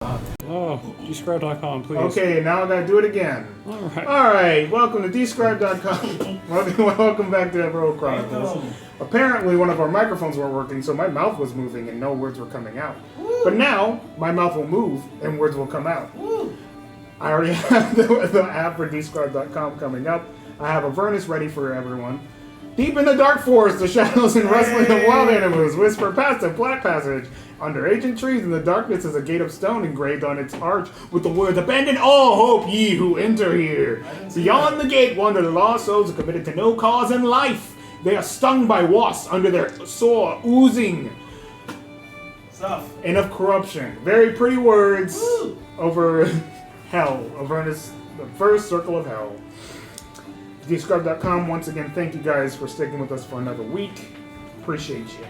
Oh, describe.com, please. Okay, now I gotta do it again. Alright, welcome to describe.com. welcome back to Everhold Chronicles. Apparently one of our microphones weren't working, so my mouth was moving and no words were coming out. Woo. But now, my mouth will move and words will come out. Woo. I already have the app for describe.com coming up. I have Avernus ready for everyone. Deep in the dark forest, the shadows and rustling of wild animals whisper past a black passage. Under ancient trees in the darkness is a gate of stone engraved on its arch with the words, "Abandon all hope, ye who enter here." Beyond the gate wander the lost souls who committed to no cause in life. They are stung by wasps under their sore, oozing stuff and of corruption. Very pretty words. Woo. Over hell. Avernus, the first circle of hell. Describe.com, once again, thank you guys for sticking with us for another week. Appreciate you.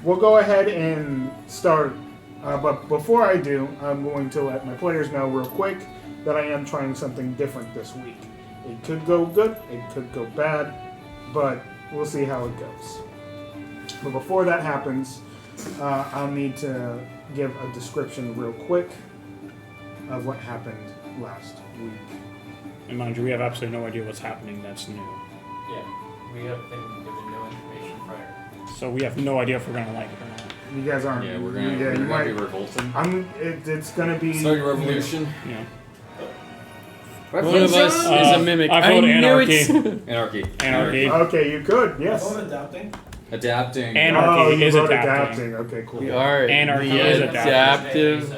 We'll go ahead and start, but before I do, I'm going to let my players know real quick that I am trying something different this week. It could go good, it could go bad, but we'll see how it goes. But before that happens, I'll need to give a description real quick of what happened last week. And mind you, we have absolutely no idea what's happening that's new. Yeah, we have been given no information prior. So we have no idea if we're going to like it or not. You guys aren't. Yeah, we're gonna be revolting. It's gonna be. Starting a revolution. Yeah. One of us is a mimic. I vote anarchy. Anarchy. Okay, you could. Yes. I vote adapting. Adapting. Anarchy is vote adapting. Okay, cool. We are Anarchy the is adaptive.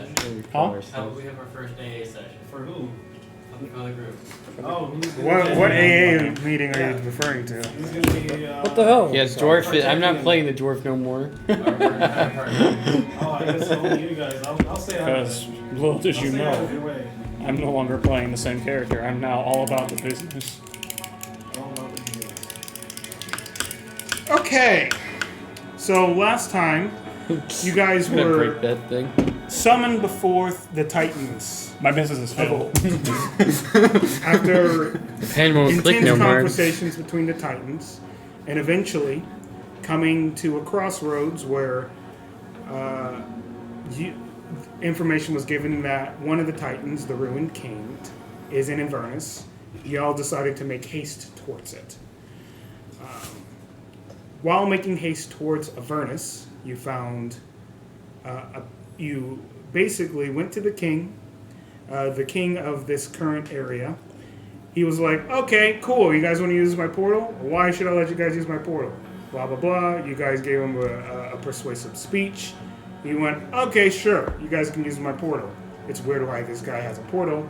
Huh? How about we have our first AA session? For who? For the group. Oh, what AA meeting are you referring to? He's gonna be, What the hell? Yes, dwarf. I'm not playing the dwarf no more. Oh, I guess only you guys. I'll stay out of Because, it. little did you I'll stay out of know, your way. I'm no longer playing the same character. I'm now all about the business. All about the business. Okay. So last time, you guys I'm gonna were break that thing. summoned before the Titans. My business is failed. After The pen won't click intense no more. conversations between the Titans, and eventually coming to a crossroads where information was given that one of the Titans, the Ruined King, is in Avernus. Y'all decided to make haste towards it. While making haste towards Avernus, you found you basically went to the king of this current area. He was like, "Okay, cool. You guys want to use my portal? Why should I let you guys use my portal? Blah blah blah." You guys gave him a persuasive speech. He went, "Okay, sure. You guys can use my portal. It's weird why this guy has a portal.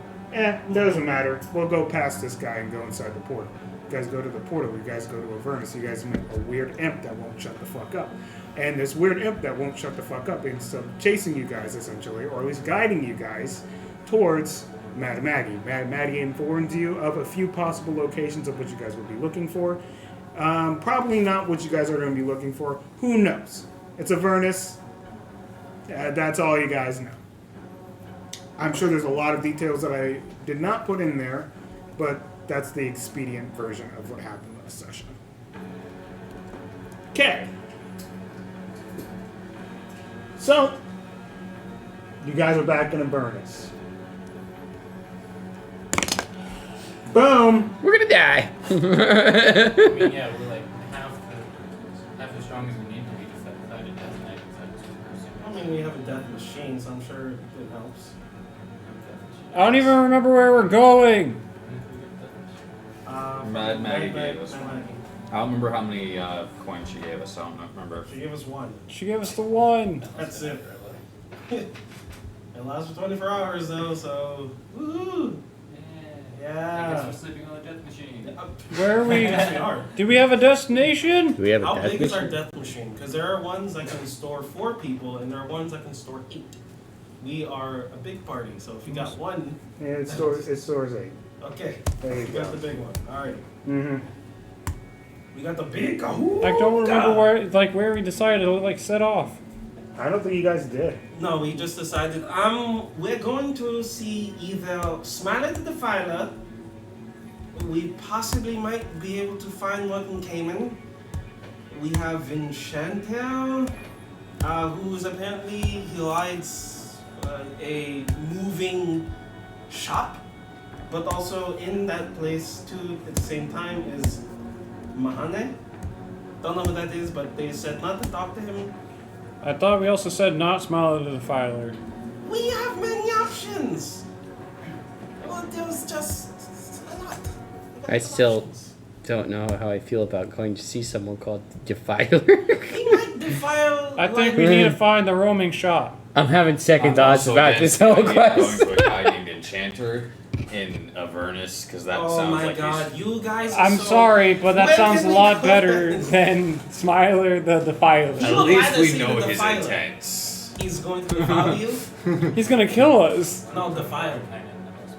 Doesn't matter. We'll go past this guy and go inside the portal. You guys go to the portal. You guys go to Avernus. You guys met a weird imp that won't shut the fuck up. And this weird imp that won't shut the fuck up ends up chasing you guys, essentially, or at least guiding you guys towards Mad Maggie. Mad Maggie informs you of a few possible locations of what you guys would be looking for. Probably not what you guys are going to be looking for. Who knows? It's Avernus. That's all you guys know. I'm sure there's a lot of details that I did not put in there, but that's the expedient version of what happened last session. Okay. So, you guys are back in Avernus. Boom! We're gonna die. I mean, yeah, we're like half as strong as we need to be to fight a death knight. I mean, we have a death machine, so I'm sure it helps. I don't even remember where we're going. Mad Maggie gave us one. I don't remember how many coins she gave us. I don't remember. She gave us one. She gave us the one. That's it. It lasts for 24 hours though, so woohoo! Yeah. I guess we're sleeping on the death machine. Where are we? Yes, we are. Do we have a destination? Do we have a How death big is our machine? death machine? Because there are ones that can store 4 people, and there are ones that can store 8. We are a big party, so if you got one, And it stores 8. okay. There you We got go. the big one. All right. Mm-hmm. We got the big kahoo. I don't remember where we decided to set off. I don't think you guys did. No, we just decided. We're going to see either Smile at the Defiler. We possibly might be able to find one in Cayman. We have Vincentiel, who's apparently he lies a moving shop, but also in that place too at the same time is Mahane. Don't know who that is, but they said not to talk to him. I thought we also said not smile at the defiler. We have many options. Well, there was just a lot. I still don't know how I feel about going to see someone called Defiler. He might defile. I think we need to find the roaming shop. I'm having second I'm thoughts also about against this whole the idea of quest. Going to a guy named Enchanter in Avernus, because that Oh sounds my like god, he's... you guys are I'm so... sorry, but that Where sounds a can we lot put better that? than Smiler the Defiler. You At would least rather we see know the his defiler. intents. He's going to defile you? He's gonna kill us. No, defile.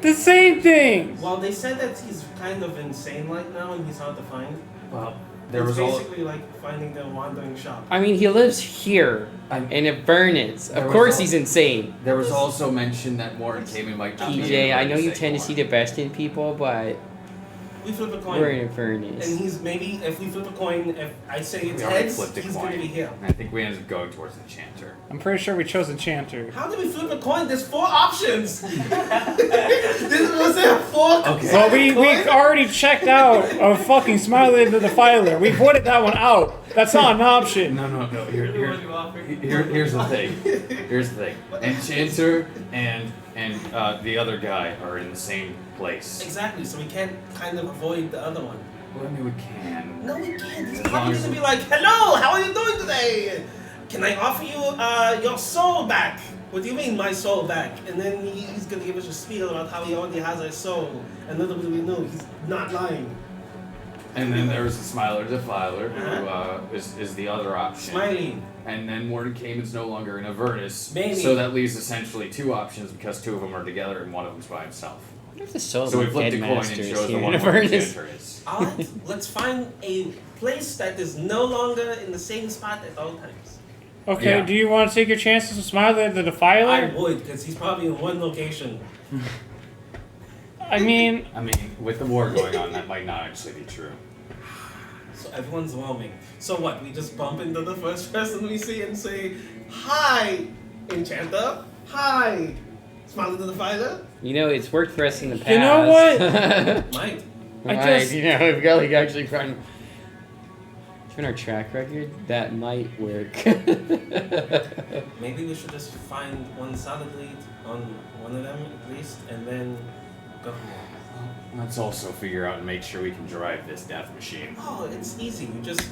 The same thing! Well, they said that he's kind of insane right now and he's hard to find. Well, there It's was all... basically like finding the wandering shop. I mean, he lives here in Avernus. There Of was course all- he's insane. There was also mention that Warren came in might not be PJ, I know you Avernus tend to see the anymore. best in people, but We flip a coin. we're in Avernus. And he's maybe, if we flip a coin, if I say it's We already heads, flipped a he's coin. going to be here. I think we ended up going towards Enchanter. I'm pretty sure we chose Enchanter. How did we flip a coin? There's 4 options. Was there 4? Okay. Well, we already checked out of fucking Smiley the Defiler. We voided that one out. That's not an option. No. Here's the thing. Here's the thing. Enchanter and the other guy are in the same place. Exactly. So we can't kind of avoid the other one. Well, I mean, we can. No, we can't. He's As long probably as- gonna be like, "Hello, how are you doing today? Can I offer you your soul back?" What do you mean, my soul back? And then he's gonna give us a spiel about how he already has a soul, and little do we know he's not lying. And then there's the Smiler Defiler, who is the other option. Smiling. And then Warden Cayman's no longer in Avernus. Maybe. So that leaves essentially 2 options because 2 of them are together and one of them's by himself. What if the soul So we of flipped dead a coin and masters chose the here one in where Avernus? Enchanter is. Alright, let's find a place that is no longer in the same spot at all times. Okay, Yeah. do you want to take your chances with Smiley the Defiler? I would, because he's probably in one location. I mean, With the war going on, that might not actually be true. So everyone's roaming. So what? We just bump into the first person we see and say, "Hi, Enchanter. Hi, Smiley the Defiler." You know, it's worked for us in the past. You know what? Might. You know, we've got like actually found. Given our track record, that might work. Maybe we should just find one solid lead on one of them at least, and then go from there. Let's also figure out and make sure we can drive this death machine. Oh, it's easy. You just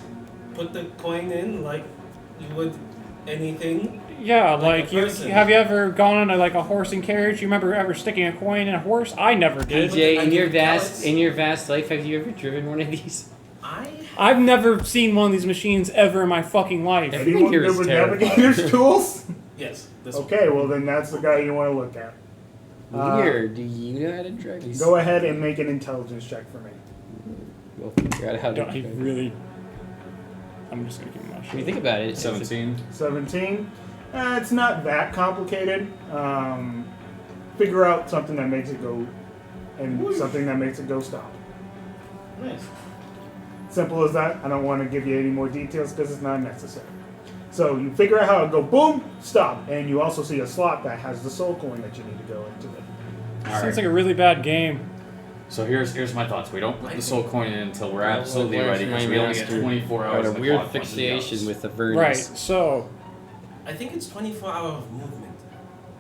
put the coin in like you would anything. Yeah, Like like a you person. have you ever gone on like a horse and carriage? You remember ever sticking a coin in a horse? I never did. PJ, I in your give pallets. vast life, have you ever driven one of these? I've never seen one of these machines ever in my fucking life. Everything Anyone here good is with terrible. navigator's tools? Yes. This one. Okay, well then that's the guy you want to look at. Weird. Do you know how to drive these? Go ahead and make an intelligence check for me. We'll figure out how to Don't he drive. really? I'm just gonna keep my When you think about it, 17. 17. It's not that complicated. Figure out something that makes it go, and something that makes it go stop. Nice. Simple as that. I don't want to give you any more details because it's not necessary. So you figure out how to go boom, stop, and you also see a slot that has the soul coin that you need to go into it. Sounds like a really bad game. So here's my thoughts. We don't put the soul coin in until we're absolutely Learn ready from because my we only get master. 24 I hours. had a in the weird clock once it fixation goes. with the Avernus. Right. So I think it's 24 hours of movement.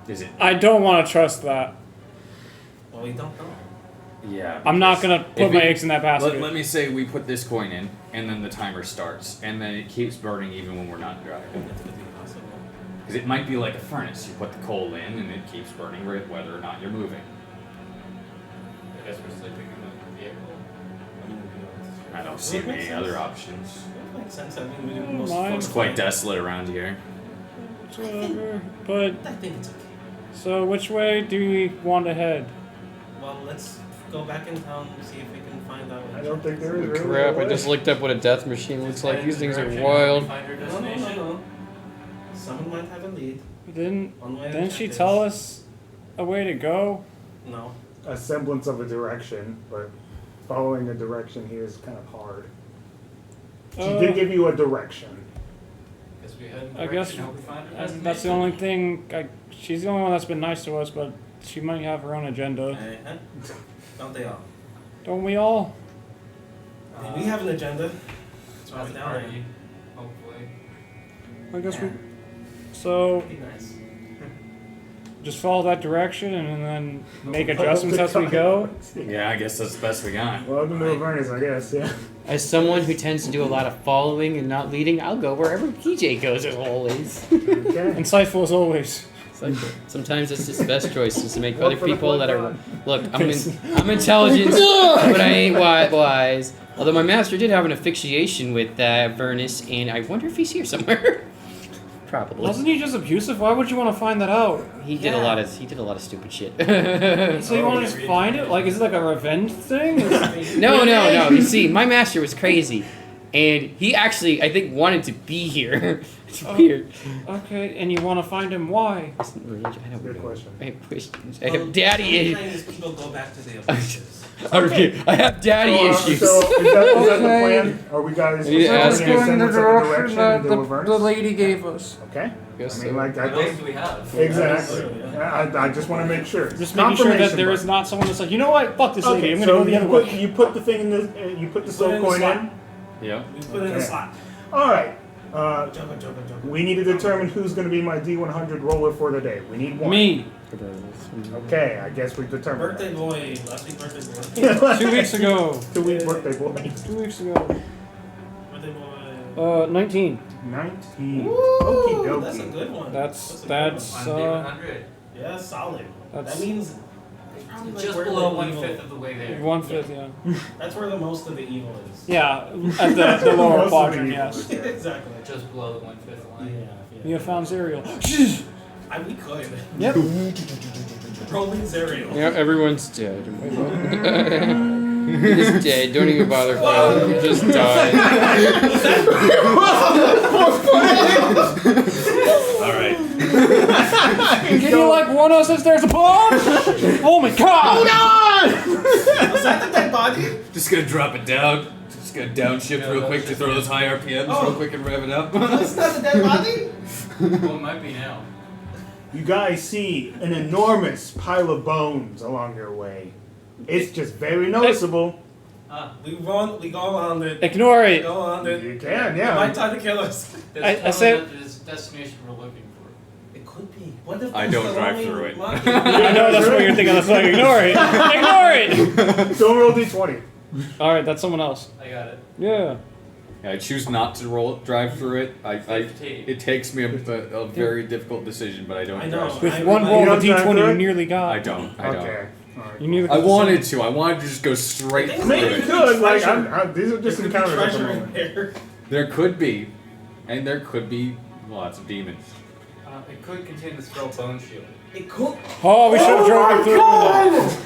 Is it? I don't want to trust that. Well, we don't know. Yeah. I'm not gonna If put we- my eggs in that basket. Let me say we put this coin in, and then the timer starts, and then it keeps burning even when we're not driving. That could be possible. Because it might be like a furnace. You put the coal in, and it keeps burning whether or not you're moving. I guess we're sleeping in the vehicle. I don't see Well, it makes many other sense. options. That makes sense. I mean, we do Mm, most mine- of It's the quite time. desolate around here. Whatever. But I think it's okay. so, which way do we want to head? Well, let's go back in town and see if we can find out. I don't think there is really Crap, a way. I just looked up what a death machine looks like. Head These in the things are direction where we wild. Find our No, destination. no. Someone might have a lead. Didn't One way or didn't she the tell other. us a way to go? No. A semblance of a direction, but following a direction here is kind of hard. She did give you a direction. Guess we head in I guess direction, hope we find her that's the destination. only thing. She's the only one that's been nice to us, but she might have her own agenda. Uh-huh. Don't they all? Don't we all? We have an agenda. It's about the down there. party, hopefully. I guess we. So Be nice. just follow that direction and then make adjustments as we go. Yeah, I guess that's the best we got. Welcome to Avernus, I guess. Yeah. As someone who tends to do a lot of following and not leading, I'll go wherever PJ goes as always. Okay. Insightful as always. It's like, sometimes it's just the best choice is to make Work other for the people that are. blood. Look, I'm intelligent, but I ain't wise. Although my master did have an asphyxiation with Vernus, and I wonder if he's here somewhere. Probably. Wasn't he just abusive? Why would you want to find that out? He did a Yeah. lot of stupid shit. So you want to just find it? Like, is it like a revenge thing? No. You see, my master was crazy, and he actually, I think, wanted to be here. It's weird. Okay, and you want to find him? Why? I don't Good know. question. I have questions. I have daddy issues. Sometimes people go back to the abuses. I have daddy issues. So is that the Okay. plan? Are we guys I need to ask going to send us in the direction into the Avernus? lady gave us. Okay. Guess I mean, so. like, I What else think do we have? exactly. I just want to make sure. Just making sure that Confirmation there is bias. not someone that's like, you know what? Fuck this lady. Okay, I'm gonna so go the other way. you put the thing in the you put the Put it soul in the coin slot. in. Yep. We put it in a Okay. slot. All right. Joker. We need to determine who's going to be my D100 roller for the day. We need one. Me. Okay, I guess we've determined. Birthday boy. Last week birthday boy. that. 2 weeks ago. 2 week birthday boy. 2 weeks ago. Birthday boy. 19. 19. Woo! Okie That's a dokie. good one. That's a good that's On day 100. Yeah, solid. That's- That means it's probably like Just where below the 1/5 evil- of the way there. 1/5, yeah. That's where the most of the evil is. Yeah, at the lower Most of quadrant, the yes. evil. Exactly. Just below the 1/5 line. Yeah. You have found Zerial. We could. Yep. Rolling Zerial. Yeah, everyone's dead. He's dead. Don't even bother following. He just died. Alright. Can you like warn us if there's a bomb? Oh my god! Was that the dead body? Just gonna drop it down. Just gonna downshift real quick to throw those high RPMs real quick and rev it up. Was that the dead body? Well, it might be now. You guys see an enormous pile of bones along your way. It's just very noticeable. We go on it. Ignore it. Go on it. You can, It might yeah. try to kill us. That's I say- this destination we're looking for. It could be. What if I that's don't the drive only through it. monkey? I know that's what you're thinking. That's why ignore it. Ignore it. Don't roll D20. All right, that's someone else. I got it. Yeah. Yeah, I choose not to drive through it. It takes me a very difficult decision, but I don't I know. drive. With I one remind- roll of You don't drive D20, through you it? nearly got. I don't. Okay. Alright. You nearly I got wanted to. I wanted to just go straight I think through Maybe you it. could. Like, Treasure. these are just There could be encounters at the treasure in moment. there. There could be, and there could be lots of demons. It could contain the spell Bone Shield. It could. Oh, we should have drove through that.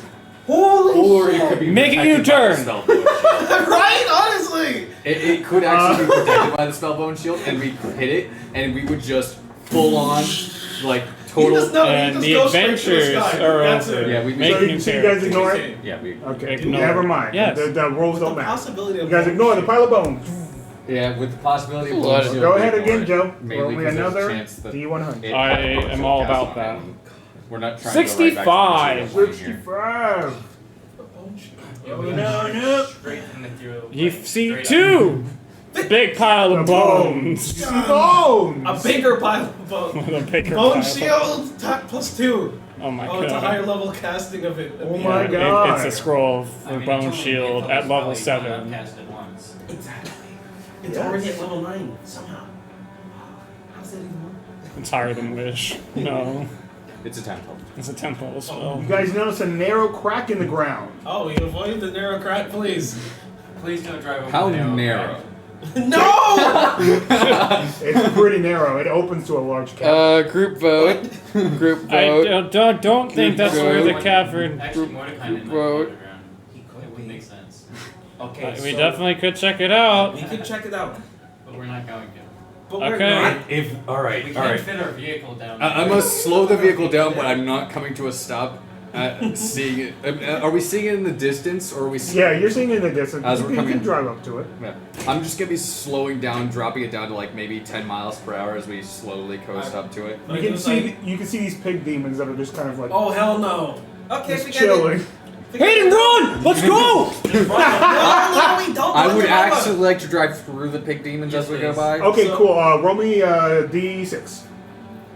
Holy Or shit. it could be Make a protected by the U-turn. spell bone shield. Right? Honestly. It could actually be protected by the spell bone shield, and we could hit it, and we would just full on, like You total. just know. And you just the go straight to the adventures sky. are That's over. it. Yeah, we Make So new you guys characters. ignore it? Yeah, we. Okay, Ignore. never mind. Yes. The rolls With don't the matter. possibility You of guys ignore the pile of bones. Yeah, with the possibility of Go bone shield. Go we ahead ignore again, it. Joe. Mainly Roll me 'cause there's a another chance that D100. it I had a bone am shield all cast about on that. it. We're not trying to go right 65. back to the beginning here. 65. Yeah, Oh, we no, went no. straight in the through. You like, see straight up. two big pile of The bones. Bones. a bigger pile of bones. The bigger Bone pile. shield +2. Oh my Oh, it's a higher god. level casting of it. Oh my It- God. it's a scroll I for mean, bone it's only shield made at from level this valley, 7. not cast it once. Exactly. It's Yes. already at level 9 somehow. How's that even work? It's higher than Wish. No. It's a temple. It's a temple spell. You guys notice a narrow crack in the ground. Oh, you avoided the narrow crack, please. Please don't drive over How the narrow? No! It's pretty narrow. It opens to a large cavern. Group vote. Group I vote. don't think that's where the cavern. Actually, Mordecai didn't Road. like the underground. He It could wouldn't be. make sense. Okay, We so definitely could check it out. we could check it out. But we're not going to. But we're Okay. not. If all right, We all can't right. fit our vehicle down I there. must slow the vehicle down, but I'm not coming to a stop seeing it. Are we seeing it in the distance, or are we? Yeah, you're seeing it in the distance. As You we're can coming in. drive up to it. Yeah. I'm just gonna be slowing down, dropping it down to like maybe 10 miles per hour as we slowly coast up to it. You can see these pig demons that are just kind of like Oh hell no. Okay, just forget chilling. it. Hayden, run! Let's go! No, we don't. I would Look it over. actually like to drive through the pig demons as we go by. Okay, So- cool. Roll me D6.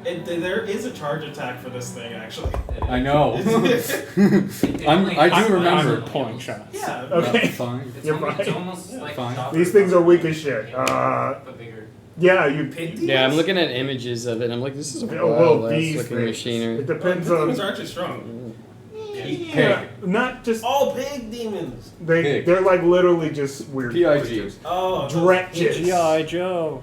There is a charge attack for this thing, actually. I know. I do remember. I'm pulling shots. Yeah. Okay. Fine. It's, You're almost, fine. it's almost like Fine. Chopper, These things are weak as shit. but bigger. Yeah, you. Pig Yeah, I'm looking at images of it. And I'm like, this is a Oh, well, wild ass these looking things. machinery. It depends Pig on. demons are actually strong. Yeah, not just All pig demons. Pig. they're like literally just weird. PIG. creatures. Oh. Dredges. G.I. Joe.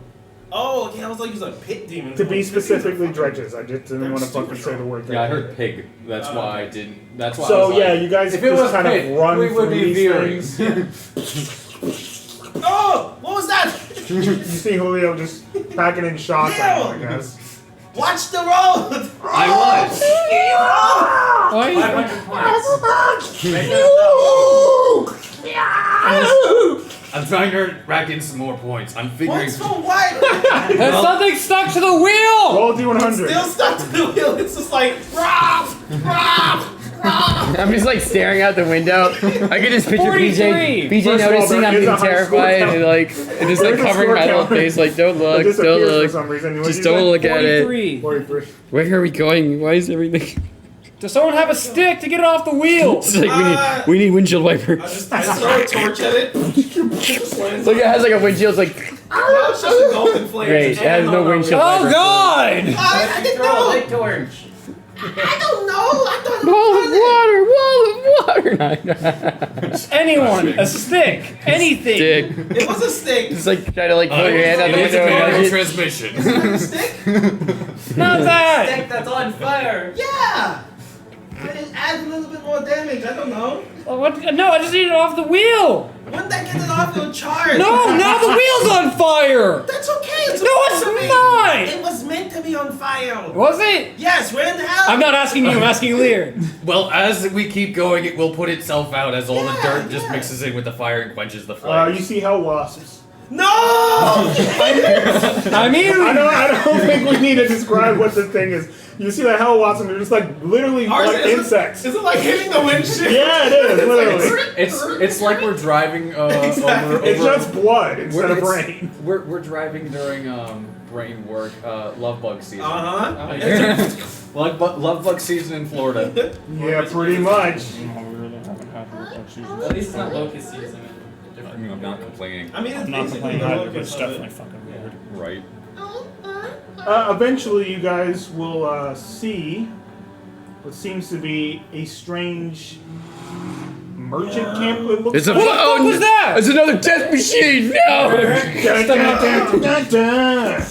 Oh, okay. I was like, using pit demons. To be specifically dredges, I just didn't They're want to super fucking say the word. Yeah, I dredge. heard pig. That's Oh, why I okay. didn't. That's why. I So was yeah, like, you guys if it just was kind pig, of run we through would be these veering. things. Oh, what was that? You see Julio just packing in shots, Ew. I guess. Watch the road. I was. Why? 500 points. I'm trying to rack in some more points. I'm figuring. What's for what? There's something stuck to the wheel! Roll D100. Still stuck to the wheel. It's just like, rah, rah, rah. I'm just like staring out the window. I can just picture 43. BJ First of all, noticing there I'm is a being high terrified score and like and just like There's a covering score my little counter. face like don't It look, disappears don't for look. some reason. What'd Just you don't say? look at it. 43. 43. Where are we going? Why is everything? Does someone have a stick to get it off the wheel? It's like we need windshield wiper. I throw a torch at it. Slams. Look, it has like a windshield. It's like Now it's just a golden flame. Great, it has no windshield. Oh God! I didn't Throw a know. light torch. I don't know. I thought wall of water. Anyone, a stick, anything. Dick. it was a stick. Just like try to like put your hand out the It's a window and manual nudge it. transmission. Stick? Not that. Stick that's on fire. Yeah. It adds a little bit more damage. I don't know. Oh, what? No, I just need it off the wheel. Wouldn't that get it off your charge? No, now the wheel's on fire. That's okay. It's No, it's supposed to be. not. It was meant to be on fire. Was it? Yes. Where in the hell? I'm not asking you. I'm asking Lear. Well, as we keep going, it will put itself out as all the Yeah, dirt just yeah. mixes in with the fire and quenches the flame. You see hell wasps. No. I mean, I don't think we need to describe what this thing is. You see the hell wasp, and they're just like literally Ours like is insects. Is it like hitting the windshield? Yeah, it is literally. It's like we're driving Exactly. over. It shuts blood instead of it's- rain. We're driving during rain work, love bug season. Uh-huh. Love bug season in Florida. Yeah, pretty much. At least it's not locust season. I'm not complaining. I mean, it's I'm not basically complaining the either, but locust it's of definitely it. fucking weird. Right. Eventually, you guys will see what seems to be a strange merchant camp. It looks It's a What the fuck was that? It's another death machine. No. Dun, dun, dun, dun, dun.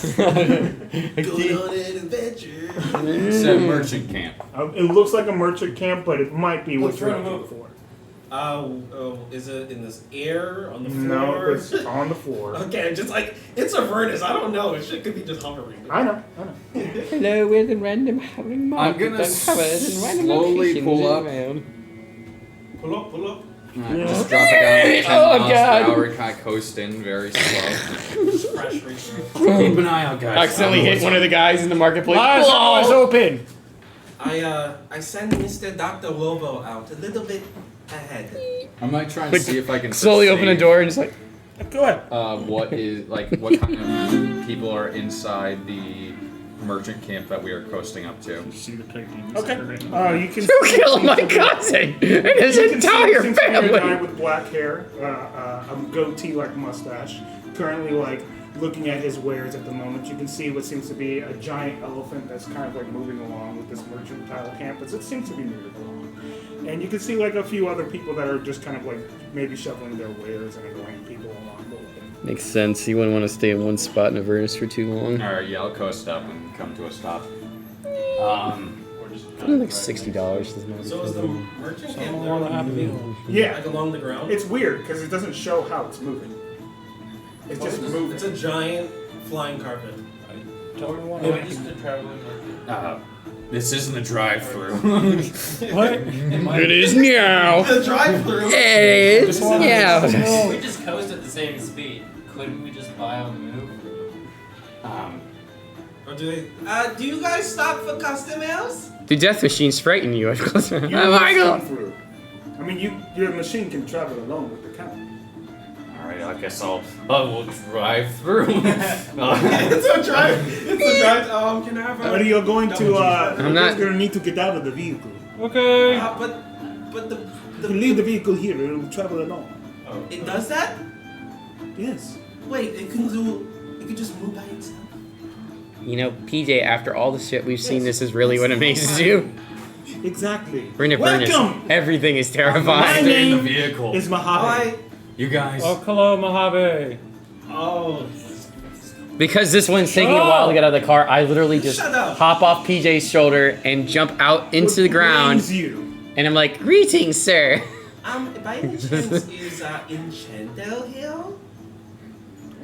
Going on an adventure. It's a merchant camp. It looks like a merchant camp, but it might be what Let's you're run 'em looking over. for. Is it in this air on the floor? No, it's on the floor. Okay, just like it's a furnace. I don't know. It shit could be just hovering. I know. Hello, with a random hovering I'm gonna slowly pull up. Pull up, pull up. Just drop it down to 10 Oh, miles God. per hour, kind of coast in very slow. Crash race. Keep an eye out, guys. Accidentally hit one of the guys in the marketplace. Last door is open. I send Mr. Dr. Lobo out a little bit ahead. I might try and Like, see if I can Slowly open the perceive, door and just like. Go ahead. what kind of people are inside the merchant camp that we are coasting up to. See the pig demons. Okay. You can You killed my cousin and his you can entire see a guy family. with black hair, a goatee-like mustache, currently like looking at his wares at the moment. You can see what seems to be a giant elephant that's kind of like moving along with this mercantile campus. It seems to be moving along. And you can see like a few other people that are just kind of like maybe shoveling their wares and annoying people along the way. Makes sense. You wouldn't want to stay in one spot in Avernus for too long. Alright, yeah, I'll coast up and come to a stop. Or just Like $60 doesn't matter. So is the merchant camp more than happy there? meal. Yeah, Like along the ground? it's weird because it doesn't show how it's moving. It's just moving. It's a giant flying carpet. Or just a traveling market. This isn't a drive-through. What? It is now. The drive-through. It is now. If we just coast at the same speed, couldn't we just buy on the move? Or do they? Do you guys stop for custom meals? Do death machines frighten you? You Oh, must Michael. come through. I mean, your machine can travel alone with the count. Alright, I guess we'll drive through. It's a drive. It's a drive. Can I have a? But you're going to, I'm not- you're gonna need to get out of the vehicle. Okay. But You can leave the vehicle here, it will travel alone. it does that? Yes. Wait, it can do. It can just move by itself. You know, PJ, after all the shit we've seen, this is really what amazes you. Exactly. We're in a furnace. Welcome! Everything is My terrifying. Stay in the name vehicle. is Mojave. You guys. Oh, hello, Mojave. Oh. Because this one's taking a while to get out of the car, I literally just Shut up. hop off PJ's shoulder and jump out into the ground. Brings you. And I'm like, greetings, sir. By any chance is Enchantel here?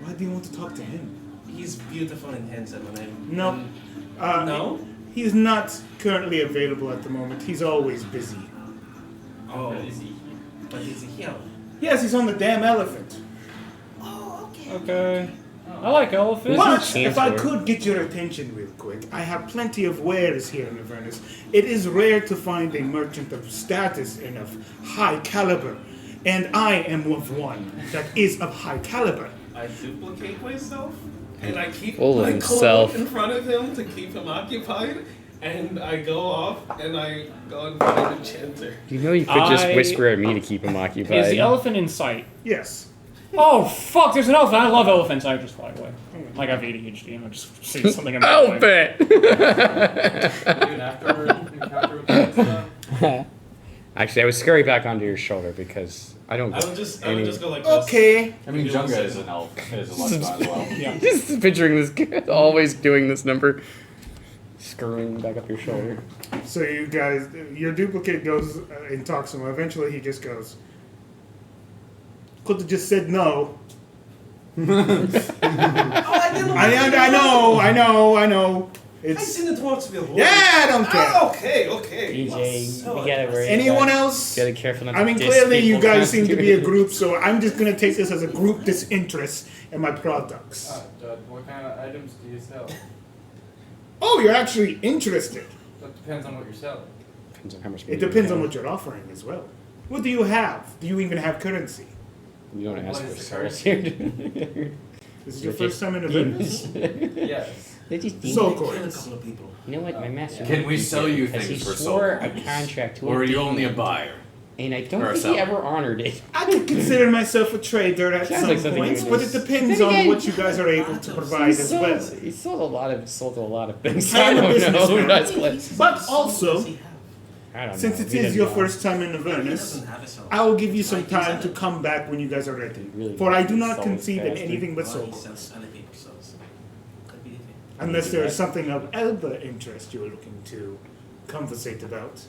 Why do you want to talk to him? He's beautiful and handsome, and I'm. No. No. He's not currently available at the moment. He's always busy. Oh. But is he? But he's here. Yes, he's on the damn elephant. Oh, okay. Okay. I like elephants. But chance if I for it. could get your attention real quick, I have plenty of wares here in Avernus. It is rare to find a merchant of status and of high caliber, and I am of one that is of high caliber. I duplicate myself, and I keep Full of my himself. clothes in front of him to keep him occupied. And I go off, and I go and find an enchanter. You know you could just I- whisper at me to keep him occupied. Is the elephant in sight? Yes. Oh, fuck, there's an elephant. I love elephants. I just fly away. Like I have ADHD and I just see something in my way. Elephant! Even after encounter with that stuff? Actually, I would scurry back onto your shoulder because I don't I would just go like this. Okay. I mean, Junga is an elf. Is a lifestyle as well. Yeah. Just picturing this kid always doing this number. Screwing back up your shoulder. So you guys, your duplicate goes and talks to him. Eventually, he just goes. Could have just said no. Oh, I didn't. I know. I It's seen it once before. yeah. I don't care. Oh, okay. PJ, So we gotta worry. Anyone else? Gotta be careful not to I mean, diss clearly you people guys seem to be a constantly. group, so I'm just gonna take this as a group disinterest in my products. What kind of items do you sell? Oh, you're actually interested. That depends on what you're selling. Depends on how much It money depends you on have. what you're offering as well. What do you have? Do you even have currency? You don't ask What for is the souls currency? here. This is your first time in Avernus? Yes. They just Soul Kill a coins. couple of people. You know what, my master. Can we sell you because things he for swore soul a contract to Or are you demon, only a buyer? and I don't or a think seller? he ever honored it. I could consider myself a trader at Sounds some like something points, you but would it do. depends Then on again, what you guys are able to provide as well. He sold a lot of things. I I am a don't know. businessman. That's close. But also, Does he have? I don't since know. it He is doesn't your know. first time in He Avernus, doesn't have a soul. I will give you some Why he time to sells- come back when you guys are ready. Really For I do not souls conceive in bastard. anything but why soul he coins. sells other people's souls. Could be anything. Unless there is something of elder interest you're looking to conversate about.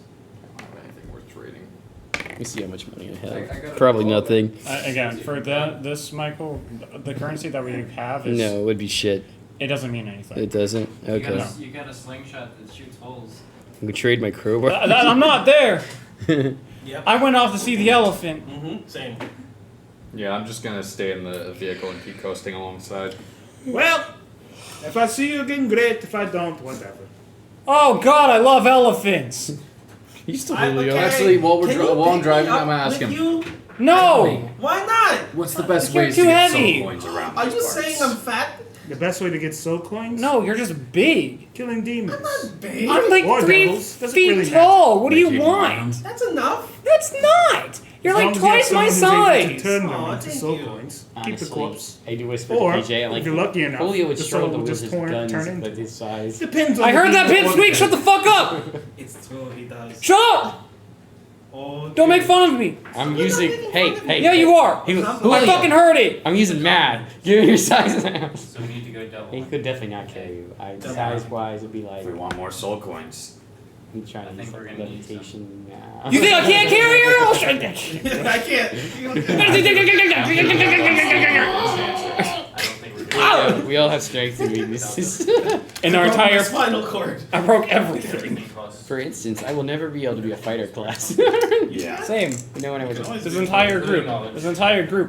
Anything worth trading. Let me see how much money I I have. got a Probably call. nothing. Again, for this, Michael, the currency that we have is. No, it would be shit. It doesn't mean anything. It doesn't. Okay. You got a slingshot that shoots holes. We trade my crowbar. I'm not there. Yep. I went off to see the elephant. Mm-hmm. Same. Yeah, I'm just gonna stay in the vehicle and keep coasting alongside. Well, if I see you again, great. If I don't, whatever. Oh God, I love elephants. You still I'm Julio? okay. Actually, while Can you I'm pick driving, me I'm gonna up ask with him. You? No. Why not? What's the best You're ways too to get heavy. soul coins around Are these you parts? saying I'm fat? The best way to get soul coins? No, you're just big. Killing demons. Big. I'm like Or 3 devils. Doesn't feet really tall. What do you Like, want? That's enough. That's not. You're As long like as you have twice my someone who's able to size. turn them Aw, into thank soul you. coins. Keep the Honestly, corpse. I do whisper Or, to PJ. I'm like, if you're lucky enough, Julio would the struggle soul will with just his turn guns into. with his size. Depends on I the heard that people pipsqueak. or Shut the fuck up. It's true, he does. Shut up. Oh, Don't make fun of me. I'm using. Hey. Yeah, you are. He, I'm Julio, I fucking heard it. I'm using mad. Give me your size now. So we need to go double. He could definitely not kill you. Size wise, it'd be like If we want more soul coins. me trying to I use think we're like gonna need levitation now. You think I can't carry her? I'll show you. I can't. I don't think we're Ow! We all have strengths and weaknesses. In our Broke my entire, spinal cord. I broke everything. For instance, I will never be able to be a fighter class. Yeah. Same. You know when I was This entire group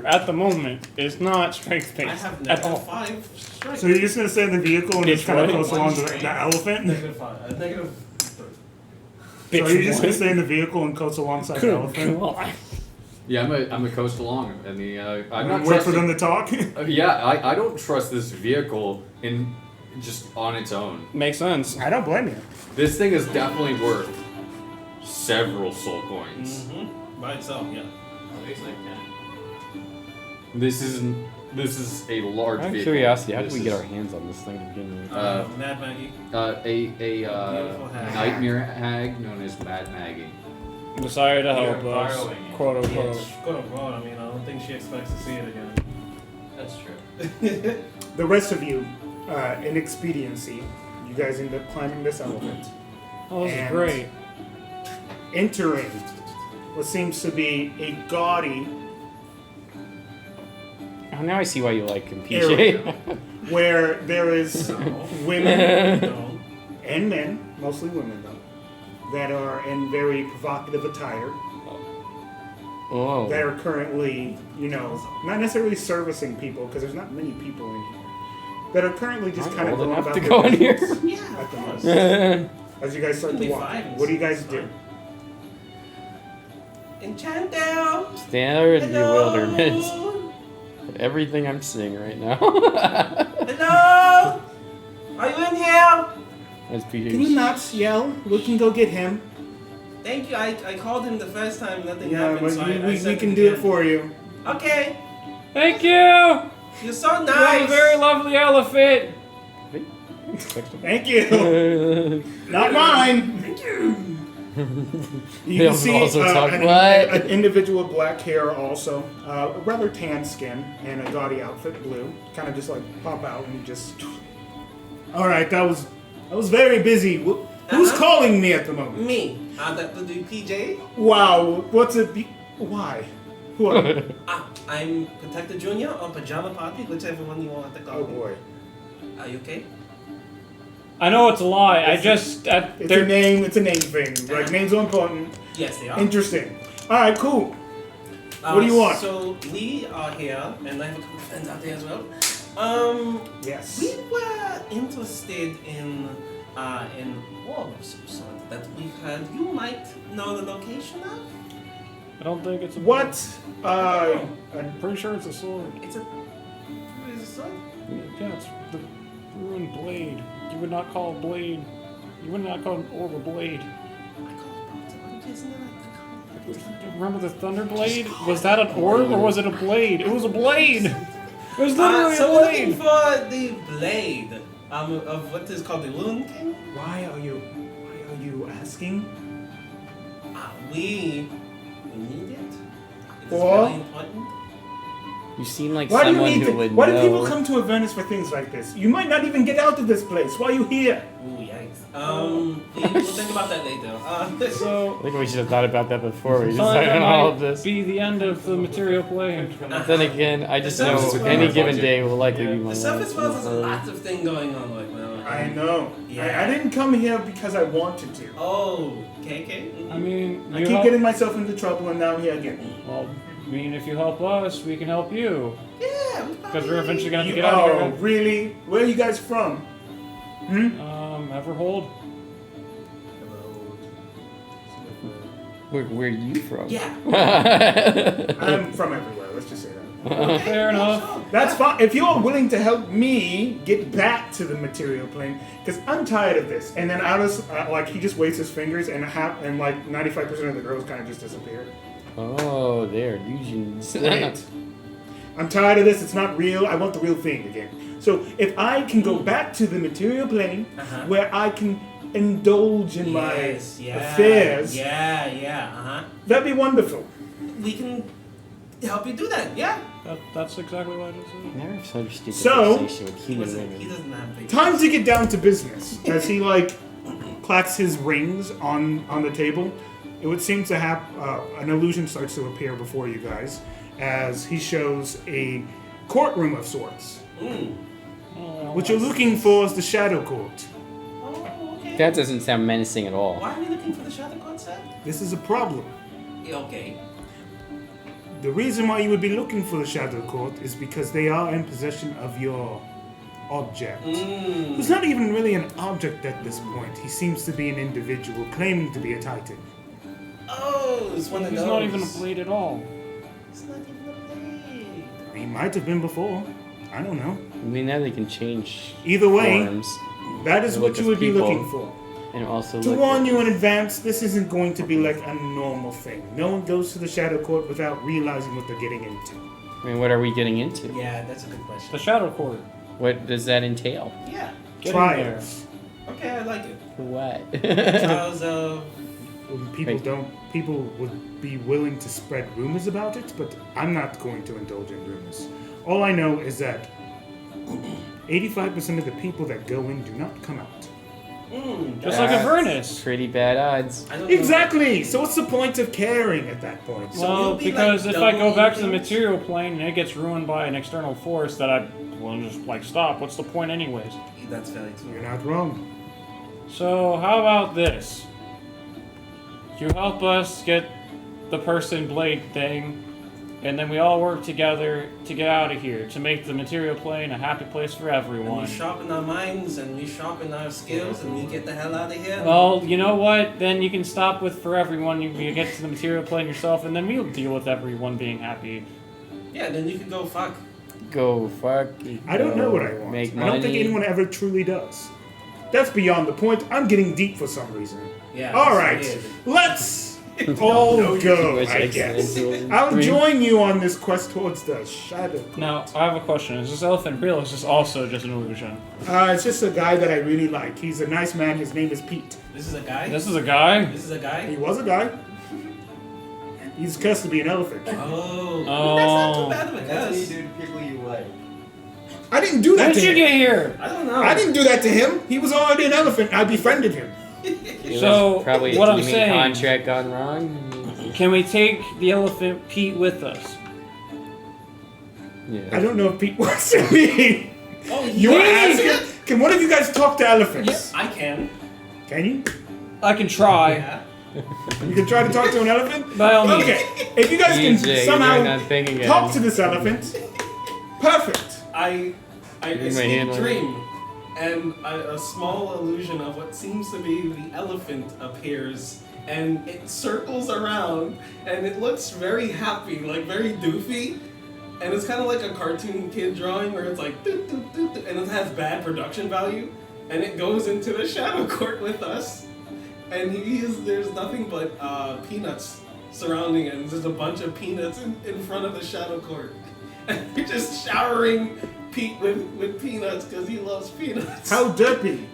at the moment is not strength I based have at all. -5 strength. So you're just gonna stay in the vehicle and just kind of Bitch, close what? along the elephant? -5. -3. So Bitch, you're just gonna what? stay in the vehicle and coast alongside the elephant? Come on. Yeah, I'm a coast along, and I'm not Wait for trusting. them to talk? Yeah, I don't trust this vehicle in just on its own. Makes sense. I don't blame you. This thing is definitely worth several soul coins. By itself, yeah. At least like 10. This is a large Out of vehicle. curiosity, how did This we get is, our hands on this thing to begin with? Mad Maggie. a hag. nightmare hag known as Mad Maggie. Decided to help You're us, borrowing it. quote unquote. Yeah, quote unquote. I mean, I don't think she expects to see it again. That's true. The rest of you, in expediency, you guys end up climbing this elephant, Oh, this is And- great. entering what seems to be a gaudy Oh, now I see why you like him, area PJ. where there is women No. and men, mostly women though, that are in very provocative attire Oh. that are currently, not necessarily servicing people because there's not many people in here, that are currently just I'm kind of old going enough about to their go in here. business Yeah. at the moment. As you guys start It'll to be walk, fine. what do you guys It's do? fine. Enchanto. Stand out in Hello. bewilderment at everything I'm seeing right now. Hello. Are you in here? As PJ. Can you not yell? We can go get him. Thank you. I called him the first time. Nothing Yeah, happened. but So we, I we sent can him do it again. for you. Okay. Thank you! You're so You have a nice. very lovely elephant. Thank you. Not mine. Thank you. You They can see also talk- an, what? an individual with black hair also, a rather tan skin, and a gaudy outfit, blue. Kind of just like pop out and just. All right, that was very busy. Who's Uh-huh. calling me at the moment? Me. That would be PJ. Wow, what's it? Why? Who are you? I'm Protector Junior or Pajama Party, whichever one you want to call Oh me. boy, Are you okay? I know it's a lie. I just. it's a name. It's a name thing. Like names are important. Yes, they are. Interesting. All right, cool. What do you want? So we are here, and I have a couple friends out there as well. Yes. We were interested in orb of some sort that we heard you might know the location of. I don't think it's a. What? I'm pretty sure it's a sword. It's a. Is it a sword? Yeah, it's the ruined blade. You would not call a blade. You would not call an orb a blade. I call it both. Isn't it like Remember the thunder blade? Was that an orb or was it a blade? It was a blade. It was literally so a we're looking blade. for the blade of what is called the Loon King. Why are you asking? We need it. It's Or- very important. You seem like Why do you someone need who to, would Why know. do people come to Avernus for things like this? You might not even get out of this place. Why are you here? Ooh, yikes. We'll think about that later. So, I think we should have thought about that before we something decided that on all might of this. be the end of the material plane. Then again, I just The know surface any world- given day will likely be my The surface last. world has a lot of things going on right now. I know. Yeah. I didn't come here because I wanted to. Oh, okay. I mean, I you keep help- getting myself into trouble, and now I'm here again. Well, I mean, if you help us, we can help you. Yeah, Because we're eventually gonna have to You- get out oh, of here. really? Where are you guys from? Everhold. Where are you from? Yeah. I'm from everywhere. Let's just say that. Fair enough. That's fine. If you're willing to help me get back to the material plane, because I'm tired of this. And then out of like he just waves his fingers, and like 95% of the girls kind of just disappear. Oh, they're illusions. Right. I'm tired of this. It's not real. I want the real thing again. So if I can go back to the material plane, where I can indulge in my affairs, that'd be wonderful. We can help you do that. Yeah. That's exactly what I just said. Never have understood So- conversation with human Listen, he women. doesn't have big. Time to get down to business. As he clacks his rings on the table, it would seem to have an illusion starts to appear before you guys as he shows a courtroom of sorts. What you're looking for is the Shadow Court. Oh, okay. That doesn't sound menacing at all. Why are we looking for the Shadow Court, sir? This is a problem. Okay. The reason why you would be looking for the Shadow Court is because they are in possession of your object. Who's not even really an object at this point. He seems to be an individual claiming to be a Titan. Oh, it's one of He's those. not even a blade at all. It's not even a blade. He might have been before. I don't know. I mean, now they can change Either way, forms that is They what look you as would be people. looking for. and also To look warn at- you in advance, this isn't going to be like a normal thing. No one goes to the Shadow Court without realizing what they're getting into. I mean, what are we getting into? Yeah, that's a good question. The Shadow Court. What does that entail? Yeah. Get in Trials. Okay, I like it. For what? Trials of. People would be willing to spread rumors about it, but I'm not going to indulge in rumors. All I know is that 85% of the people that go in do not come out. Just like a Avernus. Pretty bad odds. I don't know. Exactly! So what's the point of caring at that point? So Well, you'll be, because like, if I go back to the doubling material plane and it gets ruined by an external force that I will just like stop, what's the point anyways? That's very You're true. not wrong. So how about this? You help us get the person blade thing, and then we all work together to get out of here, to make the material plane a happy place for And everyone. we sharpen our minds and we sharpen our skills and we get the hell out of here. Well, you know what? Then you can stop with for everyone. You get to the material plane yourself, and then we'll deal with everyone being happy. Yeah, then you can go fuck. Go fuck. I don't know what I want. Make I don't think money. anyone ever truly does. That's beyond the point. I'm getting deep for some reason. Yeah. All that's right, weird. let's all go, Which I makes guess. sense. I'll join you on this quest towards the Shadow Court. Now, I have a question. Is this elephant real, or is this also just an illusion? It's just a guy that I really like. He's a nice man. His name is Pete. This is a guy? This is a guy? This is a guy? He was a guy. He's cursed to be an elephant. Oh. Oh. That's not too bad of a That's when you guess. do to people you like. I didn't do that When to did you him. get here? I don't know. I didn't do that to him. He was already an elephant. I befriended him. It So, was probably what a I'm teaming saying- contract gone wrong. Can we take the elephant Pete with us? Yeah. I don't know if Pete wants to be. Oh, You were yes. asking? Can one of you guys talk to elephants? I can. Can you? I can try. Yeah. You can try to talk to an elephant? By all means. Okay. If you guys can EJ, somehow you're not thinking again. talk to this elephant, perfect. I my see hand a on dream, and a small illusion of what seems to be the elephant appears, and it circles around, and it looks very happy, like very doofy, and it's kind of like a cartoon kid drawing where it's like, doot, doot, doot, doot, and it has bad production value, and it goes into the Shadow Court with us, and there's nothing but peanuts surrounding it, and there's a bunch of peanuts in front of the Shadow Court. And we're just showering Pete with peanuts because he loves peanuts. How derpy.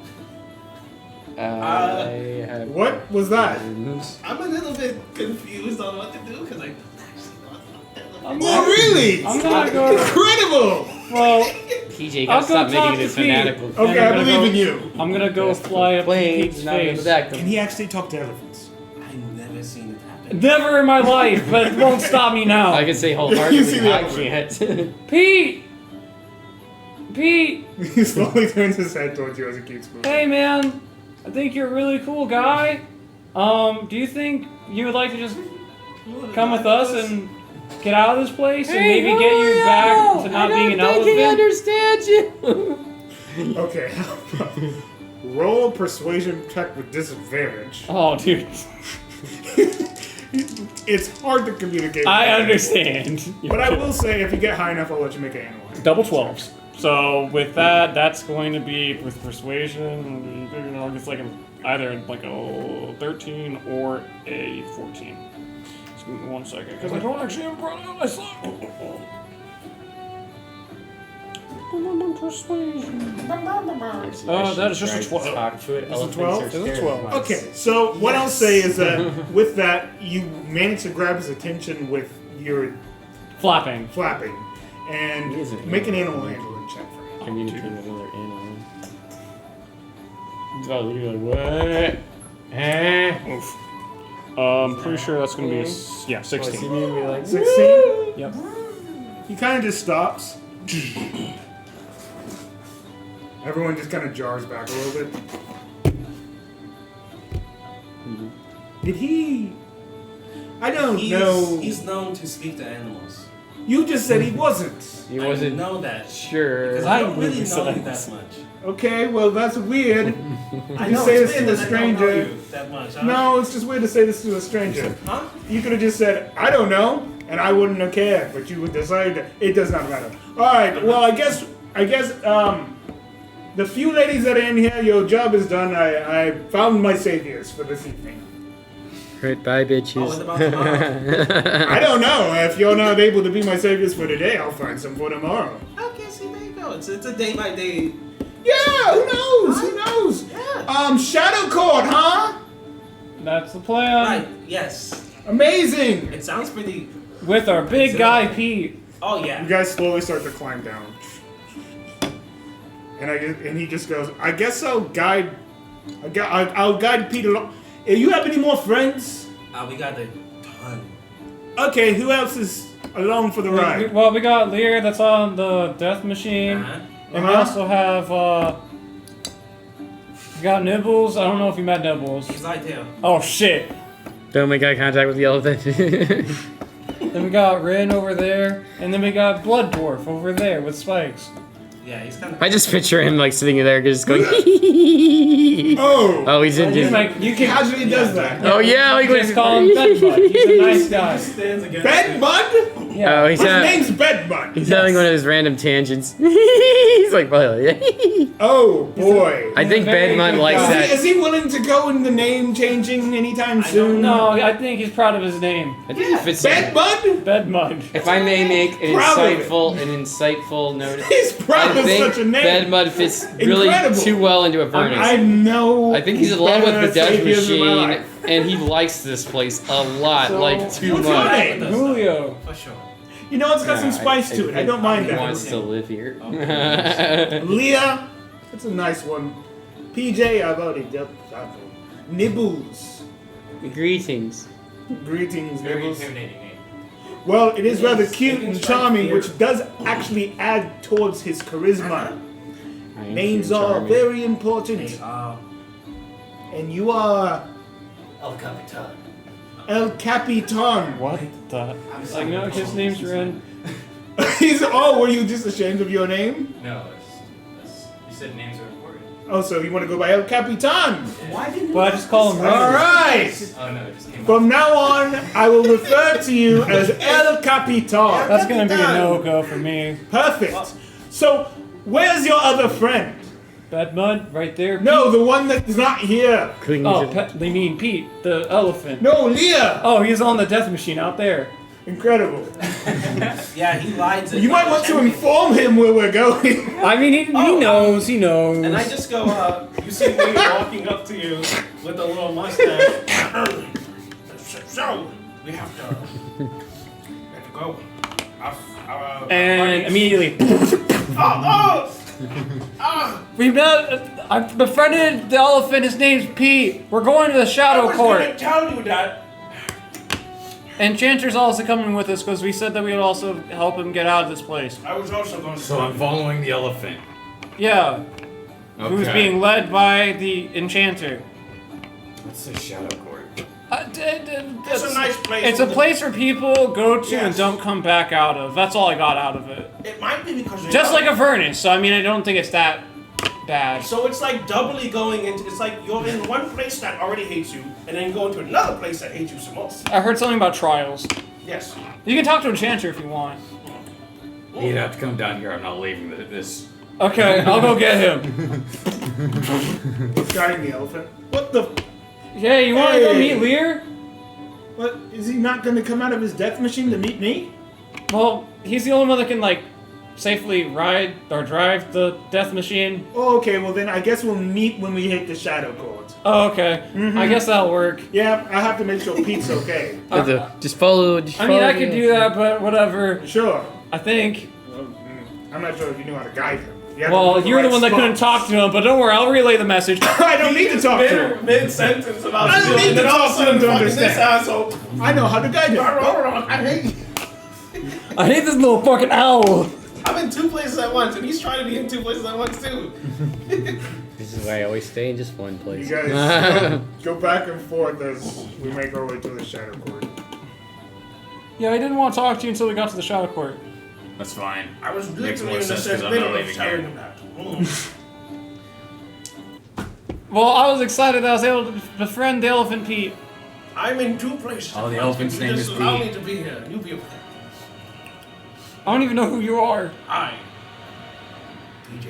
I have What was that? I'm a little bit confused on what to do because I don't actually know what to do. Oh, really? I'm gonna go. Incredible! Well, PJ, I'll gotta go stop talk making this to Pete. fanatical. Okay, I'm I gonna believe go- in you. I'm gonna go fly up to Planes, Pete's not gonna face. protect Can them. he actually talk to elephants? I've never seen it happen. Never in my life, but it won't stop me now. I can say You see wholeheartedly the I elephant. can't. Pete! Pete! He slowly turns his head towards you as he keeps moving. Hey man, I think you're a really cool guy. Do you think you would like to just come with us and get out of this place and maybe get you back to not being an elephant? understands you. Okay. Roll a persuasion check with disadvantage. Oh, dude, It's hard to communicate. I with understand. But I will say, if you get high enough, I'll let you make an animal. Double 12s. So with that, that's going to be with persuasion. You know, it's like either like a 13 or a 14. Just give me 1 second, because I don't actually have a product on myself. Persuasion. That is just a 12. Talk to it. It's a Elephants 12? are It's a scared 12. of mice. Okay, so what I'll say is that with that, you manage to grab his attention with your Flapping. flapping and He is an make an animal. animal handling check for him. Communicating with another animal. Oh, you're like, what? Eh? Oof. Pretty sure that's going to be Oh, see 16. me and be like, 16? Yep. He kind of just stops. Everyone just kind of jars back a little bit. Did he? I don't know. He's known to speak to animals. You just said he wasn't. He wasn't I know that. sure. Because I don't believe really he said know you that. that much. Okay, well that's weird. I You know say it's this to weird a that I don't know stranger. you that much. Huh? No, it's just weird to say this to a stranger. Huh? You could have just said, I don't know, and I wouldn't have cared, but you would decide that it does not matter. Alright, well I guess the few ladies that are in here, your job is done. I found my saviors for this evening. Right, bye, bitches. Oh, what about tomorrow? I don't know. If you're not able to be my saviors for today, I'll find some for tomorrow. Okay, see, there you go. It's a day by day. Yeah, who knows? Who knows? Yeah. Shadow Court, huh? That's the plan. Right. Yes. Amazing. It sounds pretty. With our big guy Pete. Oh You yeah. guys slowly start to climb down. And he just goes, I guess I'll guide Pete along. If you have any more friends? We got a ton. Okay, who else is along for the ride? Well, we got Lear that's on the death machine. And we also have, we got Nibbles. I don't know if you met Nibbles. He's right there. Oh, shit. Don't make eye contact with the elephant. Then we got Rin over there. And then we got Blood Dwarf over there with spikes. Yeah, he's kind of. I just picture him like sitting there just going. Oh! Oh, he's in. You Just, can Casually does that. oh yeah, like just call him Bedbud. He's a nice guy. Stands against. Bedbud? Yeah. Oh, he's His having. name's Bedbud. He's having one of his random tangents. He's like, well, yeah. Oh boy. I think Very Bedmont good likes guy. that. Is he willing to go in the name changing anytime soon? No, I think he's proud of his name. I think he fits. Bedbud? Bedmud. If I may make an Proud of it. insightful note, He's proud I of think such a name. Bedmud fits really Incredible. too well into Avernus. I know. I think he's in love with the death saviors of my machine, life. and he likes this place a lot, So, like too what's your much. name? Julio. For sure. You know, it's got some spice to it. I don't mind He that. wants to live here. Leah, that's a nice one. PJ, I've already dealt with that one. Nibbles. Greetings. Greetings, Very Nibbles. intimidating name. Well, it is Yes, rather it cute can and strike charming, fear. which does actually add towards his charisma. I am Names cute and are charming. very important. Hey, And you are El Capitan. El Capitan. What the? I know his name's Rin. Were you just ashamed of your name? No, you said names are important. Oh, so you want to go by El Capitan? Why didn't Well, I just call him Rin. Alright! Oh no, it just came up. From now on, I will refer to you as El Capitan. That's gonna be a no-go for me. Perfect. So, where's your other friend? Bedmud, right there. No, the one that's not here. Clinging Oh, to they mean Pete, the elephant. No, Leah. Oh, he's on the death machine out there. Incredible. Yeah, he lied to You might want to inform him where we're going. I mean, he knows, he knows. And I just go, you see me walking up to you with a little mustache. So, we have to go. And immediately, we met. I befriended the elephant. His name's Pete. We're going to the Shadow Court. Tell you that. And Chanter's also coming with us because we said that we would also help him get out of this place. I was also going to. So I'm following the elephant. Yeah, who's Okay. being led by the Enchanter. What's the Shadow Court? It's a nice place. It's a place where people go to and Yes. don't come back out of. That's all I got out of it. It might be because you're Just like Avernus, so I mean, I don't think it's that bad. So it's like doubly going into. It's like you're in one place that already hates you, and then going to another place that hates you some more. I heard something about trials. Yes. You can talk to Enchanter if you want. You'd have to come down here. I'm not leaving this. Okay, I'll go get him. What's guiding the elephant? What the? Yeah, you want to go Hey. meet Lear? What? Is he not going to come out of his death machine to meet me? Well, he's the only one that can, like, safely ride or drive the death machine. Oh, okay, well then I guess we'll meet when we hit the Shadow Court. Oh, okay. I guess that'll work. Yeah, I have to make sure Pete's okay. just follow. I mean, I could do that, but whatever. Sure. I think. I'm not sure if you knew how to guide him. You have to Well, go to you're the right one that couldn't spot. talk to him, but don't worry, I'll relay the message. I don't need to talk to him. Mid sentence about. I don't need to talk to him to understand. This asshole. I know how to guide him. I hate you. I hate this little fucking owl. I'm in 2 places at once, and he's trying to be in 2 places at once too. This is why I always stay in just one You place. guys go back and forth as we make our way to the Shadow Court. Yeah, I didn't want to talk to you until we got to the Shadow Court. That's fine. I was Makes literally more in the sense 'cause I'm middle not of leaving tearing here. him back. Well, I was excited that I was able to befriend the Elephant Pete. I'm in 2 places. Oh, the at once. elephant's You name just is allow Pete. me to be here. You be okay. I don't even know who you are. I. PJ.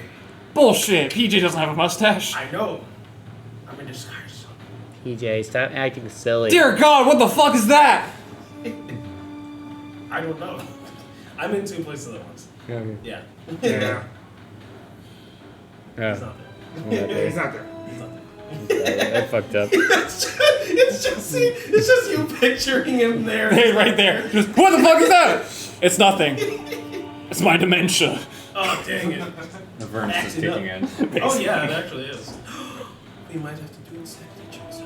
Bullshit. PJ doesn't have a mustache. I know. I'm in disguise. PJ, stop acting silly. Dear God, what the fuck is that? I don't know. I'm in 2 places at once. Okay. Yeah. Yeah. He's Oh, not Yeah, there. he's not there. He's not there. I fucked up. It's just you picturing him there. Hey, right there. Just, what the fuck is that? It's nothing. It's my dementia. Oh, dang it. The Vernus is Acting up. kicking in. Oh, yeah, it actually is. We might have to do insanity checks.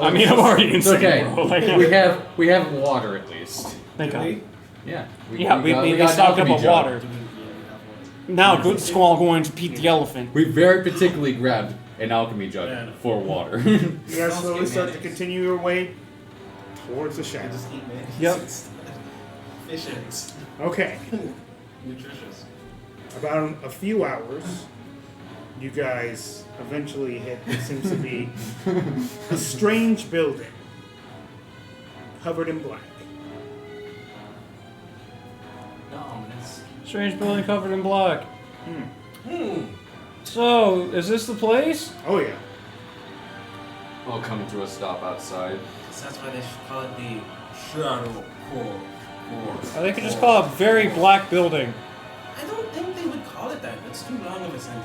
I mean, I'm already It's insane, okay. bro. Like, We have water at least. thank God. Really? Yeah. Yeah, we got stocked up alchemy on jug. water. Now, good Squall going to Pete the Elephant. We very particularly grabbed an alchemy jug Yeah. for water. You guys slowly start to continue your way towards the I shadow. just eat mayonnaise. Yep. instead. Fish eggs. Okay. Nutritious. About a few hours, you guys eventually hit what seems to be a strange building covered in black. Ominous. Strange building covered in black. Hmm. So, is this the place? Oh yeah. We'll come to a stop outside. So that's why they should call it the Shadow Core. Or they could just call it a very black building. I don't think they would call it that. That's too long of a sentence.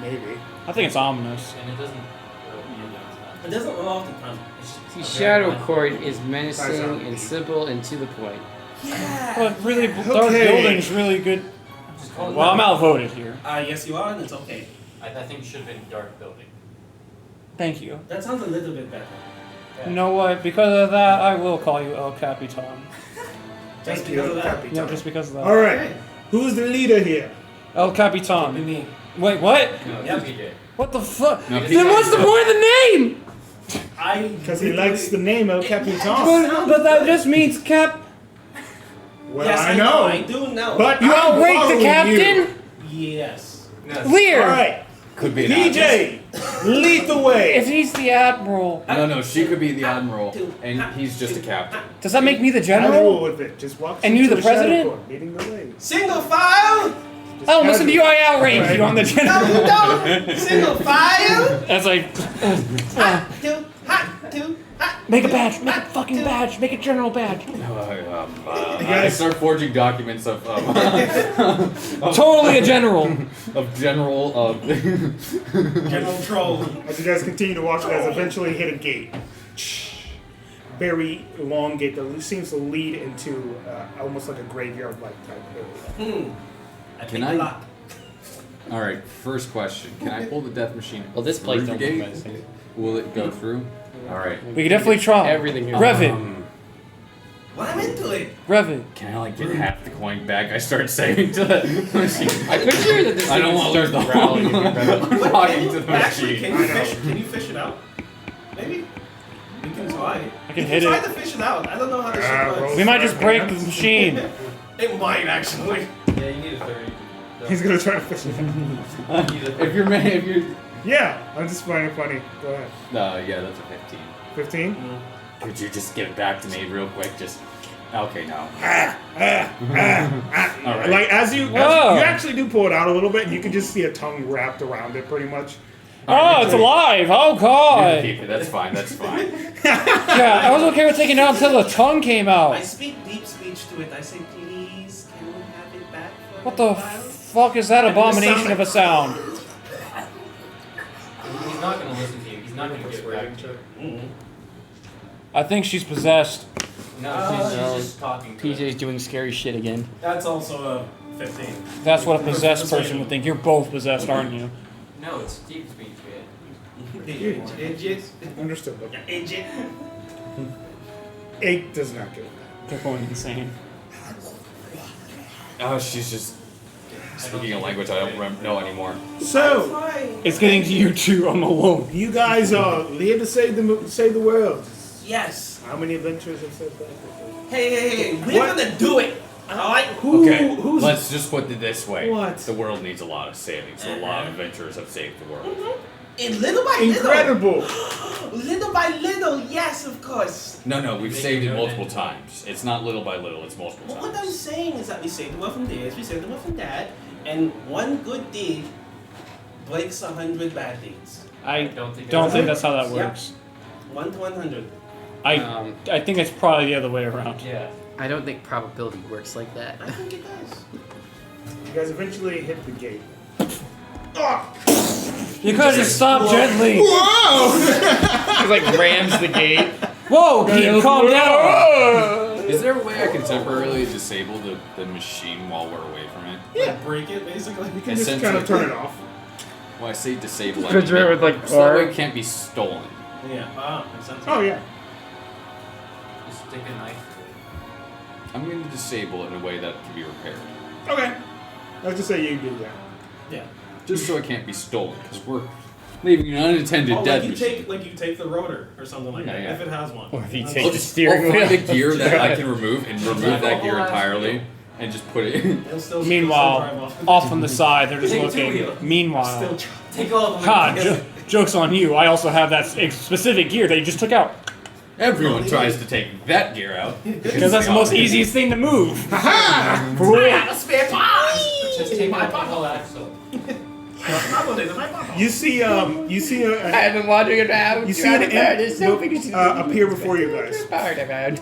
Maybe. I think it's ominous. And it doesn't. It's It doesn't roll off the tongue. just See, a Shadow very Court is menacing Guys, and simple and to the point. Yeah. But really, dark Okay. building's really good. Just call it Well, I'm outvoted here. Yes, you are, and it's okay. I think it should have been dark building. Thank you. That sounds a little bit better. Yeah. You know what? Because of that, I will call you El Capitan. Just Thank because of you, that. Capitan. No, just because of that. All right. Who's the leader here? El Be Capitan. me. Wait, what? No, Yep. it's PJ. What the fuck? No, Then what's the point of the name? Because he likes the name El Capitan. But that just means Cap. Well, Yes, I know. I do know. But You I'm outrate the following captain? Yes. Lear! All right. Could be an PJ, lead the way. If he's the admiral, No, she could be the admiral, and he's just a captain. does that make me the I rule general? with it. Just walk. And straight you to the Shadow president? Court, leading the way. Single file. Just I don't listen to you. I casual. outrage Alright. you on the No, general. you don't. Single file. As I Hot two. Hot two. Hot. make a badge, make a fucking badge, make a general badge. I start forging documents of Totally a general. of general General troll. As you guys continue to walk, you guys eventually hit a gate. Very long gate that seems to lead into almost like a graveyard-like type area. I Can picked I- a lock. All right, first question: can I pull the death machine? Well, this place through don't the look gate? menacing. Will it go through? All right. We could definitely try. Everything here. Rev it. Well, I'm into it. Rev it. Can I like get half the coin back? I start saying to the machine. I'm pretty sure that this I don't thing want to lose starts the growling if you rev it. I'm talking to the Actually, machine. can you I know. fish? Can you fish it out? Maybe. We can try. I can We hit try it. to fish it out. I don't know how this shit roll. works. We might just break the machine. It might actually. Yeah, you need a 30. He's gonna try to fish it out. If you're Yeah, I'm just finding it funny. Go ahead. yeah, that's a 15. 15? Could you just give it back to me real quick? Just okay now. All right. Like as you Whoa. actually do pull it out a little bit, and you can just see a tongue wrapped around it, pretty much. Oh, it's alive. Oh, You God. keep it. That's fine. That's fine. Yeah, I was okay with taking it out until the tongue came I out. speak deep speech to it. I say, please, can we have it back for What a the while? fuck is that abomination of a sound? He's not gonna listen to you. He's not gonna get back to you. I think she's possessed. No, she's no. just talking to it. PJ's doing scary shit again. That's also a 15. That's what a possessed person would think. You're both possessed, aren't you? No, it's deep speech, man. Idiot. Understood. Yeah, idiot. 8 does not do it. They're going insane. Oh, she's just Speaking a language I don't know anymore. So, Fine. It's getting to you too. I'm alone. you guys are here to save the world. Yes. How many adventures have said that? Hey, we're What? gonna do it. Alright? Okay, Who's let's just put it this way. What? The world needs a lot of saving, so a lot of adventurers have saved the world. And little by incredible? little. Little by little, yes, of course. No, we've saved it multiple times. It's not little by little, it's multiple But what I'm times. saying is that we saved the world from this, we saved the world from that, and one good deed breaks 100 bad deeds. I Don't think don't that's think it. that's how that Yeah. works. 1 to 100. I think it's probably the other way around. Yeah. I don't think probability works like that. I think it does. You guys eventually hit the gate. You could just stop gently. He like rams the gate. Whoa, Pete, calm down. Is there a way I can temporarily disable the machine while we're away from it? Yeah. Break it, basically. You can just kind of turn it off. Well, I say disable. Could you with, like, so that way R? it can't be stolen. Yeah. Makes sense. Oh yeah. Just stick a knife. I'm going to disable it in a way that can be repaired. Okay. Let's just say you do that. Yeah. Just so it can't be stolen, because we're leaving an unattended Oh, dead like you machine. take the rotor or something like Yeah, that, yeah. if it has one. Or if you And take then- the steering I'll find wheel. a gear that I can remove and remove that gear entirely and just put it in. It'll still drive Meanwhile, off on the side, they're just Take looking. two-wheel. Meanwhile, Still Take all of them. ha, together. joke's on you. I also have that specific gear that you just took out. Everyone tries to take that gear out. Because that's the most easiest thing to move. Just take my bottle out. So. You see a I've been wandering around. You see an imp appear before you guys. around.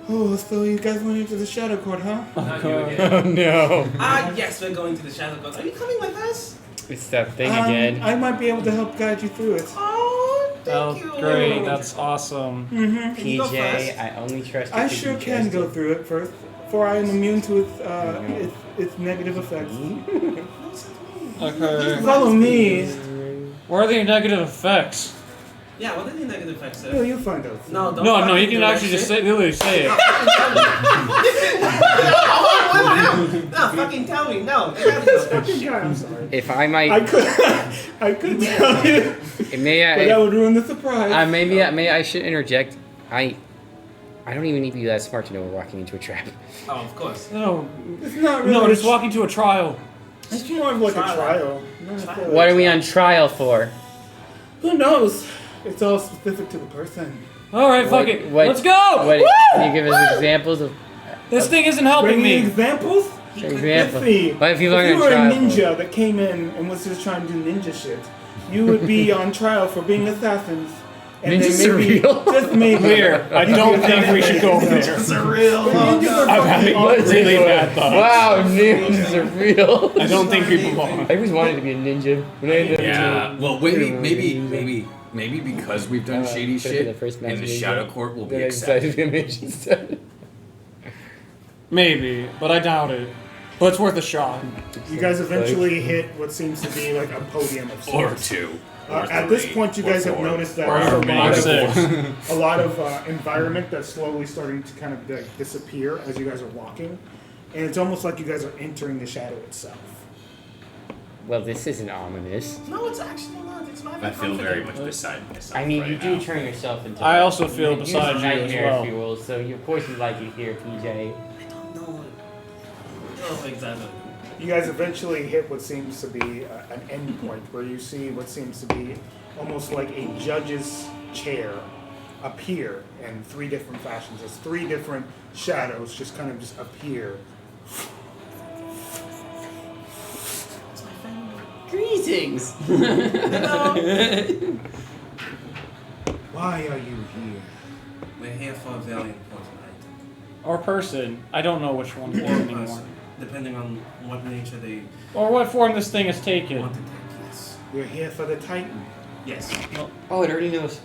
Oh, so you guys went into the Shadow Court, huh? Not you again. No. Yes, we're going to the Shadow Court. Are you coming with us? It's that thing again. I might be able to help guide you through it. Oh, thank you. Great. That's awesome. Mm-hmm. Can you go first? I only trust you. I 'cause sure you can trust go it. through it first, for I am immune to its negative effects. Okay. Follow me. What are the negative effects? Yeah, what are the negative effects? Oh, you'll find out. No, don't No, fucking you do can that actually just shit. say, literally say it. No, fucking tell me. No. Get out of here. Yeah, I'm sorry. If I might, I could tell you, may but that I? would ruin the surprise. Maybe I should interject. I don't even need to be that smart to know we're walking into a trap. Oh, of course. No. It's not really. No, just walking to a trial. It's more of like a Trial. trial. Not necessarily What a are we trial. on trial for? Who knows? It's all specific to the person. Alright, fuck it. Let's go! What, Woo! can you give us examples of This thing isn't helping Bring me me. examples? examples? Let's see. What if you If learn you on were a trial? ninja that came in and was just trying to do ninja shit, you would be on trial for being assassins. And Ninjas then are maybe, real. just maybe. Clear. I don't think we should go there. Surreal. Ninjas are I'm fucking having awesome. really bad thoughts. Wow, ninjas are real. I don't think we belong. I always wanted to be a ninja. When I ended up Yeah, well, Maybe maybe because we've done shady could've been shit, the first and the master Shadow ninja. Court will be then I decided accepted. to be a ninja instead. Maybe, but I doubt it. But it's worth a shot. You guys eventually hit what seems to be like a podium of Or sorts. two. At this point, you guys have noticed that Or there's maybe a lot of environment that's slowly starting to kind of like disappear as you guys are walking, and it's almost like you guys are entering the shadow itself. Well, this isn't ominous. No, it's actually not. It's not. I feel very much beside myself. I mean, right you do now. turn yourself into. I also feel you're beside a you as nightmare, well. if you will. So of course you'd like it here, PJ. I don't know. Oh, exactly. You guys eventually hit what seems to be an end point where you see what seems to be almost like a judge's chair appear in three different fashions. As three different shadows just kind of just appear. It's my family. Greetings. Why are you here? We're here for a very important item. Or person. I don't know which one it is Or anymore. person, depending on what nature they Or what form this thing has taken. want to take. Yes. We're here for the Titan. Yes. Oh, it already knows.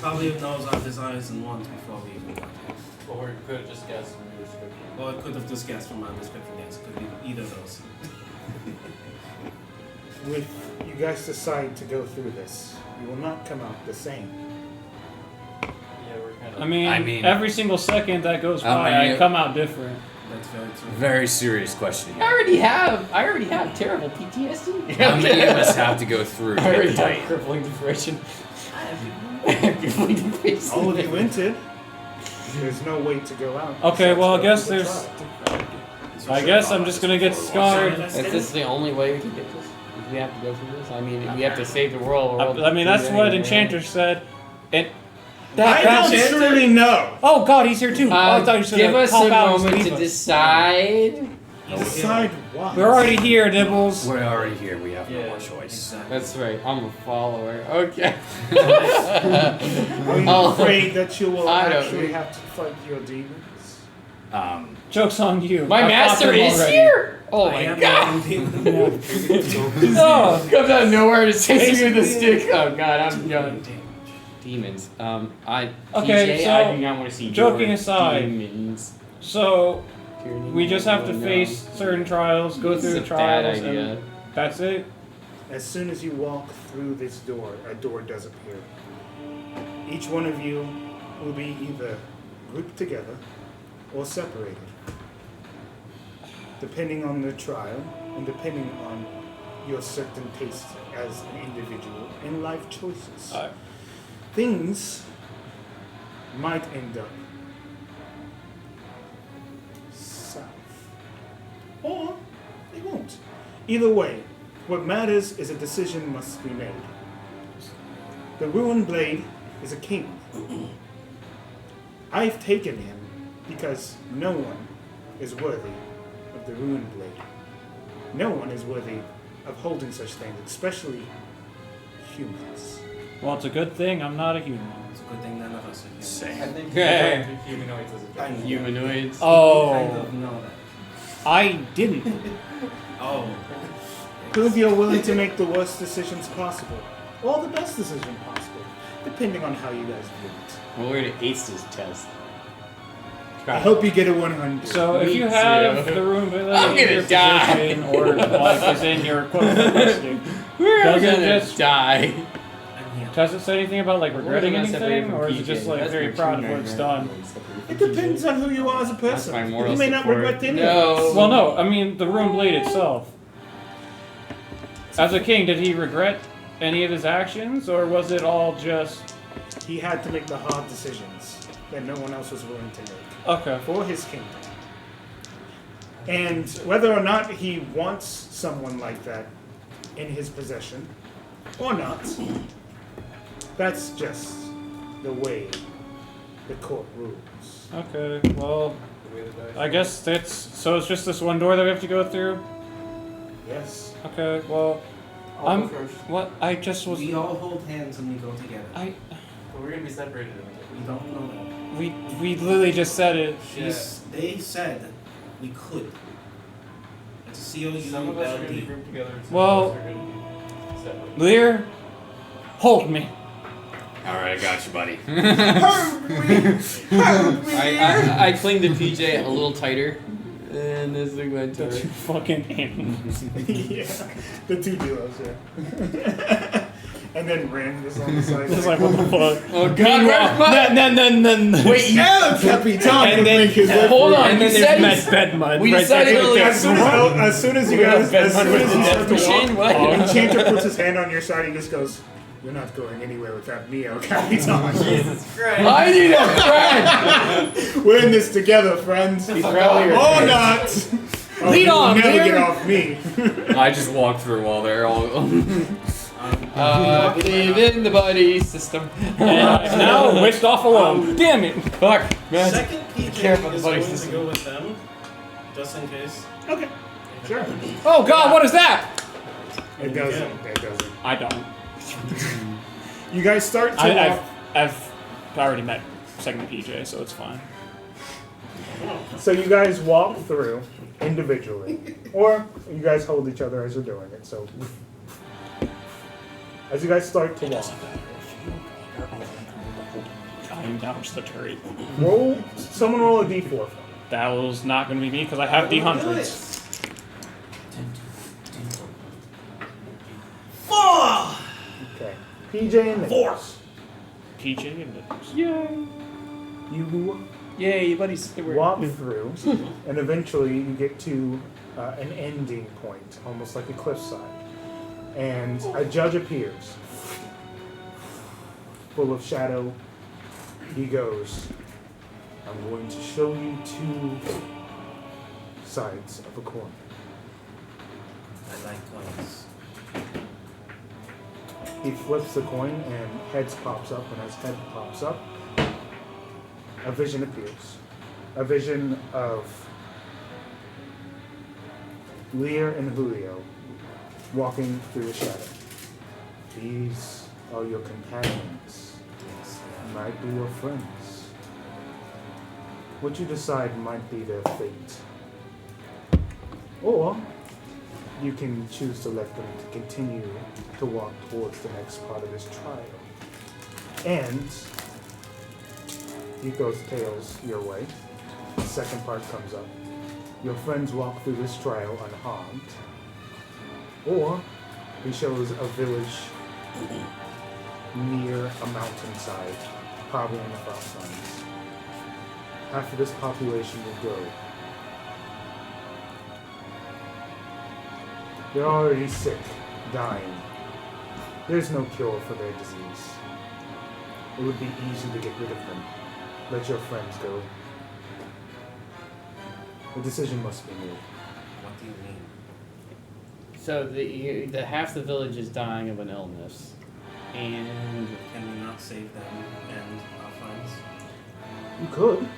Probably knows our desires and wants before we even got here. Or you could have just guessed from your description. Or it could have just guessed from our description. Yes, it could be either of those. If you guys decide to go through this, you will not come out the same. Yeah, we're kind of. I mean, I mean- every single second that goes How by, many- I come out different. That's very true. Very serious question I here. already have terrible PTSD. How many of us have to go through to I get already the have Titan? crippling depression. I have crippling depression. All of you entered. There's no way to go out. Okay, well, I Besides guess go there's. through the trial. I guess I'm just gonna get scarred. Is this the only way we can get this? If we have to go through this? I mean, if we have to save the world. I mean, that's what Enchanter said. And that I that's don't truly know. Oh God, he's here too. Oh, I thought you said give us help a out and moment leave to us. decide. Decide what? We're already here, Nibbles. We're already here. We have no Yeah, more choice. That's right. I'm a follower. Okay. Are you Oh. afraid that you will I don't actually know. have to fight your demons? Joke's on you. My I fought master them is already. here. Oh I my am god. Oh, Comes out of nowhere to chase you with a stick. Oh god, I'm done. Demons. Okay, TJ, so, I do not want to see joking your aside, demons. so Tyranny, we just have to no. face certain trials, go This through is the a bad trials, idea. and that's it. As soon as you walk through this door, a door does appear. Each one of you will be either grouped together or separated, depending on the trial and depending on your certain tastes as an individual and life choices. Things might end up south, or they won't. Either way, what matters is a decision must be made. The Ruined Blade is a king. I've taken him because no one is worthy of the Ruined Blade. No one is worthy of holding such things, especially humans. Well, it's a good thing I'm not a human. It's a good thing none of us are here. Same. think Okay. humanoids as a I know. Humanoids. Kind Oh, of know that. I didn't. Oh. Prove you're willing to make the worst decisions possible, or the best decision possible, depending on how you guys view it. Well, we're gonna ace this test. I hope you get a 100. So if Me you have too. the room in I'm your gonna die. position or like is in your equivalent listing, We're Does it gonna just- die. I'm here. does it say anything about like regretting We're gonna separate anything, from or is it PJ. just like That's very my proud of true what it's nightmare. done? It depends on who you are as a person. That's my moral You may not support. regret any No. of this. Well, no, I mean the Ruined Blade itself. As a king, did he regret any of his actions, or was it all just He had to make the hard decisions that no one else was willing to make okay? for his kingdom. And whether or not he wants someone like that in his possession or not, that's just the way the court rules. Okay, well, I guess that's so. It's just this one door that we have to go through. Yes. Okay, well, I'm. What I just was. We all hold hands and we go together. I. But we're gonna be separated. We don't know that. We literally just said it. They said we could. It's a COU Some of us are gonna be LD. grouped together. And some Well- of us are gonna be separate. Lear, hold me. All right, I got you, buddy. I cling to PJ a little tighter. And this thing went to You fucking animals. Yeah. The two duos, yeah. And then Ren is on the side. It's like what the fuck. Oh god, where's my... Then Wait, you... El Capitan And would then- make his way hold through. on. and then you there's said bed mud. we right decided there. earlier- As soon as you guys, as soon as you start to Machine, walk, what? Enchanter puts his hand on your side. He just goes, "You're not going anywhere without me, El Capitan. Jesus Christ. I need a friend! We're in this together, friends. He's probably your Or friend. not. Oh, Lead you will on, never Lear. get off me. I just walked through while they're all. I believe in the buddy system. And I'm now whisked off alone. Damn it. Fuck, man. Second care about PJ the is buddy going to system. go with them, just in case. Okay, sure. Oh God, what is that? It doesn't. It doesn't. I don't. You guys start to walk. I've already met second PJ, so it's fine. So you guys walk through individually, or you guys hold each other as you're doing it. So as you guys start to walk, I'm now just the turret. roll. Someone roll a d4 for me. That was not going to be me because I have D100s. 4! Okay. PJ and Nick. 4. PJ and Nichols. You Yay, buddies. walk through, and eventually you get to an ending point, almost like a cliffside. And a judge appears, full of shadow. He goes, I'm going to show you two sides of a coin. I like coins. He flips the coin and heads pops up, and as head pops up, a vision appears. A vision of Lear and Julio walking through the shadow. These are your companions. Yes. Might be your friends. What you decide might be their fate. Or you can choose to let them continue to walk towards the next part of this trial. And he goes tails your way. The second part comes up. Your friends walk through this trial unharmed. Or he shows a village near a mountainside, probably in the Frontlands. Half of this population will go. They're already sick, dying. There's no cure for their disease. It would be easy to get rid of them. Let your friends go. A decision must be made. What do you mean? So the half the village is dying of an illness, and Can we not save them and our friends? You could,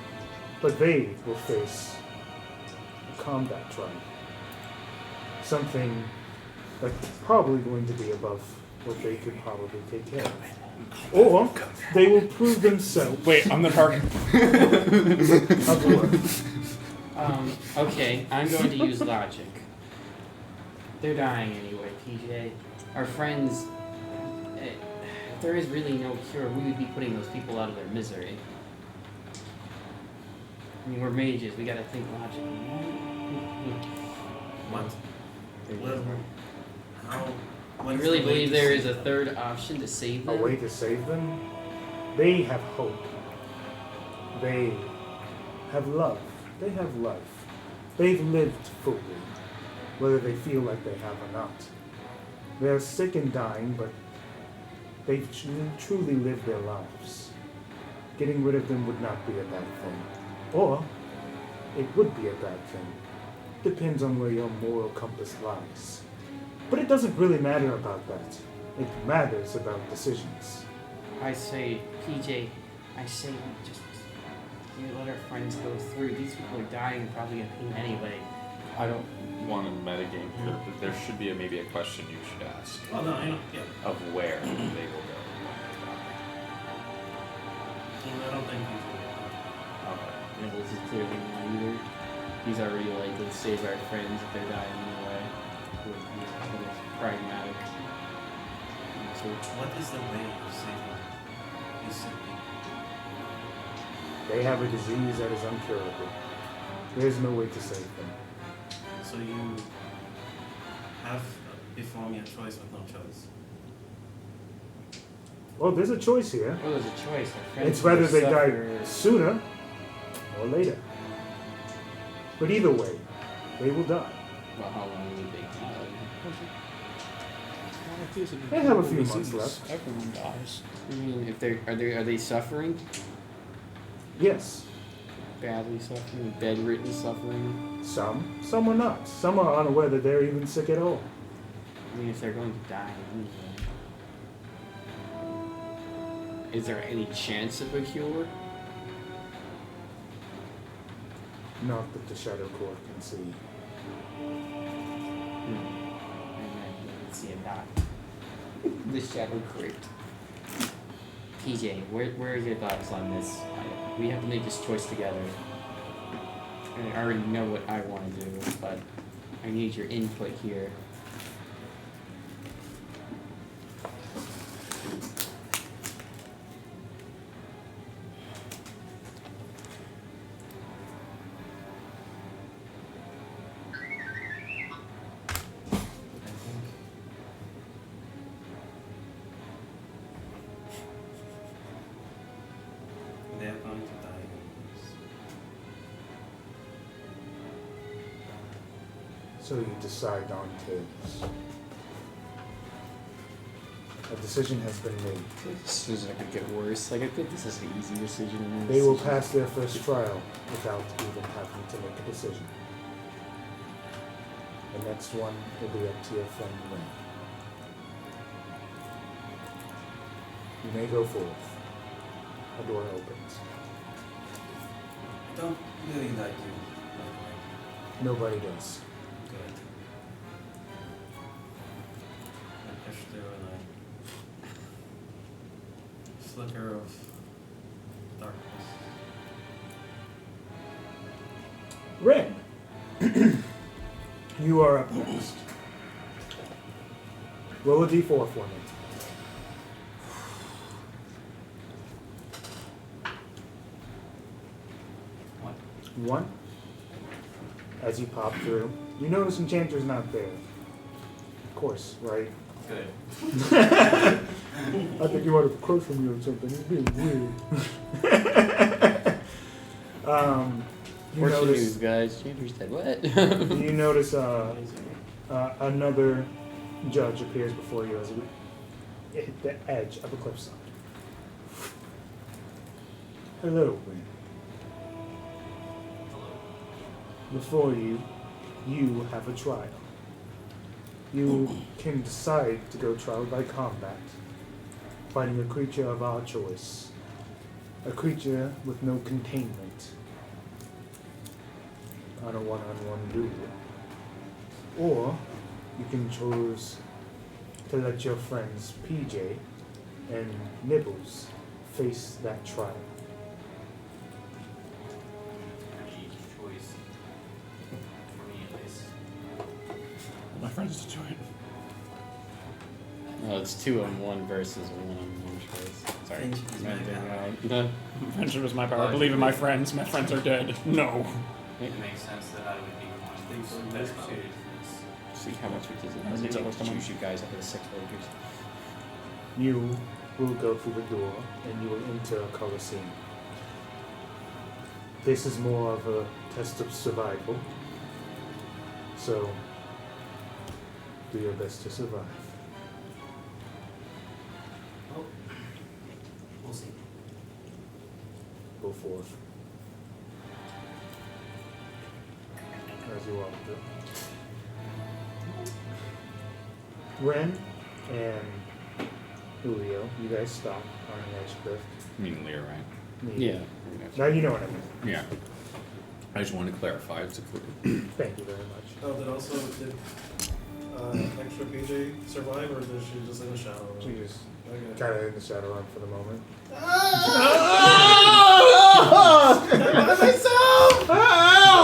but they will face a combat trial. Something that's probably going to be above what they could probably take care of. Or they will prove themselves Wait, I'm the target. of worth. okay, I'm going to use logic. They're dying anyway, PJ. Our friends, if there is really no cure, we would be putting those people out of their misery. I mean, we're mages, we gotta think logically. What? There's Well, more. how? You really believe there is a third option to save A them? way to save them? They have hope. They have love. They have life. They've lived fully, whether they feel like they have or not. They're sick and dying, but they've truly lived their lives. Getting rid of them would not be a bad thing. Or, it would be a bad thing. Depends on where your moral compass lies. But it doesn't really matter about that. It matters about decisions. I say, PJ, I say we just let our friends go through. These people are dying and probably in pain anyway. I don't want to metagame here, but there should be maybe a question you should ask Oh no, I know. Yeah. of where they will go. I don't think you Okay. Nibbles is clearly not either. He's already like, let's save our friends if they're dying anyway. He's pragmatic. So, What is the way of saving these sick people? They have a disease that is uncurable. There's no way to save them. So you have before me a choice with no choice. Well, there's a choice here. well, there's a choice. Our friends It's whether will they die suffer. sooner or later. But either way, they will die. Well, how long would they die? They have a few months left. Everyone dies. I mean, if are they suffering? Yes, Badly suffering? Bedridden suffering? some are not. Some are unaware that they're even sick at all. I mean, if they're going to die anyway. Is there any chance of a cure? Not that the Shadow Court can see. Let's see it not. The Shadow Court. PJ, where are your thoughts on this? We have to make this choice together. And I already know what I want to do, but I need your input here. I think they are going to die anyways. So you decide on Tails. A decision has been made. This is not gonna get worse. Like I think this is an easy decision. They will pass their first trial without even having to make a decision. The next one will be up to your friend Ren. You may go forth. A door opens. Don't really like you. Nobody does. Good. I push through a flicker of darkness. Ren, you are up next. Roll a d4 for me. What? 1. As you pop through, you notice Enchanter's not there. Of course, right? Good. I think you might have close from you or something. It's being weird. You Fortune notice, news, guys. Changer's dead. What? you notice another judge appears before you as you hit the edge of a cliffside. Hello, Wynn. Before you, you have a trial. You can decide to go trial by combat, fighting a creature of our choice, a creature with no containment on a one-on-one duel. Or you can choose to let your friends PJ and Nibbles face that trial. Each choice. For me at least. My friends to join. No, it's 2-on-1 versus 1-on-1 choice. Sorry. Friendship is my No. Friendship is my power. I believe in my friends. My friends are dead. No. It makes sense that I would be one of the best suited for this. See how much we did. I think that was To coming. choose you guys up at the 6 figures. You will go through the door and you will enter a coliseum. This is more of a test of survival, so do your best to survive. Oh. We'll see. Go forth. As you walk through. Ren and Julio, you guys stop on an edge cliff. I mean, Lear, right? Yeah. Now you know what I mean. Yeah. I just wanted to clarify. It's a clue. Thank you very much. Oh, did extra PJ survive, or is she just in the shadow? She just Okay. kind of in the shadow run for the moment.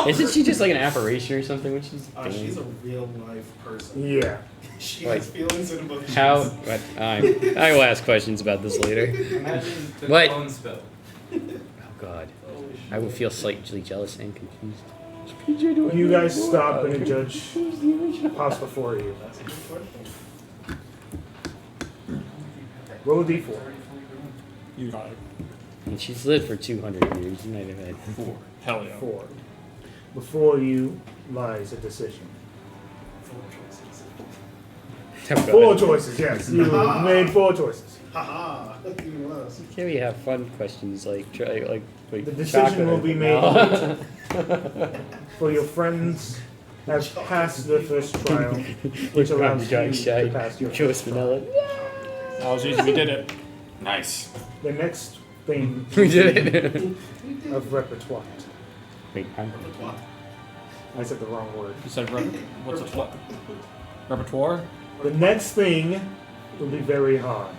Isn't she just like an apparition or something when she's doing? She's a real life person. Yeah. She Like, has feelings and emotions. How? What? I will ask questions about this later. Imagine the What? clone spell. Oh God. Holy shit. I would feel slightly jealous and confused. You guys stop and a judge pops before you. That's a good question. Roll a d4. You got it. And she's lived for 200 years. You might have had 4. Hell yeah. 4. Before you lies a decision. 4 choices. Oh, 4 God. choices, yes. You made 4 choices. Haha. He was. Can we have fun questions like The decision will be made for your friends have passed the first trial, which allows you to pass your Chose first trial. vanilla. That was easy. We did it. Nice. The next thing We did it. of repertoire. Wait, I'm What? I said the wrong word. You said what's a what? Repertoire? The next thing will be very hard.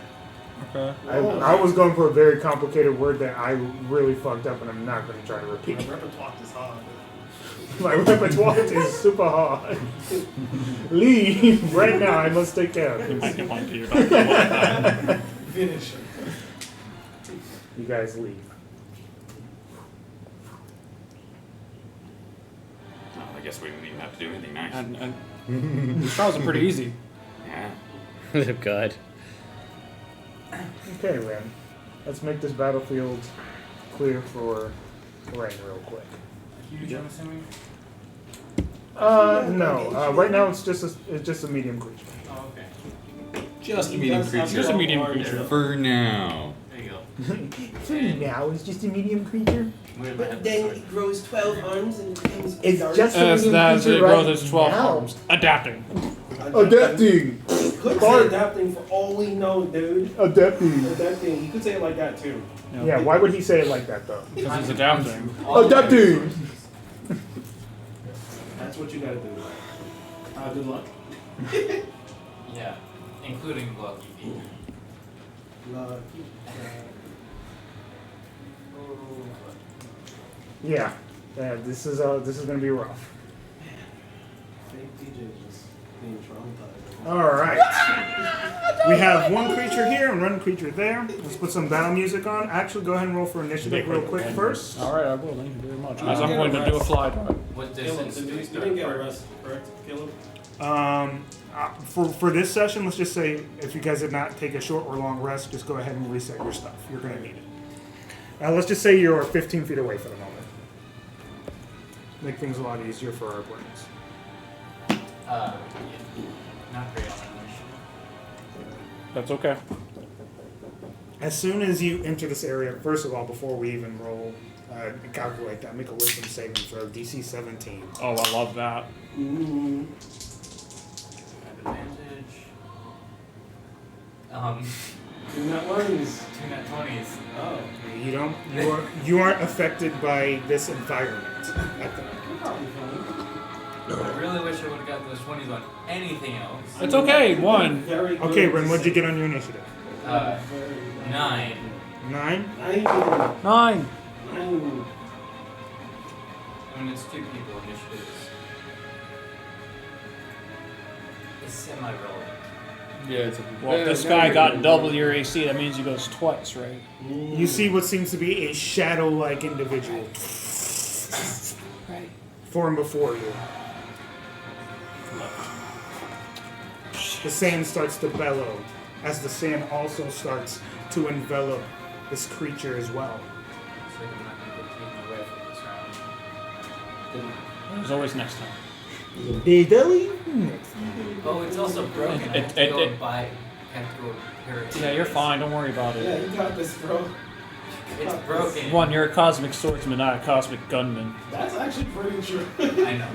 Okay. I was going for a very complicated word that I really fucked up, and I'm not going to try to My repeat. repertoire is hard. My repertoire is super hard. Leave right now. I must take care of I this. can point to you back. Finish it. You guys leave. Oh, I guess we didn't even have to do anything nice. And these trials are pretty easy. Yeah. Oh God. Okay, Ren. Let's make this battlefield clear for Ren real quick. Huge, I'm assuming. No. Right now it's just a medium creature. Oh, okay. Just a medium creature. Just a medium creature. For now. There you go. For now, it's just a medium creature. But then it grows 12 arms and becomes It's dark. just a As medium that creature it right grows its 12 now. arms. Adapting. Adapting. Could Bart. say adapting for all we know, dude. Adapting. Adapting. You could say it like that too. Yeah. Why would he say it like that though? Because he's adapting. Adapting. That's what you gotta do. Good luck. Yeah. Including lucky feet. Yeah. This is gonna be rough. Fake DJ just being traumatized. All right. We have one creature here and one creature there. Let's put some battle music on. Actually, go ahead and roll for initiative real quick first. Alright, I will. Thank you very much. As I'm going to do a fly dart. What Caleb, distance you do we didn't start? get a rest, correct, Caleb? For this session, let's just say if you guys did not take a short or long rest, just go ahead and reset your stuff. You're going to need it. Let's just say you're 15 feet away for the moment. Make things a lot easier for our opponents. Yeah. Not great on initiative. That's okay. As soon as you enter this area, first of all, before we even roll, calculate that, make a wisdom saving throw, DC 17. Oh, I love that. Mm-hmm. Advantage. Do not ones. 2 nat 20s. Oh. You aren't affected by this environment. At the moment. You're probably fine. I really wish I would have got those 20s on anything else. It's okay. One. Very good. Okay, Ren, what'd you get on your initiative? 9. 9? 9. 9. 9. I mean, it's 2 people initiatives. It's semi-relevant. Yeah, it's a Well, if this guy got double your AC, that means he goes twice, right? You see what seems to be a shadow-like individual Right. form before you. The sand starts to bellow as the sand also starts to envelop this creature as well. Looks like I'm not going to get taken away from this round. There's always next time. Oh, it's also broken. I have to go and buy. I have to go repair it. Yeah, you're fine. Don't worry about Yeah, it. you got this, bro. It's broken. One, you're a cosmic swordsman, not a cosmic gunman. That's actually pretty true. I know.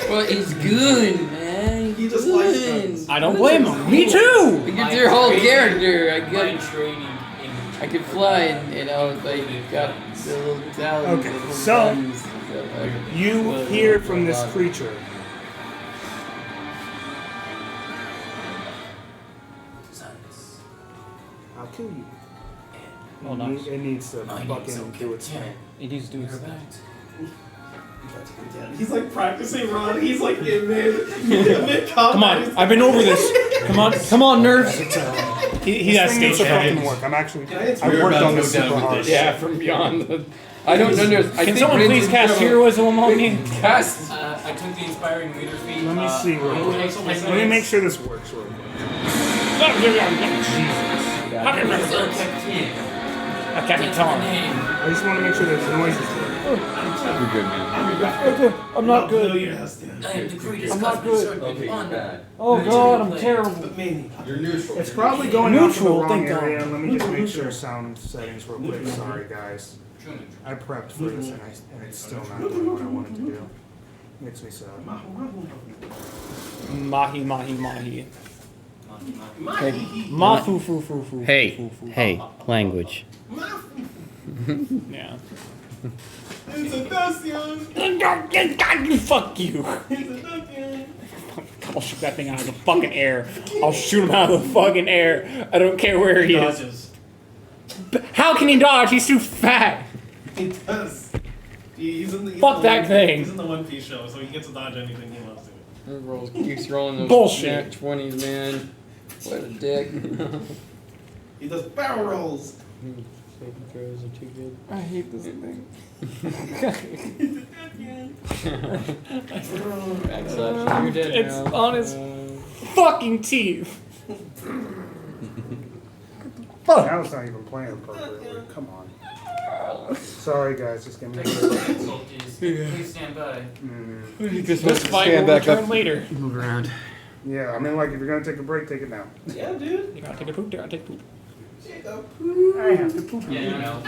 Well, it's good, man. He just likes guns. I don't blame him. Me too! It's your whole character. My training in I could fly and, like, got the little talons. Okay, the little so, guns, so, You hear from this creature. sons. I'll kill you. Oh, nice. It needs to My name's fucking do its thing. It needs to do his You're thing. about. He's like practicing run. He's like in mid combat. Come on, I've been over this. Come on, nerves. He has This thing needs to stage fucking fright. work. I'm actually. Can I answer I've your worked on about to this go down super with hard. this. Yeah, from beyond the. I don't understand. Can someone please cast heroism on me? Cast. I took the inspiring leader feat. Let me see real quick. Let me make sure this works real quick. I can't be torn. I just want to make sure there's noises work. You're good, man. I'm not good. I am the greatest I'm not cosmic good. swordman on the Oh god, I'm terrible. But mainly, You're neutral. It's probably going out to the Neutral, wrong thank God. area. Let me just make sure sound settings real quick. Sorry, guys. Truman. I prepped for this and it's still not doing what I wanted to do. Makes me sad. Mahi, mahi, mahi. Mahi. Mafu, foo, foo, foo. Hey, hey, language. Yeah. Presentación. Fuck you. Presentación. I'll shoot that thing out of the fucking air. I'll shoot him out of the fucking air. I don't care where he is. Dodges. How can he dodge? He's too fat. He does. He's in the, Fuck that thing. He's in the One Piece show, so he gets to dodge anything he wants to. Keeps rolling those Bullshit. nat 20s, man. What a dick. He does barrel rolls. Saving throws are too good. I hate this thing. Backslash, you're dead It's now. on his fucking teeth. Now it's not even playing appropriately. Come on. Sorry, guys, just give me a Take second. a soldiers. Please stand by. Let's fight. We'll return later. Move around. Yeah, I mean, like, if you're gonna take a break, take it now. Yeah, dude. You gotta take a poop there. I take poop. Take a I have to poop. Yeah, you know.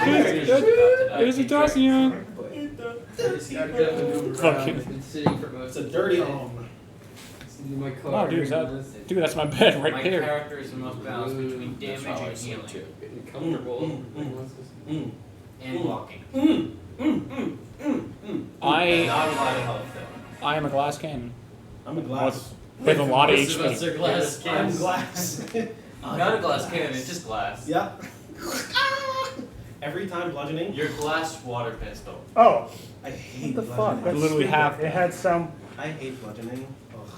There's a Dacian. Fucking. Fucking. I've been sitting for It's most a of dirty the day. home. In my car. Wow, dude, dude, that's my bed right My there. character is the most balanced between damage and healing. Getting comfortable. And walking. I Not a lot of health though. I am a glass cannon I'm a glass. with a lot of Most of us HP. are glass I'm cans. glass. Not a glass cannon, it's just glass. Yeah. Every time bludgeoning. Your glass water pistol. Oh, I hate what the fuck? bludgeoning. That's Literally stupid. half It had some. I hate bludgeoning. Ugh.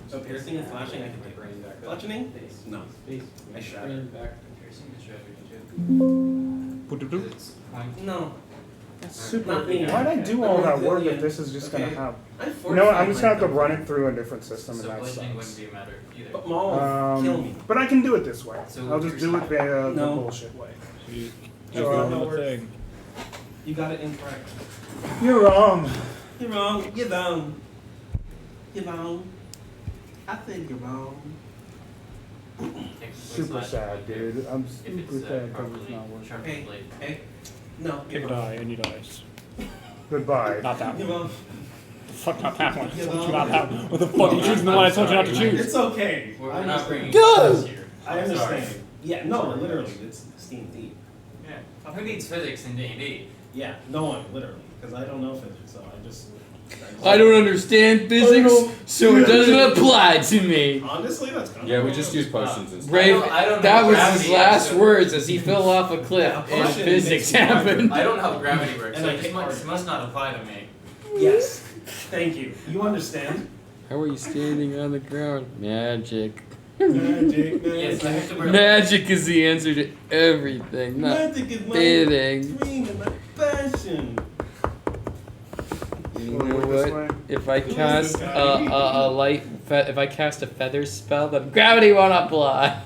So piercing and slashing, I can take. Bludgeoning? No. I shatter. It's point. No. That's super. Not me. Why'd I do all that work if this is just gonna Okay. have? I'm You know what? I'm just gonna have to run it through a different system, So and that bludgeoning sucks. wouldn't be a matter either. But Maul, kill me. But I can do it this way. So I'll just do it via the No. bullshit way. You So, go the thing. You got it incorrect. You're wrong. You're wrong. You're wrong. You're wrong. I think you're wrong. Super sad, dude. I'm If super it's sad because it's properly not working. sharpened Hey, blade. hey. No. Pick a die and you dies. Goodbye. Not that You're one. wrong. Fuck, not that one. I told you not that one. What the fuck? You choosing the one I told you not to choose. It's okay. We're I not bringing understand. class here. I I'm sorry. understand. Yeah, no, literally, it's Steam Deep. Yeah. Who needs physics in D&D? Yeah, no one, literally, because I don't know physics, so I just. I don't understand physics, so it doesn't apply to me. Honestly, that's kind of. Yeah, we just use potions instead. Brave, I don't know that was his gravity, last so- words as he fell off a cliff Yeah, and potion physics makes you happened. I don't know how gravity works, And so I this hit must, must not apply to me. Yes. Thank you. You understand? How are you standing on the ground? Magic. Magic, Yes, I have to wear Magic is the answer to everything, not Magic is my fitting. dream and my passion. You Wanna know work this what? way? If I cast if I cast a feather spell, then gravity won't apply.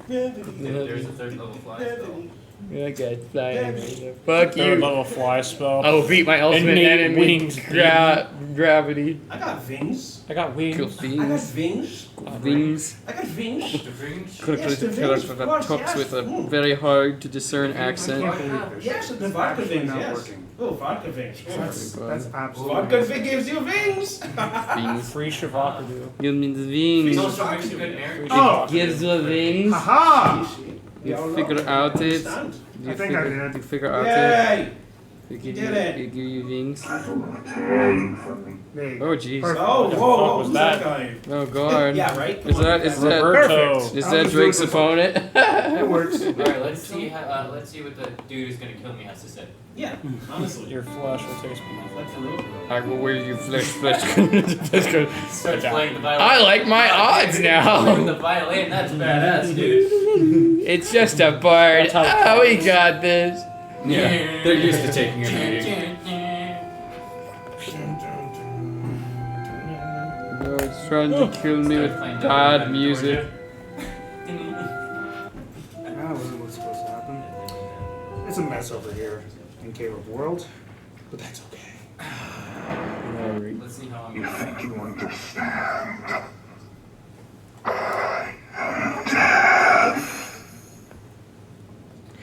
There's a third level fly spell. Okay, flying. Fuck Third you. level fly spell. I will beat my ultimate Innate enemy. wings, Gravity. I got wings. I got wings. Cool I got things. wings. Wings. I got wings. The rings? Yes, the wings, of course, talks yes. with a very hard to discern accent. I can't believe this. Yes, the It's vodka actually wings, not yes. working. Oh, vodka wings. That's absolutely. Vodka Ving gives you wings. Wings. Free Shavakadu. You mean the It wings? also makes you good marriage. Oh. It gives the wings. Aha! You Y'all know. figure out it. Understand? You I think I figure, did. you figure out it. Yay! They give did you, it. they give you wings. There you go. Oh jeez. Perfect. Oh, What the whoa, fuck who's was that that? guy? Oh god. Yeah, right? Come Is on, that guys. is that Roberto. Perfect. is I'll that just do Drake's it this opponent? It works. Alright, let's see what the dude who's gonna kill me has to say. Yeah, honestly. Your flesh will taste good. Like for real. I will wear your flesh. Let's Starts playing the violin. I like my odds Playing now. the violin, that's badass, dude. It's just a bard. That's how- Oh, we got this. Yeah, they're used to taking a beating. No, it's trying to kill me with bad music. That wasn't what's supposed to happen. It's a mess over here in Caleb World, but that's okay. Alright. Let's see how I'm You gonna think you understand?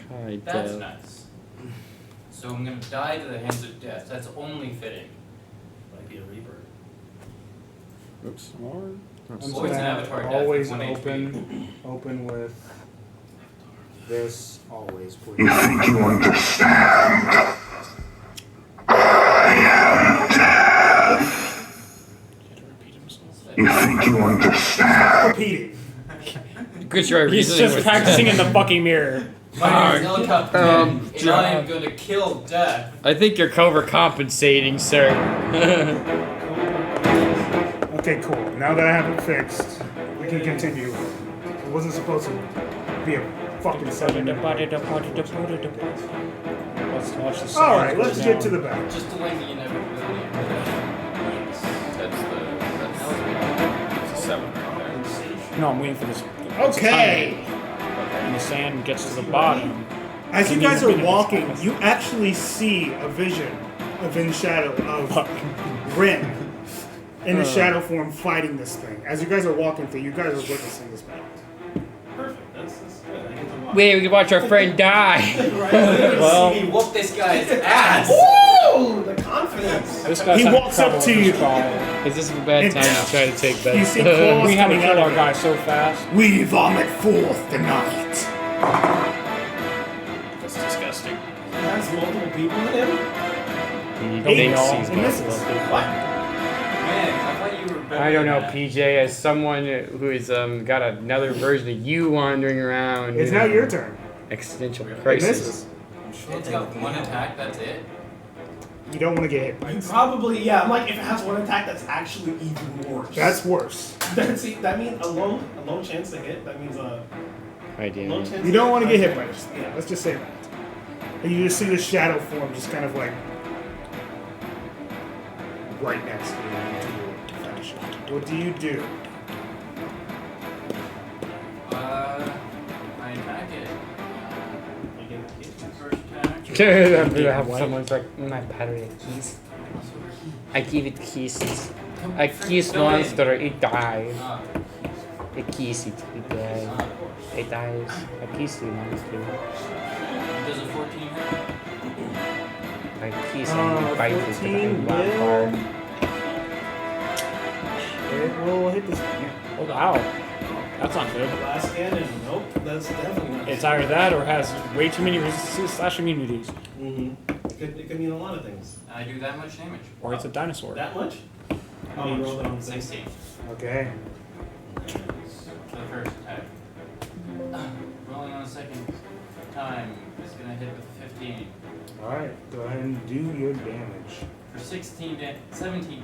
Hi, That's Dad. nice. So I'm gonna die to the hands of death. That's only fitting. Might be a reaper. Oops. Or I'm Always just an gonna avatar death always with 1 open with this. Always, please. You think you understand? I am death. he had to repeat himself. You think you understand? Repeating. Good try. He's reasoning just with practicing in the fucking mirror. My name is Helicopter Um, and I am gonna kill death. I think you're overcompensating, sir. Okay, cool. Now that I have it fixed, we can continue. It wasn't supposed to be a fucking 7-minute break. Let's watch the All right, let's get to the back. Just the way the inevitability. That's a 7 right there. No, I'm waiting for this. Okay. When the sand gets to the bottom. As you guys are walking, you actually see a vision of in shadow of Rin in the shadow form fighting this thing. As you guys are walking through, you guys are witnessing this battle. Perfect. That's good. I get to watch. Wait, we can watch our friend die. Right? Well, See me whoop this guy's ass. Woo! The confidence. this guy's He having walks up trouble to with you. his ball. Is this a bad time to try to take that? You see claws We haven't coming killed out our of guy it. so fast. We vomit forth the night. That's disgusting. He has multiple people in him. He Eight thinks y'all. he's It misses. What? Man, I thought you were better I don't than know, that. PJ, as someone who has got another version of you wandering around. It's now your turn. Existential It crisis. misses. It's got one attack, that's it. You don't want to get hit by You it. probably, yeah. I'm like, if it has one attack, that's actually even worse. That's worse. that means a low chance to hit. That means a Idea. low chance. You don't want to get hit by it. this thing. Let's just say that. And you just see the shadow form just kind of like right next to you. What do you do? I attack it. You get hit. First attack. Someone's like, my battery keys. I give it kisses. I kiss monster, it dies. I kiss it, it dies. It dies. I kiss you, monster. Does a 14 hit? I kiss and bite it because I 14 want will- hard. It will hit this thing. Oh wow, that's not good. Last cannon. Nope. That's definitely not. It's either that or has way too many resistances / immunities, Mm-hmm. It could mean a lot of things. I do that much damage. or it's a dinosaur. That much? Oh, you rolled it on 16 Okay. for the first attack. Rolling on the second time is gonna hit with 15 Alright, go ahead and do your damage. for 17. 20.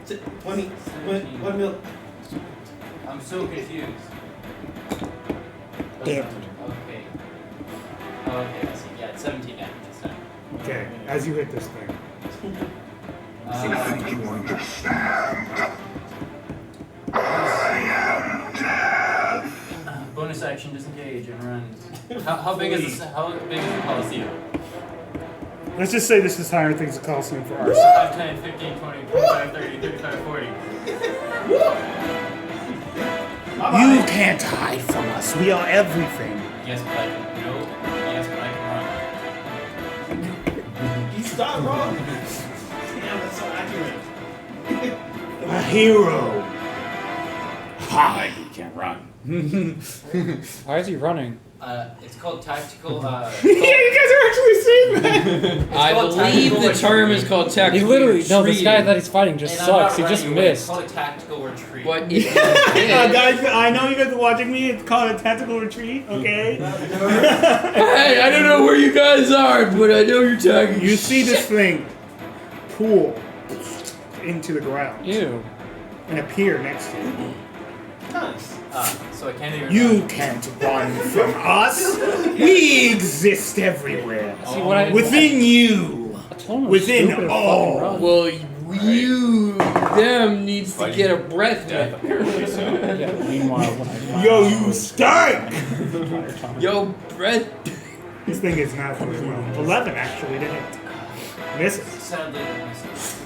17. 1 mil. I'm so confused. Damn. Okay. Oh, okay, I see. Yeah, it's 17 damage this time. Okay, as you hit this thing. I think you understand. I am death. Bonus action, disengage and run. How big is this? How big is the Coliseum? Let's just say this is higher things the Coliseum for ours. 5, 10, 15, 20, 25, 30, 35, 40. You can't hide from us. We are everything. Yes, but I can. No. Yes, but I can run. He's not wrong. Damn, that's so accurate. A hero. Hi, you can't run. Why is he running? It's called tactical. Yeah, you guys are actually seeing that. I believe the term is called He tactical literally no. This guy retreating. that he's fighting just sucks. He just missed. It's called a tactical retreat. But if you Guys, I know you guys are watching me. It's called a tactical retreat, okay? Hey, I don't know where you guys are, but I know you're talking. You see this thing pool into the ground Ew. and appear next to you. Nice. So I can't even. You can't run from us. We exist everywhere. See what I Within you. I told him it was Within stupid to all. fucking run. Well, you, them needs to get a breath Death, mint. apparently so. Yeah, meanwhile, when I Yo, you stink! Yo, breath. This thing is not very well. 11 actually to hit. Misses. Sadly, it misses.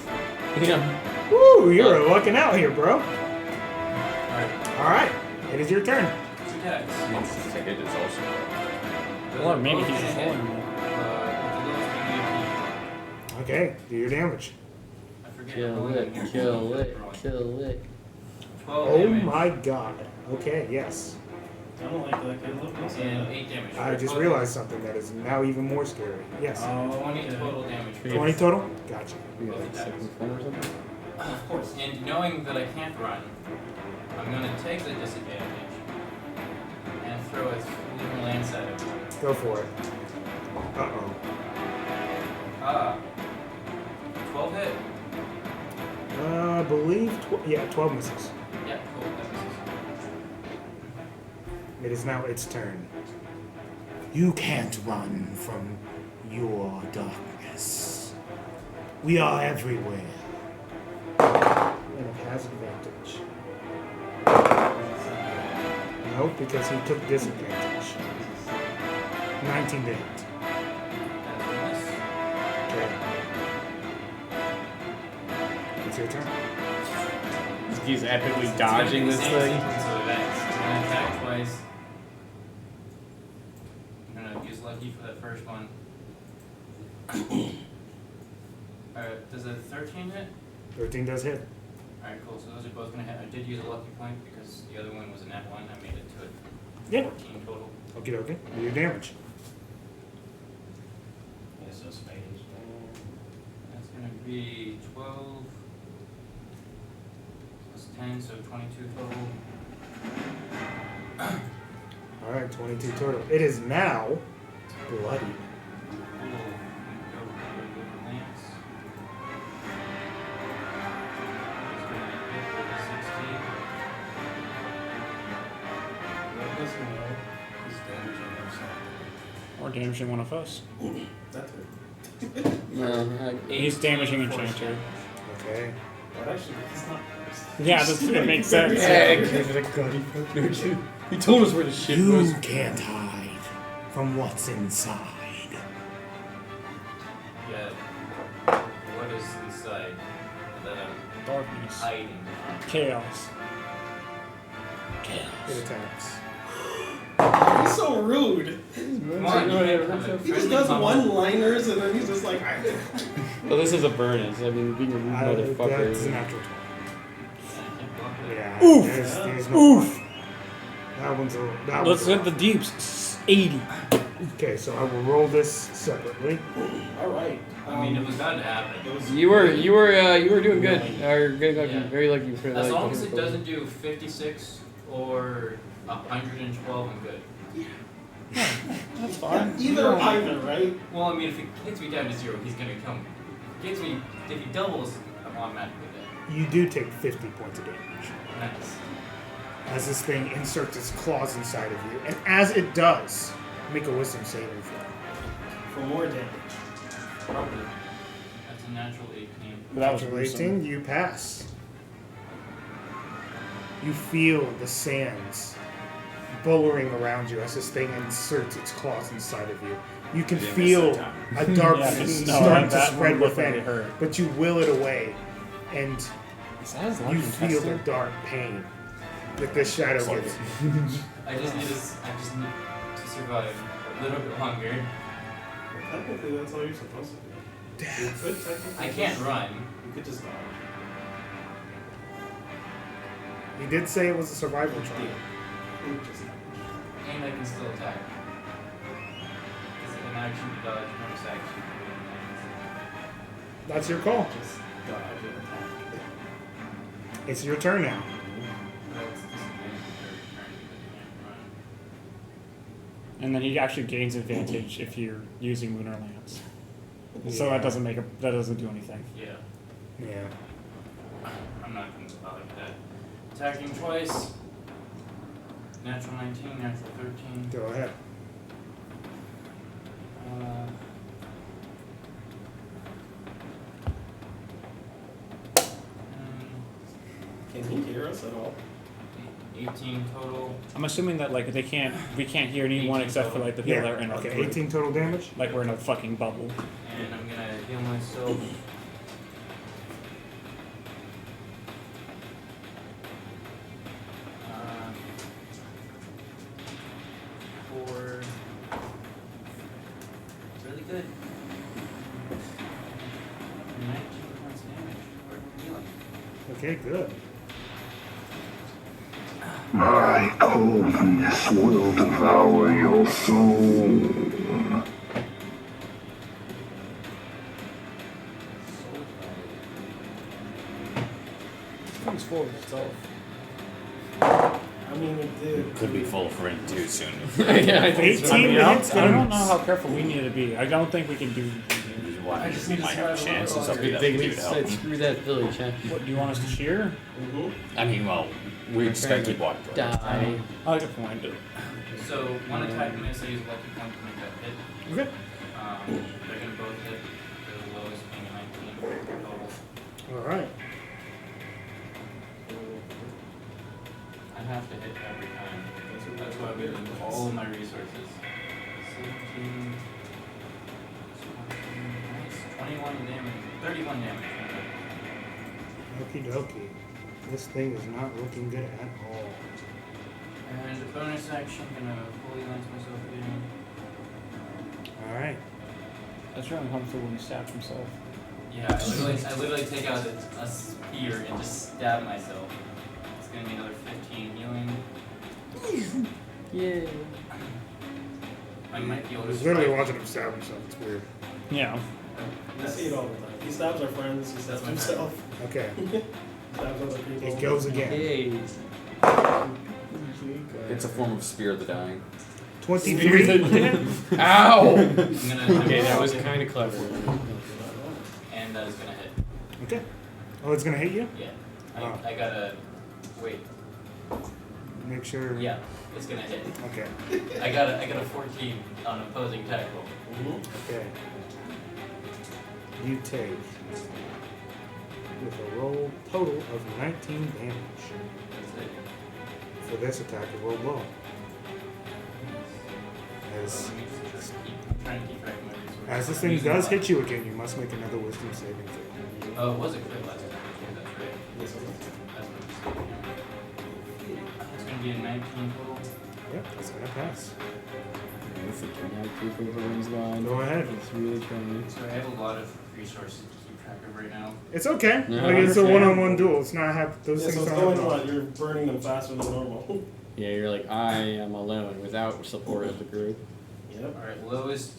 Yeah. Woo, you're lucking out here, bro. Alright. Alright, it is your turn. 2 attacks. Once it's a hit, it's also. Or maybe Both he's hit, just holding me. with the lowest BB. Okay, do your damage. I forget. Kill rolling it, against kill rolling. it, kill it. 12 Oh damage. my god. Okay, yes. I don't like that kid. Look, what's And that? 8 damage. I just realized something that is now even more scary. Yes. 20 total damage. 20 total? Gotcha. You got like second form or something? Of course. And knowing that I can't run, I'm gonna take the disadvantage and throw a living lance at him. Go for it. Uh-oh. 12 hit. I believe, 12 misses. Yeah, cool. That misses. It is now its turn. You can't run from your darkness. We are everywhere. And it has advantage. Nope, because he took disadvantage. 19 to hit. your turn. He's epically dodging this thing. So that's I'm gonna attack twice. I'm gonna use lucky for that first one. Alright, does a 13 hit? 13 does hit. Alright, cool. So those are both gonna hit. I did use a lucky point because the other one was a nat 1. I made it to a Yeah. 14 total. Okay, okay. Do your damage. Yeah, so spades. That's gonna be 12 plus 10, so 22 total. All right, 22 total. It is now bloody. Or damaging one of us. That's it. No, He's damaging Enchanter. Okay. But actually, it's not. Yeah, that makes sense. Give it a gutty he told us where the shit was. You can't hide from what's inside. Yeah. What is inside that I'm Darkness. hiding? Chaos. It attacks. He's so rude. Come on, you have a He just friendly does combo. one-liners and then he's just like, Well, this is a Burnus. I mean, being a rude motherfucker. That's a natural 20. Yeah. Oof. There's no Oof. That one's a. That Let's one's hit the deeps. 80. Okay, so I will roll this separately. all right. I mean, it was bound to happen. You were doing good. Or good lucky, Yeah. very lucky for As like, long as it doesn't do 56 or 112, I'm good. That's fine. Either or either, right? Well, I mean, if it gets me down to 0, he's gonna kill me. If he doubles, I'm automatically dead. You do take 50 points of damage Nice. as this thing inserts its claws inside of you, and as it does, make a wisdom saving throw. For more damage. Probably. That's a natural 18. That was Natural gruesome. 18, you pass. You feel the sands bullering around you as this thing inserts its claws inside of you. You can feel a dark Yeah, steam no, starting to that spread one looked like within, it hurt. but you will it away, and Is that his you lucky feel the tester? dark pain that this shadow gives you. I just need to survive a little bit longer. Technically, that's all you're supposed to do. You could technically I can't just- run. You could just die. He did say it was a survival trial. You could just die. And I can still attack. Is it an action to dodge, bonus action? That's your call. Just dodge and attack. It's your turn now. That's disadvantage for every turn because you can't run. And then he actually gains advantage if you're using Lunar Lance. So Yeah. that doesn't do anything. Yeah. Yeah. I'm not going to bother with that. Attacking twice. Natural 19, natural 13. Go ahead. Can he hear us at all? 18 total. I'm assuming that like we can't hear anyone 18 except for like the people that are in our Okay, group. 18 total damage. Like we're in a fucking bubble. And I'm going to heal myself. For really good. 19 points damage for healing. Okay, good. My coldness will devour your soul. Comes forward itself. I mean, it did. Could be full for him too soon. Yeah, I think 18 so. I mean, I hits. don't know how careful we need to be. I don't think we can do. Why? I just We need to might have a survive chance. a It's little up to longer. them They to help. said, screw that village, huh? What do you want us to cheer? I mean, well, we just gotta keep walking. towards it. Die. I like a point. So one attack miss, I use lucky point to make that hit. Okay. They're going to both hit. The lowest being a 19 total. All right. I have to hit every time. That's why I'm using all of my resources. 17, 20, nice. 21 damage. 31 damage. Okie dokie. This thing is not looking good at all. And a bonus action, gonna holy lance myself again. Alright. That's really helpful when he stabs himself. Yeah, I literally take out a spear and just stab myself. It's gonna be another 15 healing. Yeah. I might be able I to was literally strike. watching him stab himself. It's weird. Yeah. I see it all the time. He stabs our friends, he stabs himself, Okay. stabs other people. It goes again. Yay. It's a form of spear the dying. 23. Ow! I'm gonna Okay, that was kind of clever. And that is gonna hit. Okay. Oh, it's gonna hit you? Yeah. Oh. I gotta wait. Make sure. Yeah, it's gonna hit. Okay. I got a 14 on opposing attack roll. Okay. You take, with a roll total of 19 damage. That's it. For this attack, it rolled low. As, Let me just keep trying to keep track of my resources. as this I'm thing using does a lot. hit you again, you must make another wisdom saving throw. Oh, it was a crit last time. Yeah, that's right. That's my mistake. It's gonna be a 19 total. Yep, that's gonna pass. It's like now proof of everyone's gone. Go ahead. It's really trying. So I have a lot of resources to keep track of right now. It's okay. No, like I it's a understand. one-on-one duel. It's not those Yeah, things so it's don't going happen. on. You're burning them faster than normal. Yeah, you're like, I am alone without support of the group. Yep. Alright, lowest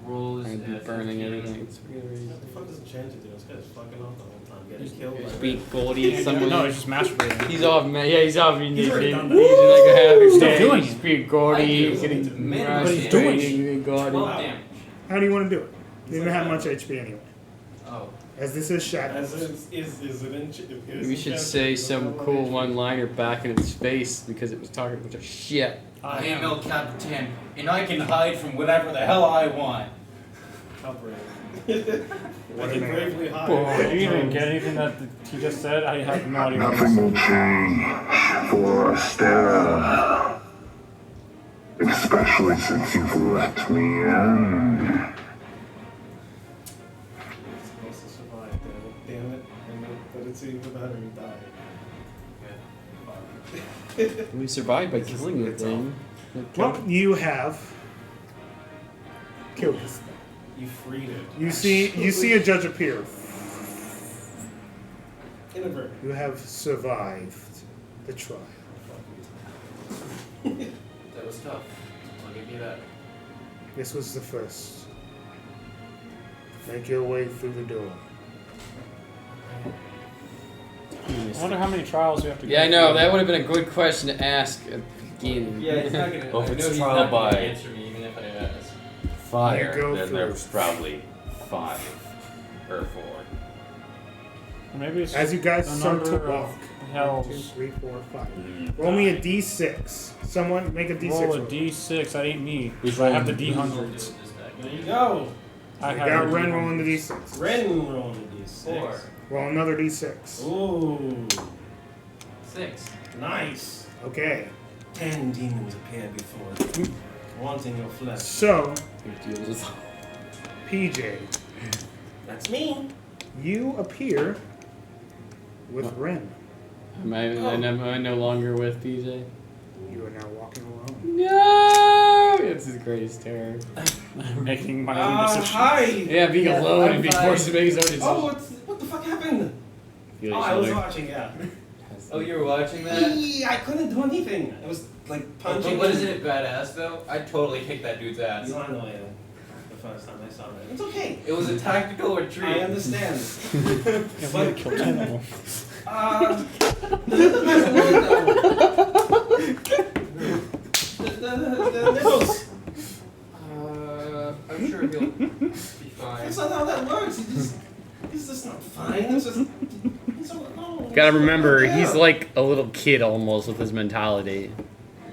rolls I'd be at burning 15. everything. It's really What the fuck does Enchanted do? This guy's fucking off the whole time, getting killed by Speak Goldie, someone. No, he's just masturbating. He's off, man. Yeah, he's off. He's already done that. like a happy Still day. doing it. Speak Goldie. I He's do. getting Minimum But he's doing it. Speak Goldie. 12 damage. How do you want to do it? You It's don't like have that. much HP anyway. Oh. As this is shadow. Is it in? We should say some cool one-liner back in its face because it was talking a bunch of shit. I am El Capitan, and I can hide from whatever the hell I want. How brave. What I a can man. bravely hide. Did you even get anything that he just said? I have no idea. Nothing will change for Orsterra. Especially since you've let me in. It's supposed to survive, damn it. But it's even better you die. We survived by killing the thing. Well, you have killed this thing. You freed it. You see a judge appear. Inadvertent. You have survived the trial. That was tough. I'll give you that. This was the first. Make your way through the door. I wonder how many trials we have to go Yeah, I know. through. That would have been a good question to ask at the beginning. Yeah, he's not gonna. Well, if I it's know he's trial not gonna by- answer me even if I ask. Fire, You go then through. there's probably 5 or 4. Maybe it's As you guys a start to number walk. of 1, hells. 2, 3, 4, 5. Roll me a d6. Someone make a d6. Roll a roll. d6. That ain't me. Which I have the one? d100s. There you go. I You have got the Ren D100s. rolling the d6. Ren rolling a d6. 4. Roll another d6. Ooh. 6. Nice. Okay. 10 demons appear before you, wanting your flesh. So, It deals with- PJ, That's me. you appear with Ren. Am I no longer with PJ? You are now walking alone. No! It's his greatest terror. Making my own decision. Hi. Yeah, being Yeah, alone I'm and being fine. forced to make his own decision. Oh, what the fuck happened? Feel Oh, each I was other. watching, yeah. Oh, you were watching that? I couldn't do anything. I was like punching. What is it badass though? I'd totally kick that dude's ass. You don't know it. The first time I saw it. It's okay. It was a tactical retreat. I understand. Yeah, we But, killed 10 of them. the nipples. I'm sure he'll be fine. That's not how that works. He's just not fine. It's just. No, Gotta it's remember, not he's there. like a little kid almost with his mentality.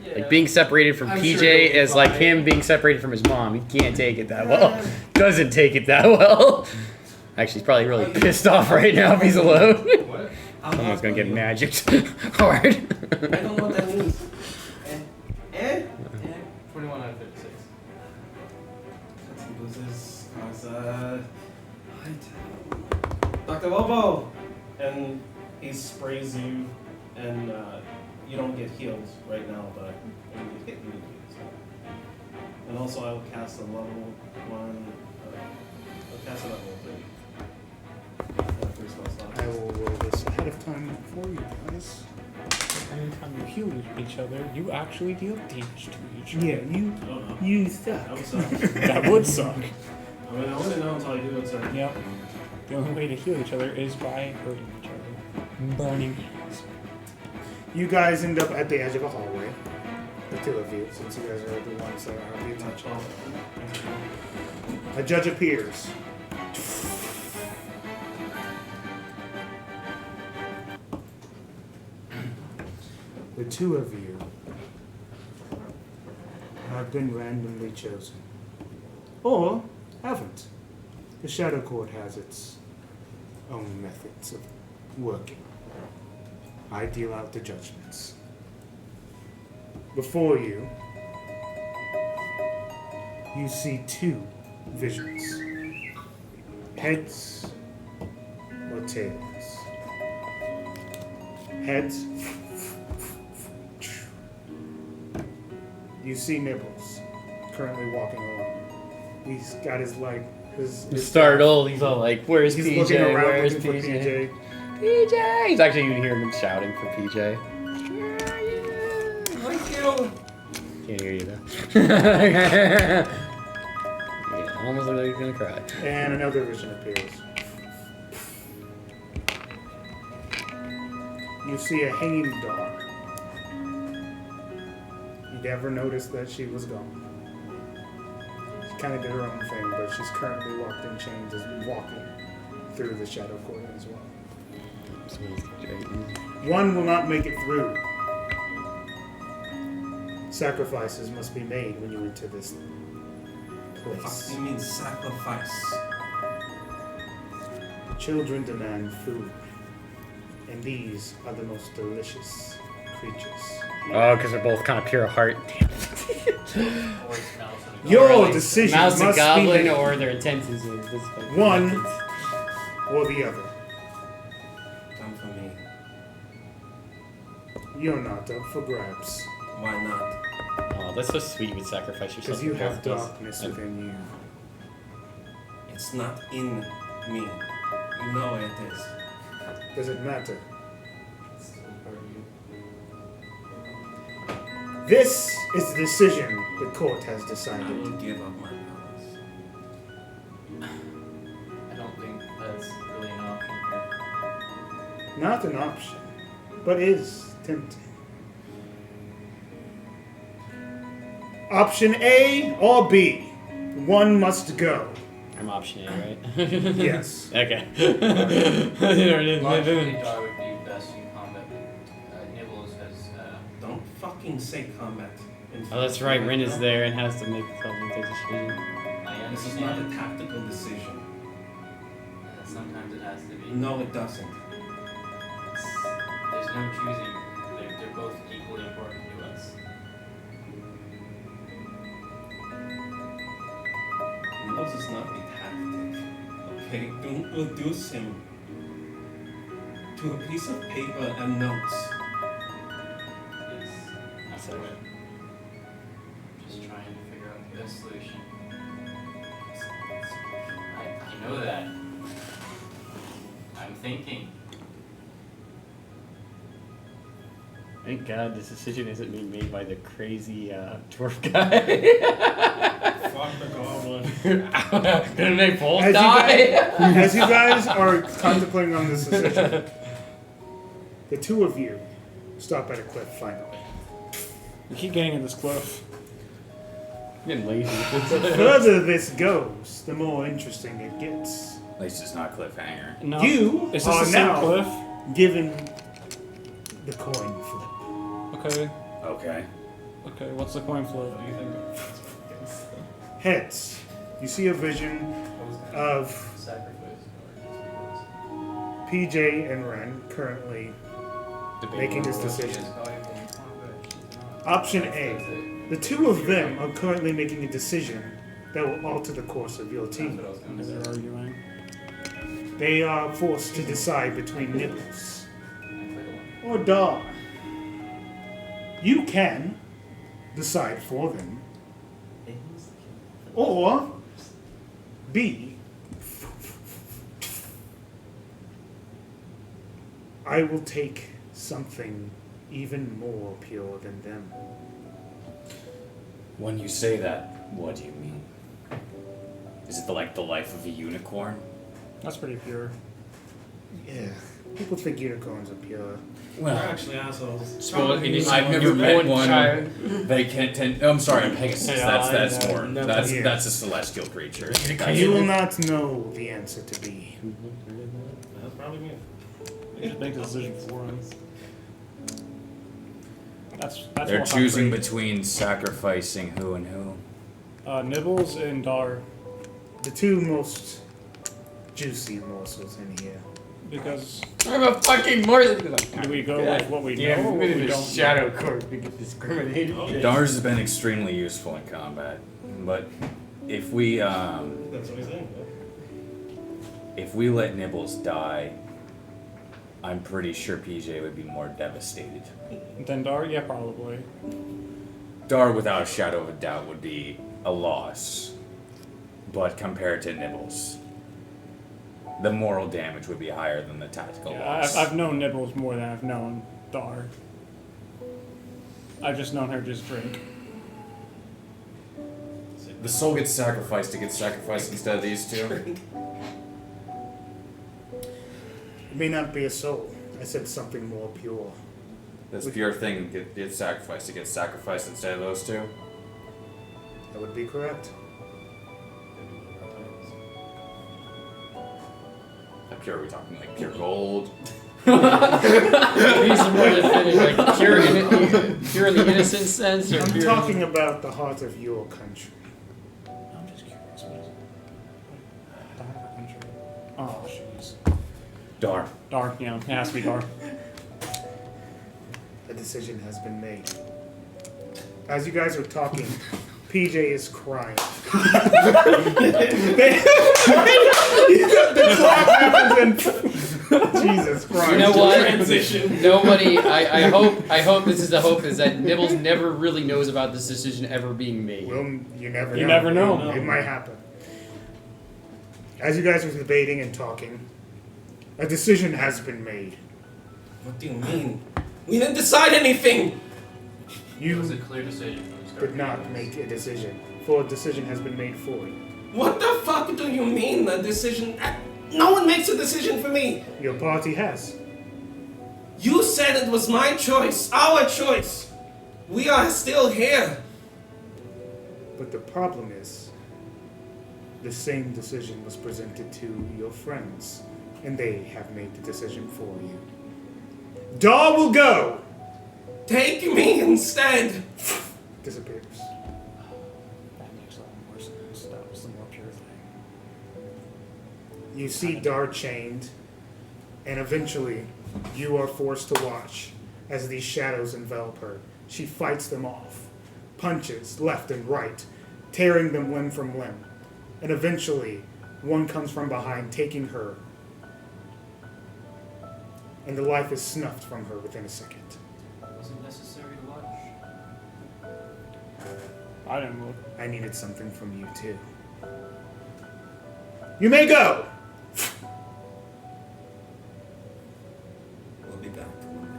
Yeah. Like being separated from I'm PJ sure he'll be is like fine. him being separated from his mom. He can't take it that well. Doesn't take it that well. Actually, he's probably really pissed off right now if he's alone. What? Someone's gonna get magicked hard. I don't know what that means. Eh? 21 out of 56. This is Dr. Lobo, and he sprays you, and you don't get healed right now, but when you get hit, you get healed. So. And also, I will cast a level 1. I'll cast a level 3. I will roll this ahead of time for you guys. Anytime you heal each other, you actually deal damage to each other. Yeah, you suck. That would suck. That would suck. I mean, I wouldn't know until I do it, so. Yep. The only way to heal each other is by hurting each other. Burning hands. You guys end up at the edge of a hallway. The two of you, since you guys are the ones that are the touch. A judge appears. The two of you have been randomly chosen. Or haven't. The Shadow Court has its own methods of working. I deal out the judgments. Before you, you see two visions. Heads or tails. Heads. You see Nibbles currently walking along. He's got his He's startled. He's all like, "Where's he's PJ? looking around Where's looking for PJ? PJ. PJ!" He's actually even hearing him shouting for PJ. Can't hear you though. Yeah, almost looks like he's gonna cry. And another vision appears. You see a hanging dog. You never noticed that she was gone. She kind of did her own thing, but she's currently locked in chains and walking through the Shadow Court as well. One will not make it through. Sacrifices must be made when you enter this Fuck, place. you mean sacrifice? Children demand food, and these are the most delicious creatures. Oh, because they're both kind of pure heart. Damn it. Your decision Mouse and must be goblin, made. or their intent is One or the other. Come for me. You're not up for grabs, Why not? Oh, that's so sweet. You would sacrifice yourself. because you for have both of us. darkness within you. It's not in me. You know it is. Does it matter? This is the decision the court has I decided. will give up my powers. I don't think that's really an option here. Not an option, but is tempting. Option A or B. One must go. I'm option A, right? Yes. Okay. Logically, Dar would be best in combat. Nibbles has. Don't fucking say combat. Oh, that's right. Rin is there and has to make the decision. I This is not a understand. tactical decision. Sometimes it has to be. No, it doesn't. There's no choosing. They're both equally important to us. Nibbles is not a tactic. Okay, don't reduce him to a piece of paper and notes. Yes. That's it. Just trying to figure out the best solution. I know that. I'm thinking. Thank God this decision isn't being made by the crazy dwarf guy. Fuck the goblin. Gonna make both As you die. As you guys are contemplating on this decision, the two of you stop at a cliff finally. We keep getting in this cliff. I'm getting lazy. The further this goes, the more interesting it gets. At least it's not cliffhanger. No. You Is this are the same now cliff? given the coin flip. Okay. Okay. Okay, what's the coin flip? Heads. You see a vision of PJ and Ren currently making this decision. Option A. The two of them are currently making a decision that will alter the course of your team. They're arguing. They are forced to decide between Nibbles or Dar. You can decide for them. Or B, I will take something even more pure than them. When you say that, what do you mean? Is it like the life of a unicorn? That's pretty pure. Yeah, people think unicorns are pure. We're actually assholes. I've never met one. They can't tend. Oh, I'm sorry, I'm Pegasus. Yeah, That's I know. more. No, That's yeah. that's a celestial creature. You will not know the answer to B. That's probably me. You should make the decision for him. That's They're more choosing concrete. between sacrificing who and who. Nibbles and Dar, The two most juicy morsels in here. because I'm a fucking Morse. do we go with what we Yeah, know or we're what in we the don't shadow know? court. We get discriminated. Dars has been extremely useful in combat, but if we That's what he's saying. if we let Nibbles die, I'm pretty sure PJ would be more devastated. Then Dar, yeah, probably. Dar, without a shadow of a doubt, would be a loss, but compared to Nibbles, the moral damage would be higher than the tactical Yeah, loss. I've known Nibbles more than I've known Dar. I've just known her just drink. The soul gets sacrificed to get sacrificed instead of these two. It may not be a soul. I said something more pure. This pure thing gets sacrificed to get sacrificed instead of those two. That would be correct. How pure are we talking? Like pure gold? These are more definitive, like pure in the innocent sense, or I'm pure talking about the heart of your country. I'm just curious. What is it? Dar country. Oh, jeez. Dar. Dar, yeah, it has to be Dar. A decision has been made. As you guys are talking, PJ is crying. The clap happens and Jesus Christ. You know what? Transition. Nobody. I hope this is the hope is that Nibbles never really knows about this decision ever being made. Well, you never know. You never know. It might happen. As you guys are debating and talking, a decision has been made. What do you mean? We didn't decide anything! It was a You clear decision from the start. did not make a decision, for a decision has been made for you. What the fuck do you mean, a decision? No one makes a decision for me! Your party has. You said it was my choice, our choice! We are still here! But the problem is, the same decision was presented to your friends, and they have made the decision for you. Dar will go! Take me instead! Disappears. That makes a lot more sense. That was the more pure thing. You see Dar chained, and eventually you are forced to watch as these shadows envelop her. She fights them off, punches left and right, tearing them limb from limb. And eventually, one comes from behind, taking her. And the life is snuffed from her within a second. Was it necessary to watch? I didn't look. I needed something from you too. You may go! We'll be back one day.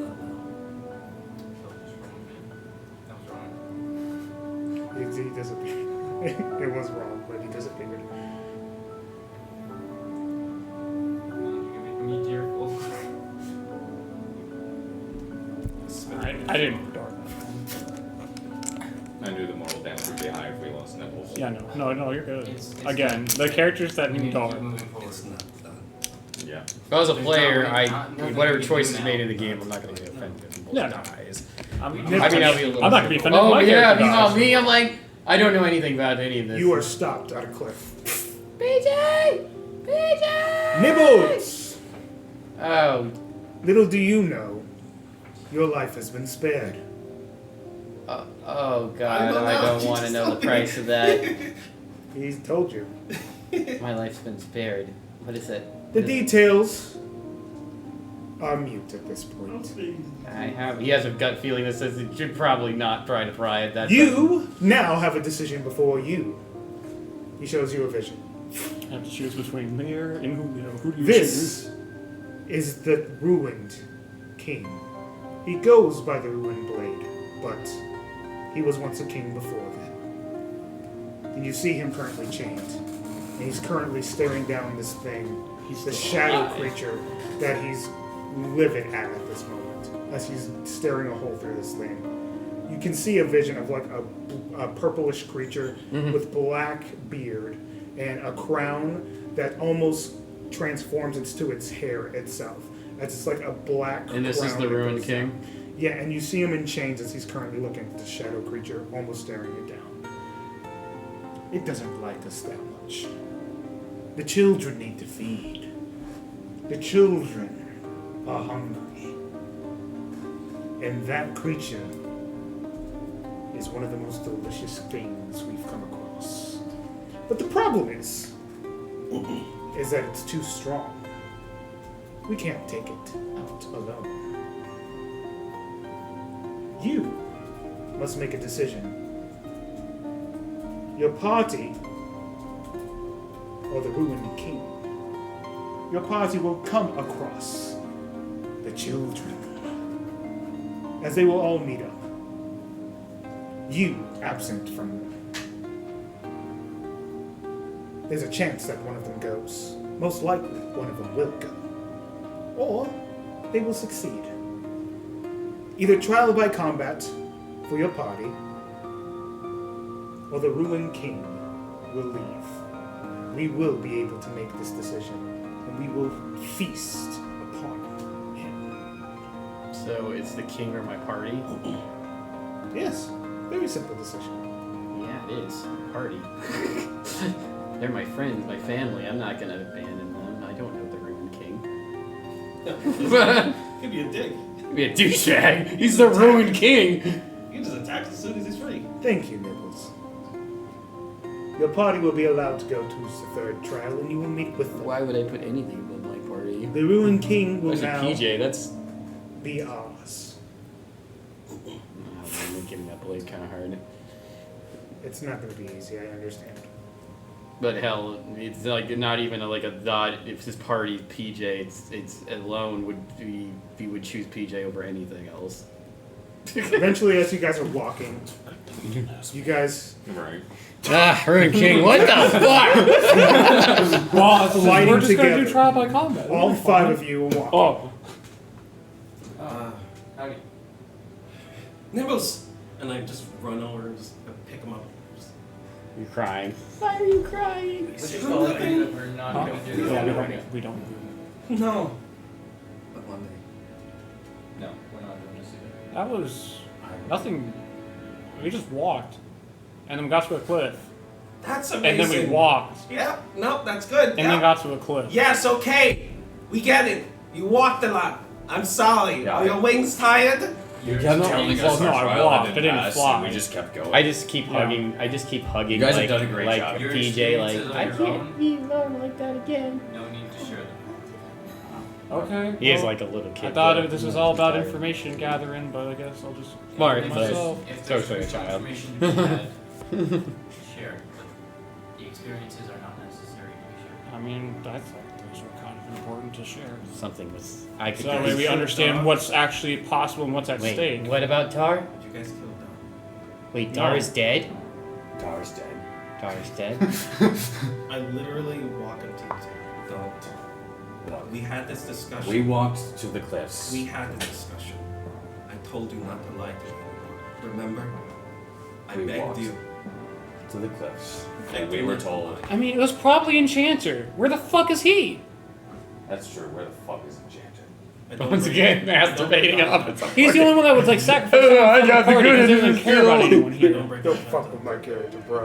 Not now. Felt just wrong, man. That was wrong. He disappeared. It was wrong, but he disappeared. Come on, you be tearful. I didn't Dar. I knew the moral damage would be higher if we lost Nibbles. Yeah, no, you're good. It's Again, the characters that We knew need to Dar. keep moving forward. It's not done. Yeah. If I was a player, Nothing whatever we can choices do made now. in the game, I'm not going to get offended if Nibbles Yeah. dies. I'm I mean, I'll be a little. not gonna be offended. Oh if my yeah, character meanwhile dies. me, I'm like, I don't know anything about any of this. You are stopped at a cliff. PJ. Nibbles! Oh, Little do you know, your life has been spared. oh God, I don't I know. don't want to know the price of that. He's told you. My life's been spared. What is it? The details are mute at this point. He has a gut feeling that says he should probably not try to pry at that. You now have a decision before you. He shows you a vision. I have to choose between Mayor and who do you This is the ruined king. He goes by the ruined blade, but he was once a king before that. And you see him currently chained. And he's currently staring down this thing. He's the shadow creature that he's livid at this moment, as he's staring a hole through this thing. You can see a vision of like a purplish creature with black beard and a crown that almost transforms into its hair itself. It's like a black And this is crown the that ruined goes king? down. Yeah, and you see him in chains as he's currently looking at the shadow creature, almost staring it down. It doesn't like us that much. The children need to feed. The children are hungry. And that creature is one of the most delicious things we've come across. But the problem is that it's too strong. We can't take it out alone. You must make a decision. Your party or the ruined king. Your party will come across the children, as they will all meet up. You absent from them. There's a chance that one of them goes. Most likely, one of them will go. Or they will succeed. Either trial by combat for your party, or the ruined king will leave. We will be able to make this decision, and we will feast upon him. So it's the king or my party? Yes, very simple decision. Yeah, it is. Party. They're my friends, my family. I'm not gonna abandon them. I don't know the ruined king. Could be a dick. Could be a douchebag. He's the ruined king. You just attack as soon as he's free. Thank you, Nibbles. Your party will be allowed to go to the third trial, and you will meet with them. Why would I put anything with my party? The ruined king will Especially now PJ, that's... be ours. I'm giving that blade kind of hard. It's not going to be easy, I understand. But hell, it's like not even like a thought. If this party's PJ, it's alone would be we would choose PJ over anything else. Eventually, as you guys are walking, you guys Right. Ruined King, what the fuck? Well, Lighting we're just gonna together. do trial by combat. all five of you will walk. Oh, Howdy. Nimbus! And I just run over and just pick him up. You're crying. Why are you crying? Let's just call it that we're not huh? gonna do Yeah, this. we don't. No. But one day. No, we're not doing this either. That was nothing. We just walked, and then got to a cliff, That's and amazing. then we walked, Yeah, no, that's good. and yeah. then got to a cliff. Yes, okay. We get it. You walked a lot. I'm sorry. Yeah. Are your wings tired? You're Yeah, no, telling well, us no, our I trial walked, had I didn't passed, fly. and we just kept going. I just keep Yeah. hugging. I just keep hugging. You guys have like, done a great like job. Your PJ, experiences like on I your can't own. be alone like that again. No need to share them. Okay. He is well, like a little kid. I thought but this was all about tired. information gathering, but I guess I'll just Smart, keep it but- myself. If So there's for a personal child. information to be had, share. But the experiences are not necessary to be shared. I mean, I thought those were kind of important to share. Something was. I could. So that way we understand what's actually possible and what's at Wait, stake. what about Tar? Did you guys kill Don? Wait, Tar No. is dead. Dar's dead. Tar is dead. I literally walk up to you. Don't. We had this discussion. We walked to the cliffs. We had this discussion. I told you not to lie to me anymore. Remember? I We begged walked. you. to the cliffs. I And we told were you to told. lie. I mean, it was probably Enchanter. Where the fuck is he? That's true. Where the fuck is Enchanted? I don't Once bring- again, I don't bring masturbating Don up. back. He's the only one that would like sacrifice I got the party good because he end of doesn't the care about deal. anyone I here. don't bring Don't Don fuck back. with my character, bro.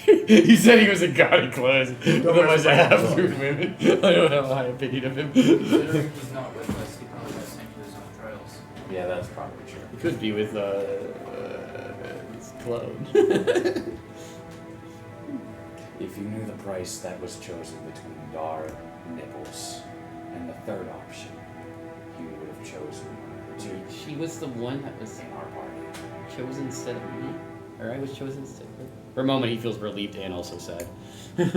He said he was a god in clothes. Otherwise, I mess have with to admit it. I don't have a high opinion of him. Considering he's not with us, he probably got sent to his own trials. Yeah, that's probably true. He could be with his clone. If you knew the price that was chosen between Dar, Nibbles, and the third option, have chosen to She was the one that was in our party. chosen instead of me? Or I was chosen instead of her? For a moment, he feels relieved and also sad. This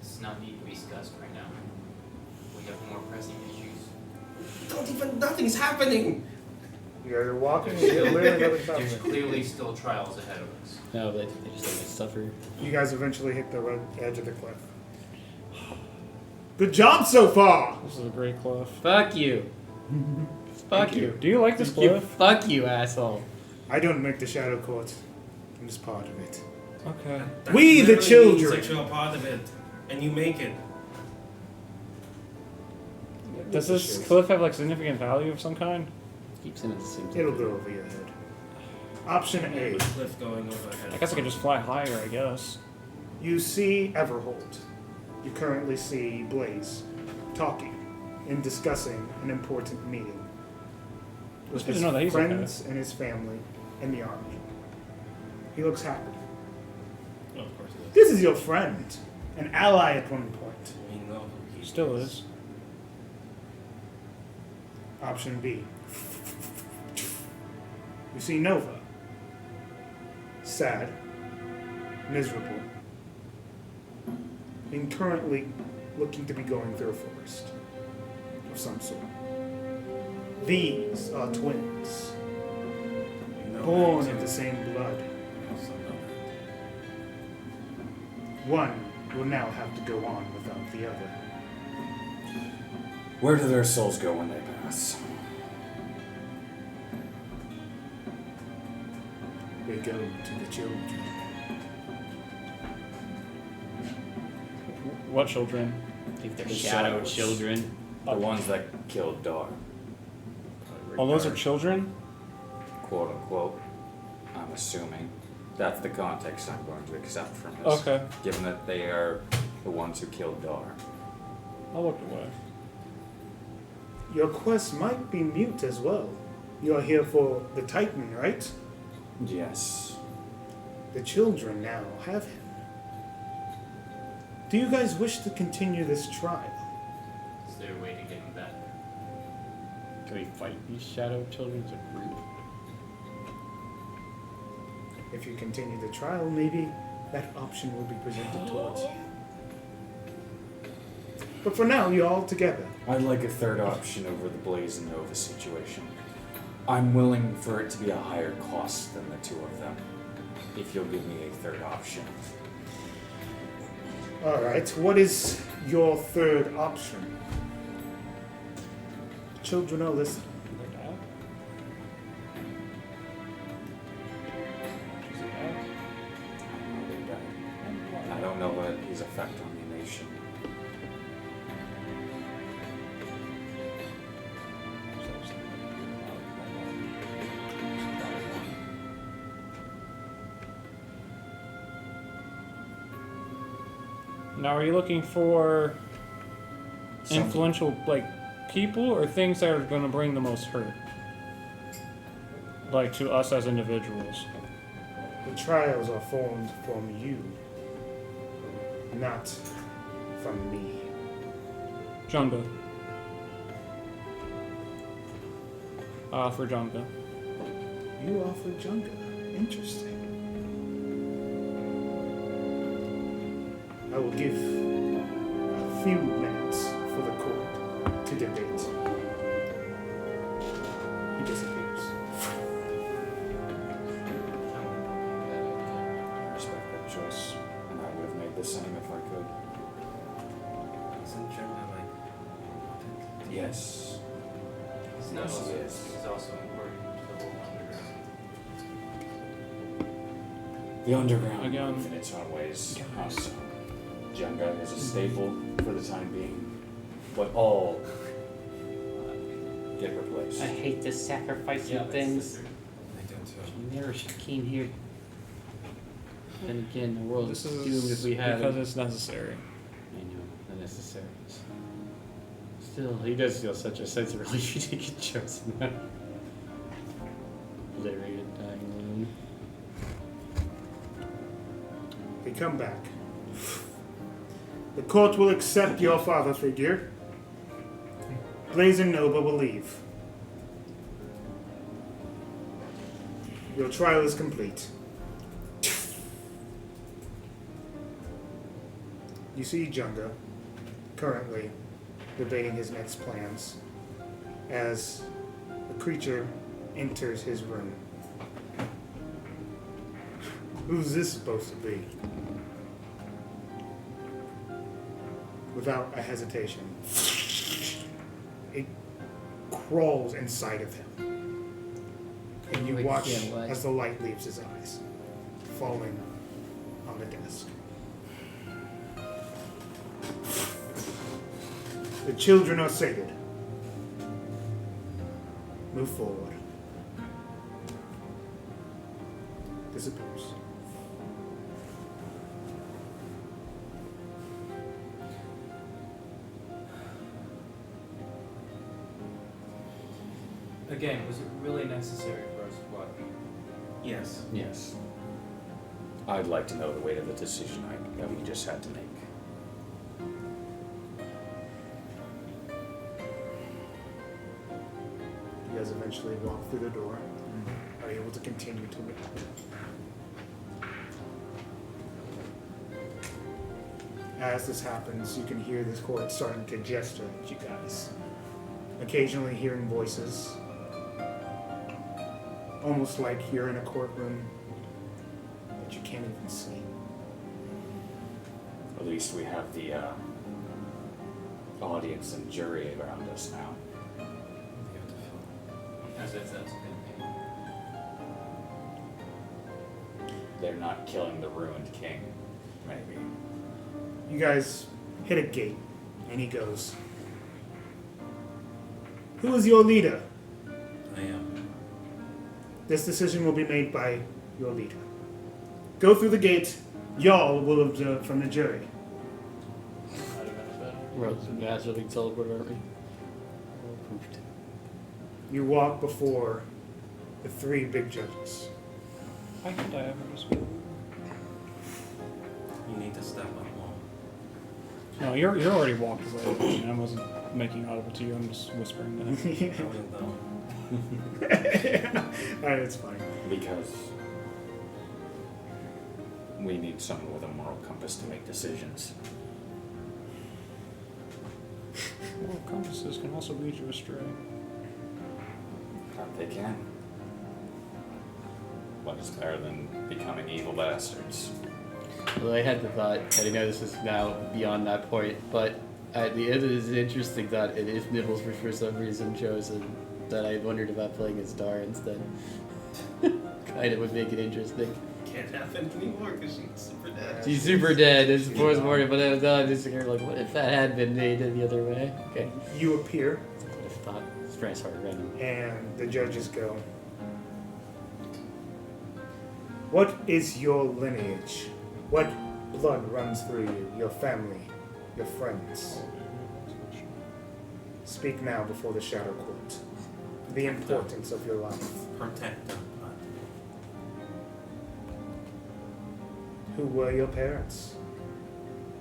does not need to be discussed right now. We have more pressing issues. Nothing's happening. You guys are walking. You're literally There's nothing. clearly still trials ahead of us. No, but they just don't suffer. You guys eventually hit the edge of the cliff. Good job so far. This is a great cliff. Fuck you. Fuck you. Do you like this You cliff? fuck you, asshole. I don't make the Shadow Court. I'm just part of it. Okay. That We, the literally means children. that you're a part of it, and you make it. Does this cliff have like significant value of some kind? Keeps him at the same It'll go over your head. Option A. With cliff going overhead. I guess I could just fly higher, I guess. You see Everhold. You currently see Blaze talking and discussing an important meeting with It's good his to know that he's friends and his family and the army. He looks happy. Oh, of course it is. This is your friend, an ally at one point. We know who he Still is. Option B. You see Nova. Sad, miserable, and currently looking to be going through a forest of some sort. These are twins, We know born that of too. the same blood. We also know that. One will now have to go on without the other. Where do their souls go when they pass? They go to the children. What children? I think they're The shadow shadows. children. The ones that killed Dar. Oh, those are children? Quote unquote. I'm assuming. That's the context I'm going to accept from this. Okay. Given that they are the ones who killed Dar. I looked away. Your quest might be mute as well. You're here for the Titan, right? Yes. The children now have him. Do you guys wish to continue this trial? Is there a way to get him back? Can we fight these shadow children as a group? If you continue the trial, maybe that option will be presented towards you. But for now, you're all together. I'd like a third option over the Blaze and Nova situation. I'm willing for it to be a higher cost than the two of them. If you'll give me a third option. Alright, what is your third option? Children are listening. I don't know what his effect on the nation. Now, are you looking for Some- influential, like, people or things that are going to bring the most hurt? Like, to us as individuals? The trials are formed from you, not from me. Junga. For Junga. You offer Junga. Interesting. I will give a few minutes for the court to debate. He disappears. I respect that choice, and I would have made the same if I could. Isn't Junga like Yes. He's Yes, also, he is. he's also important to the whole underground. The underground Again. in its own ways. How so? Jenga is a staple for the time being, but all get replaced. I hate this sacrificing things. I don't too. We never came here. Then again, the world This is is doomed if we have because it's necessary. I know, the necessary. Still, he does feel such a sense of relief to get chosen. Literally dying alone. They come back. The court will accept your father figure. Blaze and Nova will leave. Your trial is complete. You see Junga currently debating his next plans as a creature enters his room. Who's this supposed to be? Without a hesitation, it crawls inside of him. And you Like, watch yeah, what? as the light leaves his eyes, falling on the desk. The children are sated. Move forward. Disappears. Again, was it really necessary for us to watch? Yes. Yes. I'd like to know the weight of the decision that we just had to make. You guys eventually walk through the door. Are able to continue to move. As this happens, you can hear this court starting to gesture at you guys. Occasionally hearing voices. Almost like you're in a courtroom that you can't even see. At least we have the audience and jury around us now. That's a good thing. They're not killing the ruined king, maybe. You guys hit a gate, and he goes, "Who is your leader? I am. This decision will be made by your leader. Go through the gate. Y'all will observe from the jury." We're naturally teleport, aren't we? You walk before the three big judges. I can die ever as well. You need to step up more. No, you're already walked away. I wasn't making audible to you. I'm just whispering that. I wouldn't know. Alright, it's fine. Because we need someone with a moral compass to make decisions. Well, compasses can also lead you astray. They can. What is better than becoming evil bastards? Well, I had the thought, and I know this is now beyond that point, but at the end it is an interesting thought, and if Nibbles were for some reason chosen, that I wondered about playing as Dar instead. Kind of would make it interesting. Can't happen anymore because she's super dead. She's super dead, it's post-mortem, but I was just like, what if that had been made the other way? Okay. You appear, That's what I thought. It's very hard random. and the judges go, "What is your lineage? What blood runs through you? Your family? Your friends? Speak now before the Shadow Court. The importance of your life. Protect them. Who were your parents?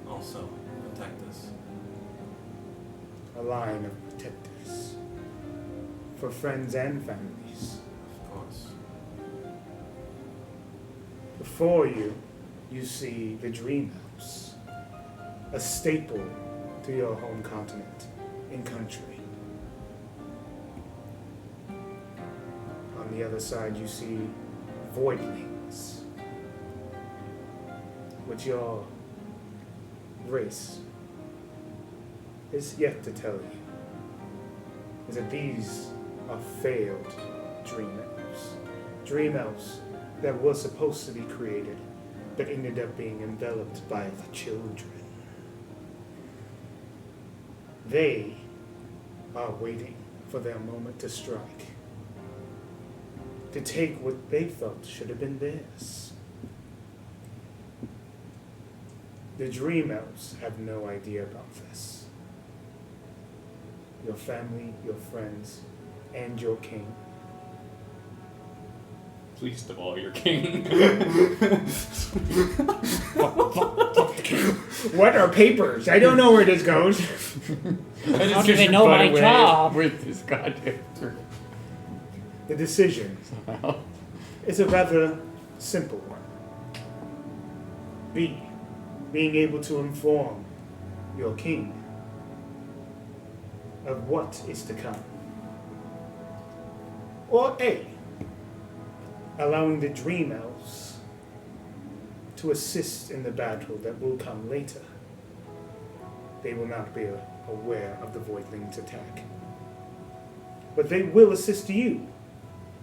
Also, protect us. A line of protectors. For friends and families. Of course. Before you, you see the Dream House. A staple to your home continent and country. On the other side, you see Voidlings. What your race is yet to tell you is that these are failed Dream Elves. Dream Elves that were supposed to be created, but ended up being enveloped by the children. They are waiting for their moment to strike, to take what they felt should have been theirs. The Dream Elves have no idea about this. Your family, your friends, and your king. Least of all, your king. What are papers? I don't know where this goes. I don't even know my job. With this goddamn The decision somehow. is a rather simple one. B. Being able to inform your king of what is to come. Or A. Allowing the Dream Elves to assist in the battle that will come later. They will not be aware of the Voidling's attack. But they will assist you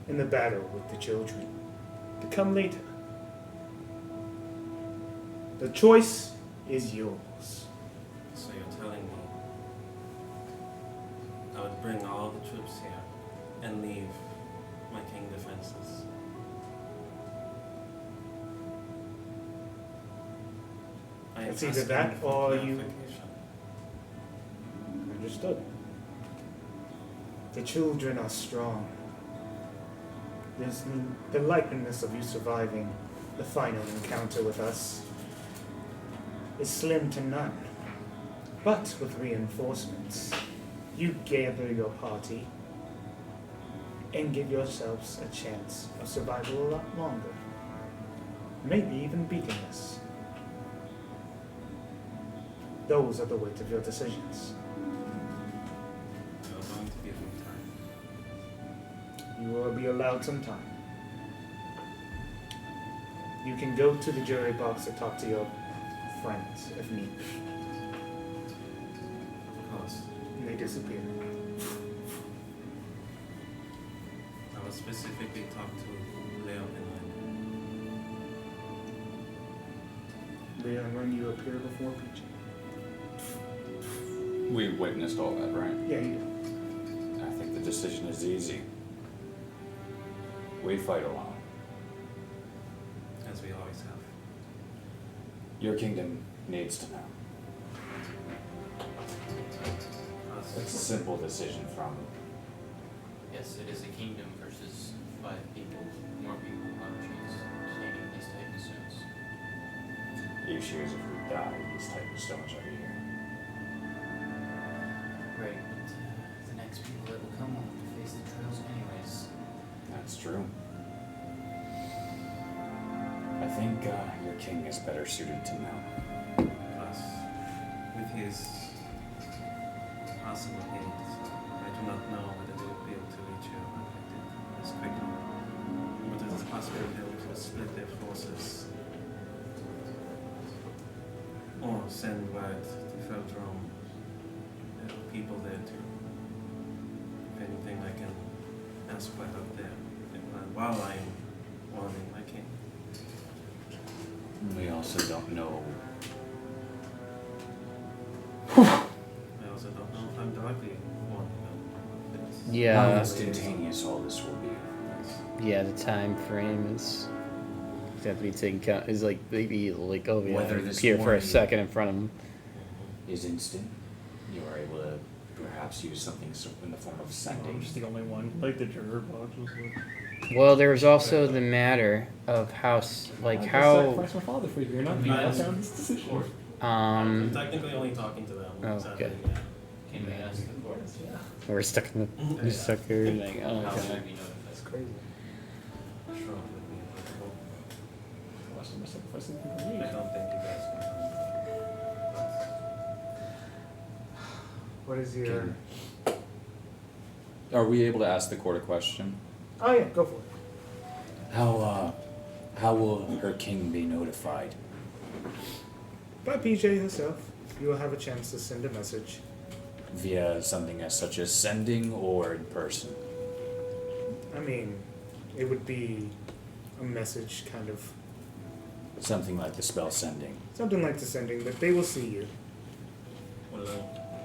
in the battle with the children to come later. The choice is yours. So you're telling me I would bring all the troops here and leave my king defenseless? I am It's either asking that for or you- clarification. Understood. The children are strong. There's the likeliness of you surviving the final encounter with us is slim to none. But with reinforcements, you gather your party and give yourselves a chance of survival a lot longer. Maybe even beating us. Those are the weight of your decisions. You're going to give me time. You will be allowed some time. You can go to the jury box to talk to your friends if need be. Of course. And they disappear. I will specifically talk to Leo and Leon, when you appear before PJ. We witnessed all that, right? Yeah, you do. I think the decision is easy. We fight alone. as we always have. Your kingdom needs to know. It's a simple decision from Yes, it is a kingdom versus 5 people. More people have a chance of taking these type of stones. the issue is if we die, these type of stones are here. Right, but the next people that will come will have to face the trials anyways. That's true. I think your king is better suited to know. Plus, with his possible aid, I do not know whether they will be able to reach you as quickly. But it is possible they will split their forces or send word to Feldrum. There are people there too. If anything, I can ask what up there while I am warning my king. We also don't know. I also don't know if I'm directly warning them. It's- How Yeah, instantaneous all this will be. yeah. The time frame is have to be taken count. Is like maybe like oh yeah, Whether this appear for a warning- second in front of him. Is instant. You are able to perhaps use something in the form of I'm sending. just the only one. Like the juror box was like. Well, there was also the matter of how I how sacrificed my father for you. You're not Yeah. going down this decision. I'm technically only talking to them. Oh, sadly, okay. yeah. Can we ask the court? we're stuck in the we're stuck here like oh How god. should I be notified? That's crazy. Sure, it would be applicable. Unless I'm sacrificing for I me. don't think you guys can come. What is your... Are we able to ask the court a question? Oh yeah, go for it. How will her king be notified? By PJ herself, you will have a chance to send a message. Via something as such as sending or in person? I mean, it would be a message kind of... Something like the spell sending. Something like the sending, but they will see you. Will they,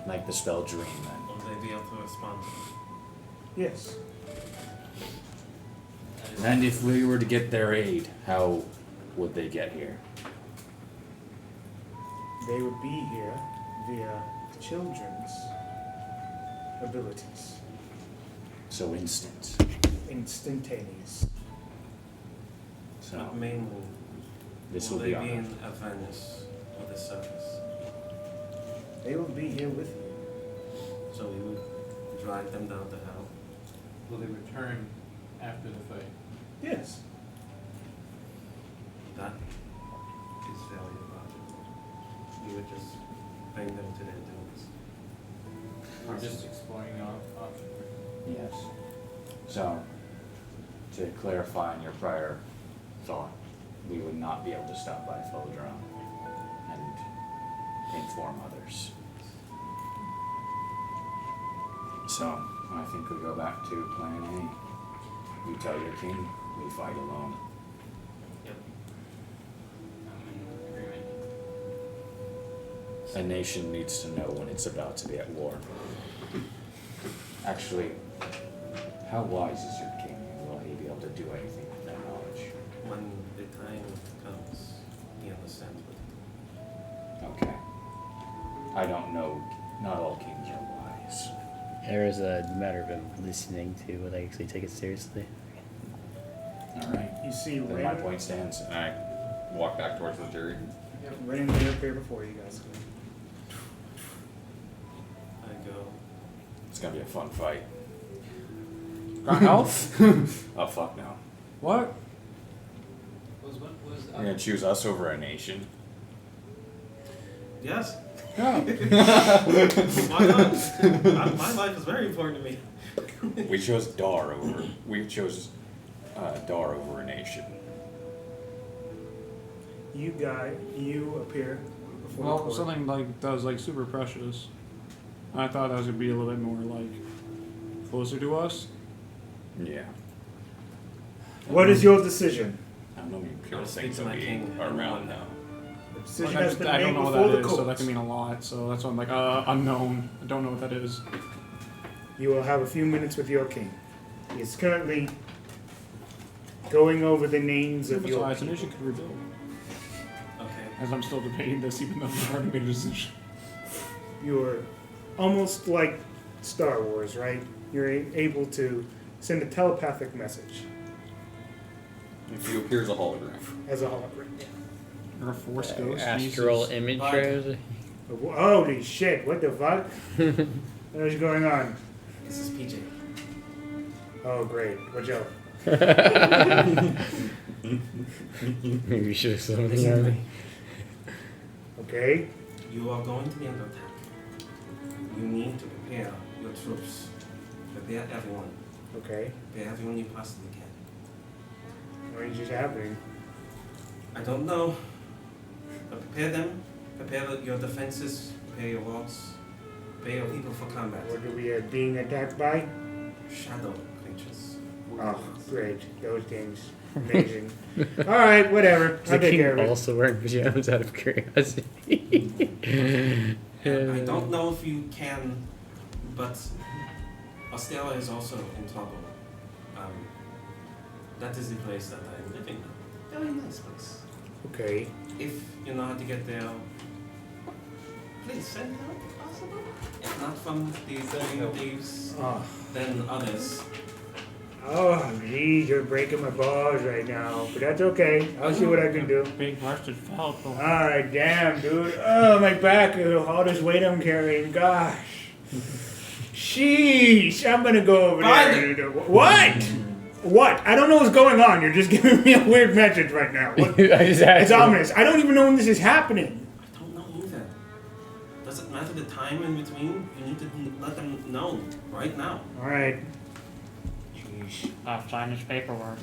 Like the spell dream then. will they be able to respond? Yes. And if we were to get their aid, how would they get here? They would be here via children's abilities. So instant. Instantaneous. So But mainly, this will will they be be on. in Avernus or the surface? They will be here with you. So we would drag them down to hell. Will they return after the fight? Yes. That is fairly logical. We would just bring them to their dooms. We're just exploring the option. Yes. So, to clarify on your prior thought, we would not be able to stop by Philodrome and inform others. So, I think we go back to plan A. You tell your king, we fight alone. Yep. I'm in agreement. A nation needs to know when it's about to be at war. Actually, how wise is your king, and will he be able to do anything with that knowledge? When the time comes, he understands what to do. Okay. I don't know. Not all kings are wise. There is a matter of him listening to will they actually take it seriously. All right. You see Then my point stands. And I walk back towards the jury. Ren will appear before you guys. I go. It's gonna be a fun fight. Got health? Oh fuck no. What? Was You're gonna choose us over a nation? Yes. Yeah. Why not? My life is very important to me. We chose Dar over. We chose Dar over a nation. You appear before the Well, court. something like that was like super precious. I thought that was gonna be a little bit more like closer to us. Yeah. What is your decision? I don't know many pure I'll speak things to that my we king. are around now. The decision Like, has been I made don't know what before that the is, court. so that can mean a lot. So that's why I'm like, unknown. I don't know what that is. You will have a few minutes with your king. He is currently going over the names of your Besides, a people. nation could rebuild. Okay. As I'm still debating this, even though I've already made a decision. You're almost like Star Wars, right? You're able to send a telepathic message If you appear as a hologram. as a hologram. Or a force ghost. Astral Jesus. image But- shows. Holy shit, what the fuck? What is going on? This is PJ. Oh, great. Watch out. Maybe we should have summoned the Listen to army. me. Okay? You are going to be under attack. You need to prepare your troops. Prepare everyone. Okay. Prepare everyone you possibly can. What is just happening? I don't know. But prepare them. Prepare your defenses. Prepare your walls. Prepare your people for combat. What are we being attacked by? Shadow creatures. Oh, great. Those things. Amazing. Alright, whatever. Is I'll the take care king of it. also wearing pajamas out of curiosity? And I don't know if you can, but Orsterra is also in trouble. That is the place that I'm living now. Very nice place. Okay. If you know how to get there, please send help if possible. If not from the green thieves, Oh. then others. Oh, geez, you're breaking my balls right now. But that's okay. I'll see what I can do. Big rusted felt. Alright, damn, dude. Oh, my back. All this weight I'm carrying. Gosh. Sheesh. I'm gonna go over there. What? What? I don't know what's going on. You're just giving me a weird message right now. What? I just asked It's him. ominous. I don't even know when this is happening. I don't know either. Does it matter the time in between? You need to let them know right now. Alright. I'll sign this paperwork.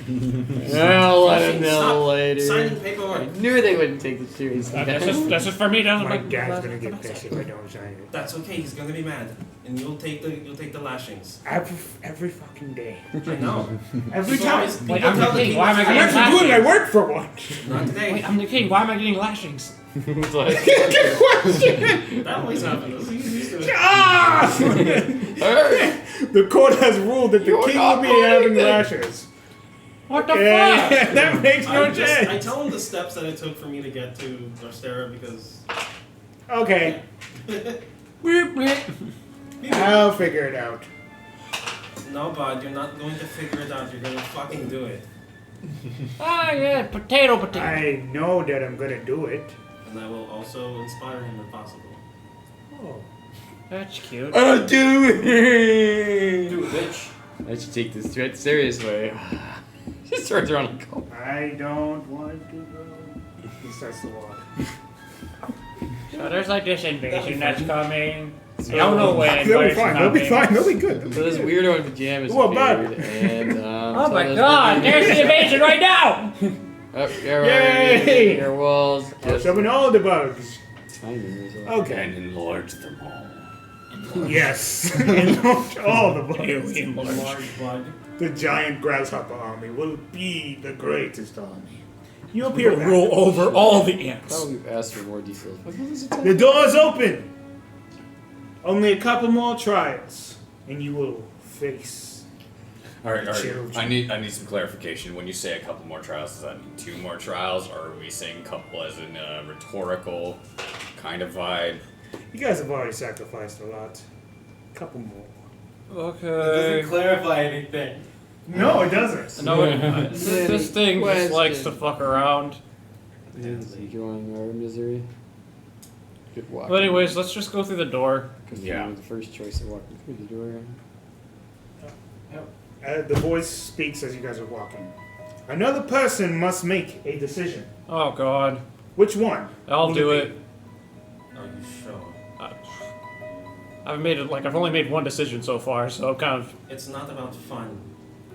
I'll let him know Stop later. signing I paperwork. knew they wouldn't take this seriously. That's just for me. Doesn't My make dad's gonna get pissed if I don't sign it. That's okay. He's gonna be mad, and you'll take the lashings. Every fucking day. I know. Every People time. always- Wait, people I'm tell the the king. people Why am I to- I'm getting actually doing my work for once. Not today. Wait, I'm the king. Why am I getting lashings? It's like, Good question. That always happens. He's used to it. Ah! hey, The court has ruled that the You're king not will be doing having anything. lashes. What the fuck? Yeah, that makes no I sense. tell him the steps that it took for me to get to Orsterra because Okay, Bleep, bleep. I'll figure it out. no, bud, you're not going to figure it out. You're gonna fucking do it, Ah, yeah, potato. I know that I'm gonna do it. and I will also inspire him if possible. Oh, That's cute. I'll do it! Do it, bitch. I should take this threat seriously. Just turns around and goes. I don't want to go. He starts to walk. So there's like this invasion that's coming. I don't know when, They'll but be it's fine. coming. They'll be fine. They'll be good. They'll be So this good. weirdo in pajamas Whoa, bud. appeared, and Oh my god, there's the invasion right now! Oh, Yay! your walls. I'll summon all the bugs. Timing result. Okay. And enlarge them all. Yes. Enlarge all the bugs. Large bug. The giant grasshopper army will be the greatest army. You appear We'll back. roll over all the ants. Probably asked for more details. What was it? The door's open. Only a couple more trials, and you will face. Alright. Children. I need some clarification. When you say a couple more trials, does that mean 2 more trials, or are we saying couple as in a rhetorical kind of vibe? You guys have already sacrificed a lot. Couple more. Okay. Doesn't clarify anything. No, it doesn't. No, this thing just likes to fuck around. Is he going our misery? Good walk. But anyways, let's just go through the door. Because Yeah. the first choice of walking through the door. The voice speaks as you guys are walking. Another person must make a decision. Oh god. Which one? I'll will do be? it. Oh, you sure? I've only made one decision so far, so kind of. It's not about fun.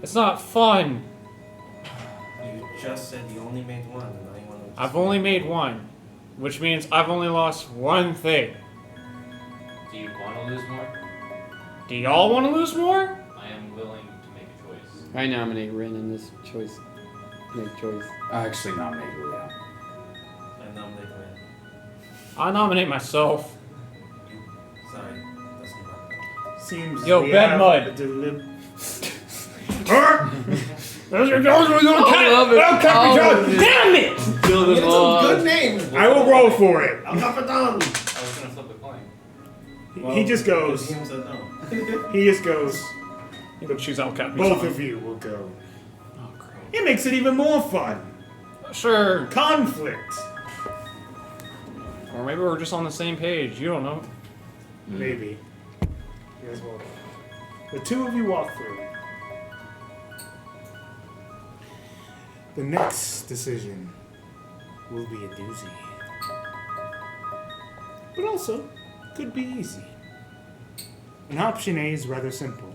It's not fun. You just said you only made one, and I want to. I've only made one, which means I've only lost one thing. Do you want to lose more? Do y'all want to lose more? I am willing to make a choice. I nominate Rin in this choice. Make choice. I actually nominate Leo. I nominate Ren. I nominate myself. Sorry, doesn't matter. Seems Yo, we bed have mud. a Those are little cat. love it. Oh, Captain All John. of it. Damn it! Build It's them a all. good name. I will roll for it. I'm up and down. I was gonna flip a coin. He just goes. He said no. He just goes. You can choose El Capitan. Both of you will go. Oh, great. It makes it even more fun. Sure. Conflict. Or maybe we're just on the same page. You don't know. Maybe. You guys will. The two of you walk through. The next decision will be a doozy. But also, could be easy. And option A is rather simple.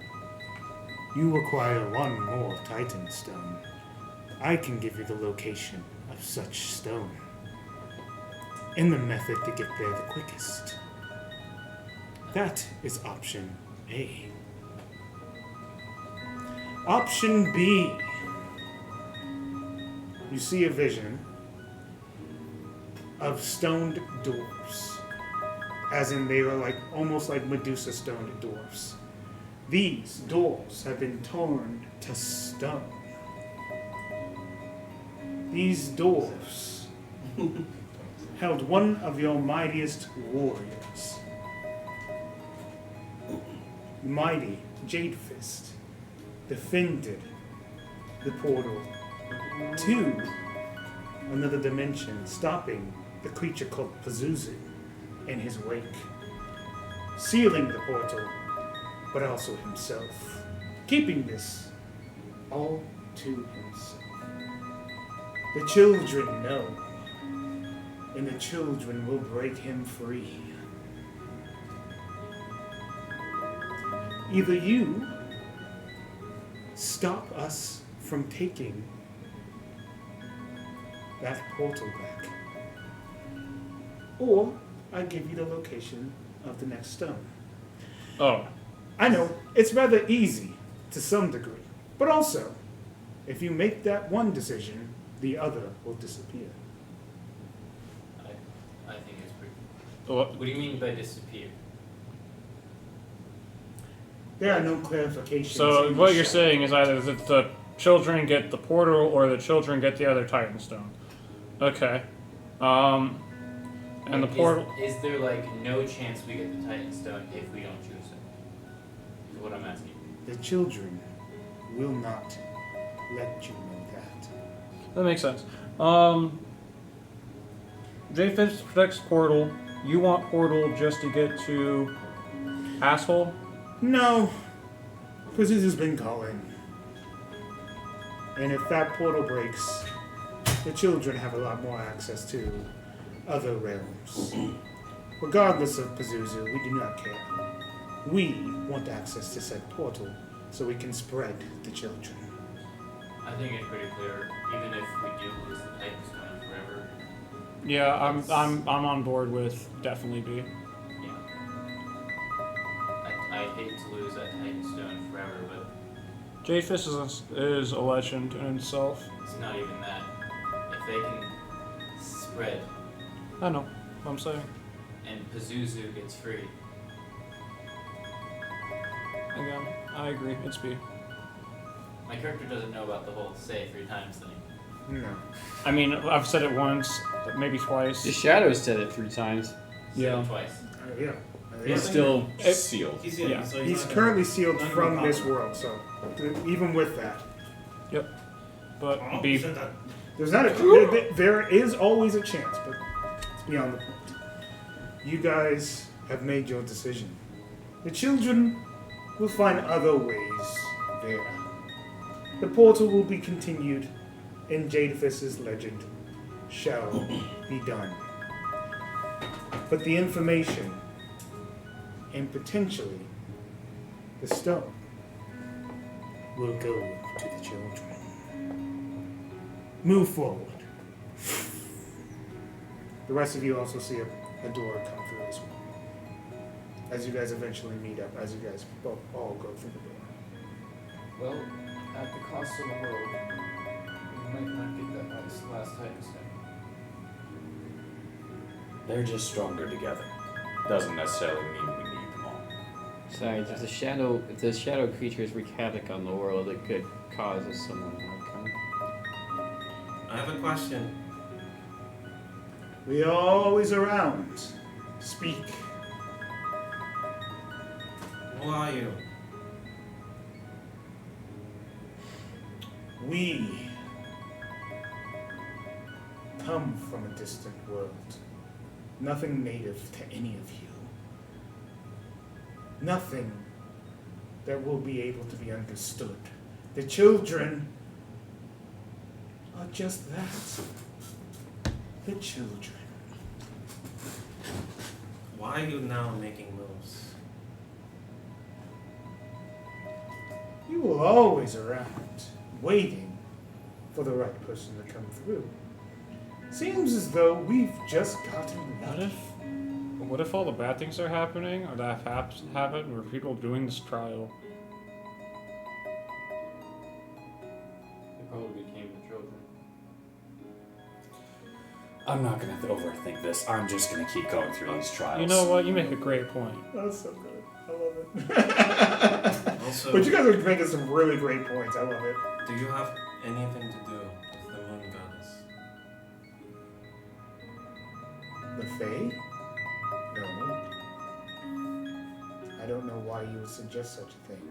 You require one more Titan stone. I can give you the location of such stone. And the method to get there the quickest. That is option A. Option B. You see a vision of stoned dwarfs. As in they are like almost like Medusa stoned dwarfs. These dwarfs have been torn to stone. These dwarfs held one of your mightiest warriors. Mighty Jade Fist defended the portal to another dimension, stopping the creature called Pazuzu in his wake, sealing the portal, but also himself, keeping this all to himself. The children know, and the children will break him free. Either you stop us from taking that portal back, or I give you the location of the next stone. Oh. I know, it's rather easy to some degree, but also, if you make that one decision, the other will disappear. I think it's pretty. What? What do you mean by disappear? There are no clarifications. So in what the you're shop. saying is either that the children get the portal or the children get the other Titan Stone. Okay. And the Like, portal. Is there like no chance we get the Titan Stone if we don't choose it? Is what I'm asking. The children will not let you know that. That makes sense. J-Fist protects portal. You want portal just to get to asshole? No. Pazuzu's been calling. And if that portal breaks, the children have a lot more access to other realms. Regardless of Pazuzu, we do not care. We want access to said portal so we can spread the children. I think it's pretty clear. Even if we do lose the Titan Stone forever, Yeah, I'm on board with definitely B. yeah. I hate to lose that Titan Stone forever, but Jadefist is a legend in itself. it's not even that. If they can spread I know what I'm saying. and Pazuzu gets free, Again, I agree. It's B. my character doesn't know about the whole say 3 times thing. No. I mean, I've said it once, maybe The twice. Shadow said it 3 times. Said Yeah. it twice. Yeah. He's still It- sealed. He's Yeah. so He's not currently sealed not from gonna this pop. world, so even with that, But Oh, B. you said that. there's not there is always a chance, but it's beyond the point. You guys have made your decision. The children will find other ways there. The portal will be continued, and Jadefist's legend shall be done. But the information, and potentially the stone, will go to the children. Move forward. The rest of you also see a door come through as well. As you guys eventually meet up, as you guys both all go through the door. Well, at the cost of the world, we might not get that last Titan Stone. They're just stronger together. Doesn't necessarily mean we need them all. Besides, if the shadow creatures wreak havoc on the world, it could cause a similar outcome. I have a question. We are always around. Speak. Who are you? We come from a distant world. Nothing native to any of you. Nothing that will be able to be understood. The children are just that. The children. Why are you now making moves? You were always around, waiting for the right person to come through. Seems as though we've just gotten lucky. What if all the bad things are happening, or that have happened, or people doing this trial? They probably became the children. I'm not gonna overthink this. I'm just gonna keep going through these trials. You know what? You make a great point. That's so good. I love it. Also, But you guys are making some really great points. I love it. do you have anything to do with the moon goddess? The Fae? No. I don't know why you would suggest such a thing.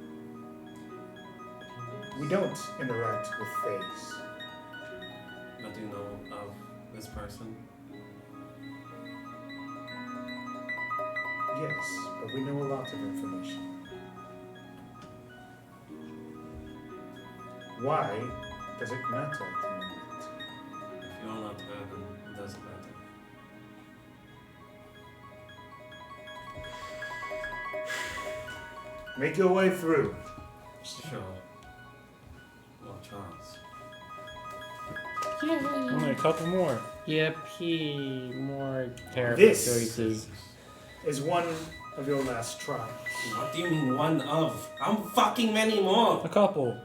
We don't interact with Faes. But do you know of this person? Yes, but we know a lot of information. Why does it matter at the moment? If you're not her, then it doesn't matter. Make your way through. Sure. Well, Charles. Only a couple more. Yippee! More terrible This- choices. Is one of your last trials. What do you mean one of? How fucking many more? A couple.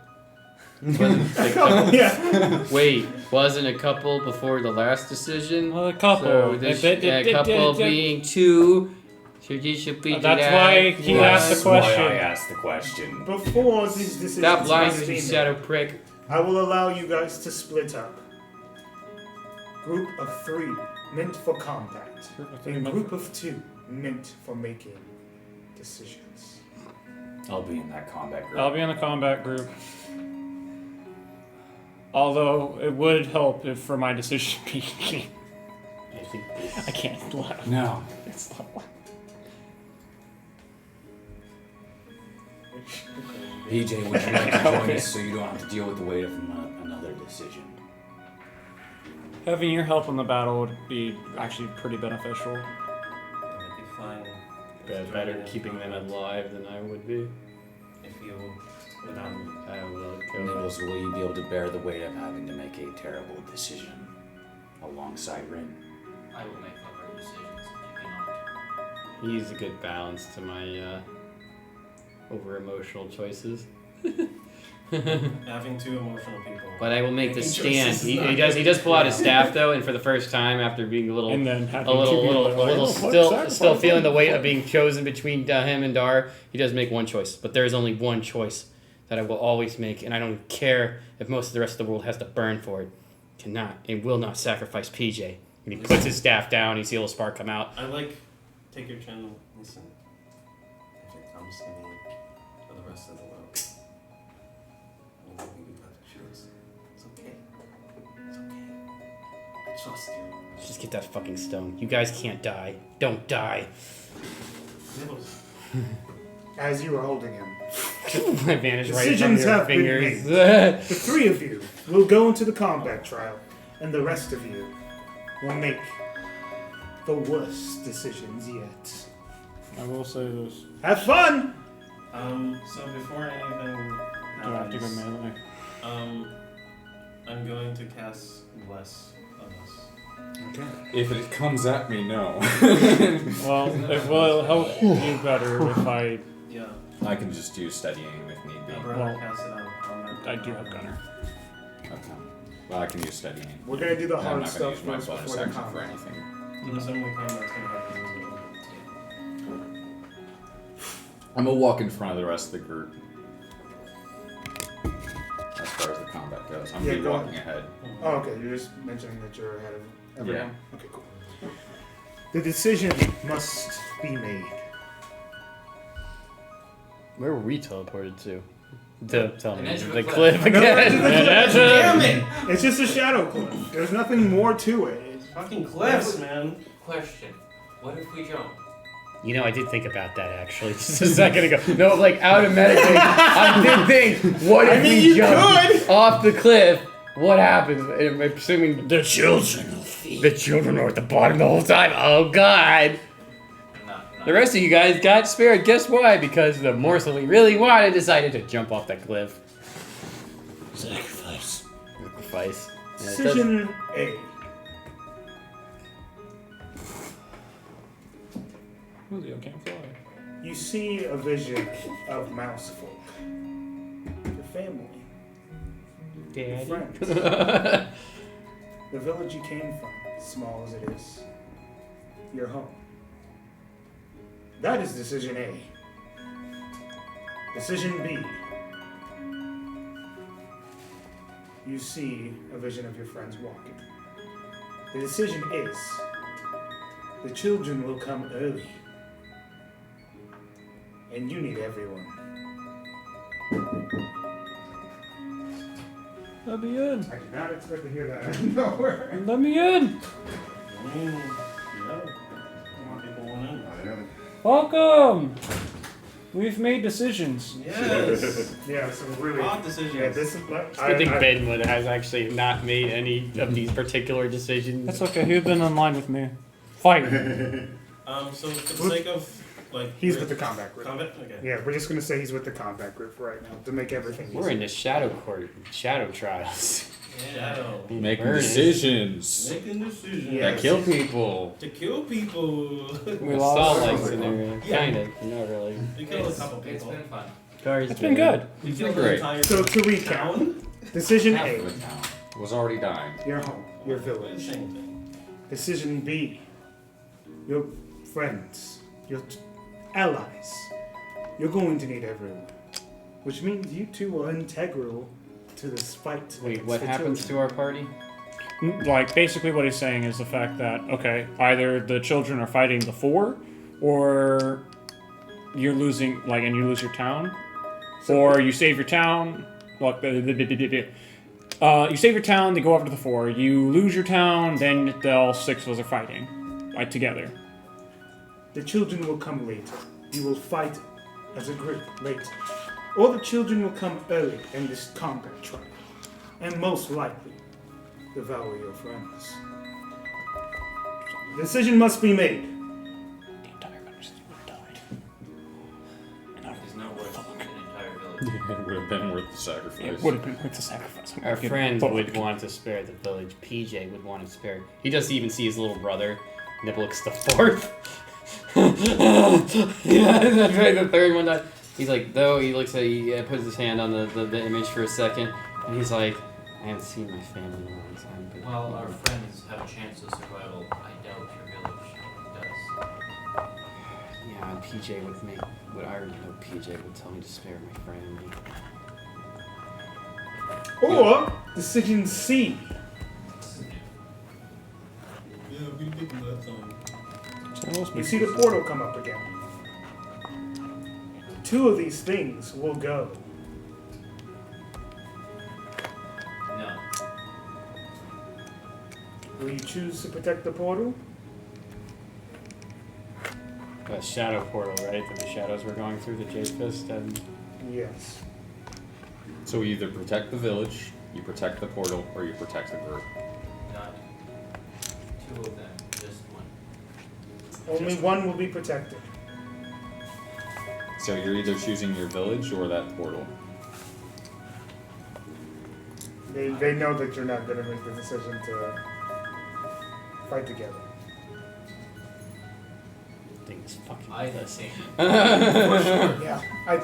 Yeah. Wait, wasn't a couple before the last decision? A couple. So this, a couple being 2. Should you should be That's why he asked the That's why question. I asked the question. Before these decisions Stop lying, must you be shadow made, prick. I will allow you guys to split up. Group of 3 meant for combat, and group of 2 meant for making decisions. I'll be in that combat group. I'll be in the combat group. Although it would help if for my decision making. I think this. I can't laugh. No. It's not. PJ, would you like to join us so you don't have to deal with the weight of another decision? Having your help in the battle would be actually pretty beneficial. It'd be fine. Better keeping them alive than I would be. If you without I will go. Nibbles, will you be able to bear the weight of having to make a terrible decision alongside Rin? I will make other decisions if you cannot. He's a good balance to my over emotional choices. having two emotional people. But I will make the Making stand. choices is He not does. He good. does pull out his staff though, and for the first time after being a little, And then having a little, two people little, like, little, "Oh, fuck, still sacrifice feeling the them." weight of being chosen between him and Dar. He does make one choice, but there is only one choice that I will always make, and I don't care if most of the rest of the world has to burn for it. Cannot and will not sacrifice PJ. And he puts his staff down. You see a little spark come out. I like take your chin. Listen, if it comes to me for the rest of the world, I will make you have to choose. It's okay. It's okay. I trust you. Just get that fucking stone. You guys can't die. Don't die. Nibbles. As you are holding him, My vanish right from Decisions your have been fingers. the three of you will go into the combat trial, and the rest of you will make the worst decisions yet. I will say this. Have fun! So before anything Do I have to go happens, melee? I'm going to cast Bless on us. Okay. If it comes at me, no. Well, it will help you better if I. Yeah. I can just use studying if need be. I'd Well, rather cast it out. I do have Gunner. Okay. Well, I can use studying. We're gonna do the I'm hard not stuff gonna use my first bonus before the action for combat. anything. I'm assuming combat's gonna happen. I'm gonna walk in front of the rest of the group. As far as the combat goes, I'm Yeah, gonna be go walking ahead. Oh, okay. You're just mentioning that you're ahead of everyone. Yeah. Okay, cool. The decision must be made. Where were we teleported to? Tell An me. edge of a The cliff. cliff again. Damn it! It's just a shadow cliff. There's nothing more to it. Fucking cliffs, man. Question. What if we jump? You know, I did think about that actually just a second ago. No, like automatically, I did think, what if we jump off the cliff? What happens? I'm assuming the children are at the bottom the whole time. Oh God! Not The rest of you guys got spared. Guess why? Because the morsel we really wanted decided to jump off that cliff. Sacrifice. Yeah, it does- Decision A. Julio can't fly. You see a vision of mouse folk. Your family. Your friends. The village you came from, small as it is. Your home. That is decision A. Decision B. You see a vision of your friends walking. The decision is the children will come early. And you need everyone. Let me in. I did not expect to hear that out of nowhere. Let me in. Welcome. We've made decisions. Yes. Yeah, some really. Odd decisions. Yeah, this is. I think Ben has actually not made any of these particular decisions. That's okay. He's been in line with me. Fight. So for the sake of like. He's with the combat group. Combat? Okay. Yeah, we're just gonna say he's with the combat group right now to make everything We're easy. in the shadow court, shadow trials. Shadow. Making Burn. decisions Making decisions. Yeah. that kill people. To kill people. We Assault lost. lights in there, Yeah. kind of, not really. We killed a couple It's people. been fun. Cars It's been good. We killed the great. entire So to recap, town. decision Half A, of the town was already dying. your home, your village. Same thing. Decision B, your friends, your allies. You're going to need everyone, which means you two are integral to this fight. Wait, against what the happens to children. our party? Like, basically what he's saying is the fact that, okay, either the children are fighting the four, or you're losing, like, and you lose your town, or you save your town, like, you save your town, they go over to the four, you lose your town, then all six of us are fighting, like, together. The children will come later. You will fight as a group later. or the children will come early in this combat trial, and most likely devour your friends. The decision must be made. The entire country would have died. And I It's not worth an entire village. It would have been worth the sacrifice. It would have been worth the sacrifice. Our Get friends fucked. would want to spare the village. PJ would want to spare. He doesn't even see his little brother, Nibblix the fourth. Yeah, that's right. The third one died. He's like, though he looks at, he puts his hand on the image for a second, and he's like, I haven't seen my family in a long time. But While our friends have a chance of survival, I doubt your village does. yeah, and PJ would make. What I already know, PJ would tell me to spare my friend. Or decision C. Yeah, we did that song. You see the portal come up again. 2 of these things will go. No. Will you choose to protect the portal? The shadow portal, right? That the shadows were going through the Jade Fist, and Yes. So we either protect the village, you protect the portal, or you protect the group. Not 2 of them, just 1. Only one will be protected. So you're either choosing your village or that portal. They know that you're not going to make the decision to fight together. thing is fucking I with us. think. Yeah, I,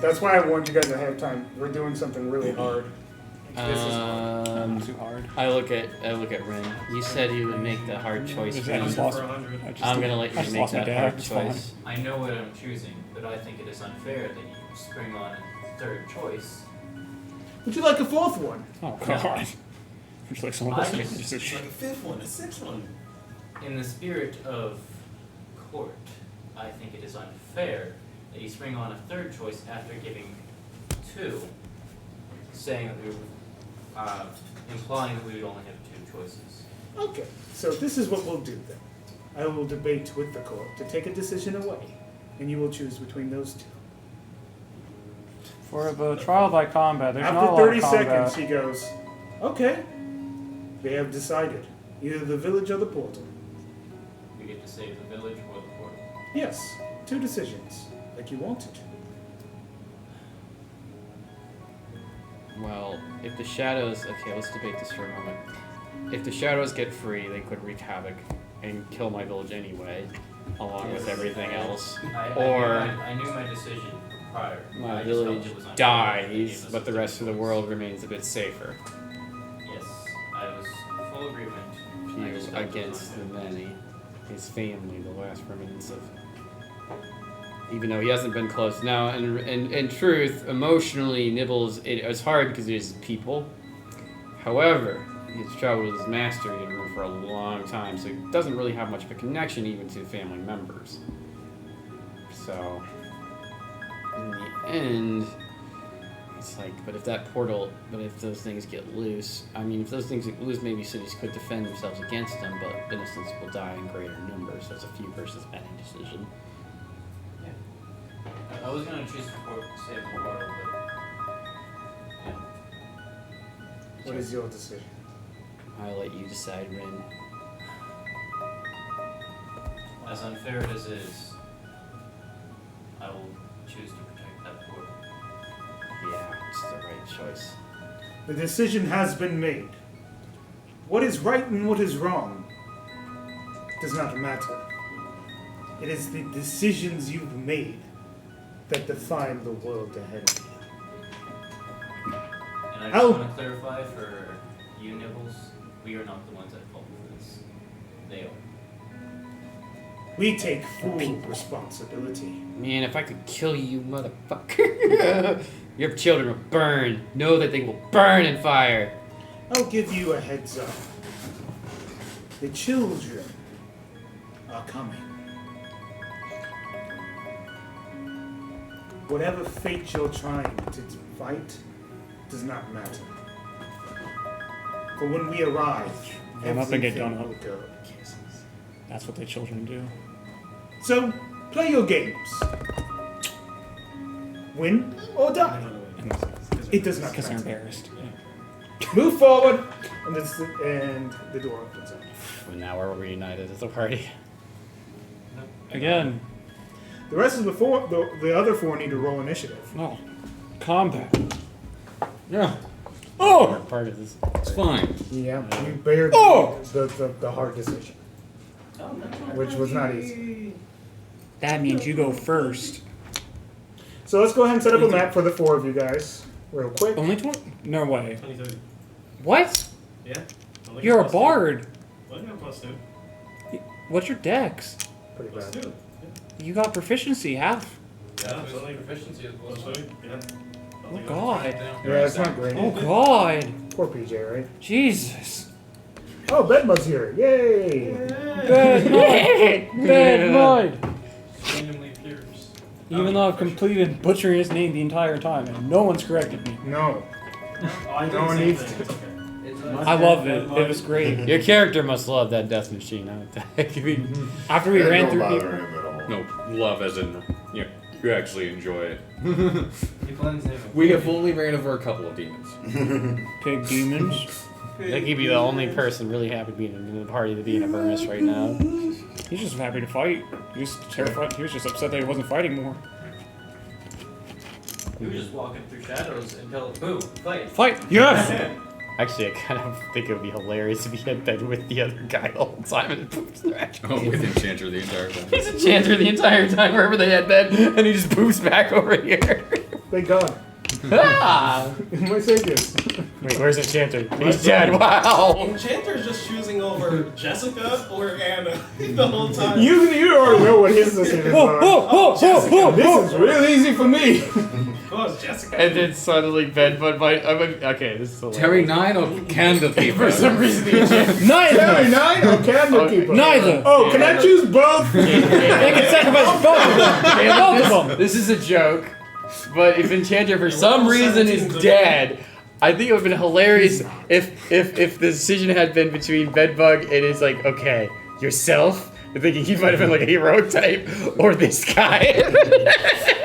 that's why I warned you guys ahead of time. We're doing something really hard. This is hard. Too hard. I look at Ren. You said you would make the hard choice. I Ren. just lost. I'm gonna let I you just make lost my that dad. hard It's choice. I know what I'm choosing, but I think it is unfair that you spring on a third choice. Would you like a fourth one? Oh god. It's like someone I else making a just- decision. Like a 5th one, a 6th one. In the spirit of court, I think it is unfair that you spring on a third choice after giving 2, saying that we were, implying that we would only have 2 choices. Okay, so this is what we'll do then. I will debate with the court to take a decision away, and you will choose between those 2. For the trial by combat, there's not a After lot 30 of combat. seconds, he goes, okay, they have decided. Either the village or the portal. We get to save the village or the court. Yes, 2 decisions, like you wanted. Well, if the shadows... Okay, let's debate this for a moment. If the shadows get free, they could wreak havoc and kill my village anyway, along with everything else. I knew my decision prior. My I just felt village it was unfair that they gave dies, us but a the third rest of the choice. world remains a bit safer. Yes, I was full agreement. I Few just felt it was against the unfair. many. His family, the last remnants of... Even though he hasn't been close. Now, in truth, emotionally, Nibbles, it's hard because he's people. However, he's traveled with his master for a long time, so he doesn't really have much of a connection even to family members. So, in the end, it's like, but if those things get loose, I mean, if those things get loose, maybe cities could defend themselves against them, but innocents will die in greater numbers, so it's a few versus many decision. I was gonna choose to save the world, but yeah. What is your decision? I'll let you decide, Rin. As unfair as it is, I will choose to protect that port. Yeah, it's the right choice. The decision has been made. What is right and what is wrong does not matter. It is the decisions you've made that define the world ahead of you. And I How- just want to clarify for you, Nibbles, we are not the ones at fault for this. They are. We take full responsibility. Man, if I could kill you, motherfucker. Your children will burn. Know that they will burn in fire. I'll give you a heads up. The children are coming. Whatever fate you're trying to fight does not matter. For when we arrive, Run up and get everything done up. will go. That's what the children do. So, play your games. win or die. It does not Because they're matter. embarrassed. Move forward, and the door opens up. Well, now we're reunited as a party. Again, The rest of the other four need to roll initiative. no. Combat. Yeah, We're part of this. it's fine. Yeah, you bared Oh! the hard decision, which was not easy. That means you go first. So let's go ahead and set up a map for the four of you guys, real quick. Only 20? No way. 23. What? Yeah. You're a bard. Well, I got +2. What's your dex? Pretty bad. +2. You got proficiency, half. Yeah, it's only proficiency is +2. Yeah. Oh, God. Yeah, it's not great. Oh, God. Poor PJ, right? Jesus. Oh, Bedmud's here! Yay! Bad mud. Bad mud. randomly appears. Even though I've completed butchering his name the entire time and no one's corrected me. No. I No one needs to. I loved it. It was great. Your character must love that death machine. I mean, After we ran through bother people. him at all. No, love as in you actually enjoy it. He blends in. We have only ran over a couple of demons. Pig demons. I think he'd be the only person really happy to be in the party to be in Avernus right now. He's just happy to fight. He was terrified. He was just upset that he wasn't fighting more. He was just walking through shadows until boom, fight. Fight! Yes! Actually, I kind of think it would be hilarious if he had been with the other guy the whole time and poofs thrash. Oh, with Enchanter the entire time. He's a chanter the entire time wherever they had been, and he just poofs back over here. Thank God. Ah! My saviors. Wait, where's Enchanter? He's dead. Wow. Enchanter's just choosing over Jessica or Anna the whole time. You already know what his decisions are. This is real easy for me. Of course, Jessica. And then suddenly Bedbud might. Okay, this is hilarious. Terry 9 or Candlekeeper? For some reason, the Enchanter. Neither! Terry 9 or Candlekeeper? Neither! Oh, can I choose both? They can sacrifice both of them! Both of them! This is a joke, but if Enchanter for some reason is dead, I think it would have been hilarious if the decision had been between Bedbug and it's like, okay, yourself. I'm thinking he might have been like a heroic type, or this guy.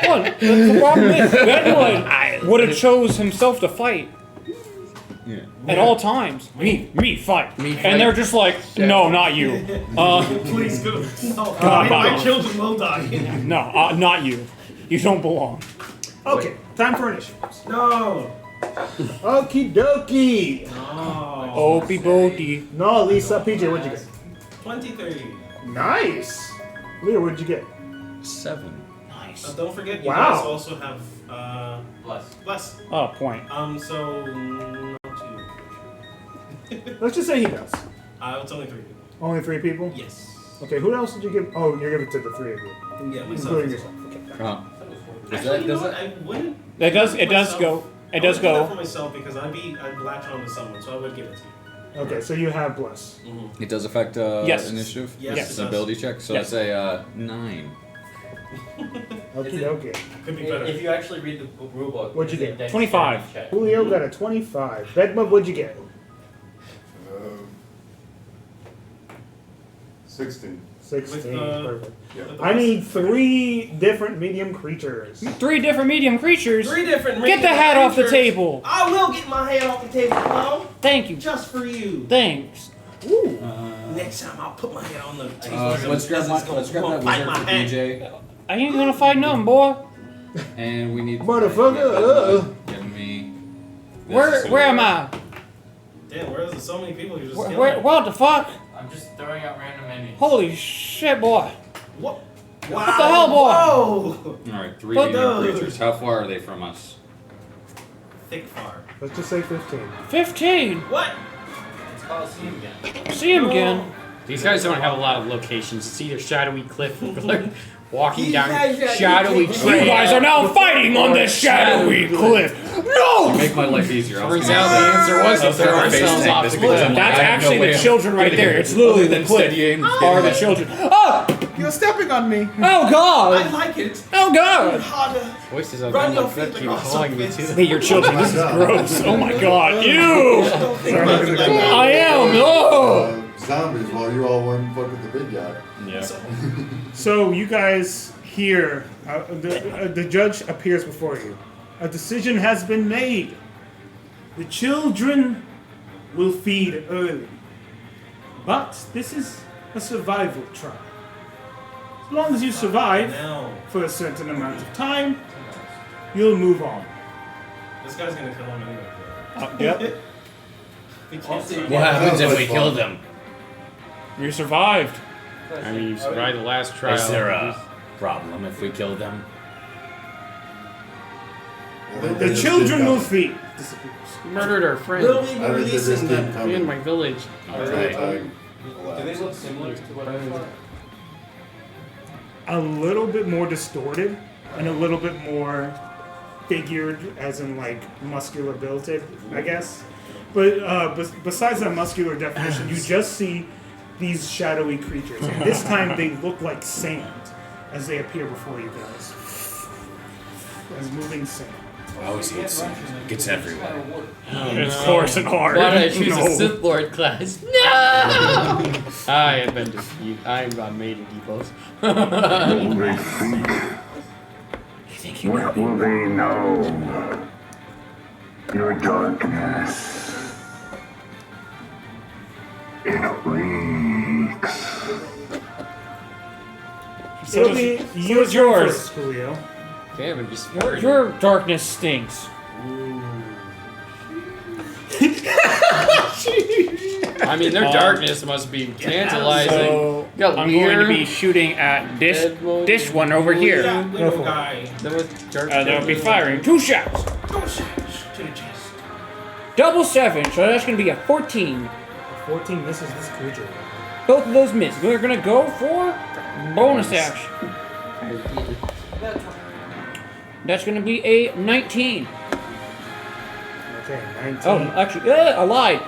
What? The problem is, Bedwood would have chose himself to fight. Yeah. At all times. Me, fight. Me fight. And they're just like, no, not you. Please, good. No, God, my no. children will die. No, not you. You don't belong. Okay, time for initiatives. No. Okie dokie. No. Opie Boaty. No, Lisa, PJ, what'd you get? 23. Nice. Leah, what'd you get? 7. Nice. Don't forget, you Wow. guys also have Bless. bless. Oh, point. So not two. Let's just say he does. It's only 3 people. Only 3 people? Yes. Okay, who else did you give? Oh, you're giving it to the 3 of you. Yeah, myself. Including yourself. Okay. Actually, you know what? I wouldn't. It does myself- go. It I does would do that for go. myself because I'd latch on to someone, so I would give it to you. Okay, so you have bless. Mm-hmm. It does affect Yes. initiative? Yes, Yes. It's an ability check, so Yes. I say 9. Okie dokie. Could be better. If you actually read the rule book, What'd you it's a get? dex 25. saving check. Julio got a 25. Bedmug, what'd you get? 16. 16. With, Perfect. Yeah. I need 3 different medium creatures. 3 different medium creatures. 3 different. Get the hat off the table. I will get my hat off the table, Clown. Thank you. Just for you. Thanks. Ooh. Next time I'll put my hat on the table. Let's grab that wizard for PJ. I ain't gonna fight nothing, boy. And we need. Motherfucker, Give me. Where am I? Damn, where is there so many people you just What the fuck? I'm just throwing out random enemies. Holy shit, boy. What? Wow. What the hell, boy? Whoa! Alright, 3 But medium those- creatures. How far are they from us? Thick far. Let's just say 15. 15. What? It's Coliseum again. See him again. These guys don't have a lot of locations. It's either shadowy cliff or like walking These down guys are- shadowy you trail. You guys are now fighting on this shadowy cliff. No! Make my life easier. Turns out the answer was to throw ourselves off the cliff. That's I have no actually way the of children right there. It's literally the cliff. Are the children. Oh! You're stepping on me. Oh I god! like it. Oh god! It's harder. Voices of Run your Bedbug feet keep across calling the me face. to Hey, your children, this is gross. Oh my god. Ew! Don't think about it like that. I am. Oh! zombies while you all went and fucked with the big guy. Yeah. So you guys hear the judge appears before you. A decision has been made. The children will feed early, but this is a survival trial. As long as you survive for a certain amount of time, you'll move on. This guy's gonna kill him anyway. Yep. We can't see. What happens if we kill them? You survived. I mean, you survived the last trial. Is there a problem if we kill them? The children will feed. Murdered our friend. Will we be releasing them? Me and my village. Alright. Do they look similar to what I thought? A little bit more distorted and a little bit more figured, as in like muscular built, I guess. But besides that muscular definition, you just see these shadowy creatures. And this time they look like sand as they appear before you guys. As moving sand. I always hate sand. It gets everywhere. It's coarse and hard. Why did I choose No. a Sith Lord class? No! I have been defeated. I am made to debuff. Will they seek? What will they know? Your darkness. It reeks. It'll be it's yours. first, Julio. Damn, I'm just Your darkness stinks. I mean, their darkness must be tantalizing. So Got I'm Lear, going to be shooting at this one over here. Yeah, little guy. Then with dark They'll be firing 2 shots. Go shots to the chest. Double 7, so that's going to be a 14. 14 misses this creature. Both of those miss. We're going to go for bonus action. That's going to be a 19. Okay, 19. Oh, actually, I lied.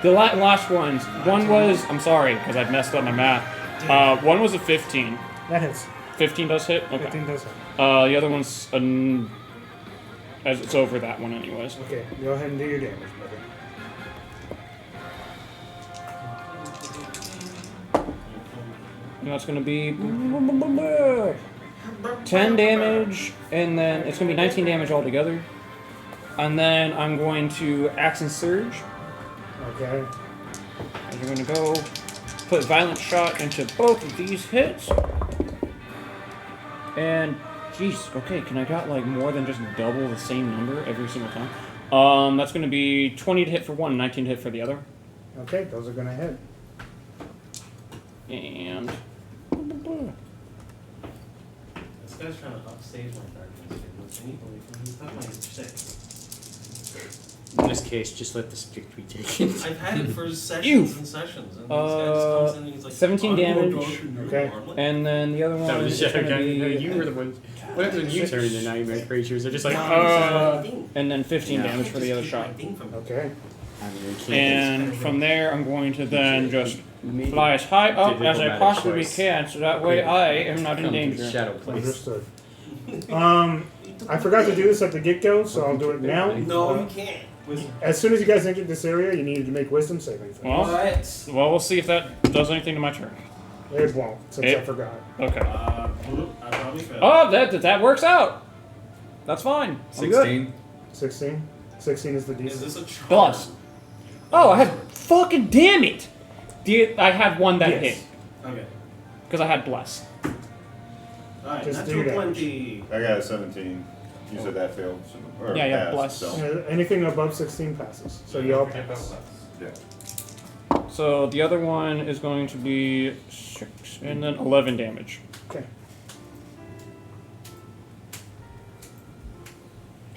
The last ones. One was, I'm sorry, because I've messed up my math. One was a 15. That hits. 15 does hit? Okay. 15 does hit. The other one's, as it's over that one anyways. Okay, go ahead and do your damage, brother. And that's going to be 10 damage, and then it's going to be 19 damage altogether. And then I'm going to Axe and Surge. Okay. And you're going to go put Violent Shot into both of these hits. And, jeez, okay, can I got like more than just double the same number every single time? That's going to be 20 to hit for one, 19 to hit for the other. Okay, those are going to hit. And... This guy's trying to upstage my darkness. He's not my 6. In this case, just let the stick be taken. I've had it for sessions and sessions. And this guy just comes in and he's like, 17 "I'm more damage. dark than you Okay. are." I'm like, And then the other one That was is just going to be... you were the one. What happens when you turn into nightmare creatures? They're just like, and then 15 damage for the other shot. Okay. I mean, we can't. And from there, I'm going to then just fly as high up as I possibly can, so that way I am not in danger. Shadow place. Understood. I forgot to do this at the get-go, so I'll do it now. No, you can't. As soon as you guys entered this area, you needed to make wisdom saving throws. Well, we'll see if that does anything to my turn. It won't, since I forgot. Okay. I probably failed. Oh, that works out. That's fine. I'm good. 16? 16 is the DC. Is this a charm? Plus. Oh, I had fucking damn it. I had one that hit Okay. because I had bless. Alright, Just that's do that. 20. I got a 17. You said that failed. So, or Yeah, passed, bless. So. Anything above 16 passes. So you all pass. Yeah. So the other one is going to be 6 and then 11 damage. Okay.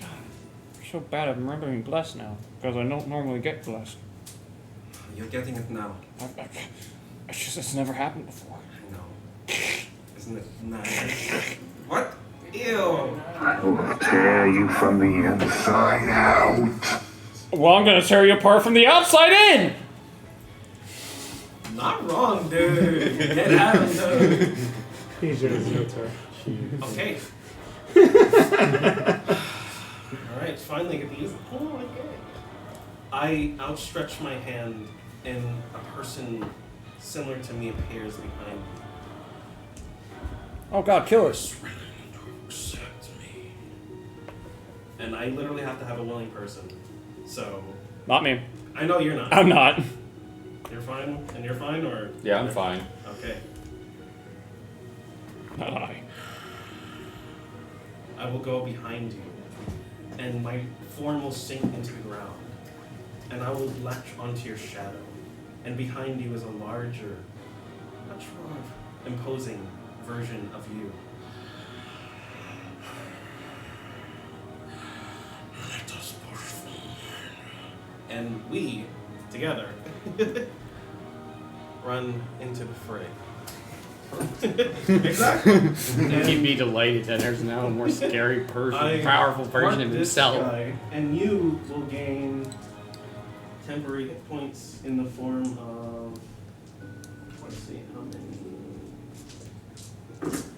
I'm so bad at remembering bless now because I don't normally get blessed. You're getting it now. It's never happened before. I know. Isn't it nice? What? Ew. I will tear you from the inside out. Well, I'm gonna tear you apart from the outside in. Not wrong, dude. Get out of there. PJ, it's your turn. Okay. Alright, finally get to use it. Oh my god. I outstretch my hand and a person similar to me appears behind me. Oh God, kill us. Accept me. And I literally have to have a willing person. So Not me. I know you're not. I'm not. You're fine, and you're fine, or Yeah, I'm fine. okay. Not I. I will go behind you, and my form will sink into the ground, and I will latch onto your shadow, and behind you is a larger, much more imposing version of you. Let us push forward. And we, together, run into the fray. Exactly. Keep me delighted that there's now a more scary person, powerful version of this himself. guy, and you will gain temporary hit points in the form of. Let's see how many.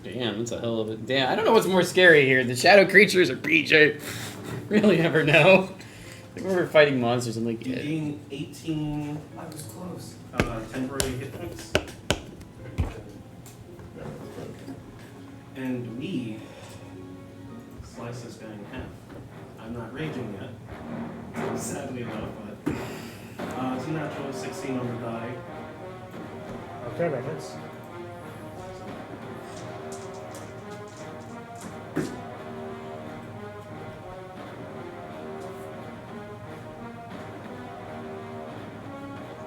Damn, that's a hell of a. Damn, I don't know what's more scary here, the shadow creatures or PJ. Really never know. Like when we're fighting monsters, I'm like, You yeah. gain 18 I was close. temporary hit points, and we slice this guy in half. I'm not raging yet, sadly enough, but it's a natural 16 on the die. Okay, that hits.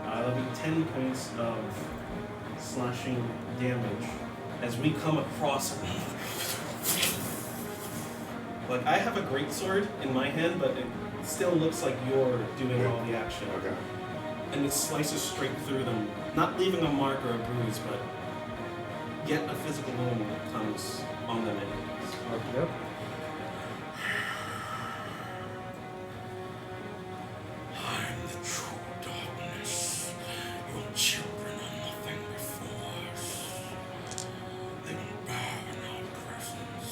That'll be 10 points of slashing damage as we come across. Like, I have a greatsword in my hand, but it still looks like you're doing all the action. Okay. And it slices straight through them, not leaving a mark or a bruise, but yet a physical wound comes on them anyways. Yep. I'm the true darkness. Your children are nothing before us. They will bow in our presence.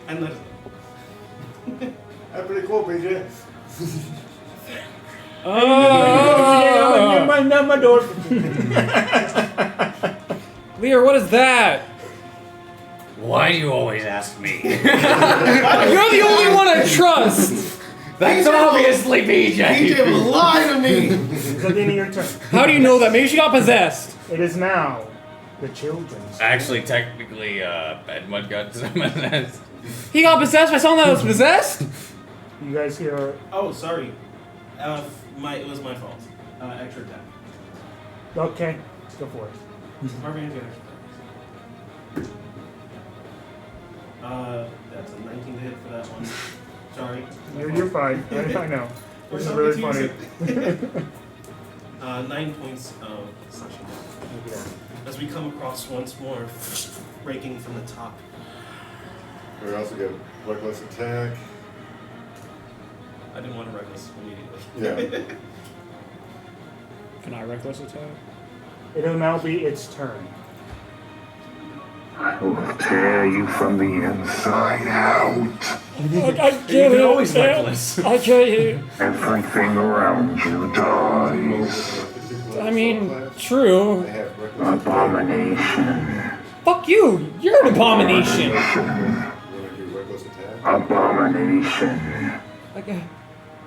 And that is it. That's pretty cool, PJ. Oh! my door. Lear, what is that? Why do you always ask me? You're the only one I trust! That's obviously BJ. will lie to me! It's at the end of your turn. How do you know that? Maybe she got possessed. It is now the children's. Actually, technically, Edmund got possessed. He got possessed by someone that was possessed? You guys hear? Oh, sorry. It was my fault. Extra attack. Okay, go for it. Barbarian get extra attack. That's a 19 to hit for that one. Sorry. You're fine. I know. We're This is so really funny. confusing. 9 points of slashing damage. Yeah. As we come across once more, breaking from the top. We also get reckless attack. I didn't want to reckless immediately. Yeah. Can I reckless attack? It'll now be its turn. I will tear you from the inside out. I can't You're always reckless. I can't hear. Everything around you dies. I mean, true. They have reckless Abomination. Fuck you! You're an abomination! You want to do reckless attack? Abomination. Like,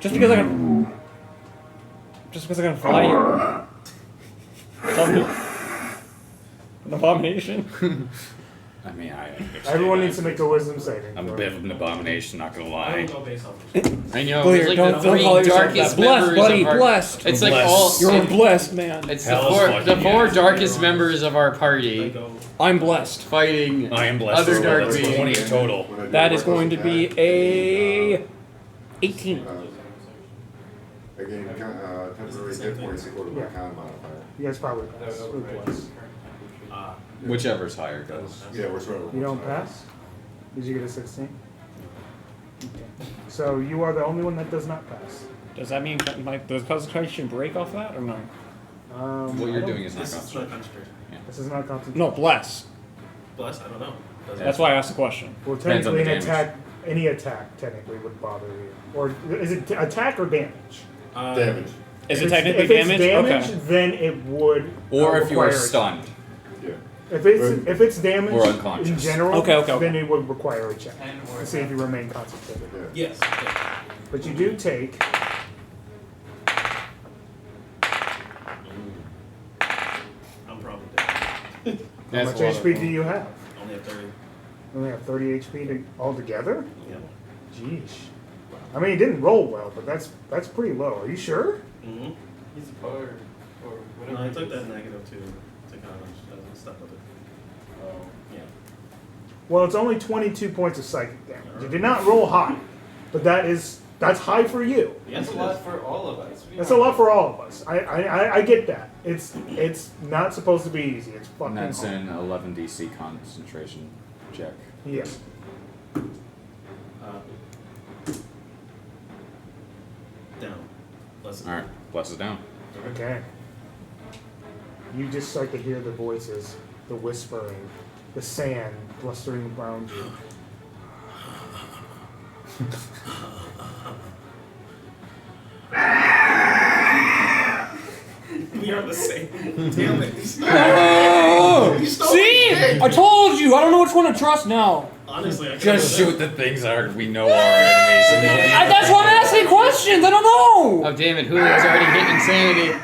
just because I can fly you. Or Tell me. An abomination? I mean, I understand. Everyone needs to make a wisdom saving. I'm a throw. bit of an abomination, not gonna I lie. will go based off. I know, Clear, it's like don't- the don't call three yourself darkest that. Blessed, members buddy, of our... blessed. It's like Blessed. all... You're blessed, man. It's Hell the is four, fucking the four yeah. darkest members of our I party go. I'm blessed. fighting I am blessed. other as well. dark That's beings. 20 total. When I do That is reckless going to be attack, a 18. I gain temporary hit points equal to my Yeah. con modifier. You guys probably pass. Who plus? Whichever's higher goes. Yeah, we're sort of. You don't pass? Did you get a 16? Okay. So you are the only one that does not pass. Does that mean does concentration break off that or no? What I you're don't- doing is not This is not concentration. concentration. This is not concentration. No, bless. Bless, I don't know. Does it? That's why I asked the question. Well, Depends on technically, the an attack, any attack, technically would bother you. Or is it attack or damage? Damage. Is If it technically if it's damage? damage, Okay. then it would. Or if you require were a- stunned. Yeah. If it's damage Or unconscious. in general, Okay. then it would require a check 10 or to see if you remain concentrated. Yeah. Yes. Okay. But you do take. I'm probably dead. How much HP do you have? Only have 30. You only have 30 HP altogether? Yeah. Jeez. I mean, it didn't roll well, but that's pretty low. Are you sure? Mm-hmm. He's a power or whatever. No, I took that negative to kind of stuck with it. Oh. Yeah. Well, it's only 22 points of psychic damage. You did not roll high, but that's high for you. Yes, That's a it lot is. for all of us. That's a lot for all of us. I get that. It's not supposed to be easy. It's fucking And that's hard. an 11 DC concentration check. Yeah. Down. Less. Alright, plus is down. Okay. You just start to hear the voices, the whispering, the sand blustering around you. We are the same. Damn it. Oh! You stole See? it. I told you! I don't know which one to trust now. Honestly, I Just shoot the things that we know are enemies. That's why I'm asking questions! I don't know! Oh damn it, Julio's already hit insanity.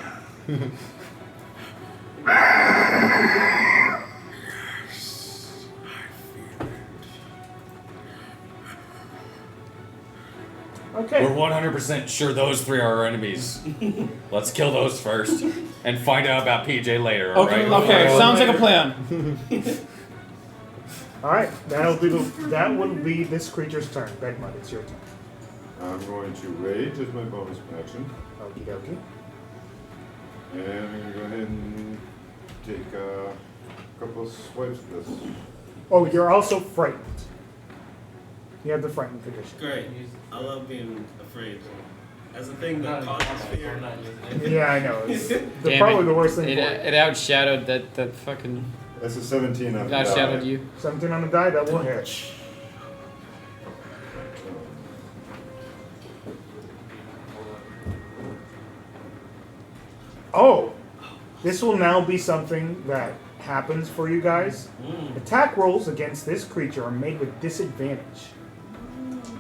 Okay. We're 100% sure those three are our enemies. Let's kill those first and find out about PJ later, Okay, alright? okay, sounds like a plan. All right. That will be this creature's turn. Bedmud, it's your turn. I'm going to rage as my bonus action. Okie dokie. And I'm going to go ahead and take a couple of swipes at this. Oh, you're also frightened. You have the frightened condition. Great. I love being afraid. As a thing that causes fear. I'm not using it. Yeah, I know. It's Damn probably it. the worst thing It, for you. it outshadowed that fucking That's a 17 on the die. outshadowed you. 17 on the die, that will hit. Oh, this will now be something that happens for you guys. Attack rolls against this creature are made with disadvantage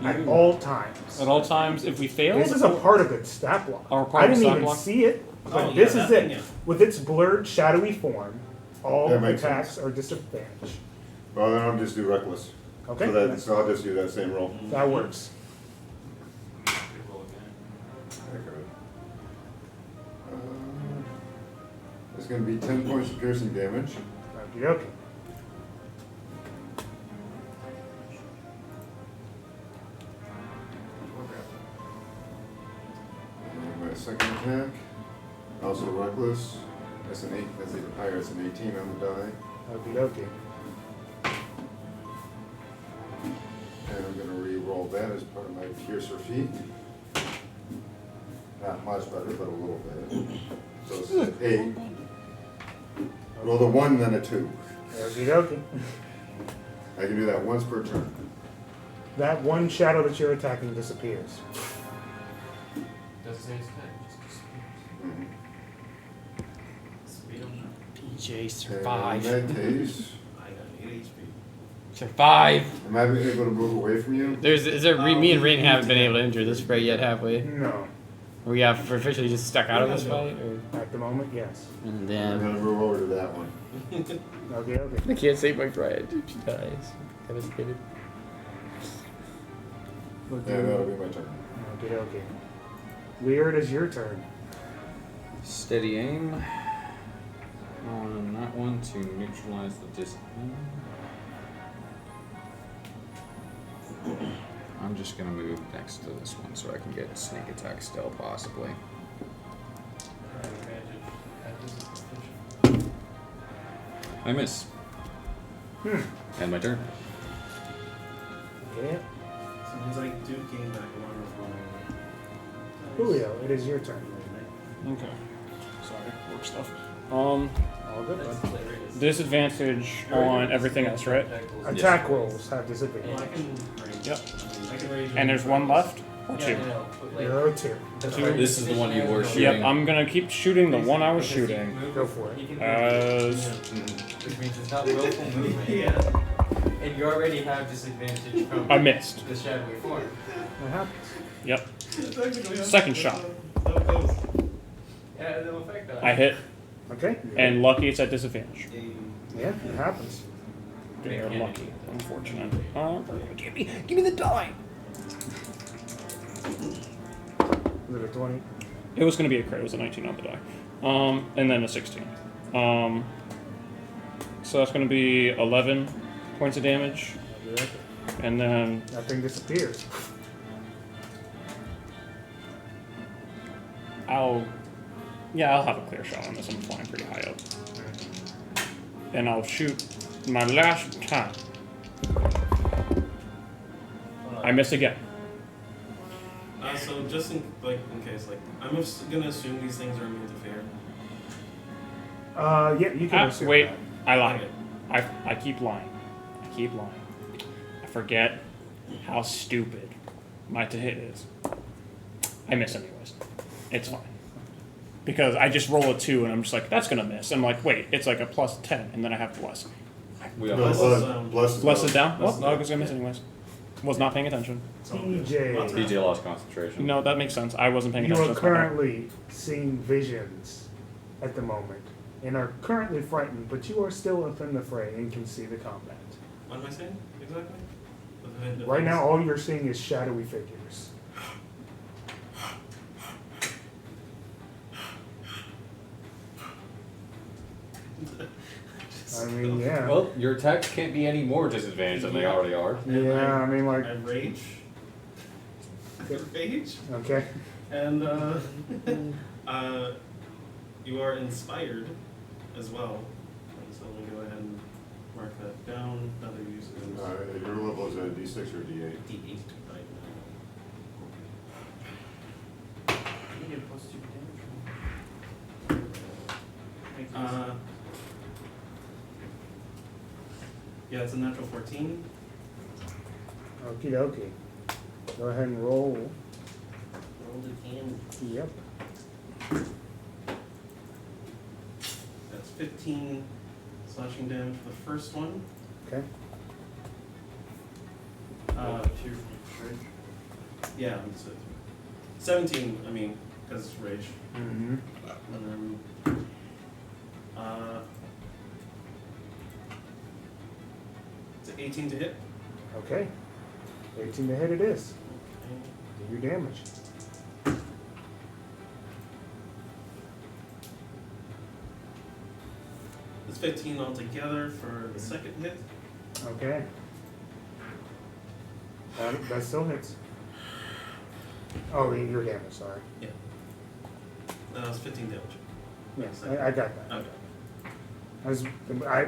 at all times. At all times, if we fail, This is a part of its stat block. Or part I of didn't stat even block? see it, but Oh, yeah, this that is it. thing, yeah. With its blurred, shadowy form, all That makes attacks are disadvantage. Well, then I'll just do reckless. Okay, So I'll just do that same roll. that works. Roll again. Okay. It's going to be 10 points of piercing damage. Okie dokie. And my second attack, also reckless. That's an 8. That's even higher. It's an 18 on the die. Okie dokie. And I'm going to re-roll that as part of my piercer feat. Not much better, but a little bit. So it's an 8. Roll the 1, then a 2. Okie dokie. I can do that once per turn. That one shadow that you're attacking disappears. Doesn't say it's good. Just Mhm. speed him. PJ And in survive. that case, I got 8 HP. Survive. am I able to move away from you? Me and Rain haven't been able to enter this fight yet, have we? No. We have officially just stuck out of this fight, or At the moment, yes. and I'm then going to move over to that one. Okie dokie. I can't save my friend. She dies. Devastated. Look Yeah, that'll be my turn. Okie dokie. Weird is your turn. Steady aim on that one to neutralize the I'm just gonna move next to this one so I can get sneak attack still, possibly. I miss. And my turn. Yeah. So means I do gain back 1 from. Julio, it is your turn. Okay. Sorry, work stuff. All good, bud. Disadvantage on everything else, right? Attack rolls have Well, I disadvantage. can rage. Yep. I can rage. And there's one left? Or 2? No, like, You're 2. This is the one you were shooting. Yep, I'm gonna keep shooting the one I was because he shooting. moved- Go for it. he can move As which means it's not willful movement. Yeah. And you already have disadvantage from I missed. the shadowy form. What happens? Yep. Second shot. Yeah, it'll affect that. I hit, Okay. and lucky it's at disadvantage. Yeah, it happens. They're lucky, unfortunate. Give me the die. Was it a 20? It was gonna be a crit. It was a 19 on the die, and then a 16. So that's gonna be 11 points of damage, and then Nothing disappears. I'll have a clear shot on this. I'm flying pretty high up, and I'll shoot my last time. I miss again. So just in case, I'm gonna assume these things are immune to fear. Yeah, you can assume Wait, that. I lied. I keep lying. I forget how stupid my to hit is. I miss anyways. It's fine. Because I just roll a 2 and I'm just like, that's gonna miss. I'm like, wait, it's like a plus 10 and then I have bless. We No, Bless Bless is down? Well, Bless is no, I down. was gonna miss anyways. Was not paying attention. TJ, DJ lost concentration. No, that makes sense. I wasn't paying you attention. are That's my bad. currently seeing visions at the moment and are currently frightened, but you are still within the fray and can see the combat. What am I saying exactly? Right now, all you're seeing is shadowy figures. I mean, yeah. Well, your attacks can't be any more disadvantaged than they already are. Yeah, I mean, like, I rage. I rage. okay. And you are inspired as well. And so let me go ahead and mark that down. Another use is Your level is a D6 or D8? D8 right You get plus 2 damage. now. Yeah, it's a natural 14. Okie dokie. Go ahead and roll. Roll the can. Yep. That's 15 slashing damage for the first one. Okay. Yeah, it's 17, I mean, because it's rage. Mm-hmm. And then, it's 18 to hit. Okay. 18 to hit it is. Do your damage. It's 15 altogether for the second hit. Okay. That still hits. Oh, your damage, sorry. Yeah. That was 15 damage. Yes, I got that. Okay.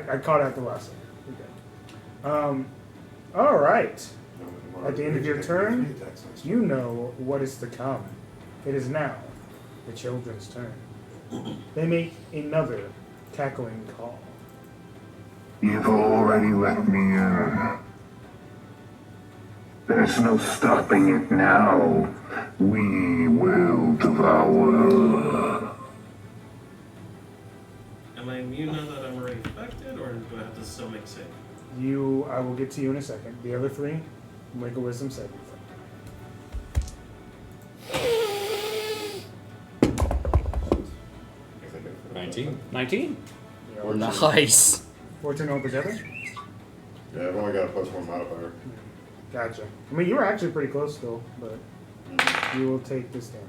I caught out the last one. Okay. All right. At the end of your turn, you know what is to come. It is now the children's turn. They make another cackling call. You've already let me in. There's no stopping it now. We will devour. Am I immune now that I'm already affected, or do I have to still make save? I will get to you in a second. The other three, make a wisdom saving throw. 19. 19. Yeah, Nice. 14 altogether? Yeah, I've only got a +1 modifier. Gotcha. I mean, you were actually pretty close still, but you will take this damage.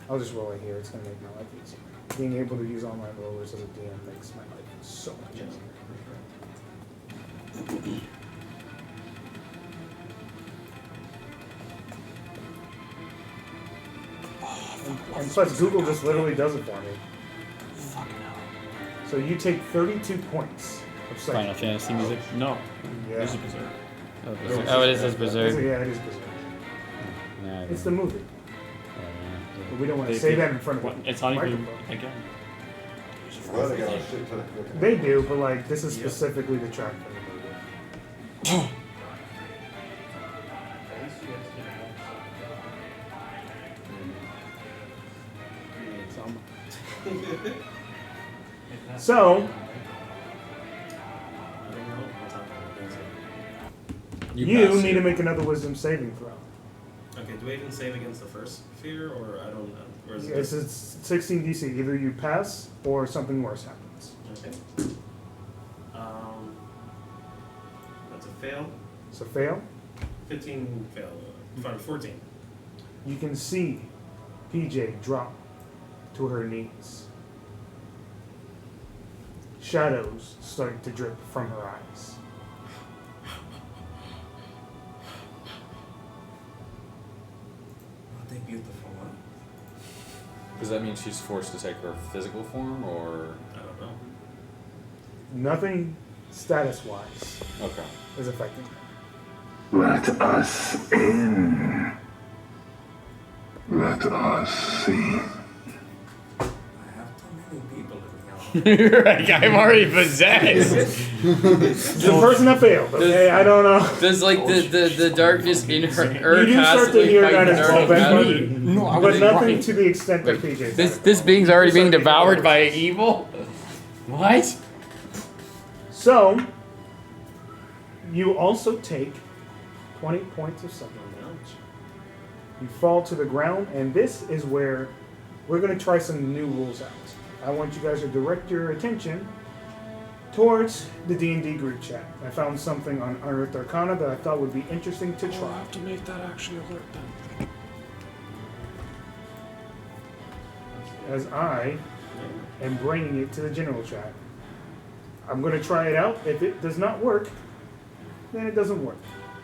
I'll just roll it here. It's going to make my life easier. Being able to use online rollers as a DM makes my life so much easier. And plus, Google just literally does it for me. So you take 32 points of Final psychic. Fantasy music. No. Yeah. This is Berserk. Oh, Berserk. Oh, it is as Berserk. Yeah, it is Berserk. Yeah, It's the movie. yeah. But we don't want to They- say they- that in front of What? the It's not even microphone. again. Well, they got a shit ton of looking at. They do, but like this is Yeah. specifically the track from the movie. So, you need to make another wisdom saving throw. Okay, do I even save against the first fear, or I don't know? Or is it It's 16 DC. Either you pass or something worse happens. Okay. That's a fail. So fail. 15 fail. 14. You can see PJ drop to her knees. Shadows starting to drip from her eyes. Aren't they beautiful? Huh? Does that mean she's forced to take her physical form, or? I don't know. Nothing status-wise Okay. is affecting her. Let us in. Let us see. I have too many people in here. You're like, I'm already possessed. The person that failed, okay? I don't know. Does like the darkness in her You do start to constantly hear that fighting as dark well, matter? but nothing to the extent that PJ. This being's already being devoured by evil? What? So, you also take 20 points of suffering damage. You fall to the ground, and this is where we're going to try some new rules out. I want you guys to direct your attention towards the D&D group chat. I found something on Unearthed Arcana that I thought would be interesting to I'll try. have to make that actually alert then. As I am bringing it to the general chat. I'm going to try it out. If it does not work, then it doesn't work.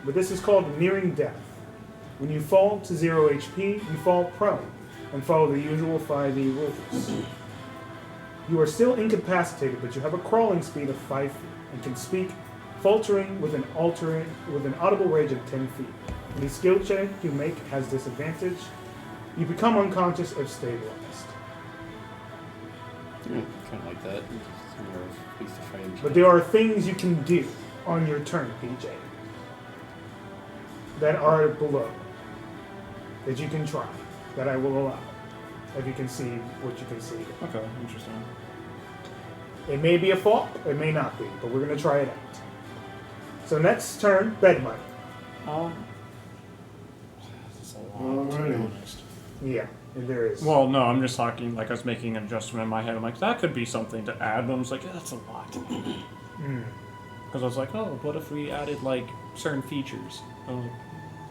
But this is called nearing death. When you fall to 0 HP, you fall prone and follow the usual 5e rules. You are still incapacitated, but you have a crawling speed of 5 feet and can speak, faltering with an audible range of 10 feet. Any skill check you make has disadvantage. You become unconscious if stabilized. Kind of like that. But there are things you can do on your turn, PJ, that are below, that you can try, that I will allow, if you can see what you can see. Okay, interesting. It may be a fault, it may not be, but we're going to try it out. So next turn, bed money. That's a lot, to be Alrighty. honest. Yeah, there is. Well, no, I'm just talking, like, I was making an adjustment in my head. I'm like, that could be something to add, but I was like, yeah, that's a lot. Because I was like, oh, what if we added, like, certain features?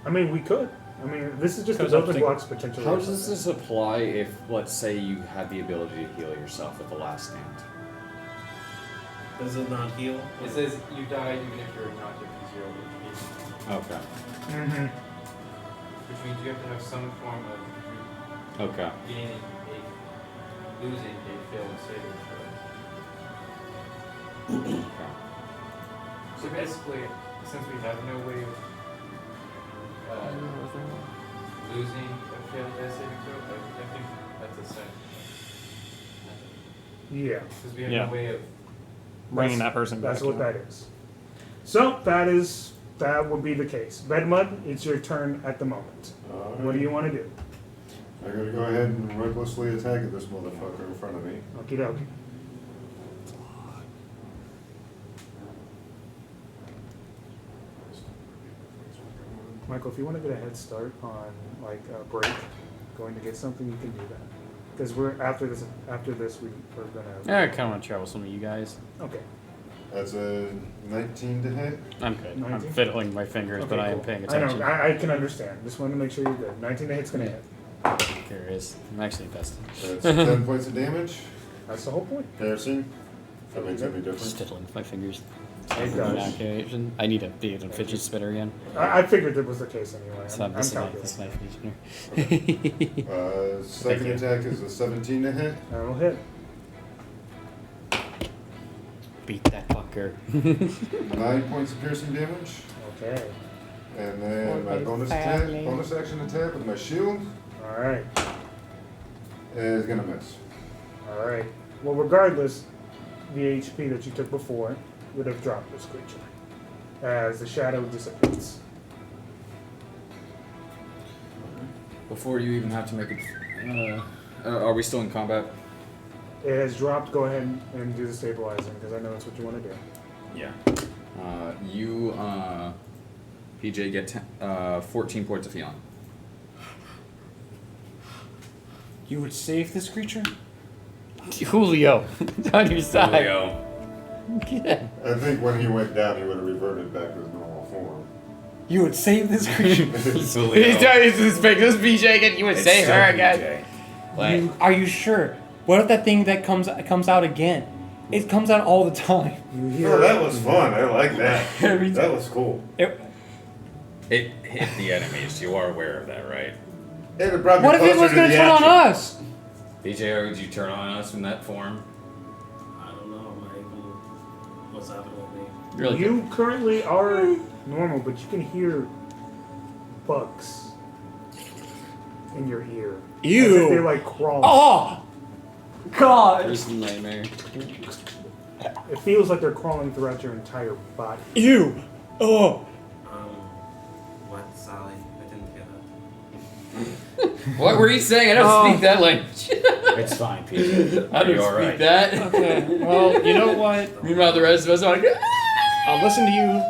I mean, we could. I mean, this is just the Because I'm building thinking- blocks potentially. How does this apply if, let's say, you had the ability to heal yourself with the last stand? Does it not heal? It says you die even if you're not given 0 HP. Okay. Mm-hmm. Which means you have to have some form of Okay. gaining losing a failed saving throw. So basically, since we have no way of losing a failed saving throw, I think that's the same. Yeah. Because we have Yeah. no way of Bringing that person back. That's what that is. So that would be the case. Bedmud, it's your turn at the moment. What do you want to do? I gotta go ahead and recklessly attack at this motherfucker in front of me. Okie dokie. Michael, if you want to get a head start on like a break, going to get something, you can do that. Because we're after this we're gonna. I kind of want to travel some of you guys. Okay. That's a 19 to hit. I'm good. 19? I'm fiddling my fingers, but I am cool. paying I attention. know. I can understand. Just want to make sure you're good. 19 to hit's gonna hit. Curious. I'm actually invested. That's 10 points of damage. That's the whole point. Kerosene. That makes any Just difference. fiddling with my fingers. It does. Calculation. I need to be a fidget spinner again. I figured that was the case anyway. So I'm this is my calculating. fidget spinner. Second attack is a 17 to hit. That'll hit. Beat that fucker. 9 points of piercing damage. Okay. And then my bonus action attack with my shield All right. is gonna miss. All right. Well, regardless, the HP that you took before would have dropped this creature as the shadow dissipates. Before you even have to make it, are we still in combat? It has dropped. Go ahead and do the stabilizing because I know that's what you want to do. Yeah. PJ get 14 points of healing. You would save this creature? Julio, on your side. Julio. Yeah. I think when he went down, he would have reverted back to his normal form. You would save this creature? Julio. He's trying to suspect this BJ again. You would It's save still her again. PJ. Are you sure? What if that thing that comes out again? It comes out all the time. You hear? Oh, that was fun. I like that. Every That was cool. It- It hit the enemies. You are aware of that, right? And it brought me what if it closer was to going to the turn on action. us? PJ, would you turn on us in that form? I don't know. What's happening with me? Really You currently are normal, but you can hear bugs in your ear. Ew. As if they're like crawling. Oh! God! First nightmare. It feels like they're crawling throughout your entire body. Ew! Oh! What, Sally? I didn't hear that. What were you saying? I don't speak that language. It's fine, PJ. I don't You're speak alright. that. Okay, well, you know what? Meanwhile, the rest of us are like, I'll listen to you.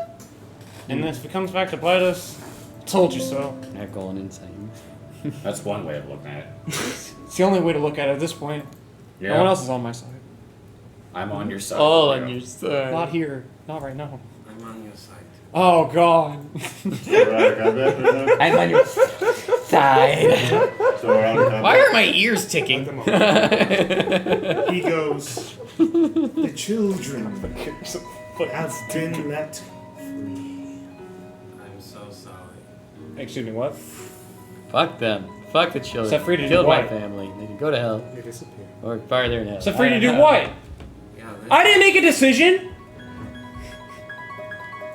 And then if it comes back to bite us, told you so. not going insane. That's one way of looking at it. It's the only way to look at it at this point. Yeah. No one else is on my side. I'm on your side. All Julio. on your side. Not here. Not right now. I'm on your side. Oh, God. So we're out of combat right now? I'm on your side. So we're out of combat? Why are my ears ticking? He goes, the children have been let free. I'm so sorry. Excuse me, what? Fuck them. Fuck the children. Set free to do Killed my what? family. They can go to hell. They disappear. Or farther in hell. So free to do what? Yeah, I didn't make a decision!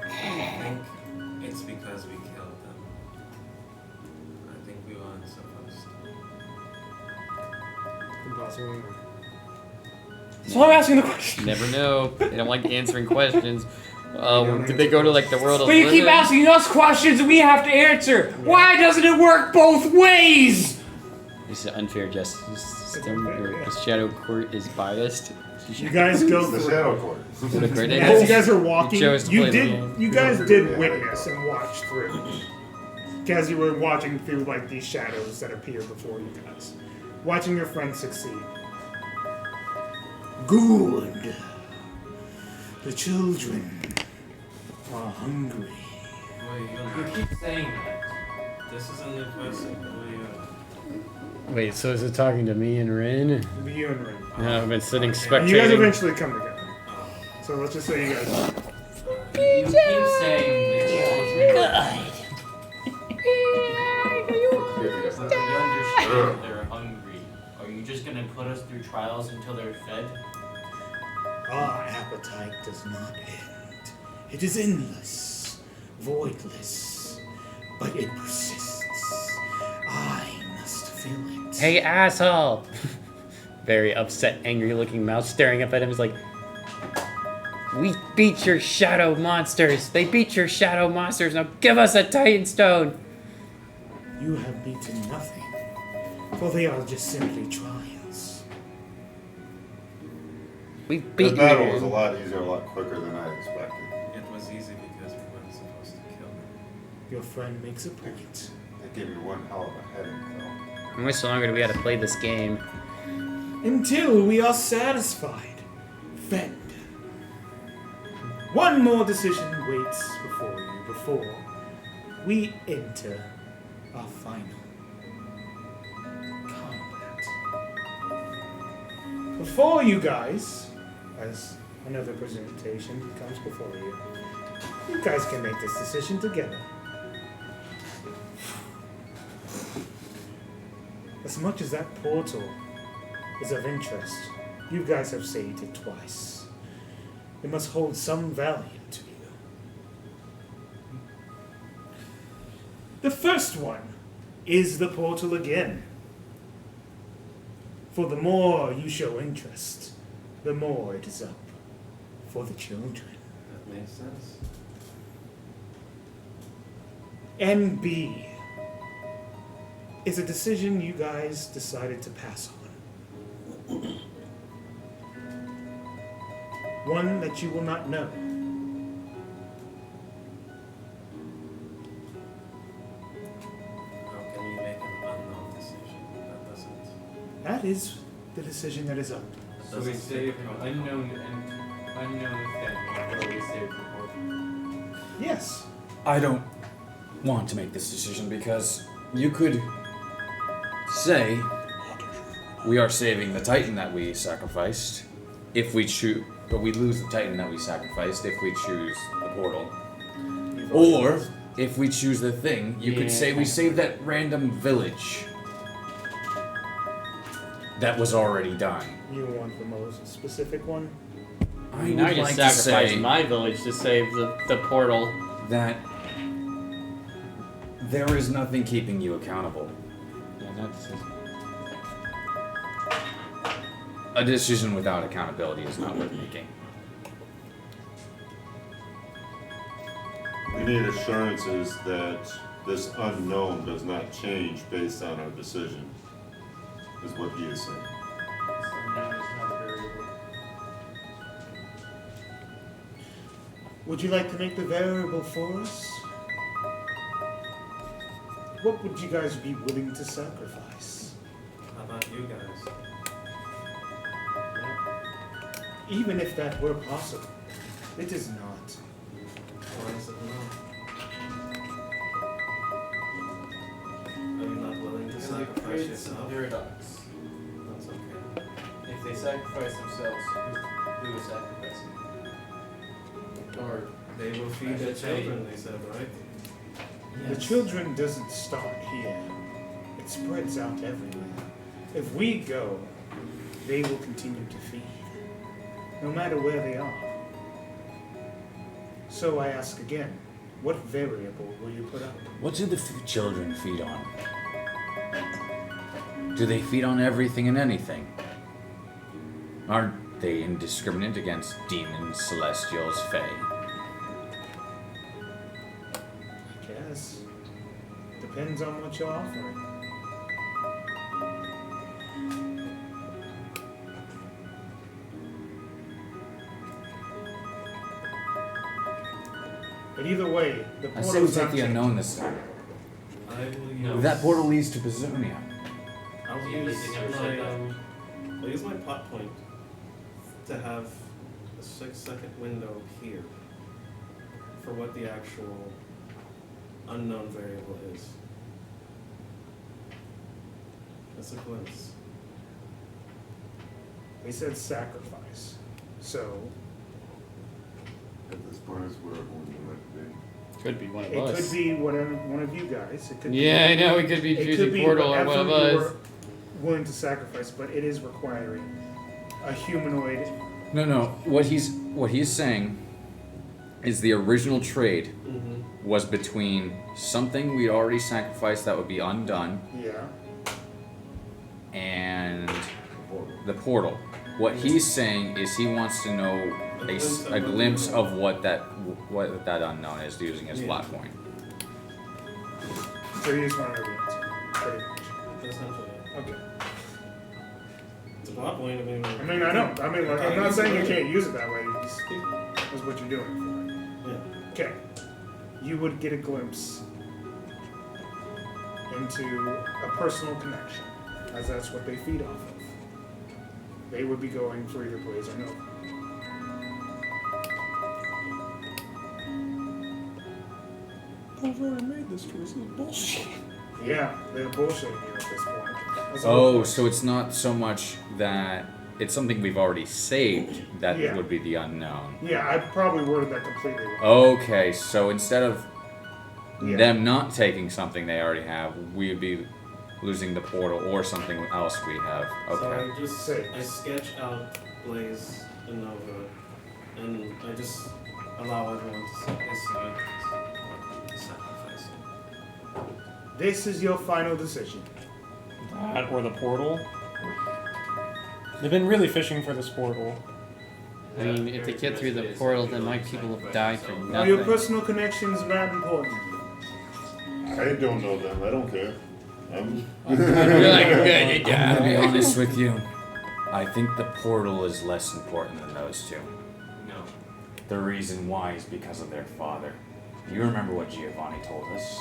I think it's because we killed them. I think we weren't supposed to. Impossible. So I'm asking the question. Never know. They don't like answering questions. Did they go to like the world of But you keep living? asking us questions and we have to answer. Why doesn't it work both ways? This is an unfair justice system. Or the Shadow Court is biased. You guys go It's the through. Shadow Court. What a great As you idea. guys are walking, You chose to you play the did. game. You guys did witness and watch through. As you were watching through like these shadows that appear before you guys, watching your friend succeed. Good. The children are hungry. Wait, you keep saying that. This is a new person. Who are you? Wait, so is it talking to me and Rin? You and Rin. No, I've been sitting And you guys spectating. eventually come together. So let's just say you guys. You keep saying that but we understand they're hungry. Are you just gonna put us through trials until they're fed? Our appetite does not end. It is endless, voidless, but it persists. I must fill it. Hey, asshole! Very upset, angry-looking mouse staring up at him is like, we beat your shadow monsters. They beat your shadow monsters. Now give us a Titan Stone. You have beaten nothing, for they are just simply trials. We The beat battle was a you. lot easier, a lot quicker than I expected. It was easy because we weren't supposed to kill them. Your friend makes a point. They gave me one hell of a headache, though. How much longer do we have to play this game? Until we are satisfied, fed. One more decision waits before we enter our final combat. Before you guys, as another presentation comes before you, you guys can make this decision together. As much as that portal is of interest, you guys have saved it twice. It must hold some value to you. The first one is the portal again. For the more you show interest, the more it is up for the children. That makes sense. And B is a decision you guys decided to pass on. one that you will not know. How can you make an unknown decision? That doesn't. That is the decision that is up. So we save an unknown thing, or we save the portal. Yes. I don't want to make this decision because you could say we are saving the Titan that we sacrificed if we choose, but we lose the Titan that we sacrificed if we choose the portal. Or if we choose the thing, you could say we saved that random village that was already done. You want the most specific one? I mean, I just sacrificed my village to save the portal. That there is nothing keeping you accountable. Yeah, that's A decision without accountability is not worth making. We need assurances that this unknown does not change based on our decision, is what he is saying. Would you like to make the variable for us? What would you guys be willing to sacrifice? How about you guys? Even if that were possible, it is not. Why is it not? Are you not willing to Because it sacrifice creates a yourself? paradox. That's okay. If they sacrifice themselves, who is sacrificing? Or They will feed their children, they said, right? The children doesn't start here. It spreads out everywhere. If we go, they will continue to feed, no matter where they are. So I ask again, what variable will you put up? What do the children feed on? Do they feed on everything and anything? Aren't they indiscriminate against demons, celestials, fae? I guess. Depends on what you're offering. But either way, the I portal say we is take not the changing. unknown this time. I will use. That portal leads to Bazonia. I'll Yeah, use they never said my that. I'll use my plot point to have a 6-second window here for what the actual unknown variable is. That's a glimpse. They said sacrifice. So At this point, it's where everyone would like to be. could be one of it us. could be whatever one of you guys. It could Yeah, be, I know. We could be it choosing could be portal or whatever one of us. you're willing to sacrifice, but it is requiring a humanoid. No. What he's saying is the original trade Mm-hmm. was between something we'd already sacrificed that would be undone Yeah. and the portal. What he's saying is he wants to know a glimpse of what that unknown is using his plot point. So you just want to know the answer, pretty much. Essentially. Okay. It's a plot point, I mean. I mean, I know. I mean, like, I'm not saying you can't use it that way. It's, that's what you're doing for it. Yeah. Okay. You would get a glimpse into a personal connection, as that's what they feed off of. They would be going for either Blaze or Nova. I've already made this choice. This is bullshit. Yeah, they're bullshitting you at this point. That's Oh, all. so it's not so much that it's something we've already saved that Yeah. would be the unknown. Yeah, I probably worded that completely wrong. Okay, so instead of Yeah. them not taking something they already have, we'd be losing the portal or something else we have. So Okay. I just Say. I sketch out Blaze and Nova, and I just allow everyone to see sacrificing. This is your final decision. That or the portal. They've been really fishing for this portal. I mean, if they get through the portal, then my people have died for Are your nothing. personal connections not important? I don't know them, I don't care. I'm I'm gonna be honest with you. I think the portal is less important than those two. The reason why is because of their father. Do you remember what Giovanni told us?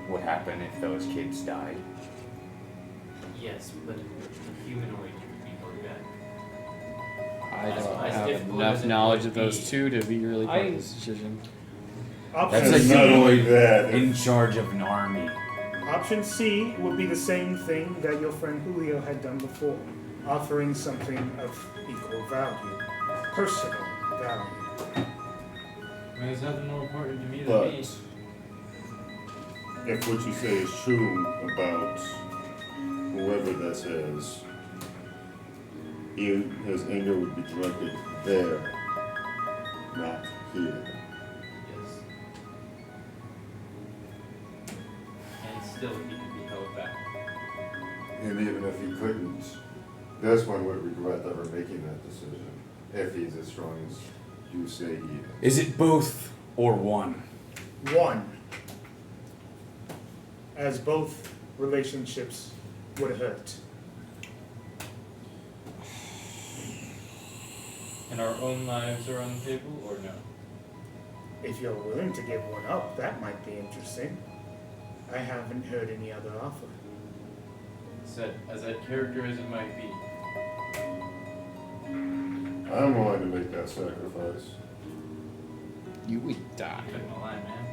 What happened if those kids died? Yes, but a humanoid would be brought back. I As- don't as have difficult enough as it knowledge would of those be. two to be really part of this decision. Option That's a C. not only humanoid that, in charge of an army. Option C would be the same thing that your friend Julio had done before, offering something of equal value, personal value. There's nothing more important to me than but me. if what you say is true about whoever that says, his anger would be directed there, not here. Yes. And still he can be held back. And even if he couldn't, this one would regret ever making that decision, if he's as strong as you say he is. Is it both or one? One, as both relationships would hurt. And our own lives are on the table, or no? If you're willing to give one up, that might be interesting. I haven't heard any other offer. Said, as that character as it might be. I'm willing to make that sacrifice. You would die. Couldn't lie, man.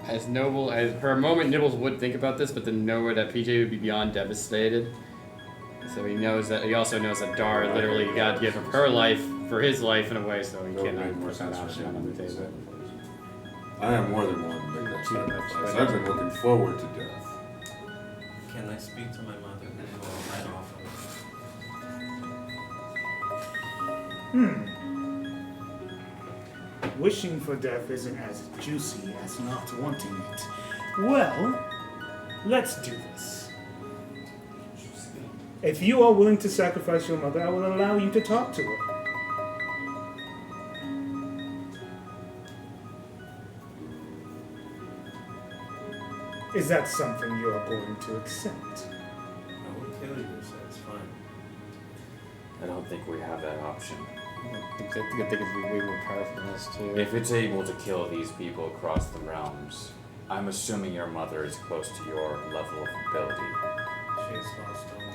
As Noble, as for a moment, Nibbles would think about this, but then know that PJ would be beyond devastated. So he knows that. He also knows that Dar literally got to give up her life for his life in a way, so he That would cannot make more put that sense for option him on to the make the table. sacrifice. I am more than willing to make that Too much, sacrifice. but- I've been looking forward to death. Can I speak to my mother and my offer? Wishing for death isn't as juicy as not wanting it. Well, let's do this. If you are willing to sacrifice your mother, I will allow you to talk to her. Is that something you are going to accept? I will kill you, so it's fine. I don't think we have that option. I think it'd be way more powerful than us too. If it's able to kill these people across the realms, I'm assuming your mother is close to your level of ability. She is lost all the way.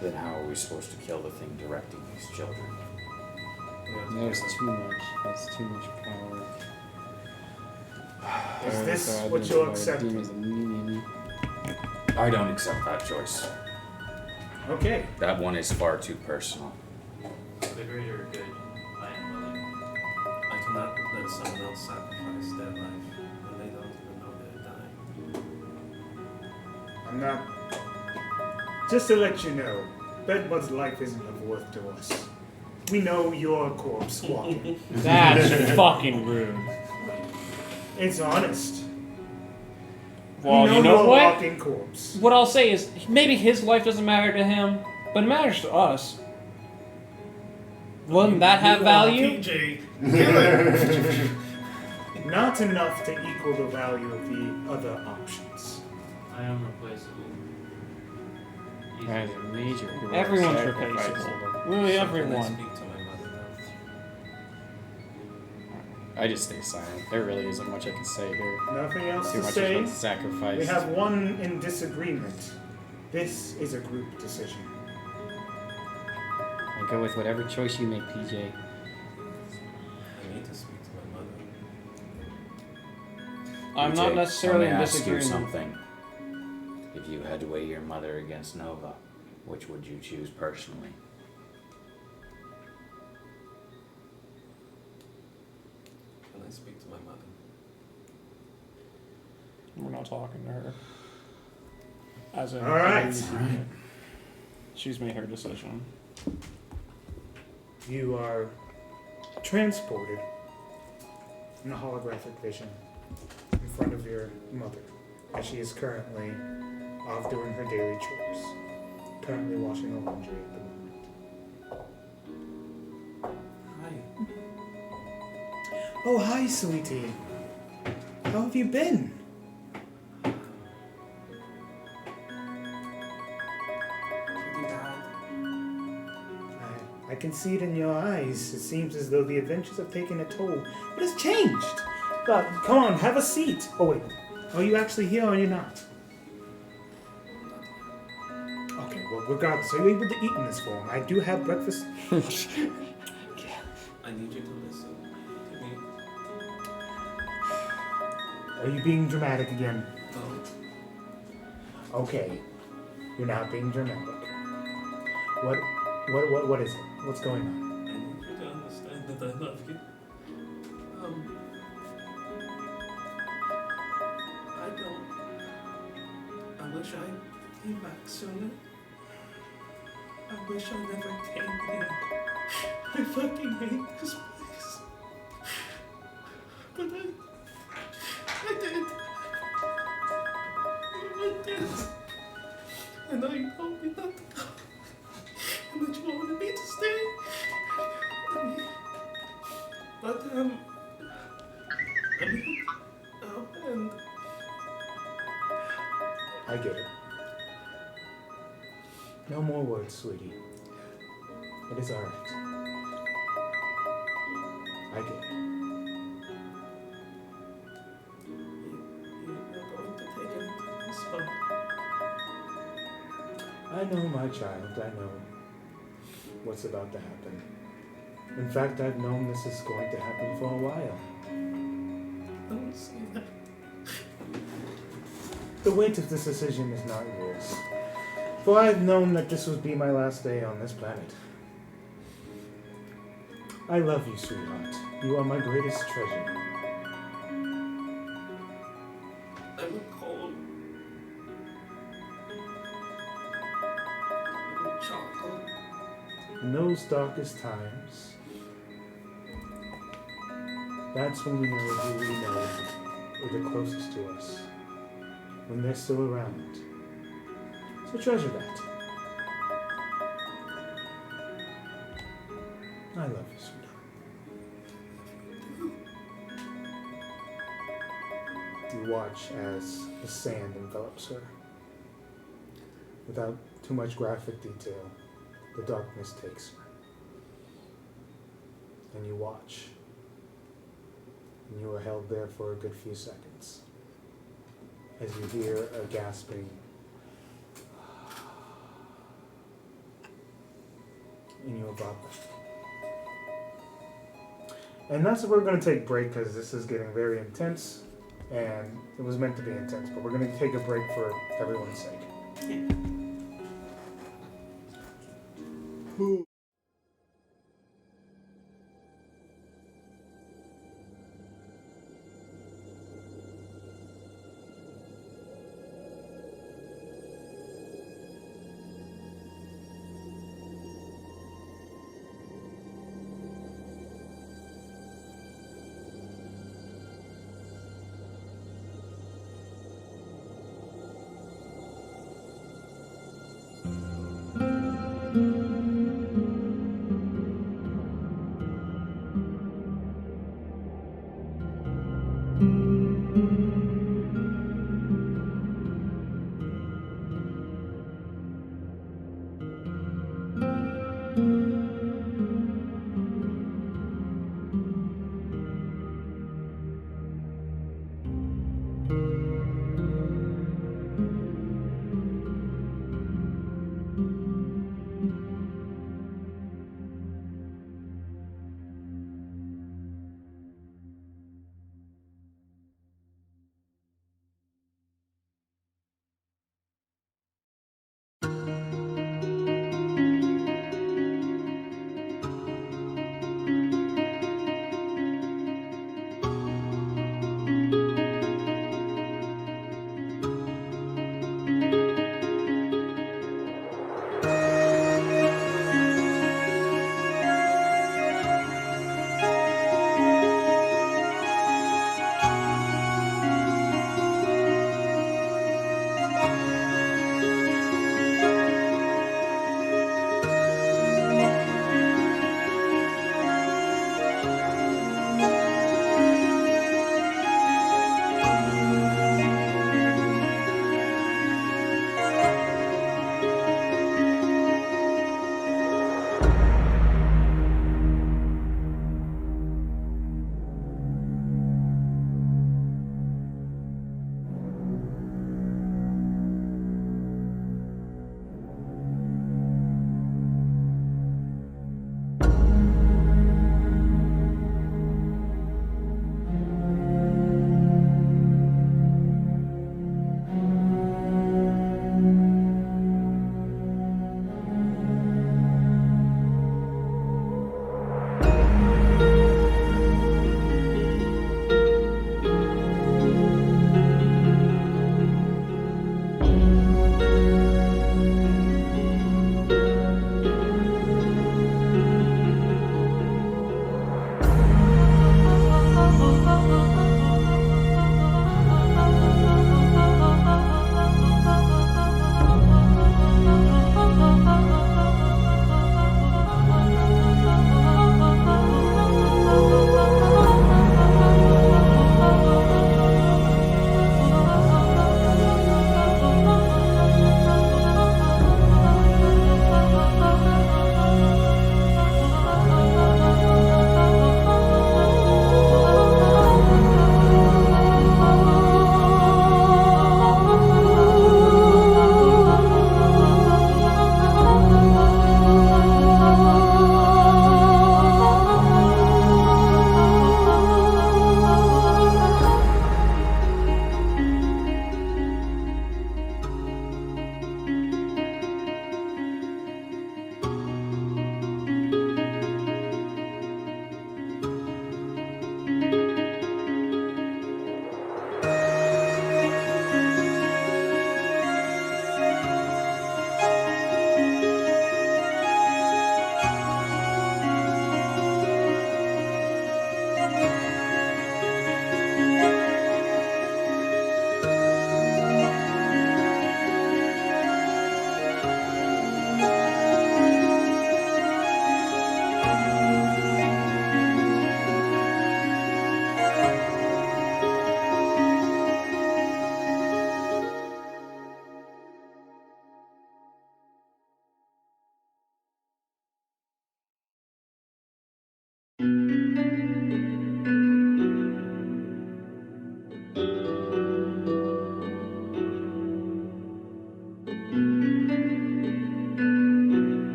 Then how are we supposed to kill the thing directing these children? There's too much. That's too much power. Is this So I what think you're my accepting? demons are mean. I don't accept that choice. Okay. That one is far too personal. For the greater good, I am willing. I cannot let someone else sacrifice their life when they don't even know they're dying. I'm not. Just to let you know, Bedbud's life isn't of worth to us. We know you're a corpse walking. That's fucking rude. It's honest. Well, we know you know you're what? a walking corpse. What I'll say is, maybe his life doesn't matter to him, but it matters to us. Wouldn't that have value? PJ, kill him. Not enough to equal the value of the other options. I am replaceable. That is a major hero Everyone's sacrifice. replaceable. Literally Can I everyone. speak to my mother now? I just stay silent. There really isn't much I can say here. Nothing else Too to much say. is sacrifice. We have one in disagreement. This is a group decision. I go with whatever choice you make, PJ. I need to speak to my mother. I'm not PJ, necessarily let in me ask you disagreement. something. If you had to weigh your mother against Nova, which would you choose personally? Can I speak to my mother? We're not talking to her. As in, All right. Alright. She's made her decision. You are transported in a holographic vision in front of your mother, as she is currently off doing her daily chores, currently washing her laundry at the moment. Hi. Oh, hi, sweetie. How have you been? Pretty bad. I I can see it in your eyes. It seems as though the adventures have taken a toll. What has changed? Come on, have a seat. Oh, wait. Are you actually here or are you not? Okay, well, regardless, are you able to eat in this form? I do have breakfast. I need you to listen to me. Are you being dramatic again? No. Okay. You're not being dramatic. What is it? What's going on? I need you to understand that I love you. I wish I came back sooner. I wish I never came here. I fucking hate this place. But I did. I did. I know you told me not to go. And that you wanted me to stay. But, and I get it. No more words, sweetie. It is alright. I get it. You're going to take anything this far. I know, my child. I know what's about to happen. In fact, I've known this is going to happen for a while. Don't say that. The weight of this decision is not yours. For I've known that this would be my last day on this planet. I love you, sweetheart. You are my greatest treasure. I'm cold. I'm chocolate. In those darkest times, that's when we know who we know are the closest to us. When they're still around. So treasure that. I love you, sweetheart. You watch as the sand envelops her. Without too much graphic detail, the darkness takes her. And you watch. And you are held there for a good few seconds. As you hear a gasping in your body. And that's where we're going to take a break because this is getting very intense and it was meant to be intense, but we're going to take a break for everyone's sake.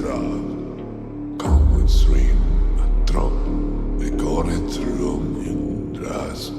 drag. Kommer stream att dra. Det går ett rum hindras.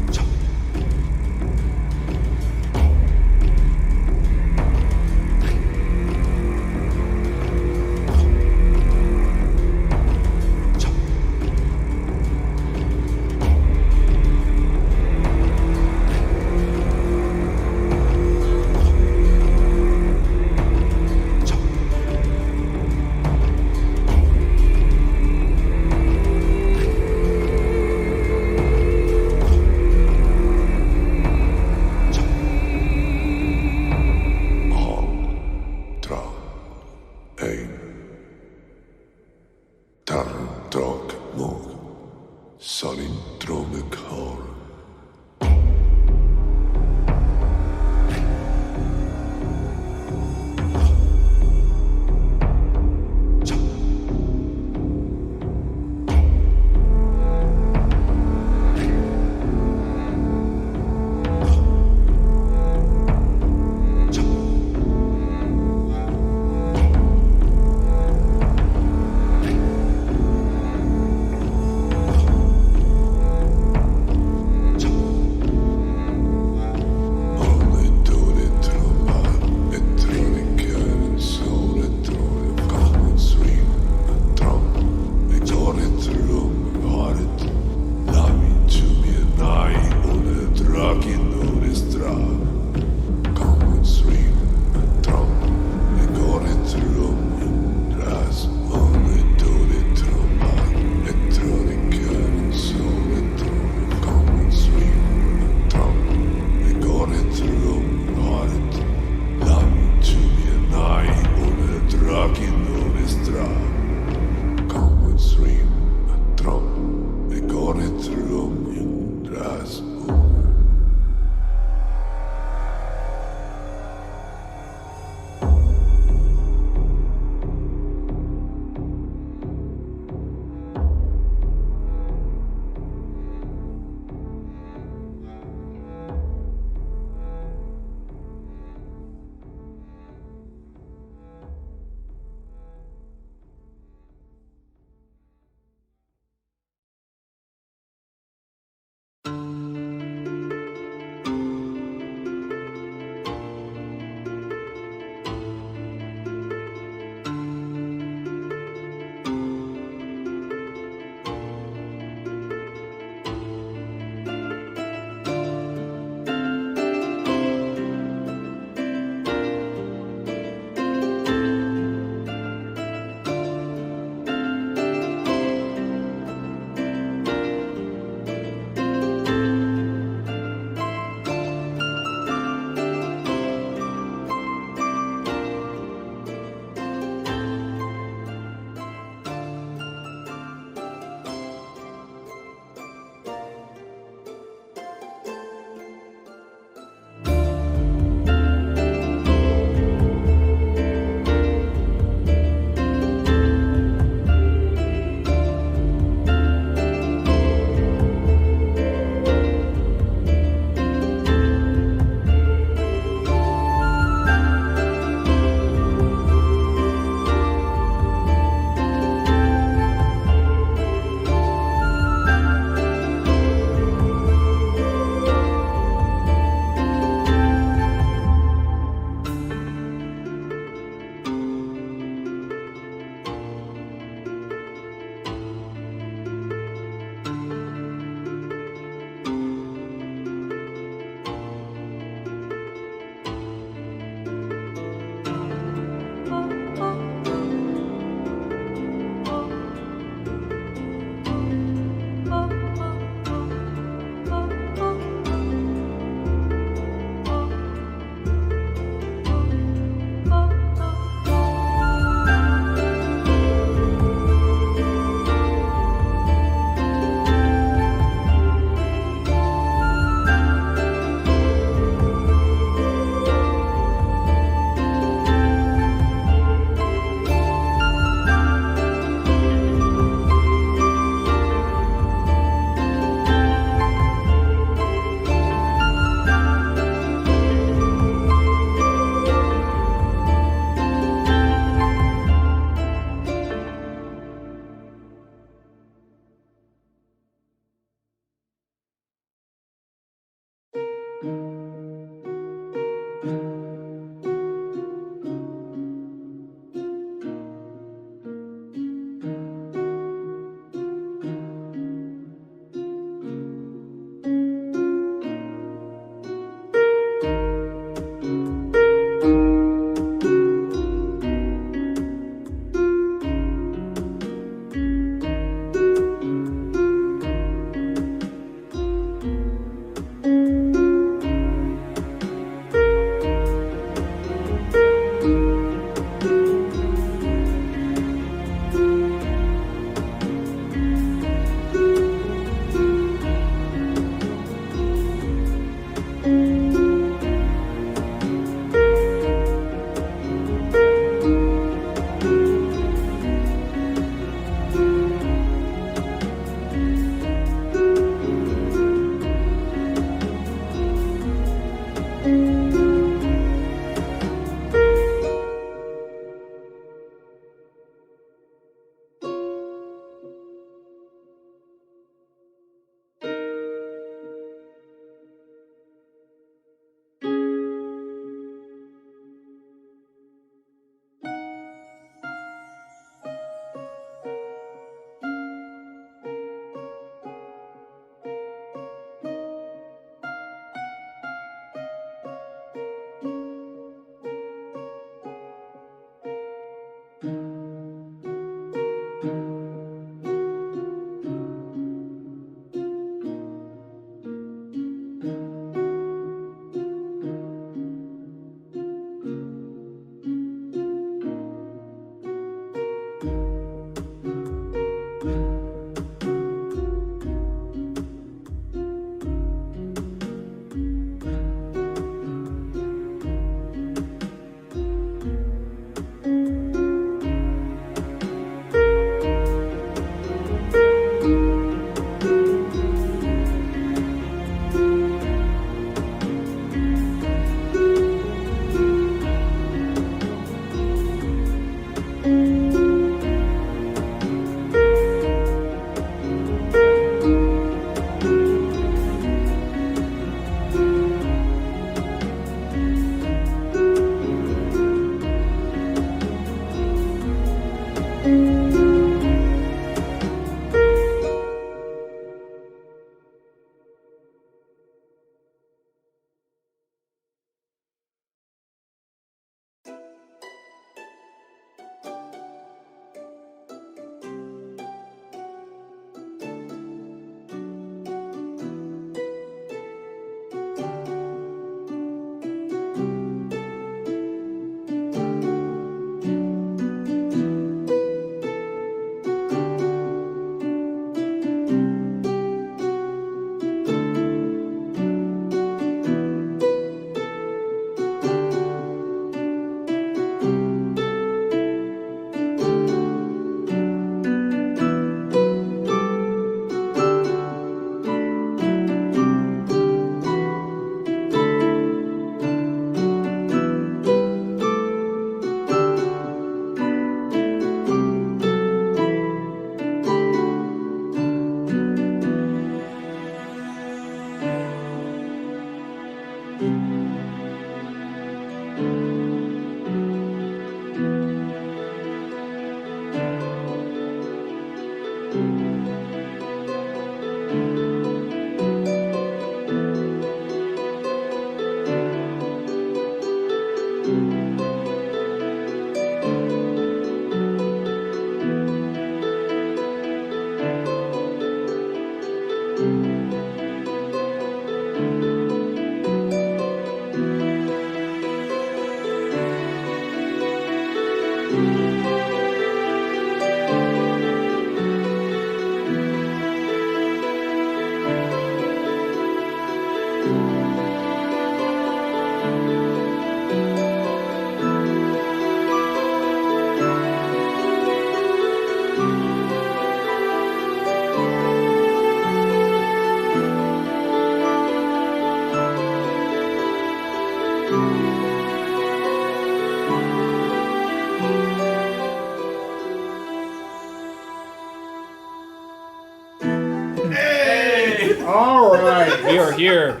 right. We are here.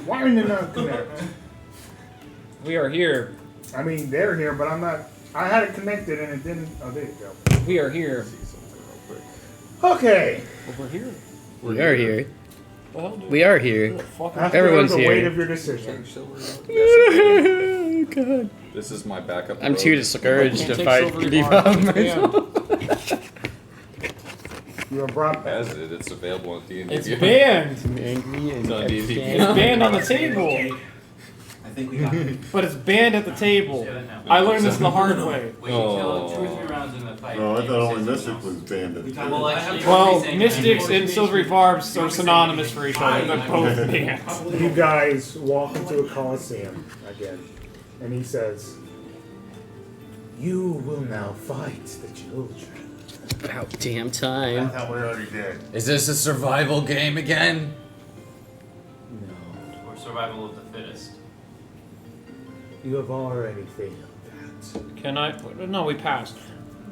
Why did it not connect? We are here. I mean, they're here, but I'm not. I had it connected and it didn't. Oh, there you go. We are here. Okay. Well, we're here. We are here. Well, dude. We are here. Who the fuck After Everyone's the here. weight of your decision. Oh, God. This is my backup. I'm too discouraged Can't to take fight silvery deep bars. out It's myself. You are brought back. As it, it's available on D&D. It's banned. I'm angry and It's on D&D. It's banned on the table. I think we got it. But it's banned at the table. Say that now. I learned this the hard way. We can kill 2 or 3 rounds in the fight. No, I and thought only say Mystic something was banned at the else. Well, actually, Well, saying mystics that. and silvery barbs are synonymous for each other. They're both banned. You guys walk into a coliseum again, and he says, "You will now fight the children." About damn time. That's how we already did. Is this a survival game again? No, Or survival of the fittest. you have already failed that. Can I? No, we passed.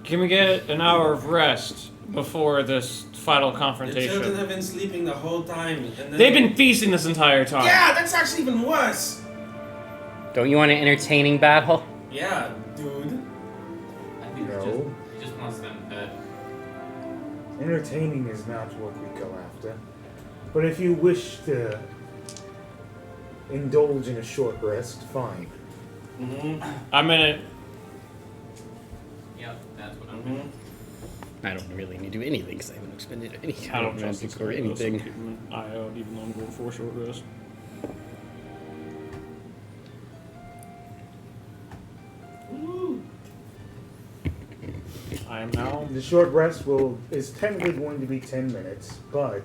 Can we get an hour of rest before this final The children confrontation? have been sleeping the whole time. And then They've been feasting this entire time. Yeah, that's actually even worse. Don't you want an entertaining battle? Yeah, dude. I think No. he just wants them fed. Entertaining is not what we go after. But if you wish to indulge in a short rest, fine. I'm in it. Yep, that's what I'm doing. I don't really need to do anything because I haven't expended any I kind don't of trust magic this or guy. anything. I don't even know I'm going for a short rest. I am now. The short rest is technically going to be 10 minutes, but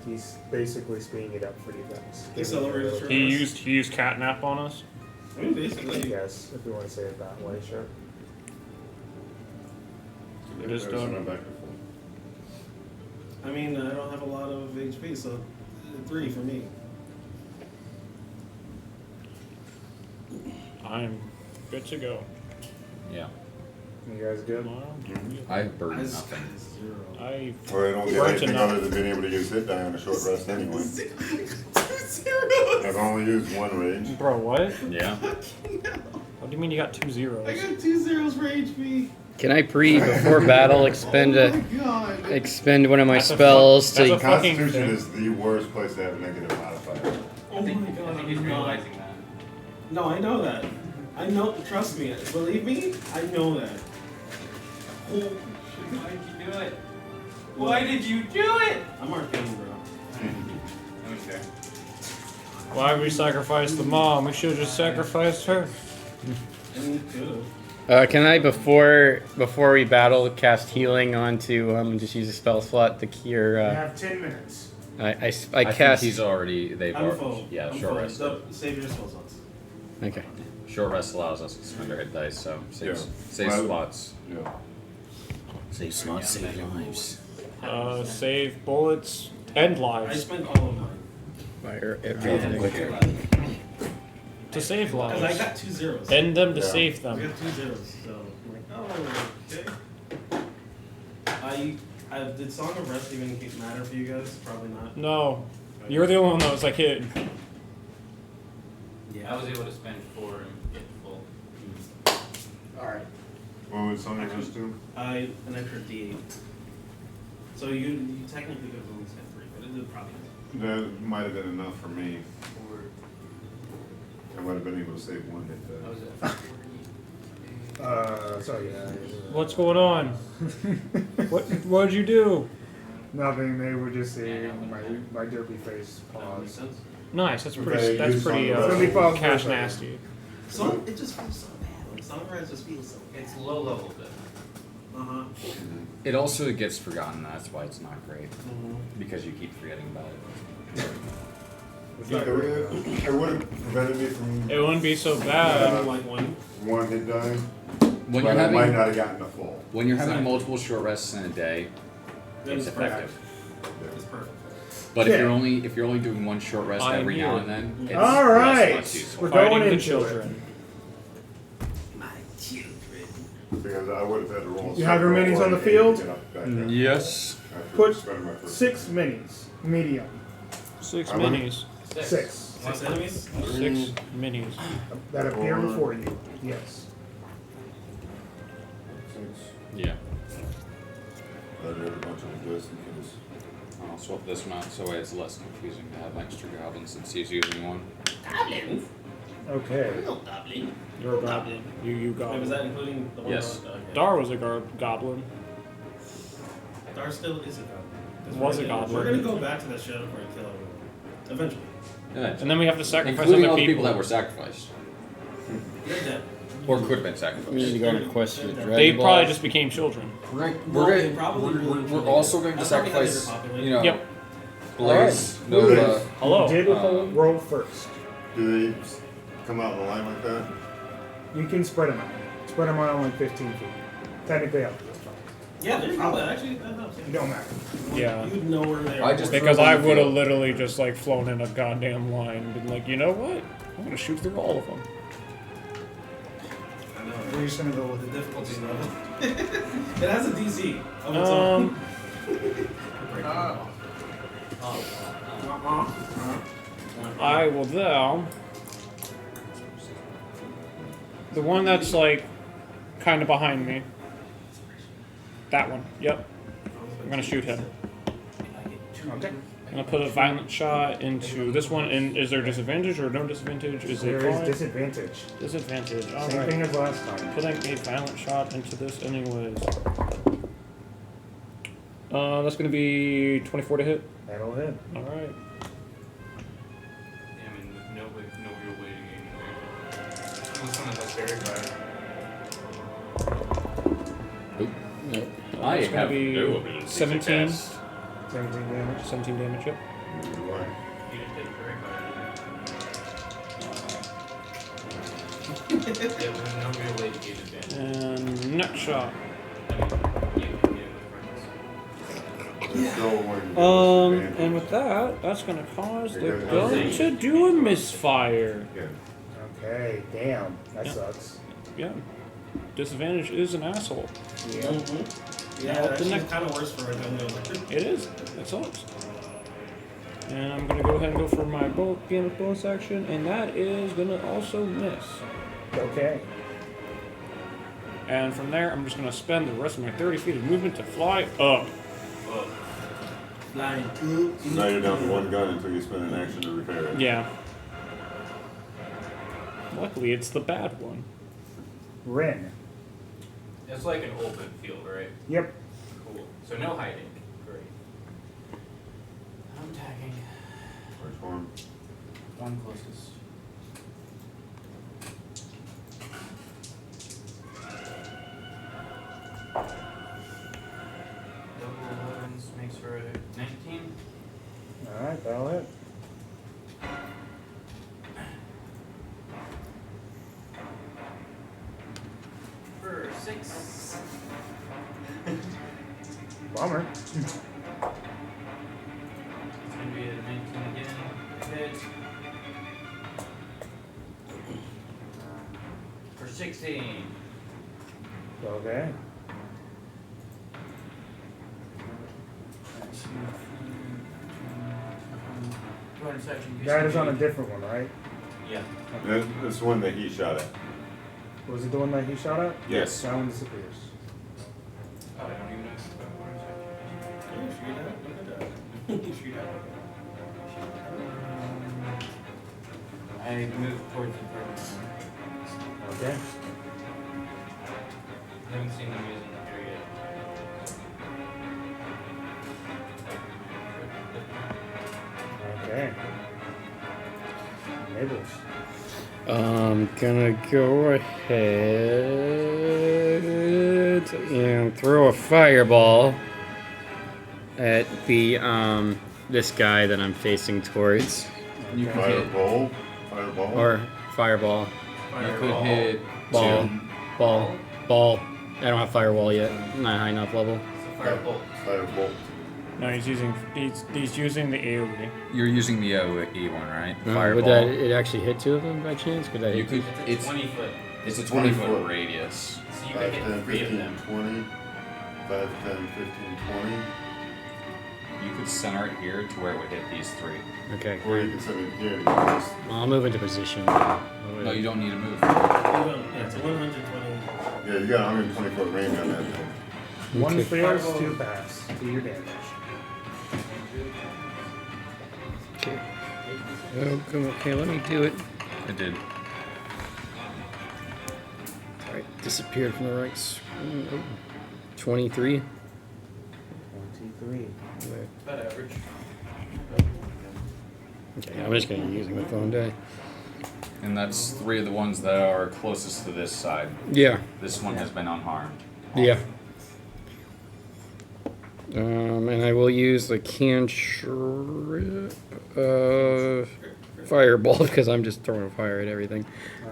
he's basically speeding it up pretty fast. Accelerated short He rest. used catnap on us. I mean, basically. Yes, if you want to say it that way, sure. It is done. I mean, I don't have a lot of HP, so 3 for me. I'm good to go. Yeah. You guys good? I have burned I nothing. I Well, I don't get burnt anything enough. other than being able to use hit die on a short rest anyway. 2 zeros. I've only used 1 rage. Bro, what? Yeah. What do you mean you got 2 zeros? I got 2 zeros for HP. Can I before battle expend Oh my god. expend one of my That's a spells that's to a fucking Constitution thing. is the worst place to have a negative modifier. Oh I think, my god. I think he's realizing that. No, I know that. I know. Trust me. Believe me. I know that. Oh, Why did you do it? Why did you do it? I'm arcane, bro. Let me share. Why we sacrificed the mom? We should have just sacrificed her. And you could've. can I before we battle cast healing onto just use a spell slot to cure? You have 10 minutes. I I cast. think they've I'm already, full. yeah, I'm short full. rest. So, save your spell slots. Okay. Short rest allows us to spend our hit dice, so save Well, slots. Yeah. Save slots, save lives. Save bullets, end I lives. spent all of mine. Fire Yeah, everything. To save Because I lives. got 2 zeros. End them to Yeah. save I them. got 2 zeros. So I'm like, oh, okay. Did Song of Rest even matter for you guys? Probably not. No. You're the only one that was like hit. Yeah. I was able to spend 4 and get full. Alright. What would something just do? An extra D8. So you technically could have only spent 3, but it did probably. That might have been enough for me. I might have been able to save 1 hit How die. was it? So yeah. What's going on? What'd you do? Nothing, they were just seeing my derpy face That makes pause. sense. Nice. That's Okay, pretty. That's use pretty. some of Let me pause for a Cash second. nasty. So it just feels so bad. Like Song of Rest just feels so bad. It's low level bit. Uh-huh. It also gets forgotten. That's why it's not great Mm-hmm. because you keep forgetting about it. It's It not great, though. would have prevented me from It wouldn't be so bad. Like 1. 1 hit die, When but you're I might having not have gotten a full. when you're having multiple short rests in a day, Then it's it's perfect. effective. It's perfect. But Yeah. if you're only doing 1 short rest I'm every now here. and then, it's All right. less useful. We're Fighting going the into children. My children. Because I would have had to roll. You have your minis on the field? Back there Yes. after Put Spread 'em out first. 6 minis, medium. 6 How many? minis. 6 6 enemies? 6 minis. that appear Four. before you. Yes. 6. Yeah. I read a bunch of the ghosts in case. I'll swap this one out so it's less confusing to have extra goblins since he's using one. Goblins? Okay. No goblin. You're a No goblin. You Wait, was that goblin. including the one? Yes. Okay. Dar was a goblin. Dar still is a goblin. 'Cause Was we're a gonna- goblin. We're gonna go back to that shadow for and kill everyone. Eventually. And then we have to sacrifice Including other all the people. people that were sacrificed. You're dead. Or could have been We need to sacrificed. go on a quest for the Dragon They Balls. probably just became children. We're, No, they gonna- probably will we're truly also do. going to That's probably how they sacrifice, repopulate. you know, Yep. Blaze, Alright. Nova. Hello. Did Um, roll first. Do they come out in a line like that? You can spread them out. Spread them out like 15 feet. Technically up. Yeah, there's no that actually that helps. It don't matter. Yeah. You'd know where they are. I just- Because throw I them in would the have field. literally just like flown in a goddamn line and been like, you know what? I'm gonna shoot through all of them. I know. We're just gonna go with The it. difficulty level. It has a DC of its own. I will though. The one that's like kind of behind me. That one. Yep. I'm gonna shoot him. Okay. I'm gonna put a violent shot into this one. And is there disadvantage or no disadvantage? Is it There is fine? disadvantage. Disadvantage. Same Alright. thing as last time. Putting a violent shot into this anyways. That's gonna be 24 to hit. That'll hit. Alright. Yeah, I mean, no real way to gain weight. Unless someone has very Nope. I It's gonna have be no ability to 17. cast. 17 damage. 17 damage, yep. You didn't take very hard. Yeah, there's no real way to gain advantage. And next shot. I mean, you can get it with friends. There's still one. And with that, that's gonna cause the You're gun gonna- to do a misfire. Yeah. Okay, damn. That Yeah. sucks. Yeah. Disadvantage is an asshole. Yeah. Yeah, Now, the actually next- it's kind of worse for a gun wielder. It is. It sucks. And I'm gonna go ahead and go for my bonus action, and that is gonna also miss. Okay. And from there, I'm just gonna spend the rest of my 30 feet of movement to fly up. Flying. Now you're down to one gun until you spend an action to repair it. Yeah. Luckily, it's the bad one. Ren. It's like an open field, right? Yep. Cool. So no hiding. Great. I'm tagging. Which one? One closest. Double 11s makes for a 19. Alright, that'll hit. For 6. Bummer. It's gonna be a 19 again. Hit. For 16. Okay. That is on a different one, right? Yeah. That's the one that he shot at. Was it the one that he shot at? Yes. That one disappears. Oh, I don't even know. I moved towards the first. Okay. I haven't seen them using it here yet. Okay. Nibbles. I'm gonna go ahead and throw a fireball at the this guy that I'm facing towards. You could hit. Fireball. Fireball. Or fireball. You could hit Ball. two. Ball. I don't have firewall yet. I'm not high enough level. It's a firebolt. Firebolt. No, he's using using the AoE. You're using the AoE one, right? Would Fireball. that it actually hit two of them by chance? Could I hit You could. It's It's a 20 foot. it's a 20 20-foot foot. radius. So you 5, could 10, hit 3 of 15, them. 20. 5, 10, 15, 20. You could center it here to where it would hit these 3. Okay. Or you can send it here. You can just, I'll move into position. No, you don't need to move. Yeah, it's 120. yeah, you got 120 foot range on that thing. One Okay. fails to pass. Do your damage. Okay. Okay, let me do it. I did. Alright, disappeared from the right screen. Oh. 23. 23. About average. Okay, I'm just gonna use my phone die. And that's 3 of the ones that are closest to this side. Yeah. This one has been unharmed. Yeah. And I will use the fireball because I'm just throwing fire at everything.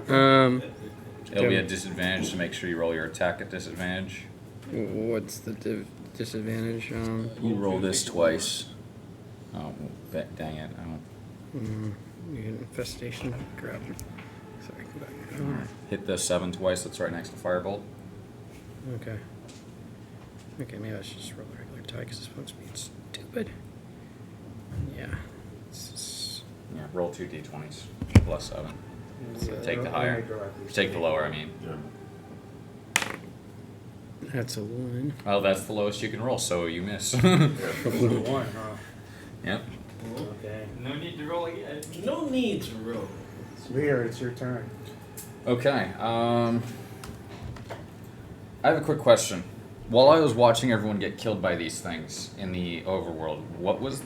It'll be a disadvantage to make sure you roll your attack at disadvantage. What's the disadvantage? You roll this twice. Oh, dang it. Infestation. Grab him. Sorry, come back. Hit the 7 twice, that's right next to Firebolt. Okay. Okay, maybe I should just roll a regular die because it's supposed to be stupid. Yeah. Yeah, roll 2 d20s plus 7. So take the higher. Take the lower, I mean. Yeah. That's a 1. Oh, that's the lowest you can roll, so you miss. One, huh? Yep. Okay. No need to roll again. No need to roll. Lear, it's your turn. Okay, I have a quick question. While I was watching everyone get killed by these things in the overworld, what was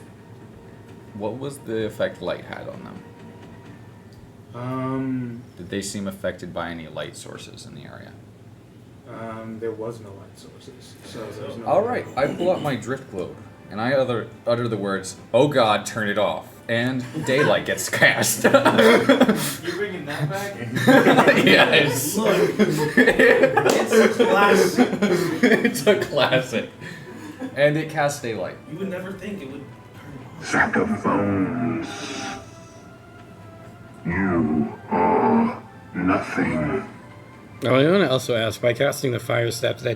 the effect light had on them? Did they seem affected by any light sources in the area? There was no light sources, so there's no. All right, I pull out my drift globe and I utter the words, "Oh God, turn it off," and daylight gets cast. You're bringing that back? Yes. Look, it's a classic. It's a classic. And it casts daylight. You would never think it would. Sack of bones. You are nothing. Oh, I want to also ask, by casting the fire step, did I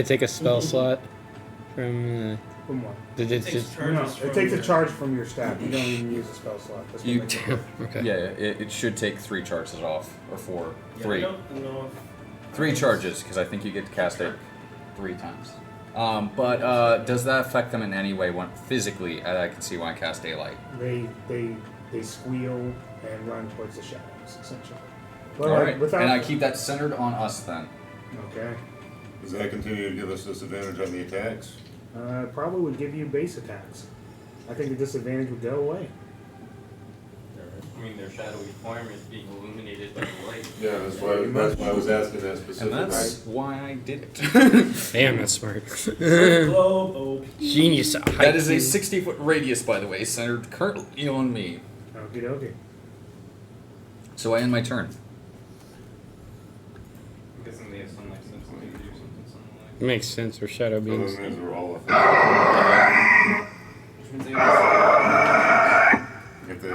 take a spell slot from From what? Did it takes just... No, charges it takes a charge from your staff. You don't even use a spell slot. That's what You makes it Okay. Yeah, it should take 3 charges off, or 4. Yeah, 3. I don't know if 3 charges, because I think you get to cast it 3 times. But does that affect them in any way physically? I can see why I cast daylight. They squeal and run towards the shadows, essentially. But All right, without... and I keep that centered on us then. Okay. Does that continue to give us disadvantage on the attacks? Probably would give you base attacks. I think the disadvantage would go away. I mean, their shadowy form is being illuminated by the light. Yeah, that's why I was asking that specifically. And that's why I did it. Damn, that's smart. Genius. That is a 60-foot radius, by the way, centered currently on me. Okie dokie. So I end my turn. I'm guessing they have some like sensitivity or something like. Makes sense for shadow So beams. those means we're all Which means they have Get the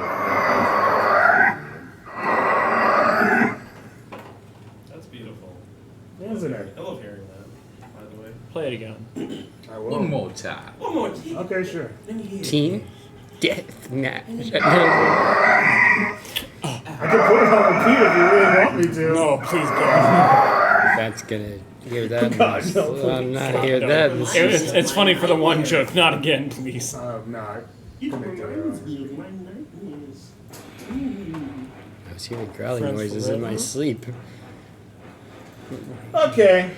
that's beautiful. Isn't it? I love hearing that, by the way. Play it again. I will. One more time. One more team. Okay, sure. Let me hear. Team Death Match. I can put it on repeat if you really want me to. No, please go. That's gonna hear that. God, no, I'm not please. hear that. It's funny for the one joke, not again, please. Not. You reminds me of my nightmares. I was hearing growling noises in my sleep. Okay.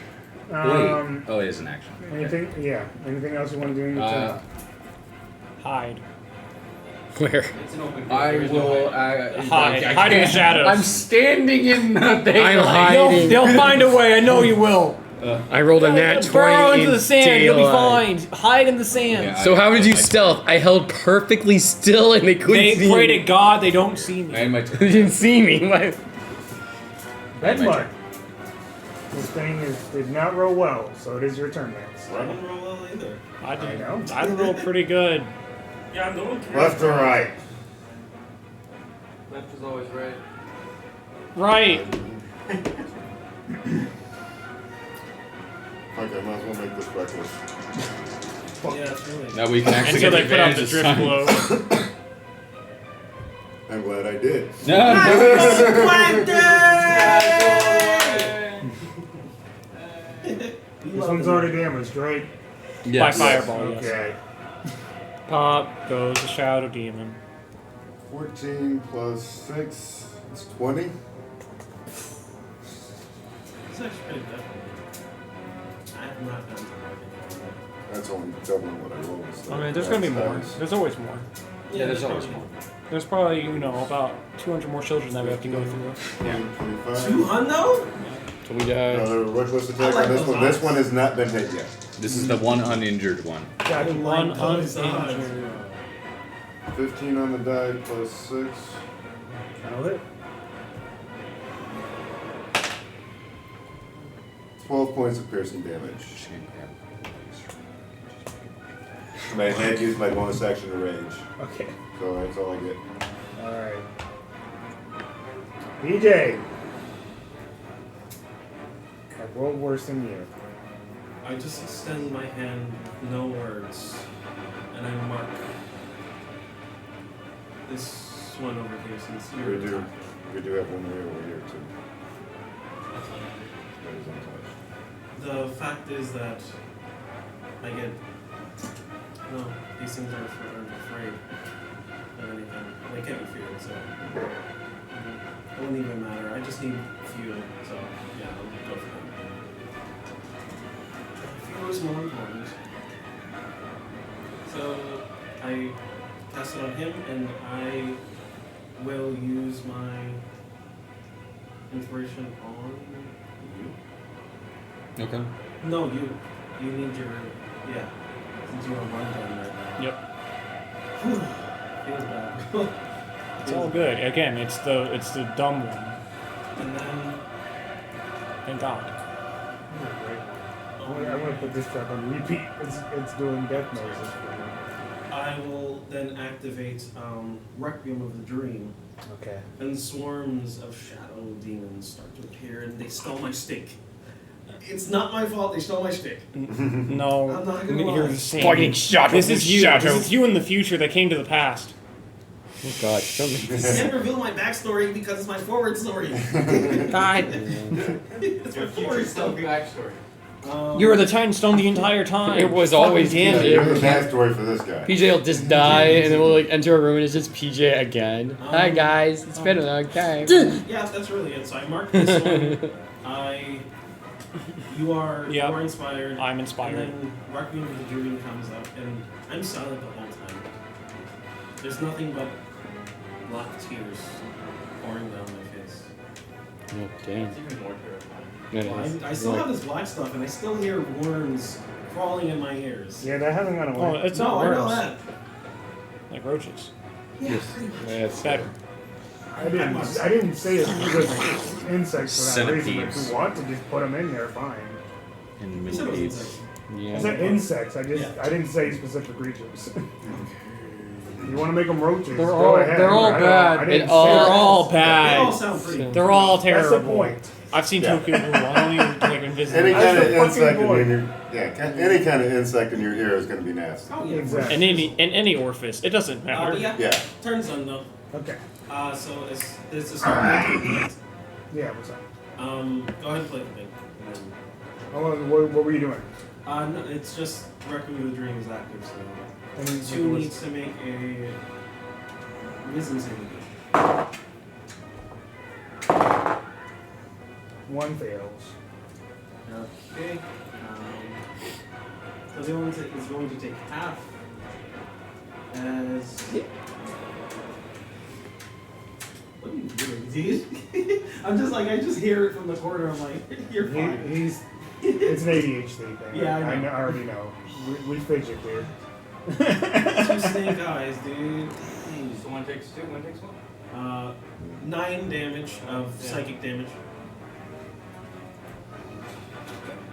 Wait. Oh, it is an action. Anything? Yeah. Anything else you want to do in your turn? Hide. Where? It's an open. I will Hide in the shadows. I'm standing in the I'm daylight. hiding. They'll find a way. I know you will. I rolled a nat 20 Burrow into in the sand. You'll be daylight. fine. Hide in the sand. Yeah, So how did you stealth? I held perfectly still and they couldn't They see pray me. to God they don't see me. I end my They turn. didn't see me. What? Bedmart. This thing did not roll well, so it is your turn next. I didn't roll well either. I did. know. I roll pretty good. Yeah, I'm doing good. left or right? Left is always right. Right. Okay, might as well make this reckless. Yeah, that's really. Now we can actually Until get they put out advantage the this drift time. blow. I'm glad I did. This one's already damaged, right? By fireball, yes. Okay. Pop goes the Shadow Demon. 14 plus 6, it's 20. It's actually pretty good. I have not done something. That's only doubling what I rolled. So I mean, there's gonna be that's more. nice. There's always more. Yeah, there's always more. There's probably, about 200 more children that we have to go through. Yeah. 25. 200? So we die. Another reckless attack like on this those one. This odds. one has not been hit yet. This is the one uninjured one. Got I you. One like those uninjured. 15 on the die plus 6. That'll hit. 12 points of piercing damage. I had used my bonus action to rage, Okay. so that's all I get. Alright. BJ! I rolled worse than you. I just extend my hand, no words, and I mark this one over here since you're We do. attacking. We do have one way over here too. That's all. That is untouched. The fact is that I get. No, these things aren't afraid of anything. They can't be feared, so. It won't even matter. I just need fuel, so yeah, I'll go for them. Fuel is more important. So I cast it on him, and I will use my inspiration on you. Okay. No, you. You need your. Yeah. Since you're on one gun right now. Yep. Whew. Feels bad. It's all good. Again, it's the dumb one. And then. Thank God. I'm gonna put this trap on repeat. It's doing death noises for me. I will then activate Requiem of the Dream, Okay. and swarms of shadow demons start to appear, and they stole my stick. It's not my fault. They stole my stick. No, I'm not gonna you're lie. the same. Fighting shadow This with is you. shadow. This is you in the future that came to the past. Oh god, show me I this. can't reveal my backstory because it's my forward story. God, It's my Your forward future self story. backstory. you were the Titan Stone the entire time. It was always damn PJ. You're the backstory for this guy. PJ will just die, and then we'll enter a room, and it's just PJ again. Hi guys, it's been a long time. Yeah, that's really it. So I marked this one. You are inspired. I'm inspired. And then Requiem of the Dream comes up, and I'm silent the whole time. There's nothing but black tears pouring down my face. Oh damn. It's even more terrifying. It Well, is. I still have this black stuff, and I still hear worms crawling in my ears. Yeah, that hasn't gone Oh, away. it's No, not I know worse. that. Like roaches. Yeah. That's Better. I didn't say it's because insects for that reason, but if Centipedes. you want to just put them in there, fine. And You said it was millipedes. insects. I Yeah. said insects. I didn't say specific creatures. You want to make them roaches? They're go all- ahead. they're all I don't- bad. I didn't It say all- that. They're all They all bad. sound pretty. They're all That's the terrible. point. I've seen Yeah. two people who I don't even like invisible. Any That's kind the of fucking insect in point. your any kind of insect in your ear is going to be nasty. Oh yeah. Exactly. In any orifice, it doesn't matter. But yeah. Yeah. Turns on though. Okay. So it's a start. Right? Yeah. What's up? Go ahead and play the thing. And then, What were you doing? no, it's just Requiem of the Dream is active, so Any- two needs to make a wisdom saving throw. One fails. Okay. So the one is going to take half as. What are you doing, dude? I'm just like, I just hear it from the corner. I'm like, you're fine. It's an ADHD thing. Yeah, I know. I already know. We fidget here. Two snake eyes, dude. Dang. So one takes two, one takes one. 9 damage of psychic damage.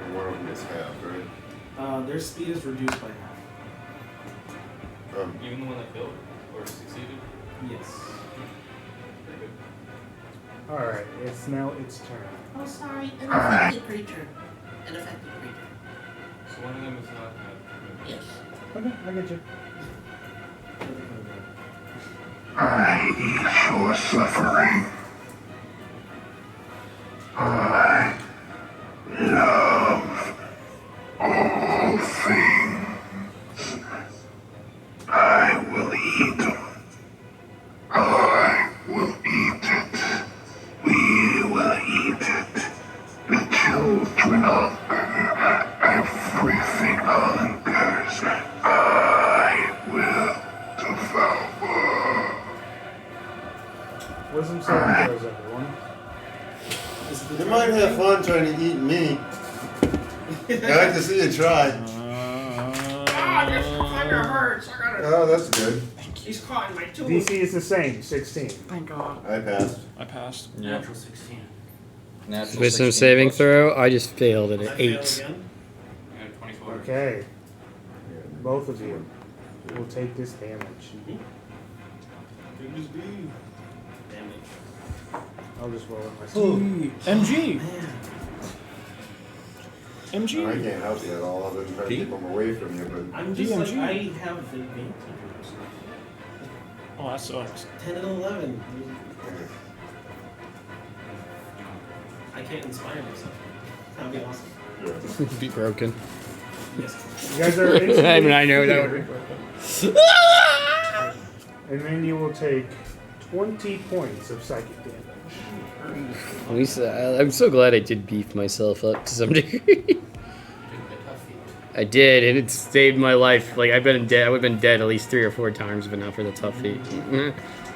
And one of them is half, right? Their speed is reduced by half. Even the one that failed or succeeded. Yes. Very good. All right. It's now its turn. Oh, sorry, an affected creature. An affected creature. So one of them is not. Yes. Okay, I get you. I ease your suffering. I love all things. I will eat them. I will eat it. We will eat it. The children hunger. Everything hungers. I will devour. Wisdom saving throws, everyone. You might have fun trying to eat me. I like to see you try. This thunder hurts. I gotta. Oh, that's good. He's caught in my tooth. DC is the same, 16. Thank God. I passed. I passed. Yeah. Natural 16. Natural Wisdom 16 saving plus. throw. I just failed it I at failed 8. again. I got a 24. Okay, both of you will take this damage. Damage. I'll just roll it myself. MG. Man. I MG. can't help you at all other than try to keep them away from you, but I'm just like, DMG. I have advantage. Oh, that sucks. 10 and 11. I can't inspire myself. That'd be awesome. Be broken. Yes. You guys are I mean, I know that instantly would be clear, and then you will take 20 points of psychic damage. At least I'm so glad I did beef myself up to some degree. Took the tough feet. I did, and it saved my life. Like I've been dead. I would have been dead at least 3 or 4 times, but not for the tough feat.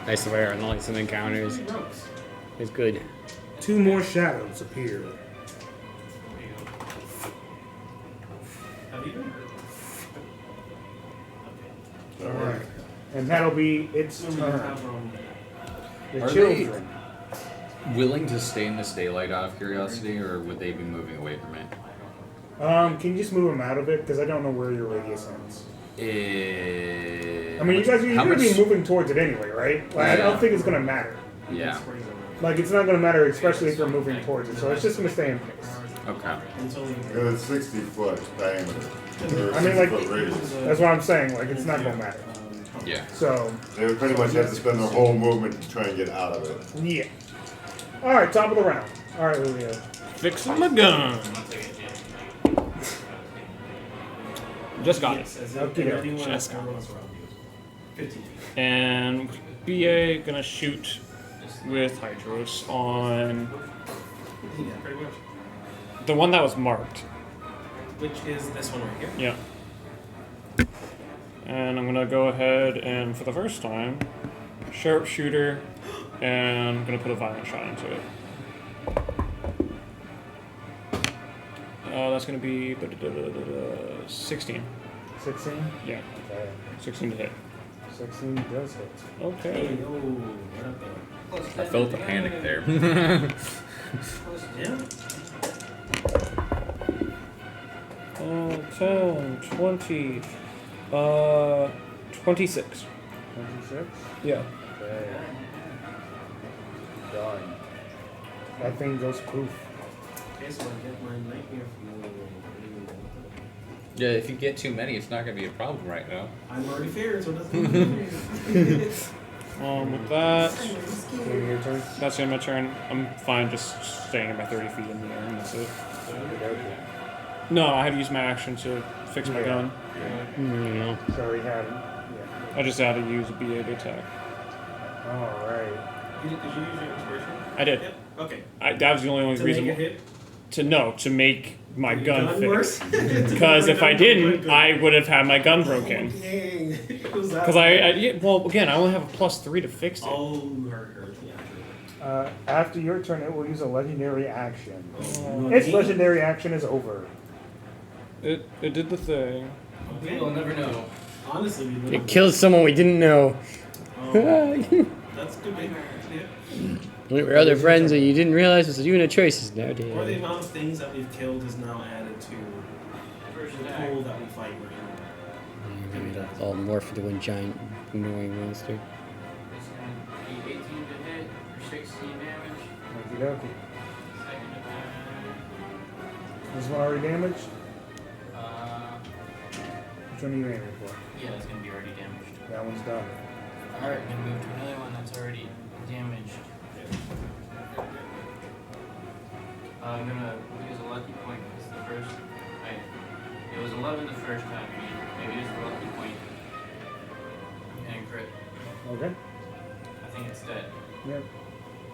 I swear, on like some encounters, it's good. 2 more shadows appear. Have you been? Okay. Alright. And that'll be its So we turn. have, The Are children. Willing to stay in this daylight out of curiosity, or would they be moving away from it? Can you just move them out of it? Because I don't know where your radius ends. I mean, you guys, you're how going to be much- moving towards it anyway, right? Like, I don't think it's going to matter. Yeah. Like, it's not going to matter, especially if you're moving towards it. So it's just going to stay in place. Okay. it's 60-foot diameter. I mean, like, 60-foot radius. that's what I'm saying. Like, it's not going to matter. Yeah. So, They would pretty much have to spend their whole movement to try and get out of it. yeah. Alright, top of the round. Alright, Julio. Fixing my gun. Just got it. Yes, as Okay, if anyone just got else around you. 15 feet. And BA gonna shoot with Hydros on Yeah, pretty much. the one that was marked. Which is this one right here. Yeah. And I'm gonna go ahead and, for the first time, sharpshooter, and I'm gonna put a violent shot into it. That's gonna be 16. 16? Yeah, Okay. 16 to hit. 16 does hit. Okay. Hey, yo, what up there? I felt the panic there. Yeah. 10, 20, 26. 26? Yeah. Okay. Done. That thing goes poof. Okay, so I get my nightmare from you. Yeah, if you get too many, it's not gonna be a problem right now. I'm already feared, so it doesn't matter. With that, Okay, your turn. that's the end of my turn. I'm fine just staying at my 30 feet in the air, and that's it. Okay. No, I had to use my action to fix my Yeah. gun. No. So we have. Yeah. I just had to use a BA to attack. Alright. Did you use your inspiration? I did. Yep. Okay. That was the only To reason. make a hit? To make my gun fix. worse? Because if I didn't, I would have had my gun broken. Dang. Because well, again, I only have a +3 to fix it. Oh, hurt. Yeah. After your turn, it will use a legendary action. Oh. Its legendary action is over. It did the thing. Okay. We'll never know. Honestly, we It don't. killed someone we didn't know. That's good. Yeah. We were other friends and you didn't realize was doing the choices Or the nowadays. amount of things that we've killed is now added to the pool that we fight right Maybe it'll all morph into one giant annoying monster. It's gonna be 18 to hit or 16 damage. Okie dokie. Second attack. This one already damaged? Which one are you aiming for? Yeah, it's gonna be already damaged. That one's done. Alright, gonna move to another one that's already damaged. I'm gonna use a lucky point because the first. It was 11 the first time. Maybe use the lucky point and crit. Okay. I think it's dead. Yep.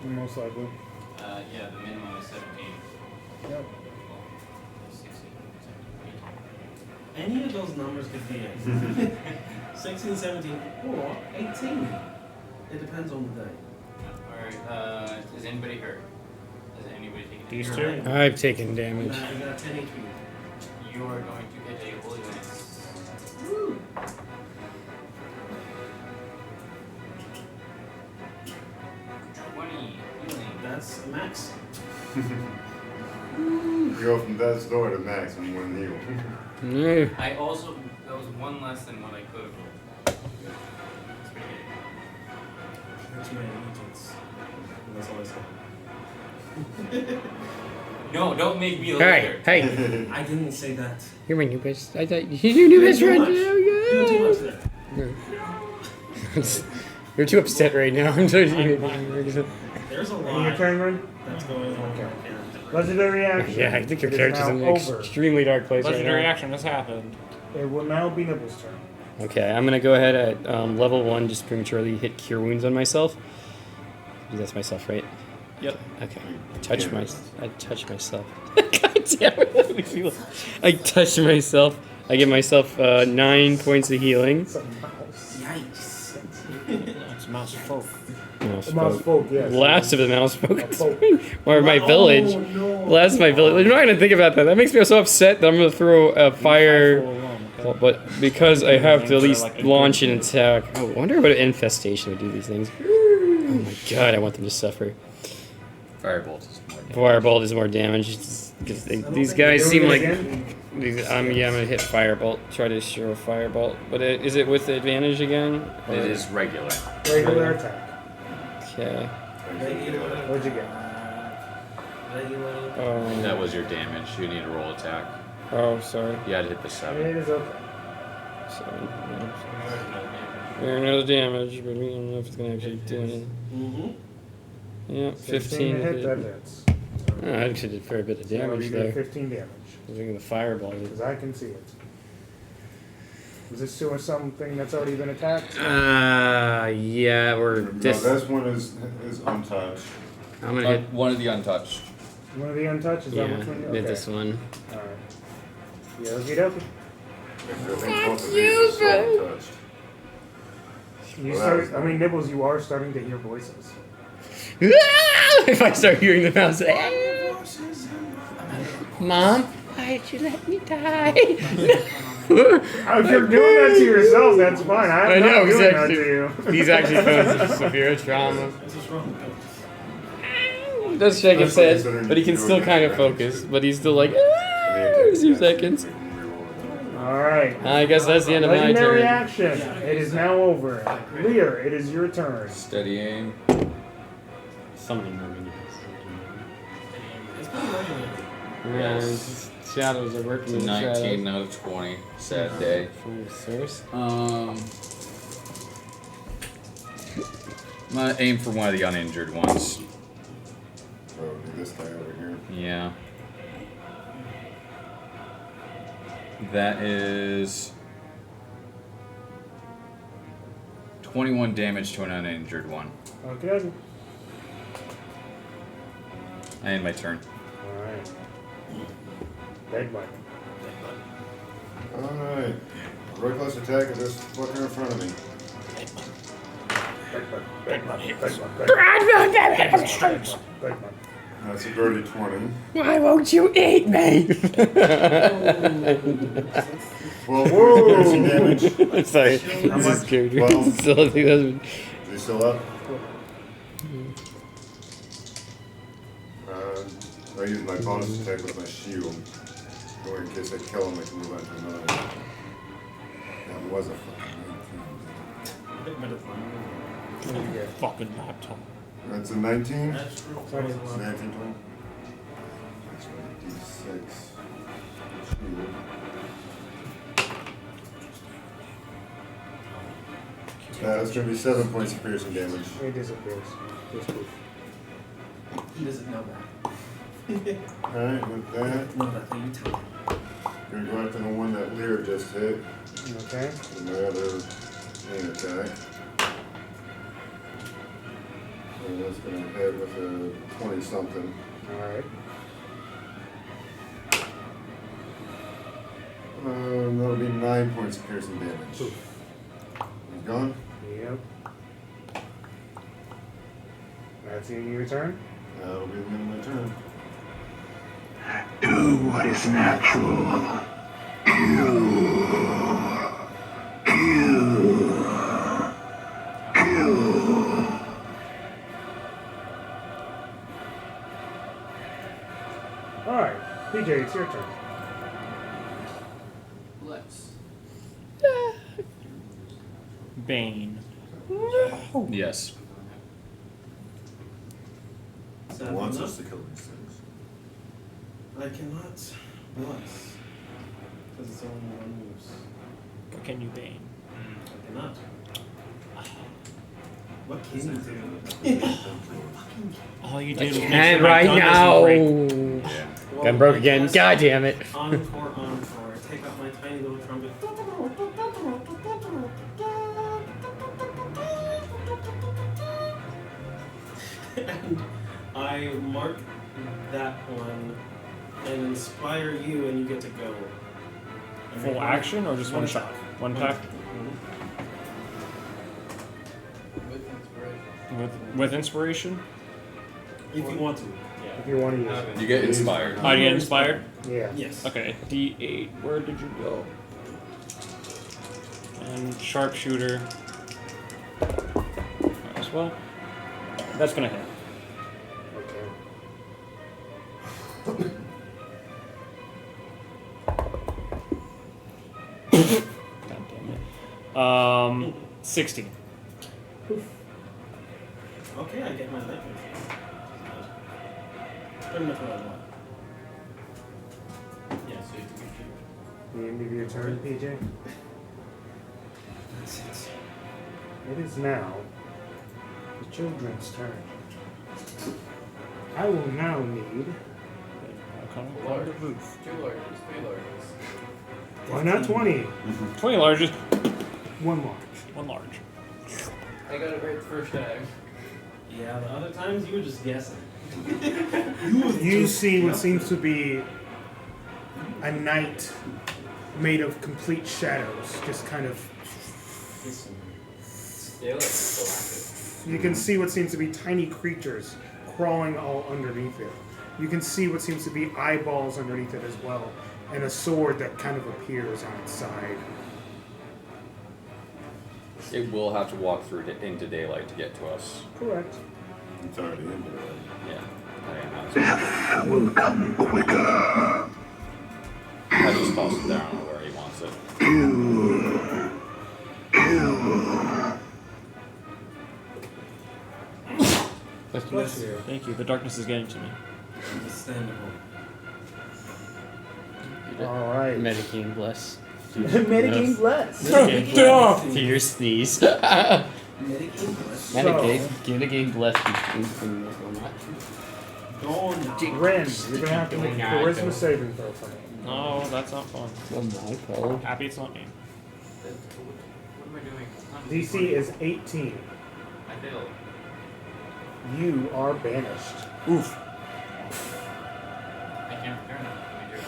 Most likely. Yeah, the minimum is 17. Yep. 16, 17, Any of those numbers could be it. 16, 17, or 18. It depends on the day. Alright, is anybody hurt? Is anybody taking These damage? two? I've taken damage. I got 10 HP. You are going to get a holy lance. Woo! 20 healing. That's max. You go from death's door to max in one heal. No. I also, that was one less than what I could have rolled. That's pretty good. That's my allegiance. That's all I say. No, don't make me a Hey, liar. hey. I didn't say that. You're my new best. I thought you're your new best friend. Too much there. You're too upset right now. I'm sorry. There's a Your lot turn, Ren? that's going on. Okay. Legendary action. Yeah, I think your It is character's now in an over. extremely dark place Legendary right now. action has happened. It will now be Nibble's turn. Okay, I'm gonna go ahead at level 1, just prematurely hit Cure Wounds on myself. That's myself, right? Yep. Okay. I touch myself. God damn it! Let me feel it. I touch myself. I give myself 9 points of healing. It's a mouse. Yikes. It's mouse folk. Mouse A mouse folk, yes. Last of the mouse folk. A folk. Or my village. Oh, no. Last of my village. I'm not gonna think about that. That makes me so upset that I'm gonna throw a fire. Well, but because I have to at least launch an attack. I wonder what an infestation would do these things. Oh my god, I want them to suffer. Firebolt is more damage. Firebolt is more damage. Because these guys Doing seem it like. again? Yeah, I'm gonna hit Firebolt. Try to show a Firebolt. But is it with advantage again? It is regular. Regular attack. Okay. What'd you get? Oh, That was your damage. You need to roll attack. oh sorry. You had to hit the 7. It is okay. 7. There no damage, but we don't know if it's gonna actually do anything. Mm-hmm. Yeah, 15. to hit, that hits. Oh, I actually did a fair bit of So damage you did there. 15 damage. Using the Fireball. Because I can see it. Is this to something that's already been attacked? Yeah, we're No, this one is untouched. I'm gonna hit. One of the untouched. One of the untouched? Is that Yeah, which one? hit this one. Alright. Yeah, okie dokie. You start, I mean, Nibbles, you are starting to hear voices. If I start hearing the mouse, Mom, why did you let me die? If you're doing that to yourself, that's fine. I'm I know, not he's doing that actually, to you. he's actually feeling some severe trauma. What's wrong? He does shake his head, but he can still kind of focus. But he's still like, a few seconds. Alright. I guess that's the end of my Legendary turn. action. It is now over. Lear, it is your turn. Steady aim. Something more minions. It's pretty legendary. Yes. Shadows are working in the 19 shadows. out of 20. Sad day. Full source. I'm gonna aim for one of the uninjured ones. Oh, this guy over here. Yeah. That is 21 damage to an uninjured one. Okay. I end my turn. Alright. Dead one. Alright. Reckless attack of this fucker in front of me. That's a dirty 20. Why won't you eat me? Well, whoa! Damage. I'm sorry. How This is much? character. 12. Still, I think that's. Is he still up? I use my bonus attack with my shield. Or in case I kill him, I can move on to another. That was a fucking 19. Fucking laptop. That's a 19? That's true. 19, 20. That's right, D6. Shield. That's going to be 7 points of piercing damage. It disappears. Just poof. He doesn't know that. Alright, with that, No, that thing you tell him. going to go after the one that Lear just hit. Okay. With my other main attack. So that's going to hit with a 20-something. Alright. That'll be 9 points of piercing damage. Poof. He's gone? Yep. That's the end of your turn? That'll be the end of my turn. Do what is natural. Kill. Alright. PJ, it's your turn. Let's. Bane. Yes. Is He that wants enough? us to kill these things. I cannot bless. Because it's only one moves. But can you Bane? I cannot. What can you do? All you did was make And sure my right gun now. doesn't break. Yeah. Gun broke I again. cast God damn it. Encore. Take out my tiny little trumpet. And I mark that one and inspire you, and you get to go. And Full make action or just one shot? One attack? With inspiration. With inspiration? If you want to. If you want to use it. You get inspired. Oh, you get inspired? Yeah. Yes. Okay, D8. Where did you go? And sharpshooter as well. That's gonna hit. Okay. God damn it. 16. Okay, I get my life machine. Pretty much what I want. Yeah, so you have to be shoot. The end of your turn, PJ? That's it. It is now the children's turn. I will now need. Large. 2 larges, 3 larges. Why not 20? 20 larges. One large. One large. I got it right the first time. Yeah, the other times you were just guessing. You see what seems to be a night made of complete shadows, just kind of. Daylight is so active. You can see what seems to be tiny creatures crawling all underneath it. You can see what seems to be eyeballs underneath it as well, and a sword that kind of appears on its side. It will have to walk through into daylight to get to us. Correct. It's already in there. Yeah. Death will come quicker. I just tossed it down where he wants it. Bless you. Thank you. The darkness is getting to me. Understandable. Alright. Metagame bless. Metagame bless. Fear sneeze. Metagame bless. Metagame bless. Ren, you're gonna have to make a charisma saving throw for me. No, that's not fun. Oh, Happy it's not me. What am I doing? DC is 18. I failed. You are banished. Oof. I can't return it. I drew the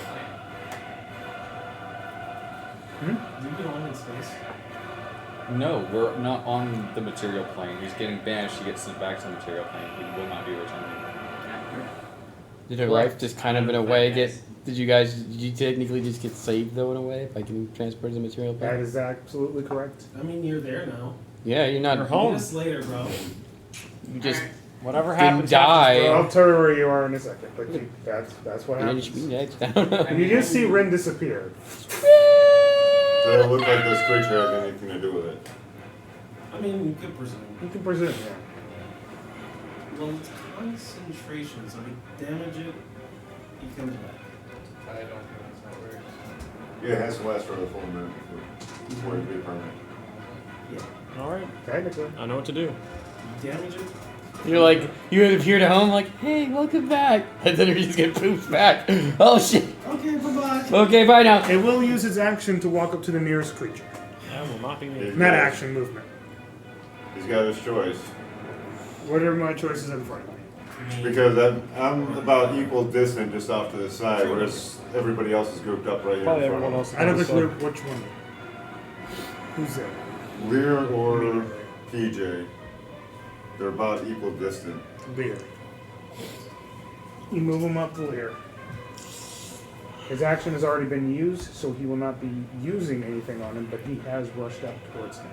plane. You belong in space. No, we're not on the material plane. He's getting banished. He gets sent back to the material plane. He will not be returning. Did her life just kind of in a way get? Did you technically just get saved though in a way by getting transported to the material That plane? is absolutely correct. I mean, you're there now. Yeah, you're not. You're home. Yes, later, bro. You just Whatever didn't happens, die. happens, bro. I'll tell you where you are in a second, but that's what You happens. just be next. I don't know. You just see Ren disappear. Does it look like this creature had anything to do with it? I mean, you could presume. You can presume, yeah. Well, it's concentration, so we damage it, he comes back. I don't think that's how it works. Yeah, it has to last for the full minute before it be permanent. Yeah. All right. Technically. I know what to do. Damage it. You're like, you appear to home like, hey, welcome back. And then you just get poofed back. Oh shit. Okay, bye-bye. Okay, bye now. It will use its action to walk up to the nearest creature. That will not be me. Not action, movement. He's got his choice. What are my choices in front of me? Because I'm about equal distant just off to the side, whereas everybody else is grouped up right here Probably in front everyone of else. I don't think we're which one. Who's there? them. Lear or PJ. They're about equal distant. Lear. You move him up to Lear. His action has already been used, so he will not be using anything on him, but he has rushed up towards him.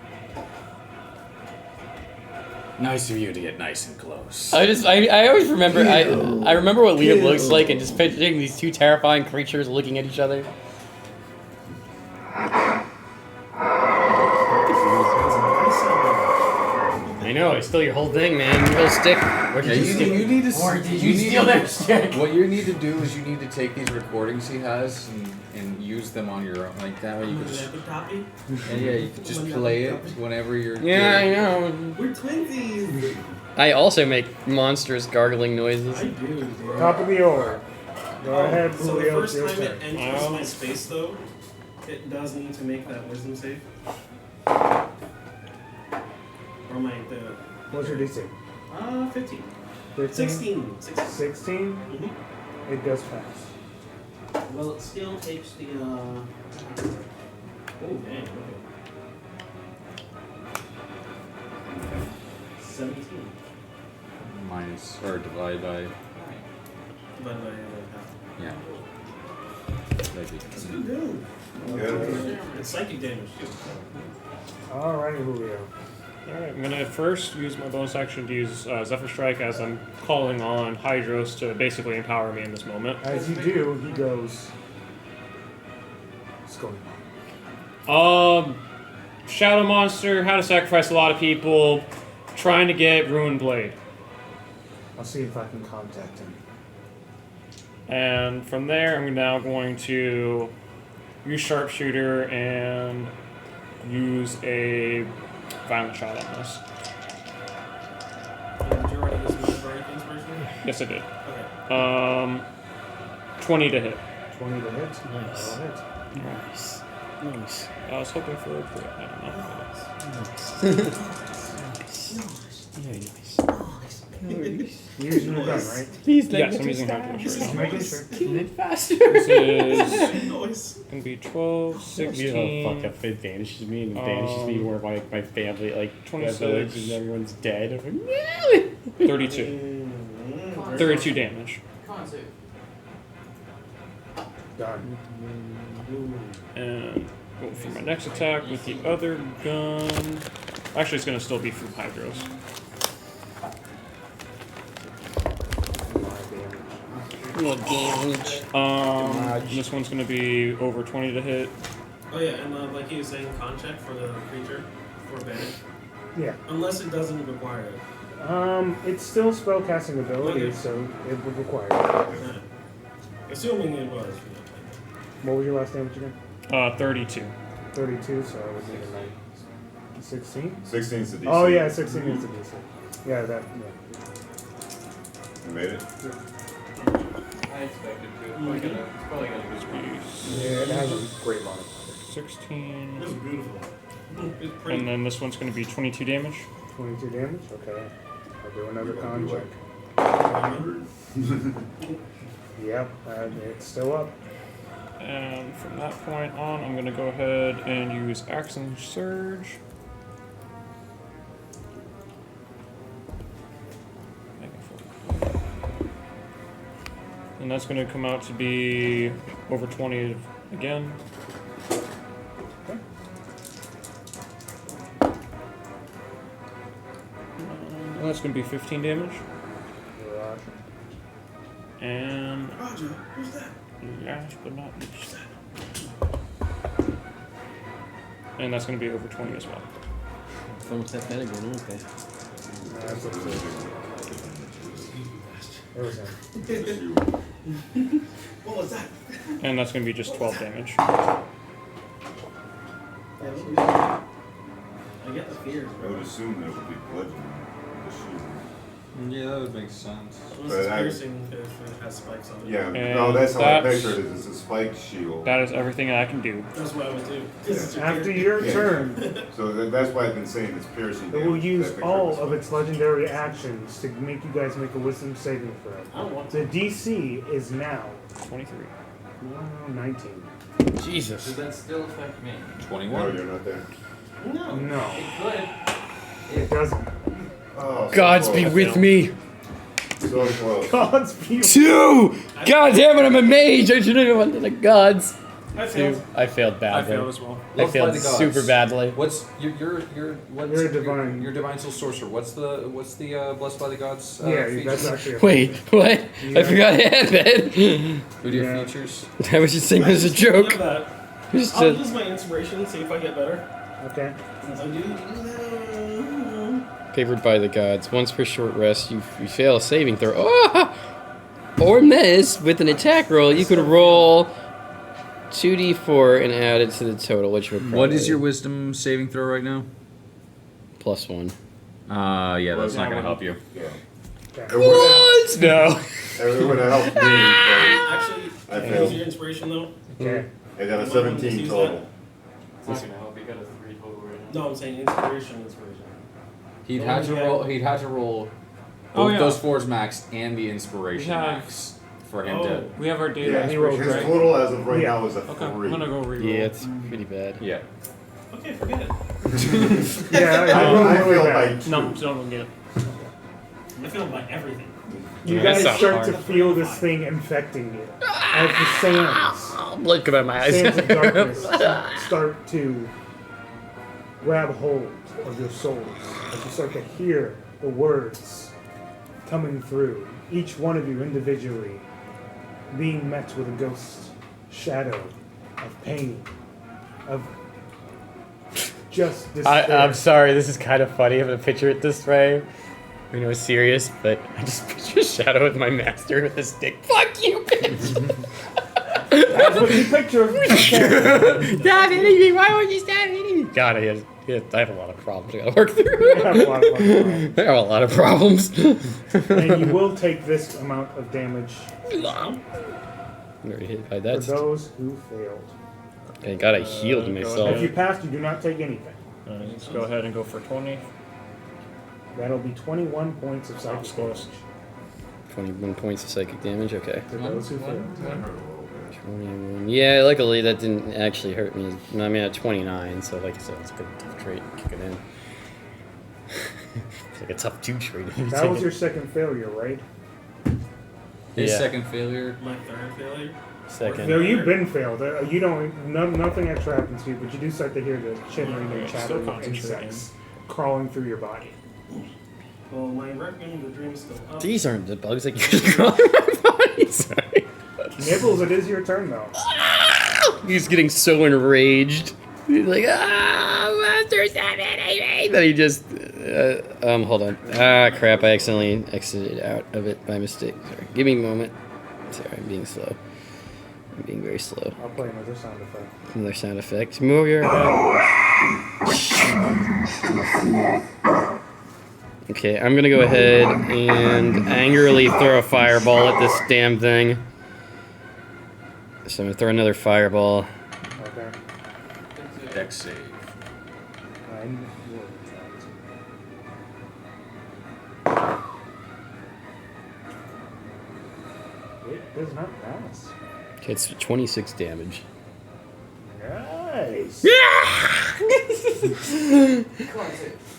Nice of you to get nice and close. I always remember, I remember what Lear looks like and just picturing these two terrifying creatures looking at each other. I know, I stole your whole thing, man. Your whole stick. Or did you steal? You need to. Or did you steal their stick? What you need to do is you need to take these recordings he has and use them on your own. Like that way you can just. And yeah, you can just play it whenever you're. Yeah, I know. We're twinsies. I also make monstrous gargling noises. I do. Top of the order. Go ahead, So the Julio. first your time turn. it enters my space, though, it does need to make that wisdom save. Or my What's your DC? 15. 15? 16. 16? Mm-hmm. It does pass. Well, it still takes the. Oh, dang. Okay. 17. Minus or divide by. Divided by half. Yeah. Maybe. That's a good move. Yeah. It's psychic damage, too. Alrighty, Julio. Alright, I'm gonna first use my bonus action to use Zephyr Strike as I'm calling on Hydros to basically empower me in this moment. As you do, he goes. What's going on? Shadow Monster, how to sacrifice a lot of people, trying to get Ruined Blade. I'll see if I can contact him. And from there, I'm now going to use Sharpshooter and use a Violent Shot on this. Did you already use the Bardic Inspiration? Yes, I did. Okay. 20 to hit. 20 to hit? Nice. That'll hit. Nice. Nice. I was hoping for a crit. I don't know. Very nice. You're using your gun, right? Please, Yes, I'm using Hydros right now. Making sure. Kill it faster. This is Noise. going to be 12, 16. Oh, fuck up. It vanishes me, and it vanishes me where my family, like, 26. my village, and everyone's dead. I'm like, 32. 32 damage. Con save. Done. And go for my next attack with the other gun. Actually, it's going to still be from Hydros. what damage? This one's going to be over 20 to hit. Oh, yeah, and like he was saying, con check for the creature for advantage. Yeah. Unless it doesn't require it. It's still spellcasting ability, Okay. so it would require it. Yeah. Assuming it was. What was your last damage again? 32. 32, so I would need a 9. 16? 16's the DC. Oh, yeah, 16 is the DC. Yeah, that, yeah. You made it? I expected to. It's probably gonna be. Yeah, it has a great modifier. 16. It was beautiful. It's pretty. And then this one's going to be 22 damage. 22 damage? Okay. I'll do another con check. Yep, it's still up. And from that point on, I'm going to go ahead and use Action Surge. And that's going to come out to be over 20 again. And that's going to be 15 damage. And Roger, who's that? last but not least. And that's going to be over 20 as well. It's almost that bad again, okay. That's absurd. There was him. What was that? And that's going to be just 12 damage. I get the fears, I bro. would assume that it would be bludgeoning the shield. Yeah, that would make sense. Unless But it's I- piercing if it has spikes on it. Yeah, And no, that's how I that's- picture it. It's a spiked shield. That is everything I can do. That's what I would do. 'Cause it's After piercing. your Yeah. turn, So that's why I've been saying it's piercing. it will damage. use That picture all was of fine. its legendary actions to make you guys make a wisdom saving throw. I don't want to. The DC is now 23. 19. Jesus. Does that still affect me? 21. No, you're not there. No. No, It could. it doesn't. Oh, so Gods be close. with me. So close. God's be 2! God damn it, I'm a mage! I should have went to the gods. I failed. I failed I badly. failed as well. I Loved by failed the gods. super badly. What's your what's You're a divine. Your divine soul sorcerer. What's the blessed by the gods? yeah, features? that's actually a Wait, what? Yeah. I forgot I had that. What are your Yeah. features? I was just saying it was a joke. Look at that. Just I'll a- use my inspiration, see if I get better. Okay. Since I do that. Favored by the gods. Once per short rest, you fail a saving throw. Oh! Or miss with an attack roll. You could roll 2d4 and add it to the total, which would probably What is your wisdom saving throw right now? +1. Yeah, that's not gonna help you. Yeah. Okay. What? No. It would have helped me. Actually, I can I failed. use your inspiration though? Okay. I got a Just 17 use total. It's not gonna help. You got a 3 total right now. No, I'm saying inspiration. He'd Oh, had to yeah. roll. He'd had to roll Oh, both yeah. those 4s max and the inspiration We have- max for him Oh. to. We have our data. Yeah, he rolled His right? total as of right Yeah. now is a Okay, 3. I'm gonna go reroll. Yeah, it's pretty bad. Yeah. Okay, forget it. Yeah, I rolled really failed bad. by 2. No, so don't get it. I feel by everything. You Yeah, guys that's start not to hard. feel this thing infecting you as the sands, Blood come out of my eyes. sands of darkness start to grab hold of your souls as you start to hear the words coming through, each one of you individually being met with a ghost shadow of pain, of just despair. I'm sorry, this is kind of funny. I'm gonna picture it this way. I know it's serious, but I just picture a shadow of my master with a stick. Fuck you, bitch! That's what you picture. Okay. Stop hitting me! Why would you stop hitting me? God, I have a lot of problems I gotta work through. You have a lot of problems. I have a lot of problems. And you will take this amount of damage I'm already hit by for that. those who failed. Thank God I healed go myself. If you passed, you do not take anything. Let's go ahead and go for 20. That'll be 21 points of psychic close. damage 21 points of psychic damage. Okay. to those who failed. 21. Yeah, luckily that didn't actually hurt me. I mean, at 29, so like I said, it's a good tough trait. Kick it in. It's like a tough 2 trait. That was your second failure, right? His Yeah. second failure. My third failure. second. No, you've been failed. You don't. Nothing extra happens to you, but you do start to hear the chittering and Still chattering of concentrating. insects crawling through your body. Well, my Requiem the Dream is still up. These aren't the bugs that you're crawling in my body. Sorry. Nibbles, it is your turn though. He's getting so enraged. He's like, master, stop it. Then he just, hold on. Crap, I accidentally exited out of it by mistake. Sorry. Give me a moment. Sorry, I'm being slow. I'm being very slow. I'll play another sound effect. Another sound effect. Move your head. Okay, I'm gonna go ahead and angrily throw a fireball at this damn thing. So I'm gonna throw another fireball. Okay. Dex save. 9 It does not pass. Okay, it's 26 damage. Nice.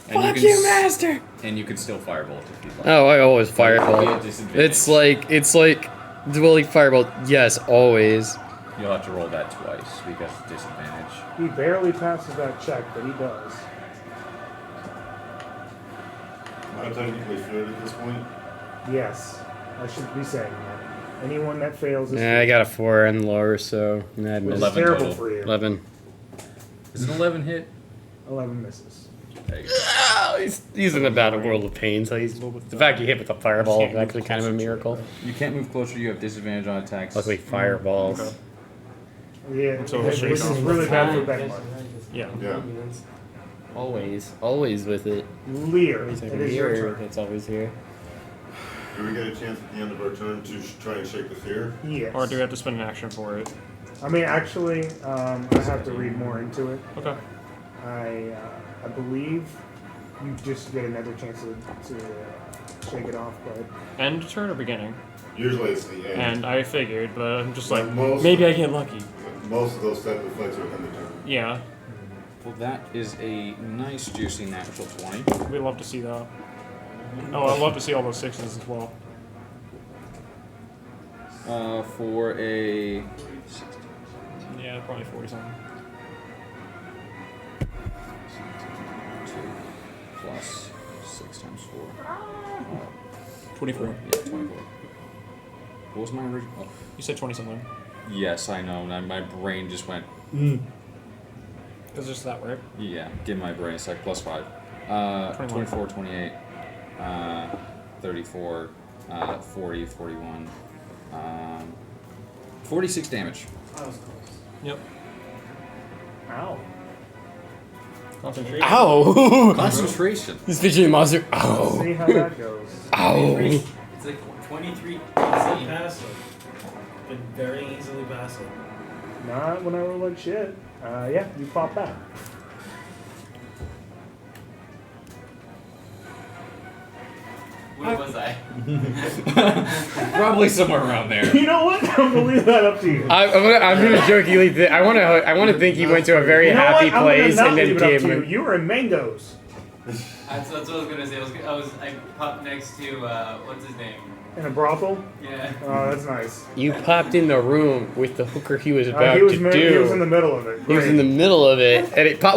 Fuck you, master! And you can still firebolt if you'd like. Oh, I always Be fireball. at disadvantage. It's like dueling fireball. Yes, always. You'll have to roll that twice because of disadvantage. He barely passes that check, but he does. Not technically fair at this point. Yes, I should be saying that. Anyone that fails is Yeah, I got a 4 and lower, so I which is 11 terrible total. for you. 11. Is an 11 hit? 11 misses. There you go. He's in a bad world of pain, so he's the fact you hit with a fireball is actually kind of a miracle. You can't move closer. You have disadvantage on attacks. Luckily, fireballs. Okay. Yeah, So this shake is off. really bad for Benmar. Yeah. Yeah. Always with it. Lear, Always have it a is your leer turn. that's always here. Do we get a chance at the end of our turn to try and shake the fear? Yes. Or do we have to spend an action for it? I mean, actually, I have to read more into it. Okay. I believe you just get another chance to shake it off, but End turn or beginning? Usually it's the end. And I figured, but I'm just like, Most- maybe I get lucky. Most of those type of effects are within the turn. Yeah, Well, that is a nice juicy natural 20. we'd love to see that. Oh, I'd love to see all those sixes as well. For a Yeah, probably 40 something. 2 plus 6 times 4. 24. Yeah, 24. What was my original? Oh. You said 20 something. Yes, I know. And my brain just went. It's just that, right? Yeah, give my brain a sec. Plus 5. 24, 28, 34, 40, 41. 46 damage. That was close. Yep. ow. Concentration. Ow! Concentration. He's fidgeting monster. Let's Ow! see how that goes. Ow! It's like 23 easy. Passive. But very easily passive. Not when I roll like shit. Yeah, you pop back. Where was I? Probably somewhere around there. You know what? I'm gonna leave that up to you. I'm gonna jokingly. I want to think he went to a very You know happy what? I'm place gonna and not then leave it up came. to you. You were in Mangoes. That's what I was gonna say. I popped next to what's his name? In a brothel? Yeah. Oh, that's nice. You popped in the room with the hooker he was about He was to do. He was in the middle of it. He was Great. in the middle of it, and it popped.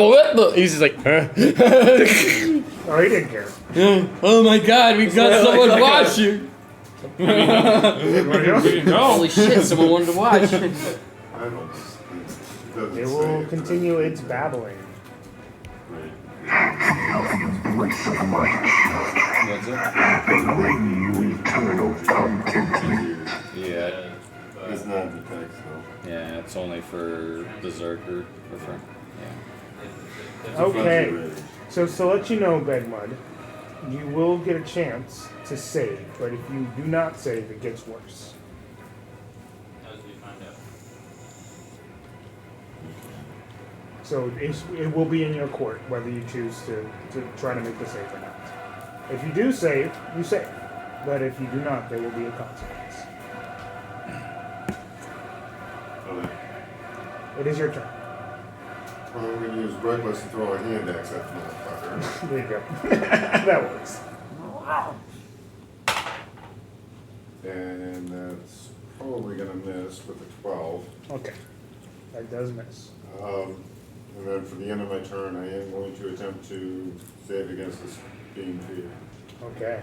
He was just like, huh? Oh, he didn't care. Oh my God, we've got someone watching. Holy shit, someone wanted to watch. I don't know. It doesn't It say will it, continue its babbling. Right. Embrace of might. What's it? Bring you eternal content. Yeah. It's not in the text though. Yeah, it's only for Berserker. Or for. Yeah. Okay. So to let you know, Begmud, you will get a chance to save, but if you do not save, it gets worse. As we find out. So it will be in your court whether you choose to try to make the save or not. If you do save, you save. But if you do not, there will be a consequence. Okay. It is your turn. Well, I'm gonna use Reckless to throw a hand axe at the motherfucker. There you go. That works. And that's probably gonna miss with a 12. Okay. That does miss. And then for the end of my turn, I am going to attempt to save against this being fear. Okay.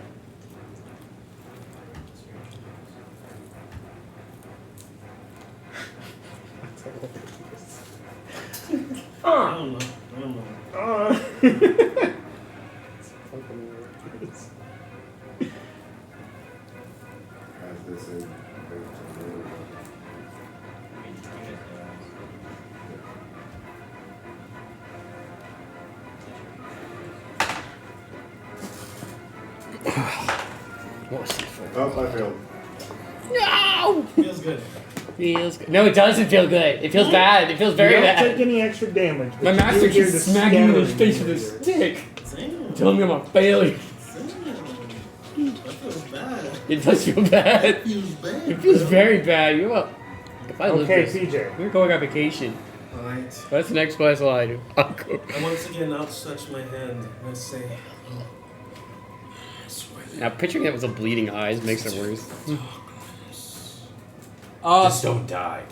I don't know. It's fucking weird. As they say, oh, I failed. No! Feels good. Feels good. No, it doesn't feel good. It feels bad. It feels very you don't bad. take any extra damage. but My you master do hear the keeps smacking me in the scattering face with a noise. stick, Damn. telling me I'm a failure. Damn. That feels bad. It does feel bad. Feels bad. It feels very bad. You up? If I live Okay, this, PJ. we're going on vacation. Alright. That's the next place I'll do. I'll go. I once again outstretch my hand and I say, oh, I swear to Now picturing it with the bleeding eyes makes it worse. Just don't die.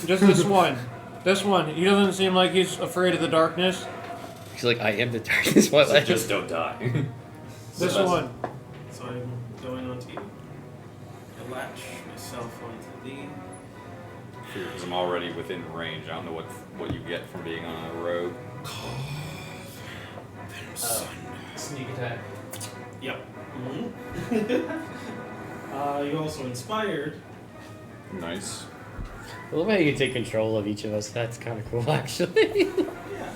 Just this one. This one. He doesn't seem like he's afraid of the darkness. He's like, I am the darkness. What? Just don't die. This So- one. So I'm going on to you. I latch myself onto thee. Because I'm already within range. I don't know what you get from being on a rogue. Sneak attack. Yep. You're also inspired. Nice. I love how you can take control of each of us. That's kind of cool, actually. Yeah.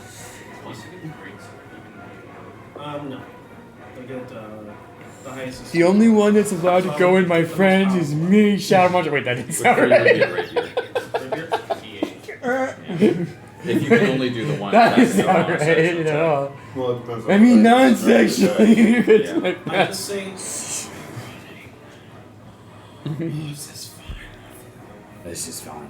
You still get the great sword, even No. I get the highest. is- The only one that's allowed to go in my friends is me, Shadow Monster. Wait, that didn't sound With right. rapier. If you can only do the one. That that's doesn't the sound non-sexual right at type. all. Well, it depends on I mean, the non-sexually. Yeah. I just say. This is fine.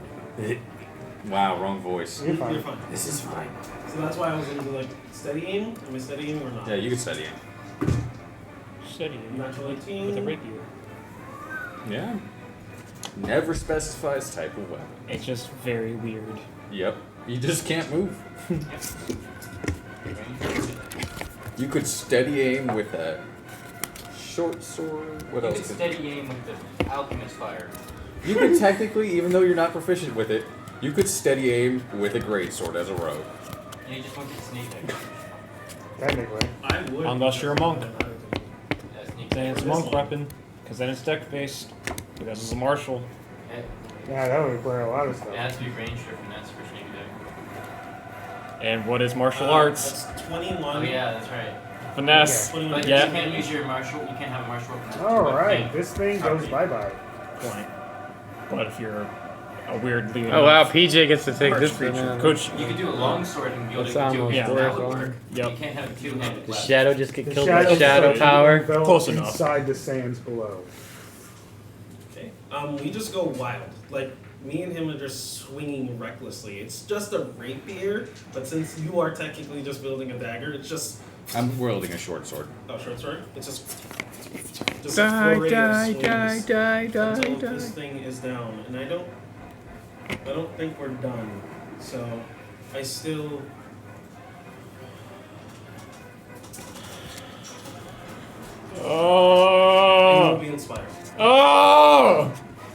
Wow, wrong voice. You're fine. You're fine. This is fine. So that's why I was into like steady aim. Am I steady aim or not? Yeah, you can study it. Steady. Natural 18. With a rapier. Yeah. Never specifies type of weapon. It's just very weird. Yep. You just can't move. You could steady aim with a short sword. What You else? could could- steady aim with the alchemist fire. You could technically, even though you're not proficient with it, you could steady aim with a greatsword as a rogue. And you just won't get sneak attack. Technically. I would. Unless you're a monk. Yeah, sneak Then attack. it's a monk weapon, because then it's deck based. Because it's a martial. Yeah, that would require a lot of stuff. It has to be ranged or finesse for sneak attack. And what is martial arts? That's 21. Oh yeah, that's right. Finesse. Yeah. But Yeah. you can't use your martial. You can't have a martial weapon. that's All two right, thing. this thing goes bye-bye. Point. But if you're a weirdly Oh wow, PJ gets to take large this one. creature, now. coach, You could do a long sword and be able That's to do almost it. Yeah. That would worth work. Yep. You can't have a two-handed The weapon. shadow just get The killed by shadow shadow power. enveloped Close enough. inside the sands below. Okay. We just go wild. Like me and him are just swinging recklessly. It's just a rapier, but since you are technically just building a dagger, it's just I'm wielding a short sword. short sword. It's just a Die, flurry of die, swings die, die, die, until die. this thing is down, and I don't think we're done. So I still. And Oh! you'll be inspired. Oh!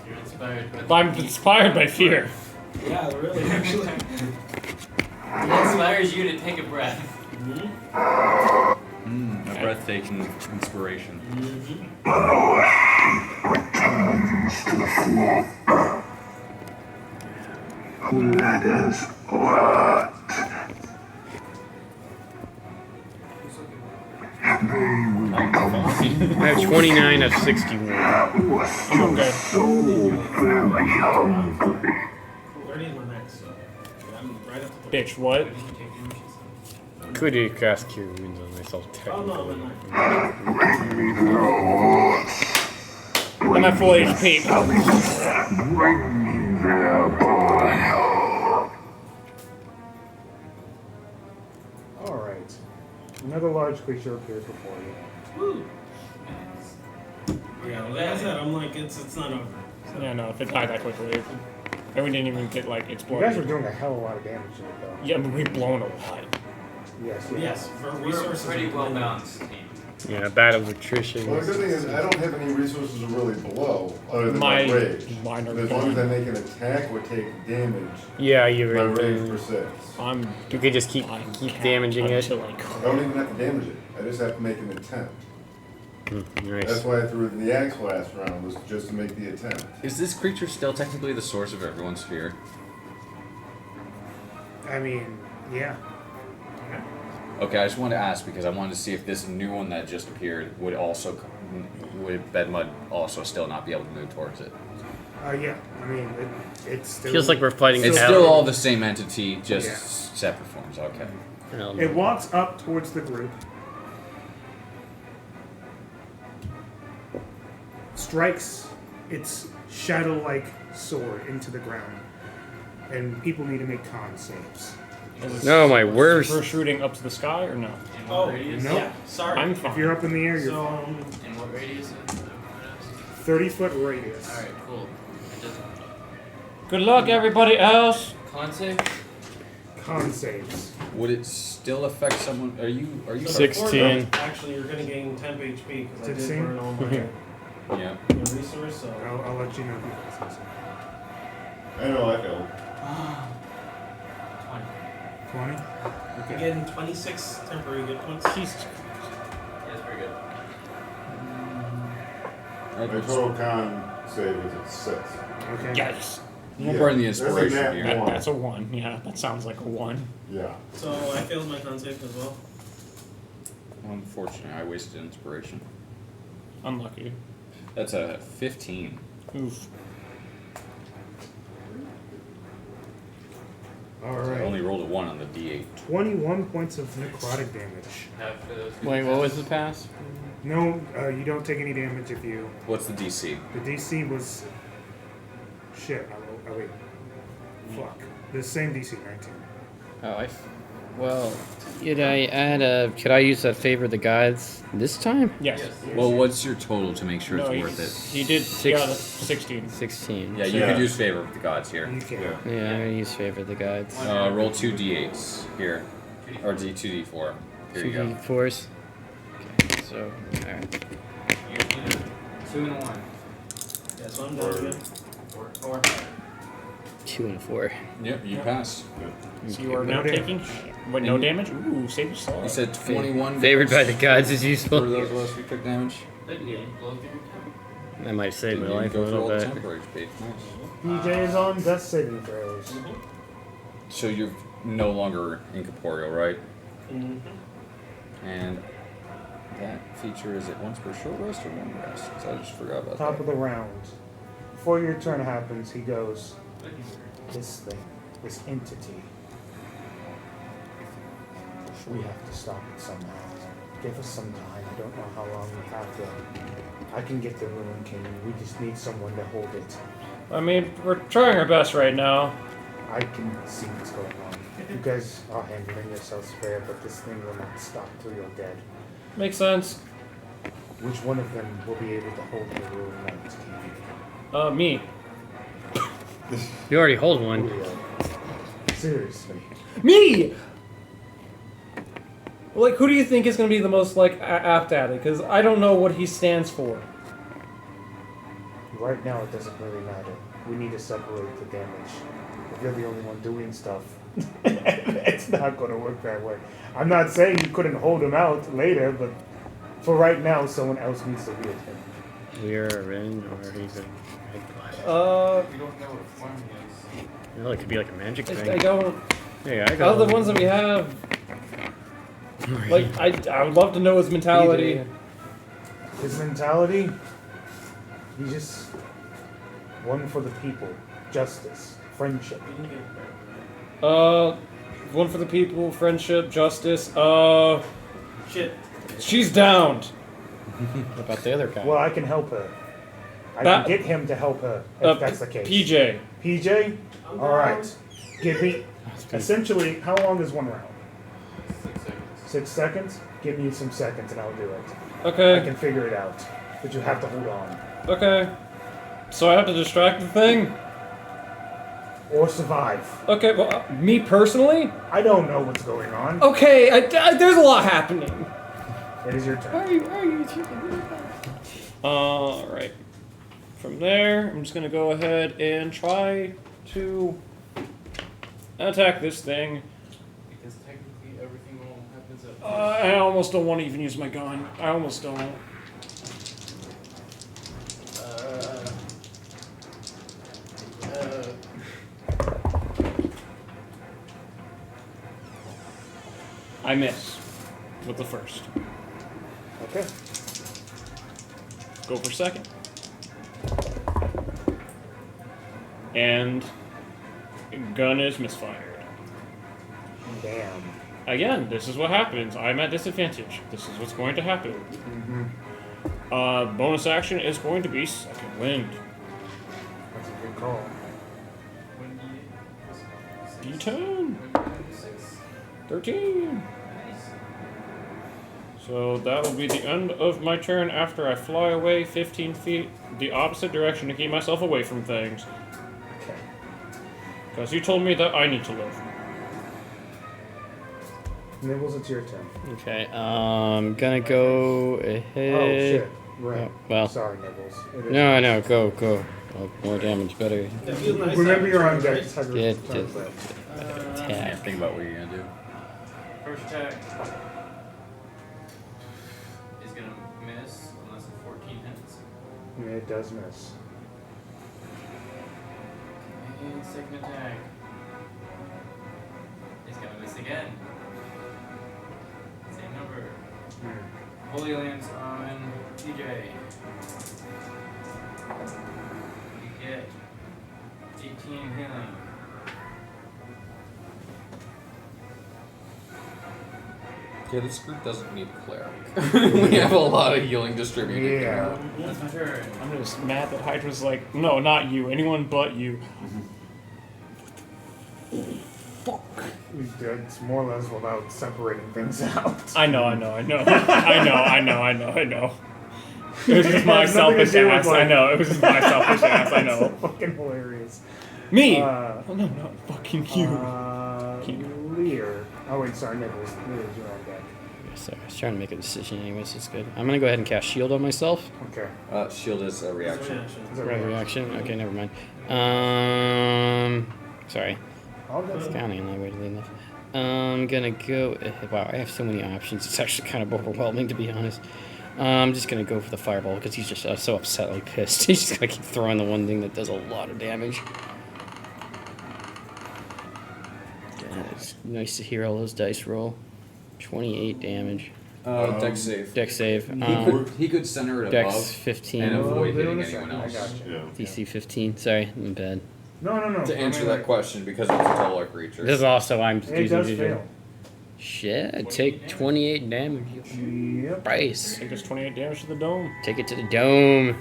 You're inspired by I'm inspired by fear. Yeah, really, actually. It inspires you to take a breath. Mm-hmm. A breathtaking inspiration. Who let us what? I have 29 of 61. Was I'm okay. so very hungry. Where is my max? So I'm right at the Bitch, what? Could you cast Cure Wounds on myself Oh no, I'm technically? at 9. I'm at full HP. Bring me there, boy. All right. Another large creature appears before you. Woo. Yeah, like I said, I'm like, it's not over. So. Yeah, no, if it died that quickly. And we didn't even get, like, You exploded. guys are doing a hell of a lot of damage to it, though. Yeah, but we've blown a lot. Yes. Yes, for We're a resources. pretty well balanced team. Yeah, battle attrition. Well, the good thing is I don't have any resources to really blow other than My- my rage. mine are As long as gone. I make an attack or take damage, Yeah, you my really. rage persists. I'm You could just keep damaging it. until I I don't even have to damage it. I just have to make an attempt. Nice. That's why I threw the axe last round, was just to make the attempt. Is this creature still technically the source of everyone's fear? I mean, yeah. Okay, I just wanted to ask because I wanted to see if this new one that just appeared would Bedmud also still not be able to move towards it. Yeah. I mean, it's still. Feels like we're fighting. It's hell. still all the same entity, just Yeah. separate forms. Okay. Hell no. It walks up towards the group. Strikes its shadow-like sword into the ground, and people need to make con saves. No, my worst. We're shooting up to the sky or no? In what Oh, radius? no. yeah, sorry. I'm If fine. you're up in the air, you're So, In what radius? 30-foot radius. Alright, cool. It doesn't. Good luck, everybody else. Con save? Con saves. Would it still affect someone? Are you? so before 16. that, actually, you're going to gain temp HP because I did 16? burn all my Yeah. resource, so. I'll let you know. Who this is. I know, I failed. 20. 20? You're getting 26 temporary hit points. Jesus. Yeah, that's pretty good. My total con save is at 6. Okay. Yes. More part of the there's a inspiration nat here. one. That's a 1. Yeah, that sounds like a 1. Yeah. So I failed my con save as well. Unfortunately, I wasted inspiration. Unlucky. That's a 15. Oof. All I right. only rolled a 1 on the d8. 21 points of necrotic damage. Half for those Wait, what was the pass? No, you don't take any damage if you. What's the DC? The DC was. Shit. Oh wait. Fuck. The same DC, 19. Oh, Well, could I use that favor of the gods this time? Yes. Well, what's your total to make sure No, it's worth it? He did. Yeah, that's 16. 16. Yeah, you could use favor of the gods here. You can. Yeah, I'm gonna use favor of the gods. Roll 2 d8s here. Or 2d4. Here you go. 4s. Okay, so, alright. You're 2 and a 1. Yeah, so I'm down again. 4. 2 and 4. Yep, you passed. So you are now No taking. What, no damage? Ooh, save yourself. You said 21 Favored by the damage gods is for useful. those of us who took damage. Blow through your temple. That might save my You life a go through little all the bit. temporary HP. Nice. PJ is on death saving throws. So you're no longer incorporeal, right? Mm-hmm. And that feature, is it once per short rest or long rest? Because I just forgot about Top that. of the round. Before your turn happens, he goes, this thing, this entity. We have to stop it somehow. Give us some time. I don't know how long we have to. I can get the Ruin King. We just need someone to hold it. I mean, we're trying our best right now. I can see what's going on. You guys are handling yourselves fair, but this thing will not stop till you're dead. Makes sense. Which one of them will be able to hold the Ruin King? Me. You already hold one. Julio. Seriously. Me! Like, who do you think is going to be the most, like, apt at it? Because I don't know what he stands for. Right now, it doesn't really matter. We need to separate the damage. If you're the only one doing stuff, it's not going to work that way. I'm not saying you couldn't hold him out later, but for right now, someone else needs to wield him. We're in, or he's a. You don't know what form he is. Well, it could be like a magic thing. I don't. Yeah, I Out got of the ones that we have, like, I would love to know his mentality. His mentality, he's just one for the people. Justice, friendship. One for the people, friendship, justice. Shit. She's downed. What about the other guy? Well, I can help her. I That- can get him to help her if that's the case. PJ. PJ? Alright. Give me. Essentially, how long is one round? 6 seconds. 6 seconds? Give me some seconds and I'll do it. I Okay. can figure it out. But you have to hold on. Okay. So I have to distract the thing? Or survive. Okay, well, me personally? I don't know what's going on. Okay, there's a lot happening. It is your turn. Are you chicken? Alright. From there, I'm just gonna go ahead and try to attack this thing. Because technically everything all happens at I almost don't want to even use my gun. I almost don't. I miss with the first. Okay. Go for second. And gun is misfired. Damn. Again, this is what happens. I'm at disadvantage. This is what's going to happen. Bonus action is going to be second wind. That's a good call. D10. 13. So that will be the end of my turn after I fly away 15 feet the opposite direction to keep myself away from things. Okay. Because you told me that I need to live. Nibbles, it's your turn. Okay, gonna go ahead. Oh, shit. Right. Well. Sorry, Nibbles. It is- No, go. Well, more damage, better. Remember you're on deck. Yeah, Can't think about what you're gonna do. First attack is gonna miss unless a 14 hits. Yeah, it does miss. And second attack. He's gonna miss again. Same number. Holy Lance on TJ. You get 18 healing. Yeah, this group doesn't need cleric. We have a lot of healing distributed. Yeah. That's my turn. I'm just mad that Hydra's like, no, not you, anyone but you. It's more or less without separating things out. I know. It was just my selfish ass. I know. It was just my selfish ass. I know. It's fucking hilarious. Me. Oh no, not fucking you. Lear. Oh wait, sorry, Nicholas. Nicholas, you're on deck. Sorry, I was trying to make a decision anyways, it's good. I'm gonna go ahead and cast shield on myself. Okay. Shield is a reaction. Is that Reaction? Okay, never mind. Sorry. All good. It's counting on that weirdly enough. I'm gonna go. Wow, I have so many options. It's actually kind of overwhelming, to be honest. I'm just gonna go for the fireball because he's just so upset, like pissed. He's just gonna keep throwing the one thing that does a lot of damage. It's nice to hear all those dice roll. 28 damage. Dex save. Dex save. He could center it Dex above 15. and avoid Oh, hitting wait a second. anyone else. I got you. DC 15. Sorry, I'm bad. No. To answer that question, because it's a taller creature. This is also I'm It using does GG. fail. Shit, I take 28 damage. Yep. Price. I think there's 28 damage to the dome. Take it to the dome.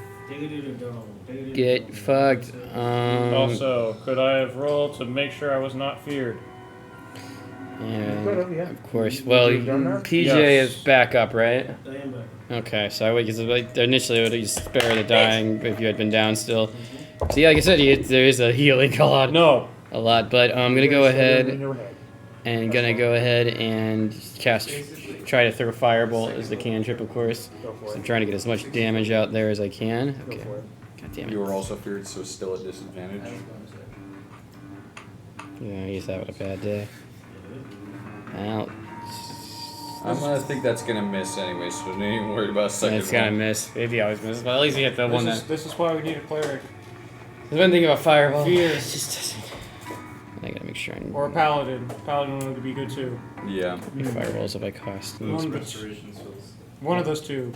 Get fucked. Also, could I have rolled to make sure I was not feared? Yeah, yeah. of course. Well, You've done that? PJ Yes. is back up, right? I am back. Okay, so I would like initially I would have spare the dying if you had been down still. See, like I said, there is a healing a lot. No. A lot, but I'm gonna go In ahead your head. and go ahead and cast. Try to throw firebolt as the cantrip, of course. Go for So it. I'm trying to get as much damage out there as I can. Go Okay. for it. God damn You it. were also feared, so still at disadvantage. Yeah, I guess that was a bad day. Well, I'm gonna think that's gonna miss anyway, so don't even worry about second it's gonna one. miss. Maybe always misses, but at least you get the one that. This is why we need a cleric. There's one thing about fireball. Fear. It just doesn't. I gotta make sure I'm. Or a paladin. Paladin would be good too. Yeah. Fireballs if I cost. One of those two.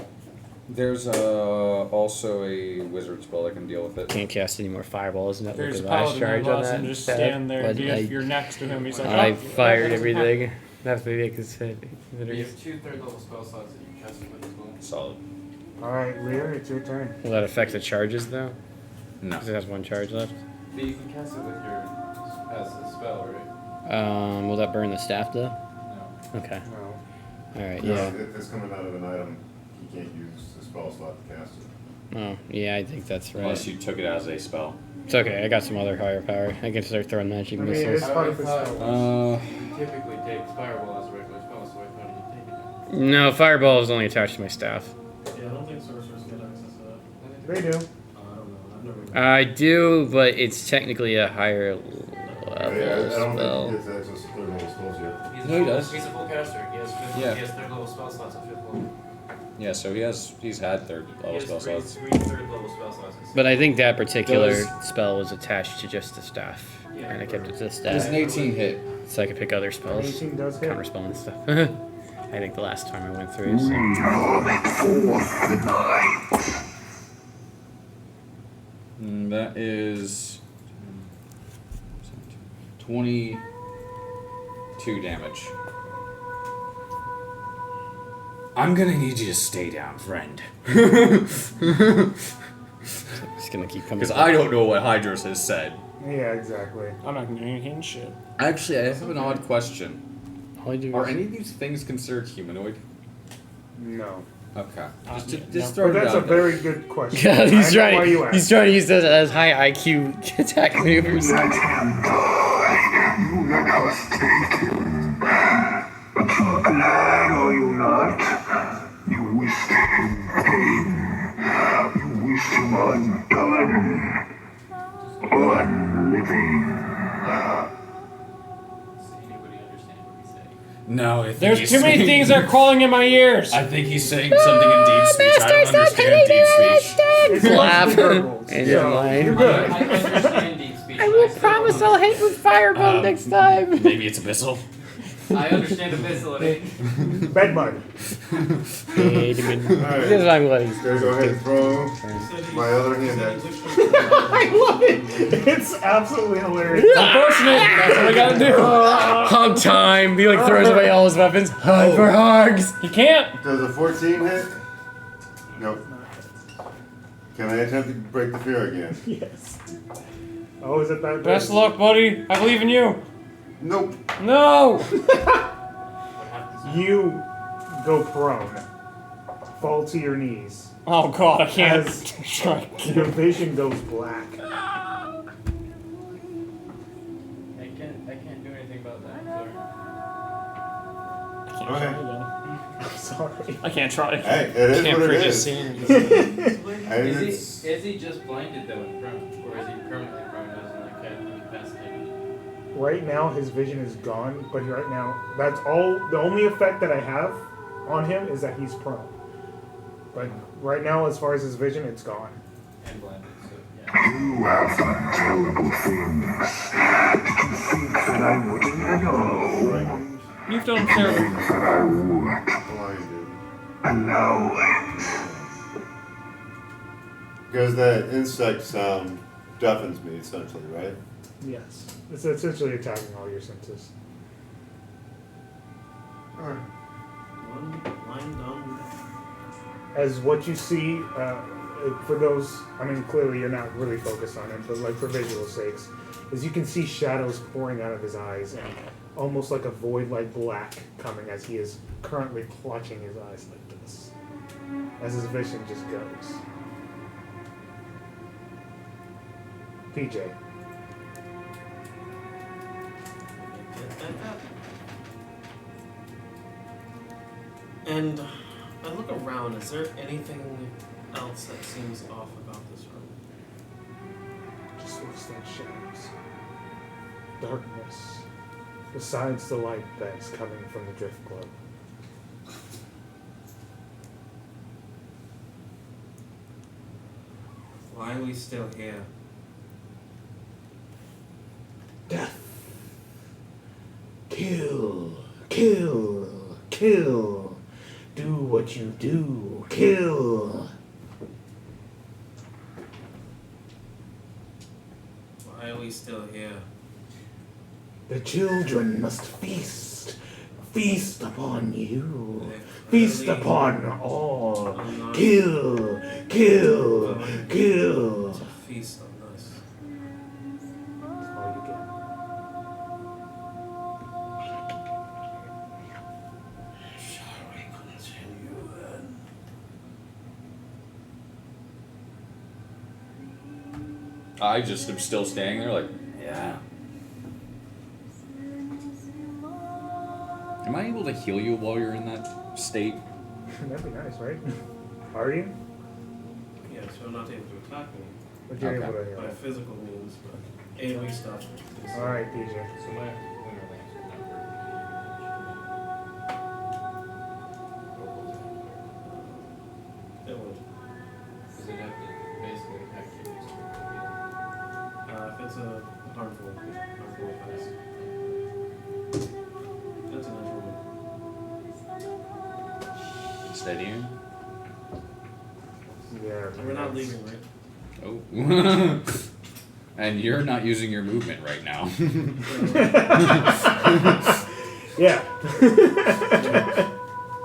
There's also a wizard spell that can deal with it. Can't cast any more fireballs. Not There's a the last paladin charge that on allows that. him to just stand there. But And if you're next to him, he's like, I oh, fired that doesn't happen. everything. That's the biggest hit. You have 2 third level spell slots that you can cast it with as well. Solid. Alright, Lear, it's your turn. Will that affect the charges though? No. Because it has one charge left. But you can cast it with your as a spell, right? Will that burn the staff though? No. Okay. No. All right. No, Yeah. if it's coming out of an item, he can't use the spell slot to cast it. Oh, yeah. I think that's right. Unless you took it as a spell. It's okay. I got some other higher power. I can start throwing magic I mean, it is missiles. part of the spell. You typically take fireball as a regular spell, so I thought you'd take it. No, fireball is only attached to my staff. Yeah, I don't think sorcerers get access to that. They do. I don't know. I've never. I do, but it's technically a higher level I don't spell. think he gets access to third level spells yet. He's a No, he full, does. He's a full caster. He has Yeah. He has third level spell slots at 5th level. Yeah, so he's had third He level has spell slots. three third level spell slots. But I think that particular spell was attached to just the staff, Yeah. and I kept it to the Does staff, an 18 hit? so I could pick other spells, 18 does hit. counter spell and stuff. I think the last time I went through. So. That is 22 damage. I'm gonna need you to stay down, friend. Just gonna keep coming. Because I don't know what Hydros has said. Yeah, exactly. I'm not communicating shit. Actually, I have an odd question. All I do Are is- any of these things considered humanoid? No. Okay. Just no. throw But it that's a out there. very good question. Yeah, I he's know why trying. you asked. He's trying to use that as high IQ attack maneuvers. You let us take him. But you're glad, are you not? You wished him pain. You wished him undone. Unliving. Does anybody understand what he's saying? No, I think There's he's too many saying- things that are crawling in my ears. I think he's saying something in deep speech. I don't understand deep speech. It's Laugh mostly verbals, and so line. you're good. I understand deep speech. I promise I'll hit with Fireball next time. Maybe it's Abyssal. I understand Abyssal, it ain't. Bed mud. Wait a minute. Alright. This is what I'm letting. Go ahead and throw my other hand at you. I love it. It's absolutely hilarious. Unfortunate. That's what I gotta do. Hug time. He like throws away all his weapons. Hug for hugs. He can't. Does a 14 hit? Nope. Can I attempt to break the fear again? Yes. Oh, is it that? Best luck, buddy. I believe in you. Nope. No. You go prone, fall to your knees. Oh God, I can't. As your vision goes black. I can't do anything about that. Sorry. Okay. I'm sorry. I can't try. Hey, it is Can't what it purchase is. sanity. Is he just blinded though and prone? Or is he permanently prone as in like incapacitated? Right now, his vision is gone, but right now, that's all. The only effect that I have on him is that he's prone. But right now, as far as his vision, it's gone. And blinded, so yeah. You have done terrible things. Did you think that I wouldn't know? You've done terrible. Things that I would Blinded. allow it. Because that insect sound deafens me, essentially, right? Yes. It's essentially attacking all your senses. One line down. As what you see, for those, I mean, clearly you're not really focused on it, but like for visual sakes, is you can see shadows pouring out of his eyes and almost like a void-like black coming as he is currently clutching his eyes like this, as his vision just goes. PJ. And I look around, is there anything else that seems off about this room? Just looks like shadows. Darkness. Besides the light that is coming from the drift globe. Why are we still here? Death. Kill. Kill. Kill. Do what you do. Kill. Why are we still here? The children must feast. Feast upon you. Feast upon all. Kill. Kill. Kill. To feast on us. That's all you get. Shall we continue then? I just am still standing there like, yeah. Am I able to heal you while you're in that state? That'd be nice, right? Are you? Yeah, so I'm not able to attack me But you're Okay. able to heal. by physical means, but AoE stuff. is- Alright, PJ. So my lunar lamps would not It would. Does it have to basically activate If it's a harmful offense. That's a natural one. Steadying? Yeah. We're not leaving, right? Oh. And you're not using your movement right now. Yeah. It's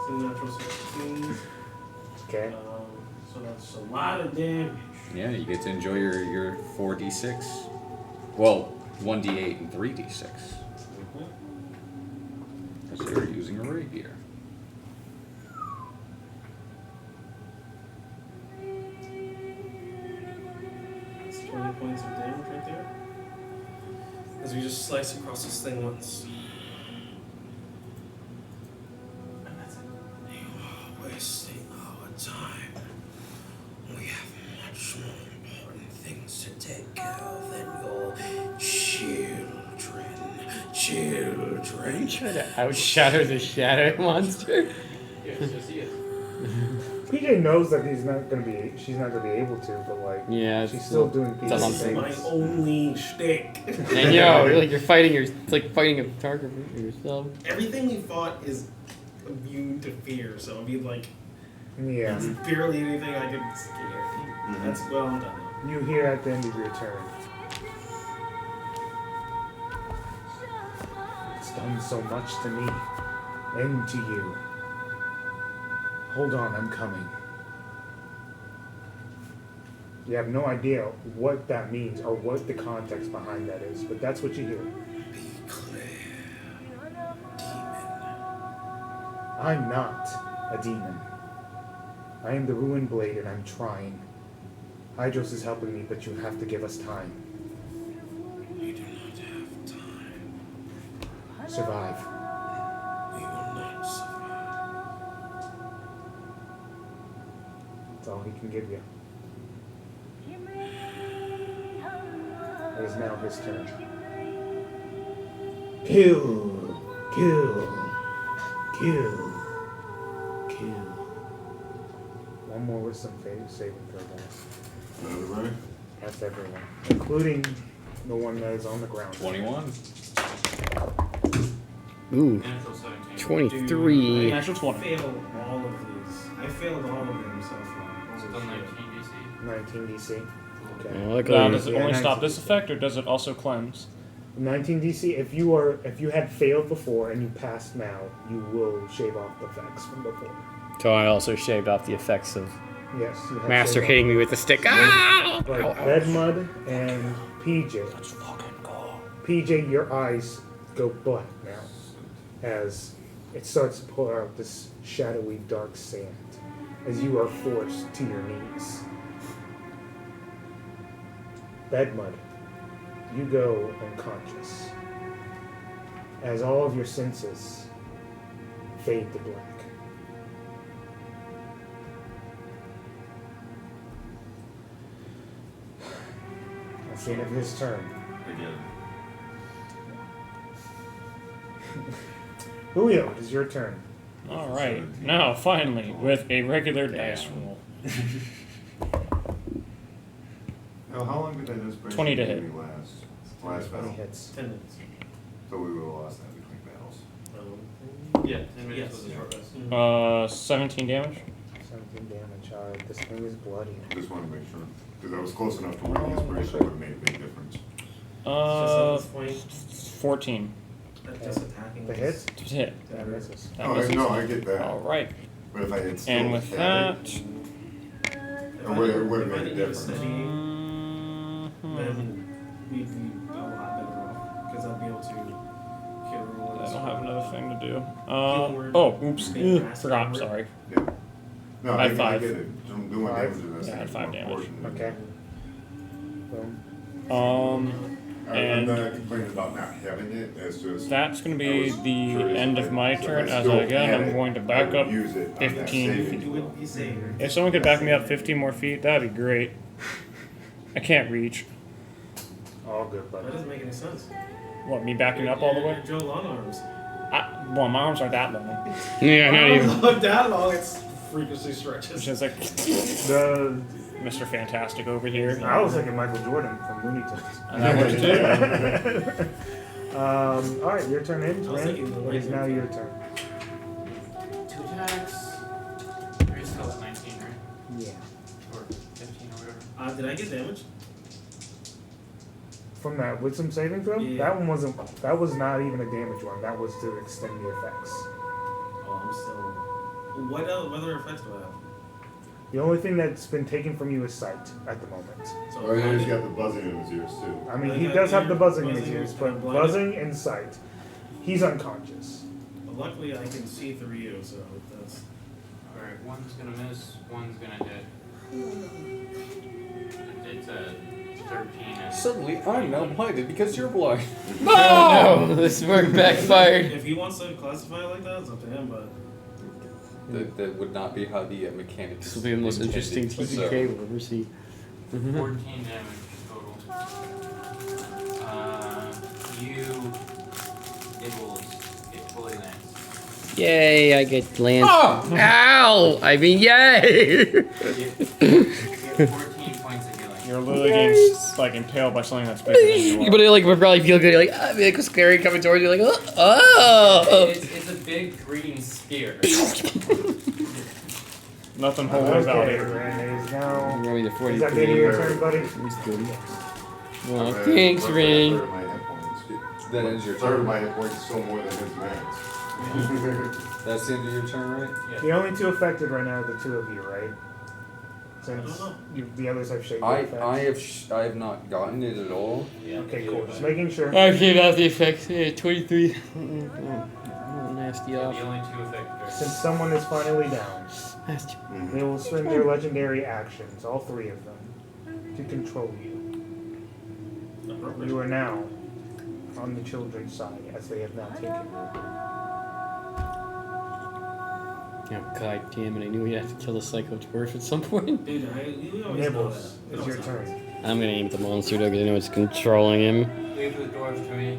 a natural 16. Okay. So that's a lot of damage. Yeah, you get to enjoy your 4d6. Well, 1d8 and 3d6. Because you're using a rapier. That's 20 points of damage right there. As we just slice across this thing once. And that's it. You are wasting our time. We have much more important things to take care of than your children. Children. Try to outshadow the shadow monster. Yes, yes, he is. PJ knows that she's not gonna be able to, but like, Yeah, she's still doing PJ it's a This is my things. only shtick. And you're fighting it's like fighting a target for yourself. Everything we fought is immune to fear, so I mean, like, Yeah. it's barely anything I can scare. That's well done. You hear at the end of your turn. It's done so much to me and to you. Hold on, I'm coming. You have no idea what that means or what the context behind that is, but that's what you hear. Be clear, demon. I'm not a demon. I am the Ruined Blade and I'm trying. Hydros is helping me, but you have to give us time. We do not have time. Survive. We will not survive. That's all he can give you. It is now his turn. Kill. One more wisdom saving throw, guys. Everybody? That's everyone, including the one that is on the ground. 21. Ooh, Natural 17. 23. Natural 20. Failed all of these. I failed all of them so far. Still 19 DC. 19 DC. Okay. Oh, look Now, at does it Yeah, only 19. stop this effect, or does it also cleanse? 19 DC. If you had failed before and you passed now, you will shave off the effects from before. So I also shaved off the effects of Yes. You have Master shaved hitting me with the stick. Ah! off. But Bedmud and PJ. Let's fucking go. PJ, your eyes go black now as it starts to pour out this shadowy dark sand as you are forced to your knees. Bedmud, you go unconscious as all of your senses fade to black. That's the end of his turn. Again. Julio, it is your turn. All right. Now, finally, with a regular dice roll. Now, how long did that inspiration 20 to hit. maybe last battle? Hits. 10 minutes. So we would have lost that between battles. Yeah, 10 minutes was a short rest. 17 damage. 17 damage. Alright, this thing is bloody. Just want to make sure. Because I was close enough to where the inspiration would have made a big difference. Uh, Just at this 14. point, just attacking. The us. hit? To hit. That misses. That Oh, misses. no, I get that. All right. But if I had still And with had that, it, If it would have if I made a didn't use difference. steady, mhm. then we'd be a lot better off because I'd be able to hit a roll. I don't have another thing to do. Healing word. Oh, oops. Being grasped Forgot. word. Sorry. Yeah. No, I I, had 5. get it. I'm doing 5? damage to this. Yeah, I had thing 5 more damage. important. Okay. Boom. I'm And not complaining about not having it. It's just that's going to I be was the curious end if of I- my so if turn. I As still again, had I'm it, going to I back would up use it on that 15 saving feet. You would be safe. If someone could back me up 15 more feet, that'd be great. I can't reach. All good, That buddy. doesn't make any sense. What, me backing up all the way? Joe Long arms. Well, my arms aren't that long. Yeah, not even. Not that long. It's freakishly stretches. It's just like The Mr. Fantastic over here. I was thinking Michael Jordan from Looney Tunes. That works too. Alright, your turn ends, I was Ren. thinking the It is now lightning. your turn. 2 attacks. You're still at 19, right? Yeah. Or 15 or whatever. Did I get damage? From that wisdom saving throw? Yeah. That one wasn't. That was not even a damage one. That was to extend the effects. Oh, I'm still. What other effects do I have? The only thing that's been taken from you is sight at the moment. So Oh, yeah, he's got the buzzing in his ears too. I mean, I he got does have the buzzing in his buzzing ears, and but I'm blinded. buzzing and sight. He's unconscious. Well, luckily, I can see through you, so that's. Alright, one's gonna miss, one's gonna hit. It's a 13 and Suddenly, I'm now blinded because you're blind. No! This work backfired. If he wants to classify it like that, it's up to him, but. That would not be how the mechanics. This will be the most interesting intended, so- TPK we'll ever see. 14 damage total. It will fully lands. Yay, I get land. Oh! Ow! I mean, yay! You get 14 points of healing. You're literally getting like impaled by something that's bigger than you are. But it like would probably feel good. You're like, ah, be like scary coming towards you. Like, oh. It's a big green spear. Nothing holy about Okay, it. Ren is now. Roll me the Is 43. that the end of your turn, buddy? Well, Red, thanks, roughly a Ren. third of my hit points. That ends your Third of turn. my hit points is still more than his max. That's the end of your turn, right? Yeah. The only two affected right now are the two of you, right? Since the others have shaken I have not gotten it at all. Yeah. Okay, cool. Just making sure. Okay, that's the effects. Yeah, 23. Nasty Yeah, off. the only two affected are Since someone is finally down, Nasty. they will spend their legendary actions, all three of them, to control you. You are now on the children's side, as they have now taken you. Oh, god damn it. I knew we'd have to kill the Psycho Dwarf at some point. Dude, you always know that. Nibbles, it's your turn. I'm gonna aim at the monster though, because I know it's controlling him. Leave the dwarf to me.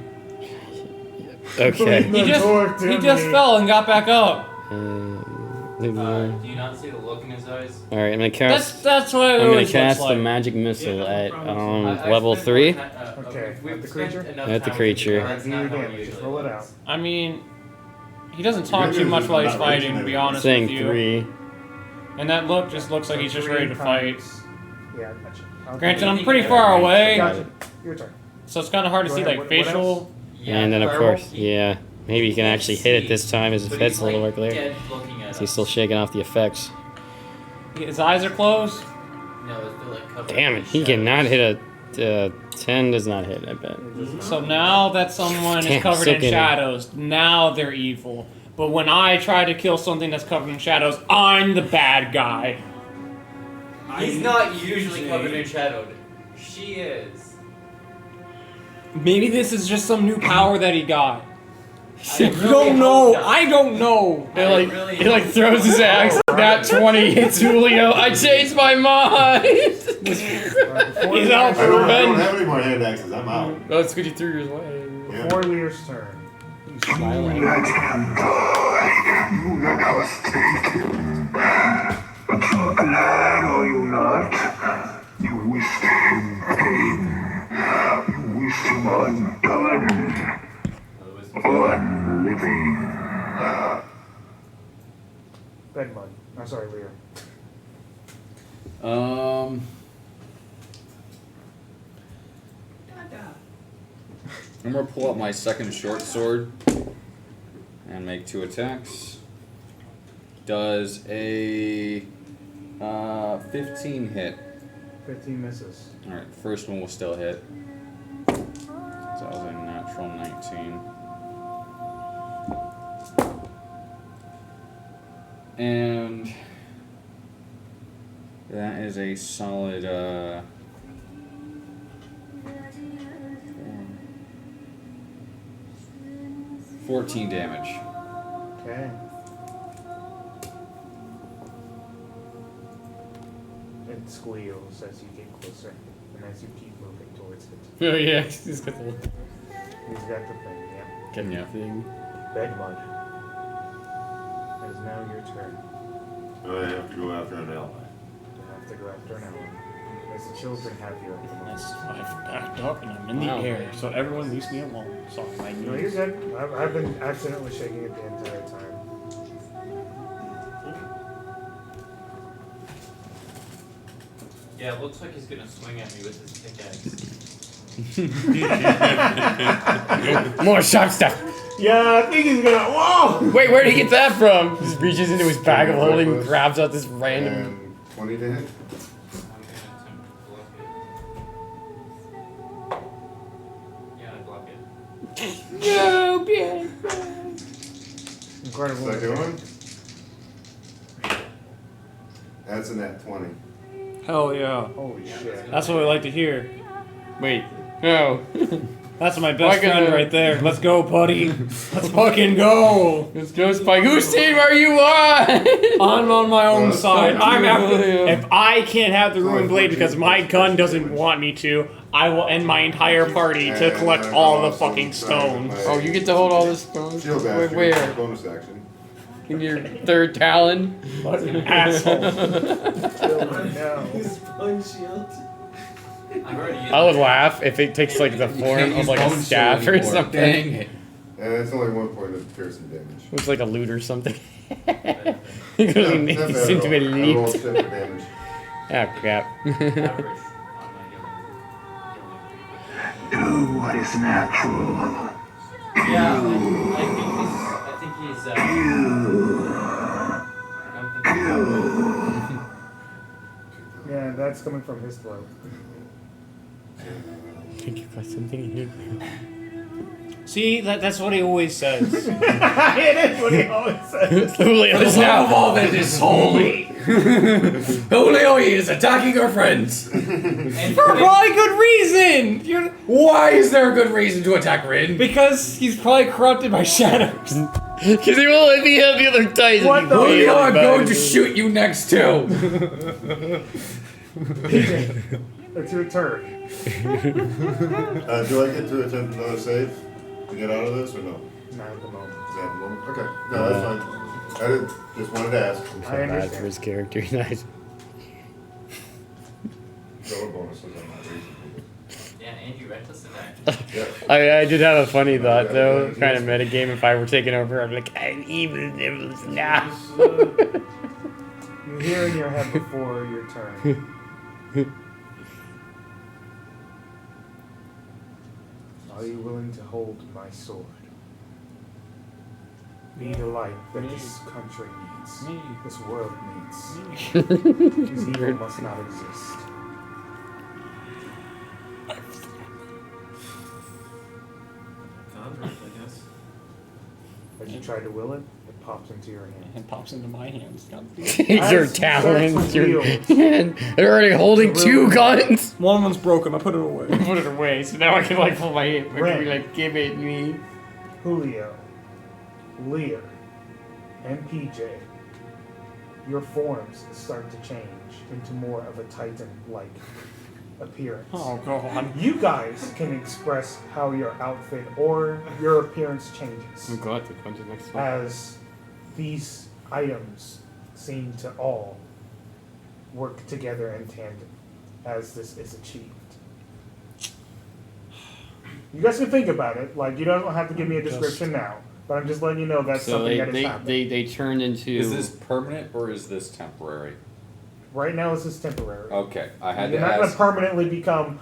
Okay. He just fell and got back up. Do you not see the look in his eyes? Alright, I'm gonna cast. That's what it I'm gonna always cast looks the like. magic missile Yeah, at I level 3. Okay, we've at the spent creature? enough At the time creature. with Do you. your That's not how it damage. Just usually roll it looks. out. I mean, he doesn't talk You're too much while he's not fighting, to raging be anymore. honest Saying with you. 3. And that look just looks like he's just ready to fight. Yeah, gotcha. Okay. Granted, I'm pretty far away, Gotcha. Your turn. so it's kind of hard to Go see ahead, like what else? facial. Yeah, And then of werewolf, course, he- yeah. Maybe he can can't actually hit it see, this time as his but fits he's, a little more like, clear. dead looking at He's us. still shaking off the effects. His eyes are closed. No, they're like covered Damn in it, he shadows. cannot hit a 10 does not hit, I bet. So now that someone is Damn, covered still in getting- shadows, now they're evil. But when I try to kill something that's covered in shadows, I'm the bad guy. He's not usually covered in shadow. She is. Maybe this is just some new power that he got. I You really don't hope know. not. I don't know. I Like, really he like hope throws his axe, that 20 hits Julio. I changed my mind! He's out I for don't revenge. have any more hand axes. I'm out. Oh, it's good you threw yours away. Yeah. Before Lear's turn. You smile Let him die. You let us take him. But you're glad, are you not? You wished him pain. You wished him undone. Unliving. Bedmud. I'm sorry, Lear. I'm gonna pull out my second short sword and make 2 attacks. Does a 15 hit? 15 misses. Alright, the first one will still hit. So that was a natural 19. And that is a solid 14 damage. Okay. It squeals as you get closer, and as you keep moving towards it. Oh yeah, he's got the He's got the thing, yeah. get Yeah. thing. Bedmud. It is now your turn. I have to go after an ally. You have to go after an ally. As the children have you at the moment. Yes, I've backed up and I'm in the Wow. air, so everyone leaves me alone. Sorry, my No, you're knees. good. I've been accidentally shaking it the entire time. Yeah, it looks like he's gonna swing at me with his pickaxe. More sharp stuff. Yeah, I think he's gonna. Whoa! Wait, where did he get that from? Just reaches into his bag of holding and grabs out this random. And 20 to hit. I'm gonna attempt to block it. Yeah, I block it. No, yeah. Incredible. Second one. That's a net 20. Hell yeah. Holy shit. That's what we like to hear. Wait, no. That's my best Fucking, friend right there. Let's go, buddy. Let's fucking go. Let's go, Spike. Whose team are you on? I'm on my own side. I'm after. Yeah. If I can't have the ruined blade because my gun doesn't want me to, I will end my entire party to And collect I all the also fucking decided stones. my Oh, you get to hold all this stones? Shield Wait, action, where? bonus action. in your third talon. What an asshole. His No. bone shield. I've already used I would laugh if it takes like the form of like a staff or something. Dang it. And it's only 1 point of piercing damage. Looks like a loot or something. it. He goes Yeah, and that's makes into a I rolled loot. 10 for damage. Ah, crap. Average on my healing. Do what is natural. Yeah, I think he's I don't think he's Yeah, that's coming from his throat. I think you got something in here. See, that's what he always says. It is what he always says. Julio's The love now. of all that is holy. Julio, he is attacking our friends. For probably good reason. Why is there a good reason to attack Rin? Because he's probably corrupted by shadows. Because he won't let me have the other Titan. What the- Julio, I'm going to shoot you next too. PJ, it's your turn. Do I get to attempt another save to get out of this or no? Not at the moment. Is that the moment? Okay. No, that's fine. I just wanted to ask. I Bad for understand. his character. Nice. There were bonuses on that reason. Yeah, Andy reckless attack. Yeah. I did have a funny thought though, kind of metagame. If I were taking over, I'm like, I'm evil devils now. You hear in your head before your turn. Are you willing to hold my sword? Be the light that this country needs. This world needs. This evil must not exist. Contract, I guess. As you try to will it, it pops into your hand. It pops into my hands. Your talons, your hand. They're already holding two guns. One of them's broken. I put it away. Put it away, so now I can like pull my hand. I Ren. can be like, give it me. Julio, Lear, and PJ, your forms start to change into more of a Titan-like appearance. Oh god. You guys can express how your outfit or your appearance changes Oh god, the comes the next one. as these items seem to all work together in tandem as this is achieved. You guys can think about it. Like, you don't have to give me a description now, but I'm just letting you know that's So something they, that is they, happening. they turned into. Is this permanent or is this temporary? Right now, this is temporary. Okay, I had You're to not going to ask. permanently become.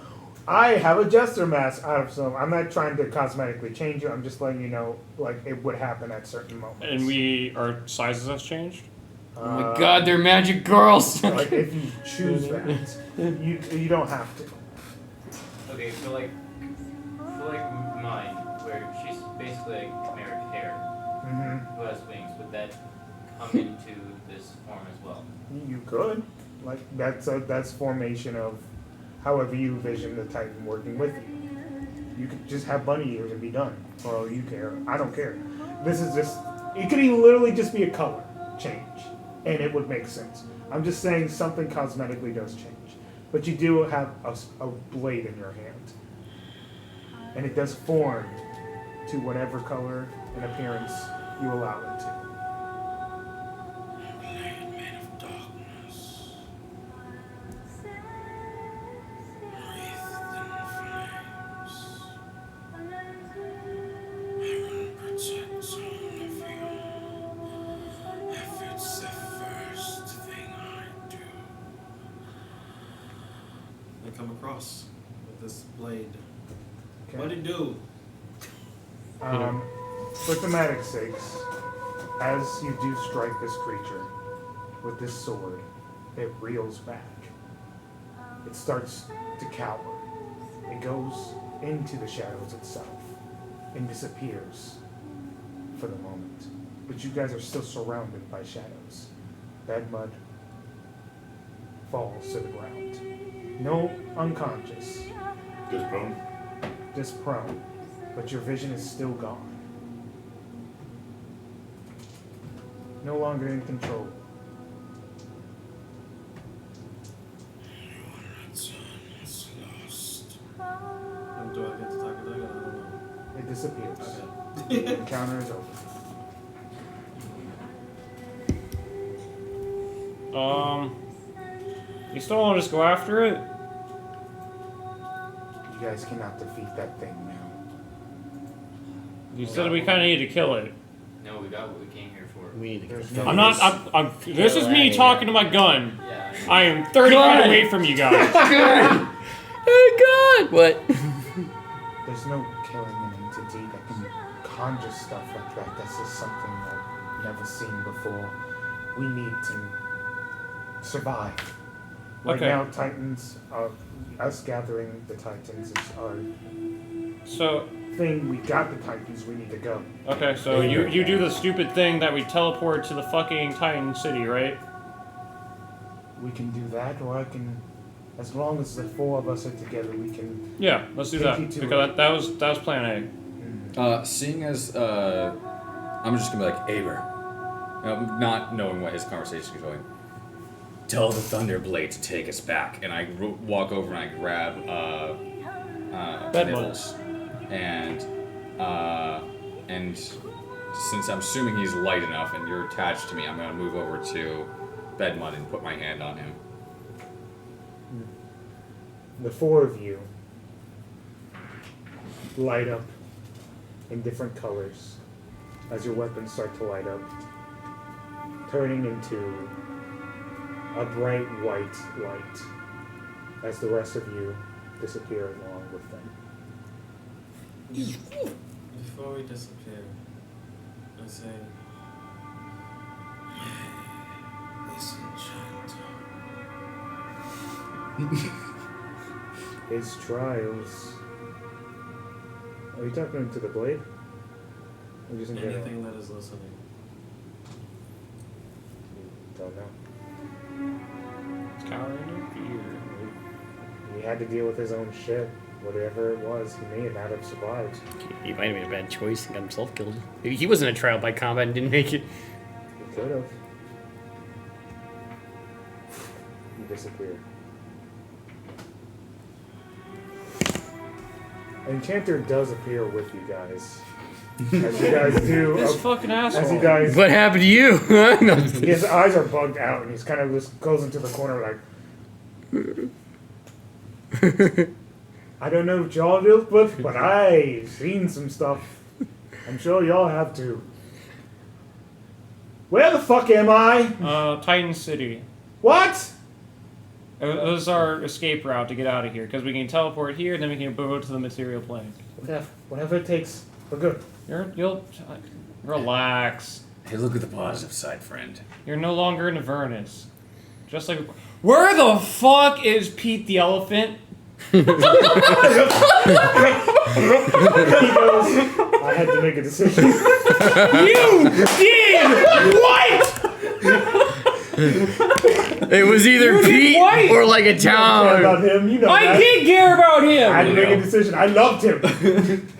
I have a jester mask out of some. I'm not trying to cosmetically change you. I'm just letting you know, like, it would happen at certain moments. And our sizes has changed? Oh my god, they're magic girls! Like, if you choose that, you don't have to. Okay, for like mine, where she's basically like chimeric hair Mm-hmm. who has wings, would that come into this form as well? You could, like, that's formation of however you envision the Titan working with you. You could just have bunny ears and be done, for all you care. I don't care. This is just. It could even literally just be a color change, and it would make sense. I'm just saying something cosmetically does change, but you do have a blade in your hand, and it does form to whatever color and appearance you allow it to. I come across with this blade. Okay. What'd it do? For thematic sakes, as you do strike this creature with this sword, it reels back. It starts to cower. It goes into the shadows itself and disappears for the moment. But you guys are still surrounded by shadows. Bed mud falls to the ground. No unconscious, Just prone? just prone, but your vision is still gone. No longer in control. Do I get to talk to that? I don't know. It disappears. Okay. Encounter is over. You still want to just go after it? You guys cannot defeat that thing now. You said we kind of need to kill it. No, we got what we came here for. We need to There's get no- I'm not. This is me talking to my gun. Yeah. I am 30 feet away from you guys. Good. Oh God! What? There's no killing an entity that can conjure stuff like that. This is something I've never seen before. We need to survive. Right Okay. now, Titans, us gathering the Titans is our So, thing. We got the Titans, we need to go. okay, so you do the stupid thing that we teleport to the fucking Titan City, right? We can do that, or I can, as long as the four of us are together, we can. Yeah, let's do Take that you to because it. that was plan Seeing as I'm just gonna be like Aber, not knowing what his conversation is going. Tell the Thunderblade to take us back, and I walk over and I grab Nibbles, and since I'm assuming he's light enough and you're attached to me, I'm gonna move over to Bedmud and put my hand on him. The four of you light up in different colors as your weapons start to light up, turning into a bright white light as the rest of you disappear along with them. Before we disappear, I say, listen, child. His trials. Are you talking to the blade? Or just in general? Anything that is listening. Don't know. A coward in fear. He had to deal with his own shit. Whatever it was, he may not have survived. He might have made a bad choice and got himself killed. Maybe he wasn't a trial by combat and didn't make it. He could have. He disappeared. Enchanter does appear with you guys. As you guys do. This fucking asshole. As you guys. What happened to you? No. His eyes are bugged out and he's kind of just goes into the corner like. I don't know if y'all do, but I've seen some stuff. I'm sure y'all have too. Where the fuck am I? Titan City. What? It was our escape route to get out of here because we can teleport here and then we can go to the material plane. Whatever it takes. We're good. You'll relax. Hey, look at the positive side, friend. You're no longer in Avernus. Just like where the fuck is Pete the elephant? He goes, I had to make a decision. You did what? It was either Pete or like a I care town. about him, you know I that. did care about him. I had to make a decision. I loved him.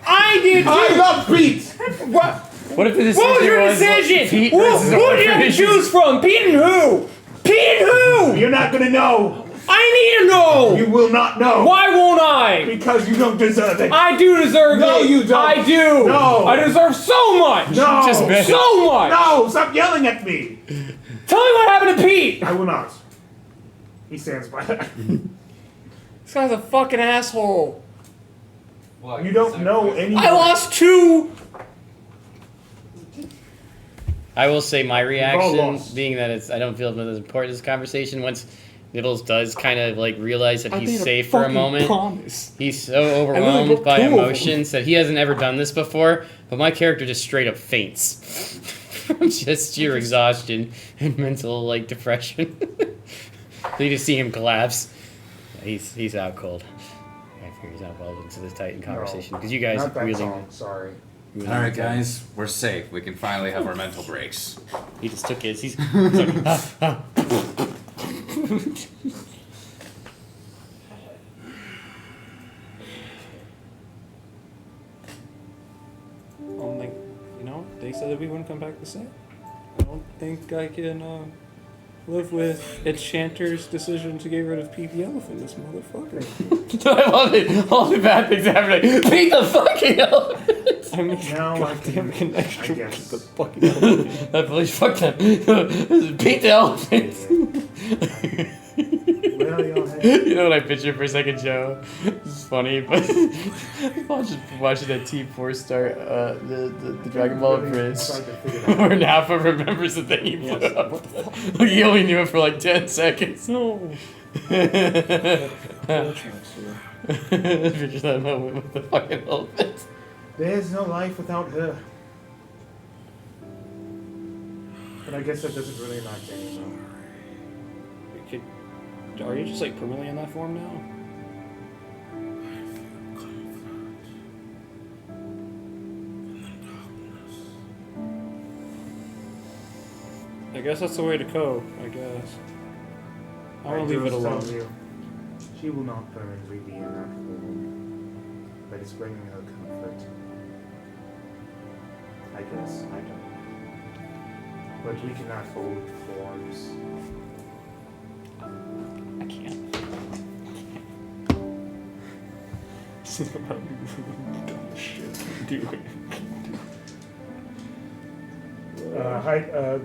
I did too. I love Pete. What? What if the decision What was your was decision? Pete Who versus did you have to Orsterra? choose from? Pete and who? Pete and who? You're not gonna know. I need to know. You will not know. Why won't I? Because you don't deserve it. I do deserve No, it. you don't. I do. No. I deserve so much. No. Just bet. So much. No, stop yelling at me. Tell me what happened to Pete. I will not. He stands by that. This guy's a fucking asshole. Well, You don't know any. I lost 2. I will say my reaction, lost. being that I don't feel as important as this conversation. Once Nibbles does kind of like realize that he's safe for a moment, he's so overwhelmed broke by 2 of them. emotions that he hasn't ever done this before. But my character just straight up faints from just sheer exhaustion and mental like depression. So you just see him collapse. He's out cold. I figure he's not involved into this Titan conversation because you guys Not that really. song. Sorry. really All right, guys, we're safe. We can finally have our mental breaks. He just took his. He's like, I'm like, they said that we wouldn't come back the same. I don't think I can live with Enchanter's decision to get rid of Pete the Elephant, this motherfucker. I love it. All the bad things happening. Beat the fucking elephant. I mean, Now I goddamn can- connection I guess. with the fucking elephant. That police fucked them. Beat the elephant. Well, y'all had You know what I picture for a second, Joe? It's funny, but watching that Team 4 start the Dragon Ball really Bridge, tried to figure that out. where Nappa remembers the thing he put up. What the fuck? Like, he only knew it for like 10 seconds. No. Picture that moment with the fucking elephant. There's no life without her. But I guess that doesn't really matter anymore. Are you just like permanently in that form now? I guess that's the way to go, I guess. I want to leave it just alone. tell you, she will not permanently be in that form. But it's bringing her comfort. I guess. I don't know. But we cannot hold forms. I can't. Think about dumb shit. Do it.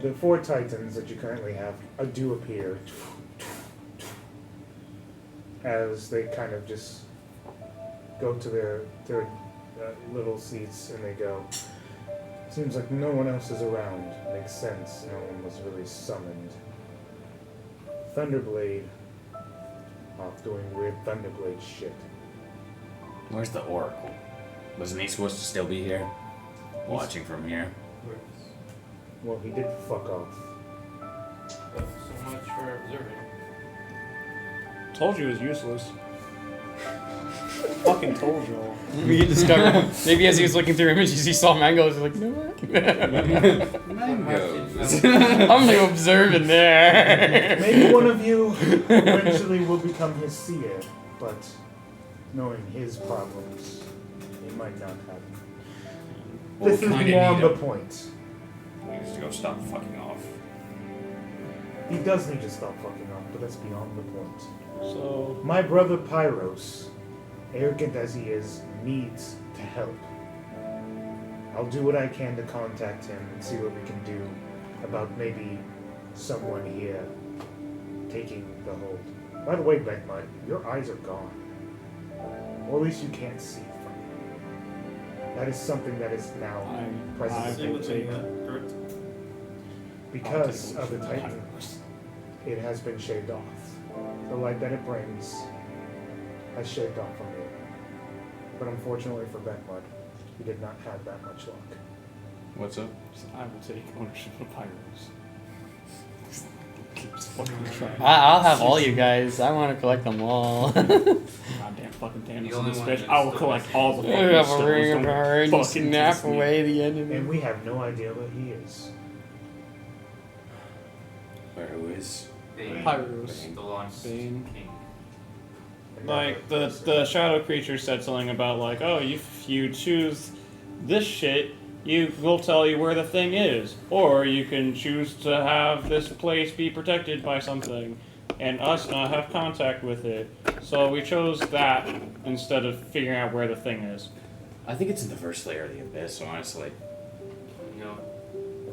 The 4 titans that you currently have do appear as they kind of just go to their little seats and they go. Seems like no one else is around. Makes sense. No one was really summoned. Thunderblade off doing weird Thunderblade shit. Where's the Oracle? Wasn't he supposed to still be here? Watching from here. Well, he did fuck off. So much for observing. Told you it was useless. Fucking told you all. We can discover. Maybe as he was looking through images, he saw mangoes. He's like, you know what? Mangoes. I'm gonna observe in there. Maybe one of you eventually will become his seer, but knowing his problems, he might not have them. Well, This is kinda beyond need the him. point. We used to go stop fucking off. He does need to stop fucking off, but that's beyond the point. So, My brother Pyros, arrogant as he is, needs to help. I'll do what I can to contact him and see what we can do about maybe someone here taking the hold. By the way, Bedmud, your eyes are gone. Or at least you can't see from them. That is something that is now present. Same with me, correct? Because of the Titan, it has been shaved off. The light that it brings has shaved off from me. But unfortunately for Bedmud, he did not have that much luck. What's up? I will take ownership of Pyros. Keeps fucking trying. I'll have all you guys. I want to collect them all. Goddamn fucking Thanos in only this one bitch. that I will still collect has all the We fucking have a stones. ring of Don't power and fucking snap test me. away the enemy. And we have no idea where he is. Or who is? Bane. Pyros. The launch Bane. king. And Like that- the shadow creature said something about like, oh, if you choose this shit, we'll tell you where the thing is, or you can choose to have this place be protected by something, and us not have contact with it. So we chose that instead of figuring out where the thing is. I think it's in the first layer of the abyss, honestly. You know,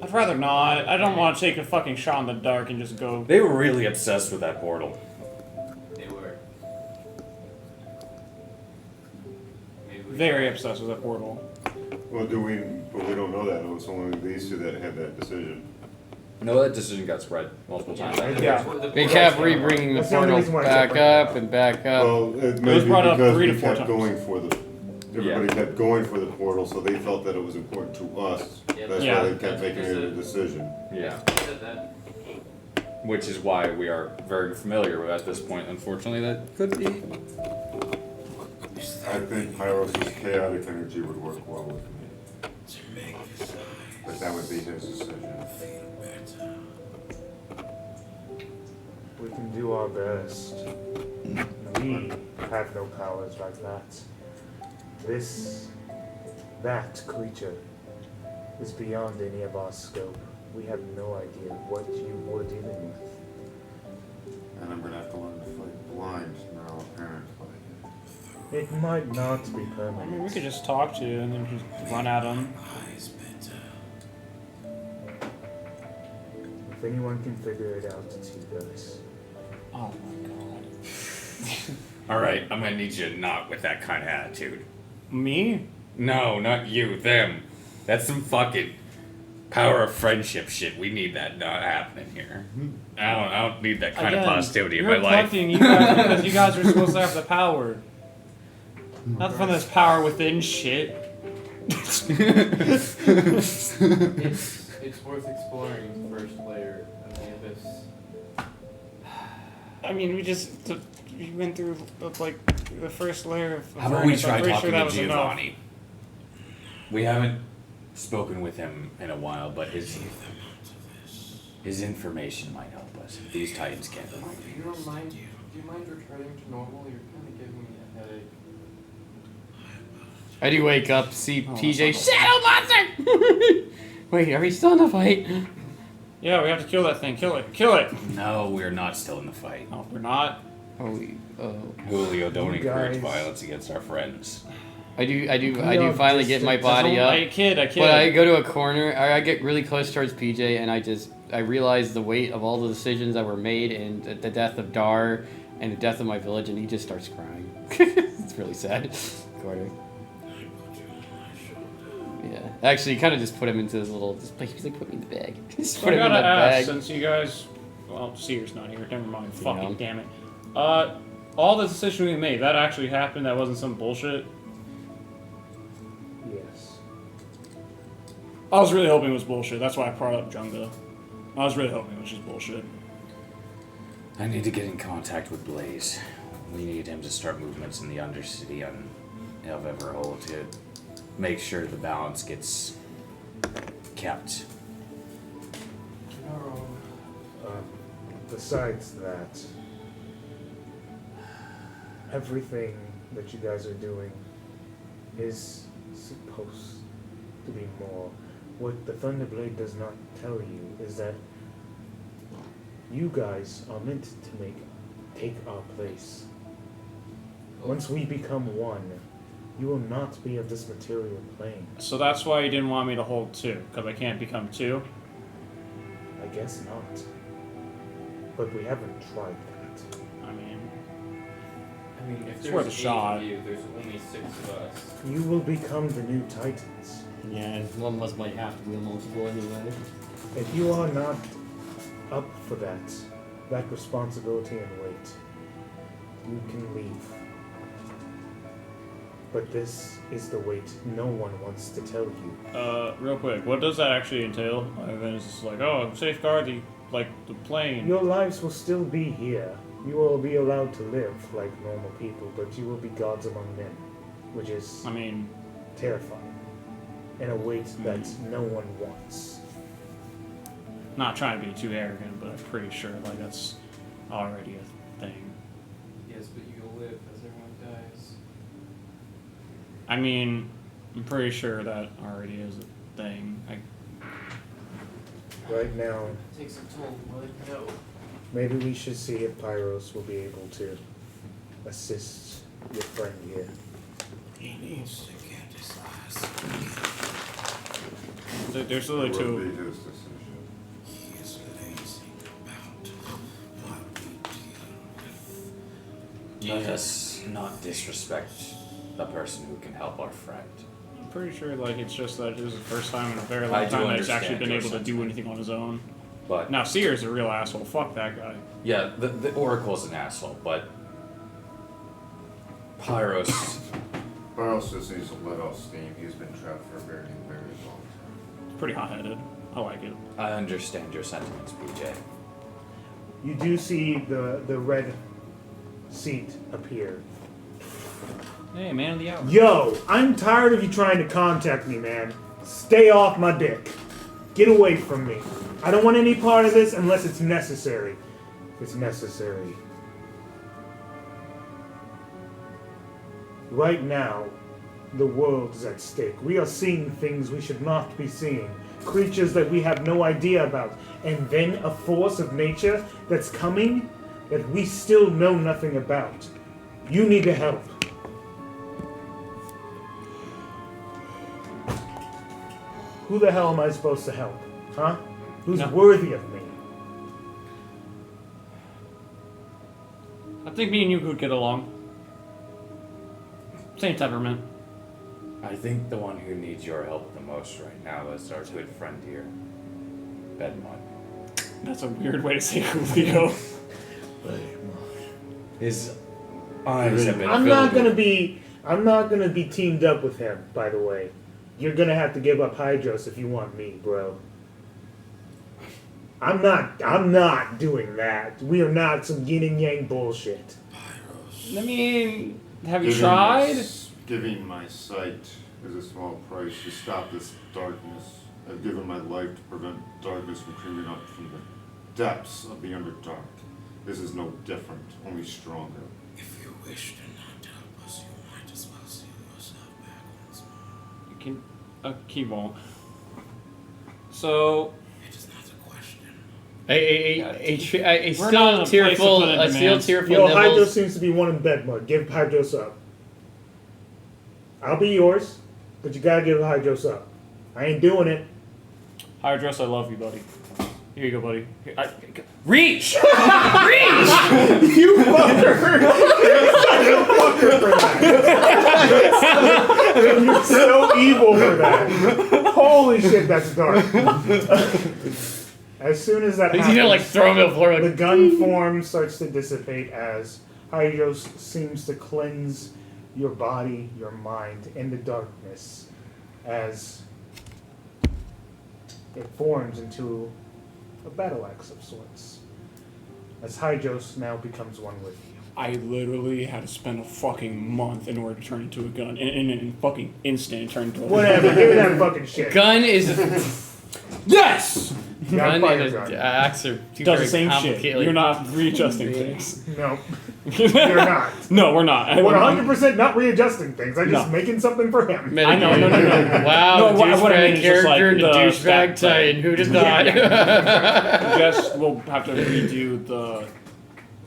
I'd rather not. I don't want to take a fucking shot in the dark and just go. They were really obsessed with that portal. they were. Maybe we Very obsessed with that portal. Well, but we don't know that. It's only these two that had that decision. No, that decision got spread multiple times. Yeah. They kept re-bringing the That's the only portal reason why I back kept bringing it up and back up. Well, it may was be brought up because 3 to we 4 kept times. going for the. Everybody kept going for the portal, so they felt that it was important to us. Yeah, That's Yeah. why they kept That's making it a because decision. Yeah. said that. Which is why we are very familiar with at this point. Unfortunately, that could be. I think Pyros' chaotic energy would work well with me. But that would be his decision. We can do our best. We have no powers like that. That creature is beyond any of our scope. We have no idea what you were dealing with. It might not be I mean, we permanent. could just talk to you and then just run at them. If anyone can figure it out, it's you guys. Oh my god. Alright, I'm gonna need you to not with that kind of attitude. Me? No, not you, them. That's some fucking power of friendship shit. We need that not happening here. I don't need that kind of positivity in my life. You guys because you guys are supposed to have the power. Not from this power within shit. It's worth exploring the first layer of the abyss. I mean, we went through like the first layer of. How about we Avernus. I'm try pretty talking sure that to was enough. Giovanni? We haven't spoken with him in a while, but his information might help us. These Titans can't remind Do me. you mind returning to normal? You're kind of giving me a headache. I do wake up, see TJ. Shadow monster! Wait, are we still in the fight? Yeah, we have to kill that thing. Kill it. Kill it. No, we're not still in the fight. No, we're not. Julio, don't You encourage guys- violence against our friends. I do finally get my body up. I kid. But I go to a corner, I get really close towards PJ, and I realize the weight of all the decisions that were made, and the death of Dar, and the death of my village, and he just starts crying. It's really sad. Corner. Yeah. Actually, kind of just put him into his little. He's like, put me in the bag. Just put I him in gotta the ask, bag. since you guys, well, Seer's not here. Never mind. You Fucking know. damn it. All the decisions we made, that actually happened. That wasn't some bullshit. Yes. I was really hoping it was bullshit. That's why I brought up Junga. I was really hoping it was just bullshit. I need to get in contact with Blaze. We need him to start movements in the Undercity of Everhold to make sure the balance gets kept. Besides that, everything that you guys are doing is supposed to be more. What the Thunderblade does not tell you is that you guys are meant to take our place. Once we become one, you will not be of this material plane. So that's why you didn't want me to hold two, because I can't become two. I guess not. But we haven't tried that. I mean, if it's there's worth a 8 shot. of you, there's only 6 of us. You will become the new Titans. Yeah, one of us might have to be a multiple anyway. If you are not up for that responsibility and weight, you can leave. But this is the weight no one wants to tell you. Real quick, what does that actually entail? Other than it's just like, oh, safeguard the plane. Your lives will still be here. You will be allowed to live like normal people, but you will be gods among men, which is, I mean, terrifying. In a weight that no one wants. not trying to be too arrogant, but I'm pretty sure like that's already a thing. Yes, but you'll live as everyone dies. I mean, I'm pretty sure that already is a thing. Right now, It takes a toll, Wood. No. maybe we should see if Pyros will be able to assist your friend here. He needs to get his ass. There's literally It will two. be his decision. He is lazy about what we deal with. Let us not disrespect the person who can help our friend. I'm pretty sure like it's just that it was the first time in a very I long do time that he's understand actually been your able to do sentiment. anything on his own. But Now Seer's a real asshole. Fuck that guy. yeah, the Oracle's an asshole, but Pyros, Barros just needs to let off steam. He's been trapped for a very, very long time. It's pretty hot-headed. I like it. I understand your sentiments, PJ. You do see the red seat appear. Hey, man of the hour. Yo, I'm tired of you trying to contact me, man. Stay off my dick. Get away from me. I don't want any part of this unless it's necessary. If it's necessary. Right now, the world is at stake. We are seeing things we should not be seeing. Creatures that we have no idea about. And then a force of nature that's coming that we still know nothing about. You need to help. Who the hell am I supposed to help? Huh? Who's No. worthy of me? I think me and you could get along. Same temperament. I think the one who needs your help the most right now is our good friend here, Bedmont. That's a weird way to say Julio. His eyes have been I'm filled not gonna with- be. I'm not gonna be teamed up with him. By the way, you're gonna have to give up Hydros if you want me, bro. I'm not doing that. We are not some yin and yang bullshit. I mean, have you Giving tried? Giving my sight is a small price to stop this darkness. I've given my life to prevent darkness from creeping up from the depths of the Underdark. This is no different, only stronger. If you wish to not help us, you might as well seal yourself back once more. You can. He won't. So. It is not a question. I We're not in still a place to tearful. put in I still demands. tearful. Yo, Hydros Nibbles. seems to be wanting Bedmud. Give Hydros up. I'll be yours, but you gotta give Hydros up. I ain't doing it. Hydros, I love you, buddy. Here you go, buddy. Here, reach! Reach! You fucker! You're fucker for that. You're so evil for that. Holy shit, that's dark. As soon as that He's happens, gonna like throw him to the floor. Like, the gun form starts to dissipate as Hydros seems to cleanse your body, your mind in the darkness as it forms into a battle axe of sorts. As Hydros now becomes one with you. I literally had to spend a fucking month in order to turn into a gun. In a fucking instant, it turned into a Whatever, give me that fucking shit. gun is Yes! gun fire and gun. an axe are two Does very the same shit. complicated. You're not readjusting things. No, you're not. No, we're not. We're 100% not readjusting things. I'm just No. making something for him. I know, no. Wow, No, what I mean douchebag is just like character, the douchebag stat Titan. Who does not? Just we'll have to redo the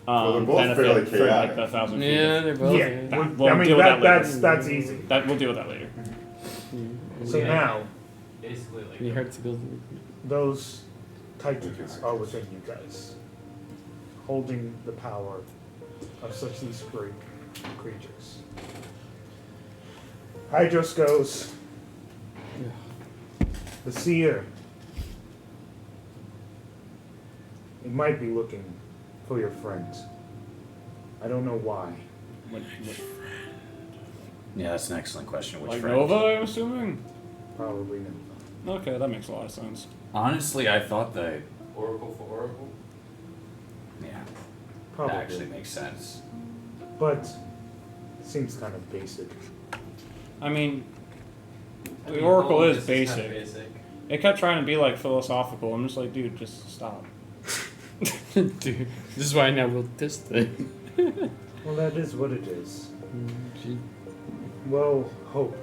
Well, they're both fairly benefit for like chaotic. the 1,000 feet. Yeah, they're both. Yeah, That- we'll- I mean deal with that later. that's easy. That we'll deal with that later. So Yeah. now Basically, like. You heard to go. those titans are within you guys, holding the power of such these great creatures. Hydros goes, the seer. He might be looking for your friend. I don't know why. Yeah, that's an excellent question. Which Like friend? Nova, I'm assuming? Probably no. Okay, that makes a lot of sense. Honestly, I thought the Oracle for Oracle? yeah Probably. that actually makes sense. But it seems kind of basic. I mean, I the mean, Oracle all of is this kinda basic. basic. It kept trying to be like philosophical. I'm just like, dude, just stop. Dude, this is why I now wrote this thing. Well, that is what it is. Well, hope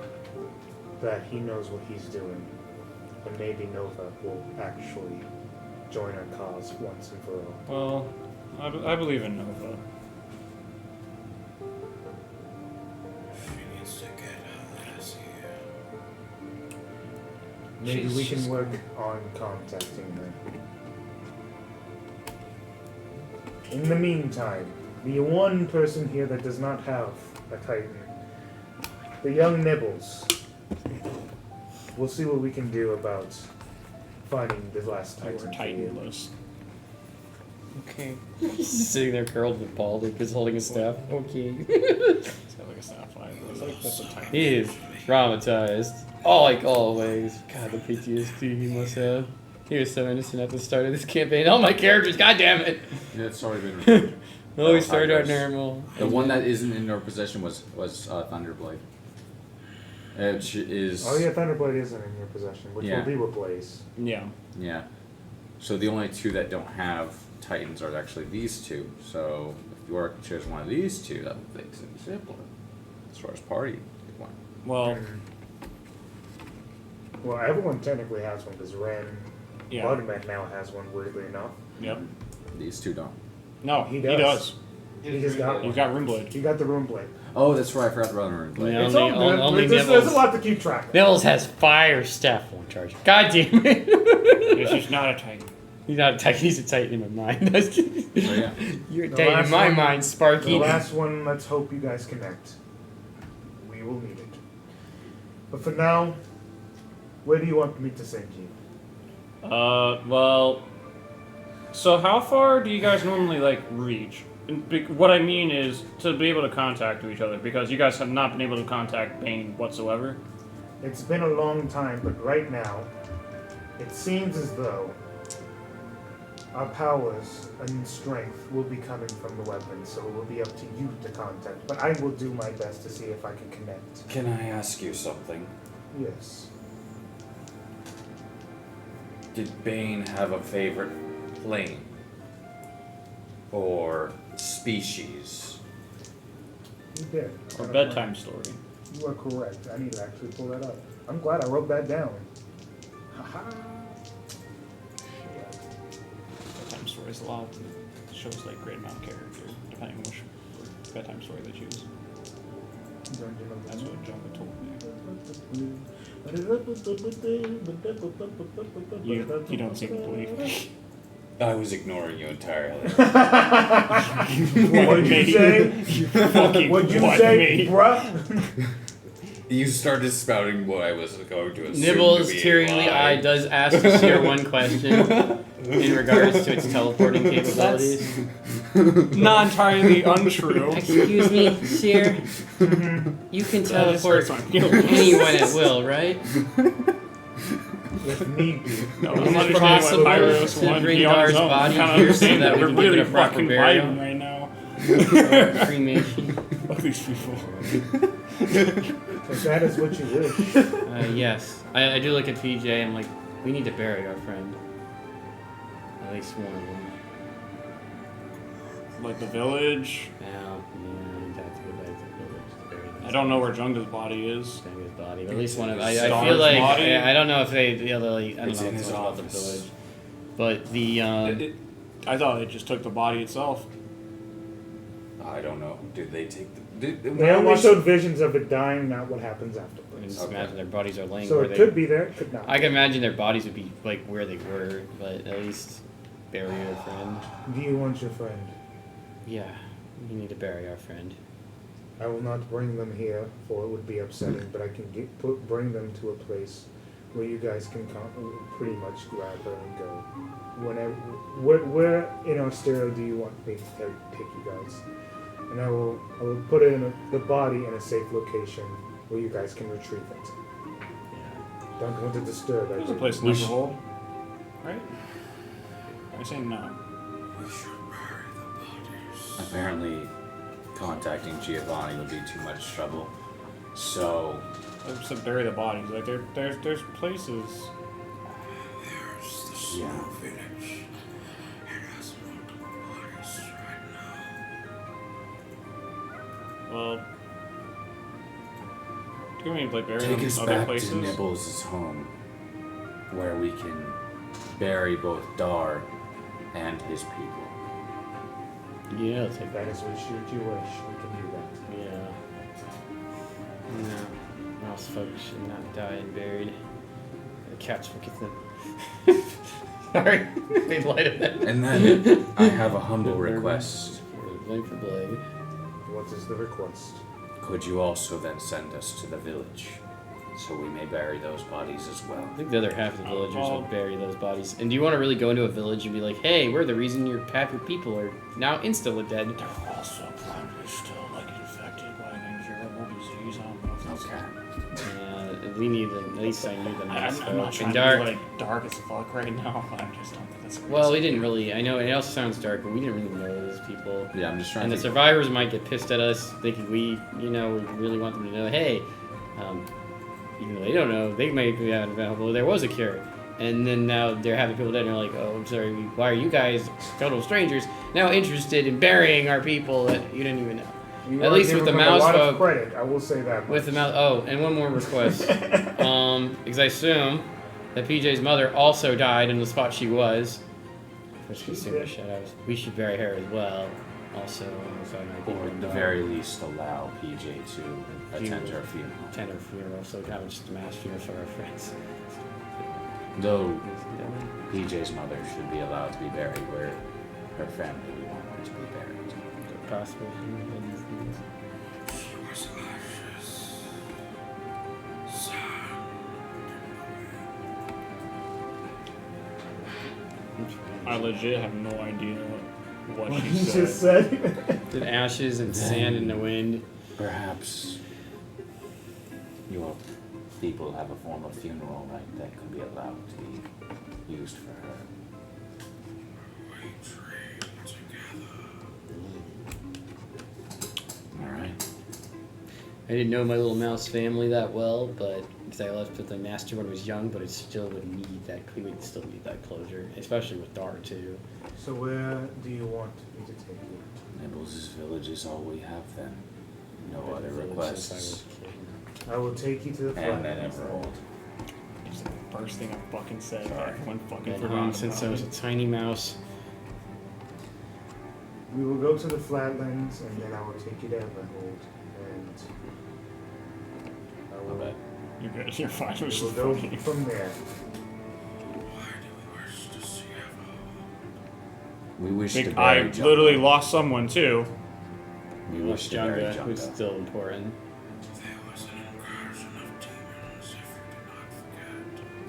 that he knows what he's doing, and maybe Nova will actually join our cause once and for all. Well, I believe in Nova. She needs to get her ass here. Maybe we can work on contacting her. In the meantime, the one person here that does not have a Titan, the young Nibbles. We'll see what we can do about finding the last They Titan. were for you. Titanless. Okay. He's just sitting there curled with bald, like he's holding a staff. Okay. It's got like a sapphire. It's like that's a Titan. He is traumatized. Oh, like always. God, the PTSD he must have. He was so innocent at the start of this campaign. All my characters, god damn it! Yeah, it's already been reviewed. Oh, we started out Hydros. normal. The one that isn't in our possession was Thunderblade. Which is Oh yeah, Thunderblade isn't in your possession, which Yeah. will be replaced. Yeah. yeah. So the only two that don't have Titans are actually these two. So if you are to choose one of these two, that makes it simpler as far as party one. Well, Well, everyone technically has one because Ren, yeah. Bloodman now has one. Weirdly enough. Yep. These two don't. No, He he does. does. He just got You one. got Runeblade. You got the rune blade. Oh, that's right. I forgot to run around. Blade. Yeah. It's Only- all good. only There's Nibbles. a lot to keep track of. Nibbles has fire staff one charge. God damn it. This is not a Titan. He's not a Titan, he's a Titan in my mind. yeah. You're a The Titan in last my one- mind, Sparky. The last one, let's hope you guys connect. We will need it. But for now, where do you want me to send you? Well, so how far do you guys normally, like, reach? What I mean is to be able to contact each other, because you guys have not been able to contact Bane whatsoever. It's been a long time, but right now, it seems as though our powers and strength will be coming from the weapon, so it will be up to you to contact. But I will do my best to see if I can connect. Can I ask you something? Yes. Did Bane have a favorite plane? Or species? You did. Or bedtime story. You are correct. I need to actually pull that up. I'm glad I wrote that down. Haha. Bedtime story is a lot. It shows, like, great amount of character, depending on which bedtime story they choose. That's what Jungle told me. You don't seem to believe me. I was ignoring you entirely. What'd you say? What'd you say, bruh? You started spouting what I was going to assume Nibbles, to be a tearingly lie. eye, does ask to share one question in regards to its teleporting capabilities. Not entirely untrue. Excuse me, Seer. You can teleport anyone at will, right? If need be. No, Is I'm it understanding possible why Pyros to wanted to bring be on his Dar's own. body I kinda here so understand that we we're can give really it a proper fucking burial? vibing right now. Cremation. Fuck these people. If that is what you wish. Yes. I do look at PJ, I'm like, we need to bury our friend. At least one of them. Like the village. Yeah, we'd have to go back to the village to bury them. I don't know where Junga's body is. Junga's body, but at least one of I Star's feel like body? I don't know if they I don't It's know in his much about the office. village, but the I thought they just took the body itself. I don't know. Did they take the... They only showed visions of it dying, not what happens I afterwards. just imagine their bodies are laying So where it they could be there, it could not. I can imagine their bodies would be like where they were, but at least bury our friend. Do you want your friend? Yeah, we need to bury our friend. I will not bring them here, for it would be upsetting, but I can bring them to a place where you guys can pretty much grab her and go. Whenever, where in Orsterra do you want me to take you guys? And I will put it in the body in a safe location where you guys can retrieve it. Don't want to disturb There's a it. place in Everhold, right? Are you saying no? Apparently, contacting Giovanni would be too much trouble. So... I just said bury the bodies. Like there's places. Yeah. village. It has multiple bodies right now. Well, do you mean like bury Take them in us other back places? to Nibbles' home, where we can bury both Dar and his people. Yeah, I'll take If that is what you wish, we can do that. Yeah. No. Most folks should not die and buried. The cats will get them. Sorry. Made light of that. And then I have a humble request. Blade for blade. What is the request? Could you also then send us to the village, so we may bury those bodies as well? I think the other half of the villagers would bury those bodies. And do you want to really go into a village and be like, hey, we're the reason half your people are now instantly dead? They're also probably still like infected by an incurable disease. I don't know if that's Okay. Yeah, we need them. At least I knew them. I'm not trying dark. to be like dark as fuck right now. I just don't think that's. Well, we didn't really. I know it also sounds dark, but we didn't really know those people. Yeah, I'm just trying And to... the survivors might get pissed at us, thinking we really want them to know, hey, even though they don't know, they might be available. There was a cure, and then now they're having people dead, and they're like, oh, I'm sorry, why are you guys total strangers now interested in burying our people that you didn't even know? You At are least with giving the them a mouse lot of folk. credit, I will say that. With the much. mouse. Oh, and one more request. Because I assume that PJ's mother also died in the spot she was. Which we assume we should bury her as well. also, if I might be Or at the very least, allow PJ to attend her funeral. Attend her funeral, so have just a mass funeral for our friends. Though PJ's mother should be allowed to be buried where her family would want her to be buried. Possible. I legit have no idea what What she he said. just said. Did ashes and sand in the wind. Perhaps your people have a form of funeral rite that could be allowed to be used for her. Alright. I didn't know my little mouse family that well, but because I left with the master when I was young, but it still would need that. We would still need that closure, especially with Dar too. So where do you want me to take you? Nibbles' village is all we have then. No But other the village requests. since I was a kid. I will take you to the And then flatlands. Everhold. It's the first thing I fucking said. Everyone fucking Been forgot home since I about was it. a tiny mouse. We will go to the flatlands, and then I will take you to Everhold, and I will. bet. You're good. You're fine. It was We'll just go funny. from there. We wish Big- to bury I literally Junga. lost someone too. We wish to bury Junga, who's Junga. still important.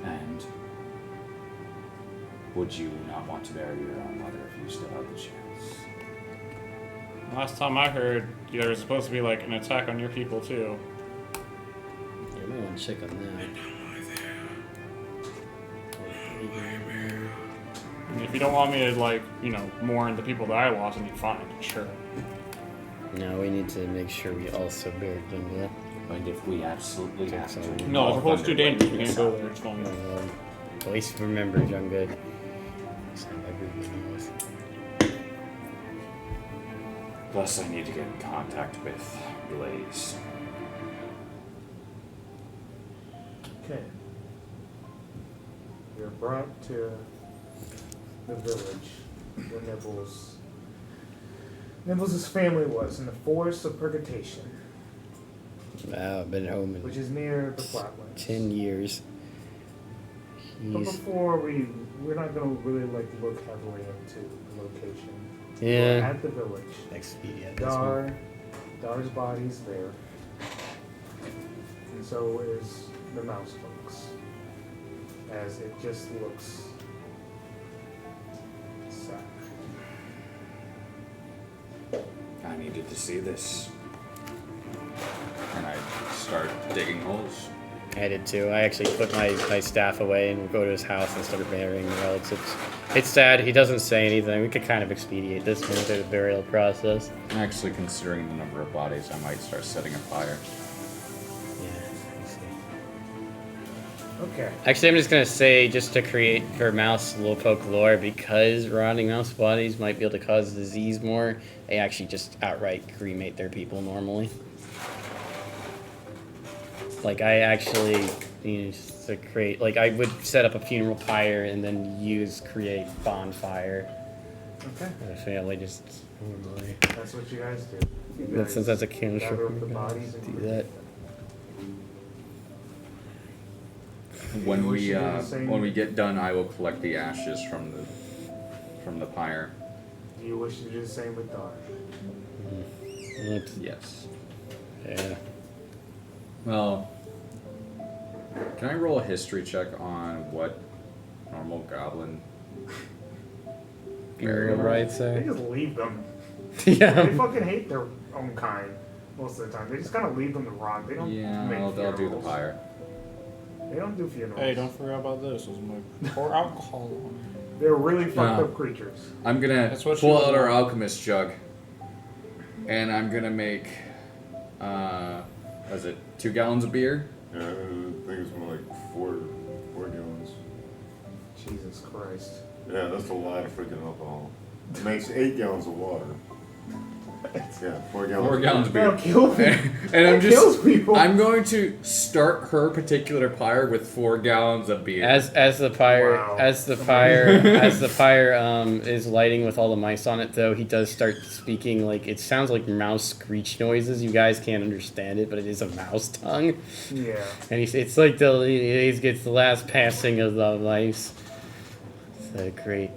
And would you not want to bury your own mother if you still had the chance? Last time I heard, there was supposed to be like an attack on your people too. Yeah, we want to check on that. And if you don't want me to like, mourn the people that I lost, then you're fine. Sure. No, we need to make sure we also bury Junga. And if we absolutely have to. No, all Everhold's too Thunder dangerous. We Lightning can't go aside. there. It's fine. At least remember Junga. So everyone knows. Plus, I need to get in contact with Blaze. Okay. You're brought to the village where Nibbles' family was in the forest of Purgatation, Wow, I've been home which in is near the flatlands. 10 years. But He's, before we're not going to really look heavily into the location. Yeah. We're at the village. Expedia. This one. Dar's body's there, and so is the mouse folks, as it just looks sad. I needed to see this. And I start digging holes. I did too. I actually put my staff away and go to his house and start burying the relatives. It's sad. He doesn't say anything. We could kind of expedite this one through the burial process. Actually, considering the number of bodies, I might start setting a fire. Yeah, I see. Okay. Actually, I'm just gonna say, just to create for mouse Slowpoke lore, because rotting mouse bodies might be able to cause disease more, they actually just outright cremate their people normally. Like, I actually used to create, like, I would set up a funeral pyre and then create bonfire. Okay. The family just normally. That's what you guys do. You guys Since that's a cantrip, gather up the we're gonna bodies and do cremate that. them. When We we should do the same- when we get done, I will collect the ashes from the pyre. Do you wish to do the same with Dar? Oops. Yes. Yeah. Well, can I roll a history check on what normal goblin Burial rites They are. just leave them. Yeah. They fucking hate their own kind most of the time. They just kind of leave them to rot. They don't make I'll do the funerals. pyre. They don't do funerals. Hey, don't forget about this. This is my pour alcohol on it. They're really fucked No. up creatures. I'm gonna That's what pull you out our want. alchemist jug, and I'm gonna make, what is it, 2 gallons of beer? Yeah, I think it's more like four gallons. Jesus Christ. Yeah, that's a lot of freaking alcohol. It makes 8 gallons of water. Yeah, 4 gallons. 4 gallons of beer. That'll kill people. And I'm That kills just, people. I'm going to start her particular pyre with 4 gallons of beer. As the fire Wow. as the fire is lighting with all the mice on it, though, he does start speaking like it sounds like mouse screech noises. You guys can't understand it, but it is a mouse tongue. Yeah. And it's like he gets the last passing of the mice. So great.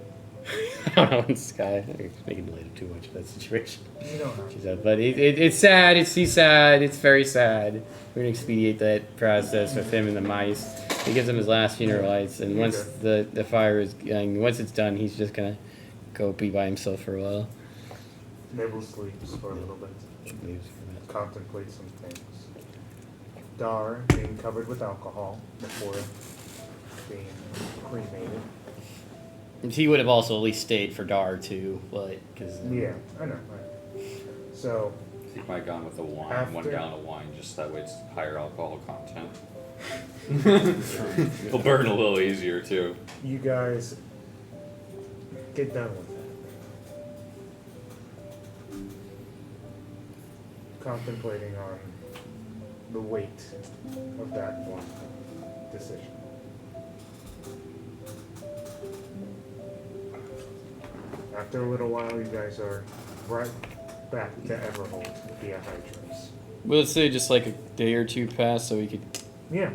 I don't know, this guy. I'm making light of too much of that situation. You don't have She said, but it's sad. He's sad. It's very sad. We're gonna expedite that process with him and the mice. He gives him his last funeral rites, and once the fire is once it's done, he's just gonna go be by himself for a while. Nibble sleeps for a little bit. Leaves for a minute. Contemplate some things. Dar being covered with alcohol before being cremated. He would have also at least stayed for Dar too, but because Yeah, I know. Right. So I think I might have gone with the wine, After- 1 gallon of wine, just that way it's higher alcohol content. It'll burn a little easier too. you guys get done with that. Contemplating on the weight of that one decision. After a little while, you guys are right back to Everhold via Hydros. well, let's say just like a day or two pass, so we could Yeah,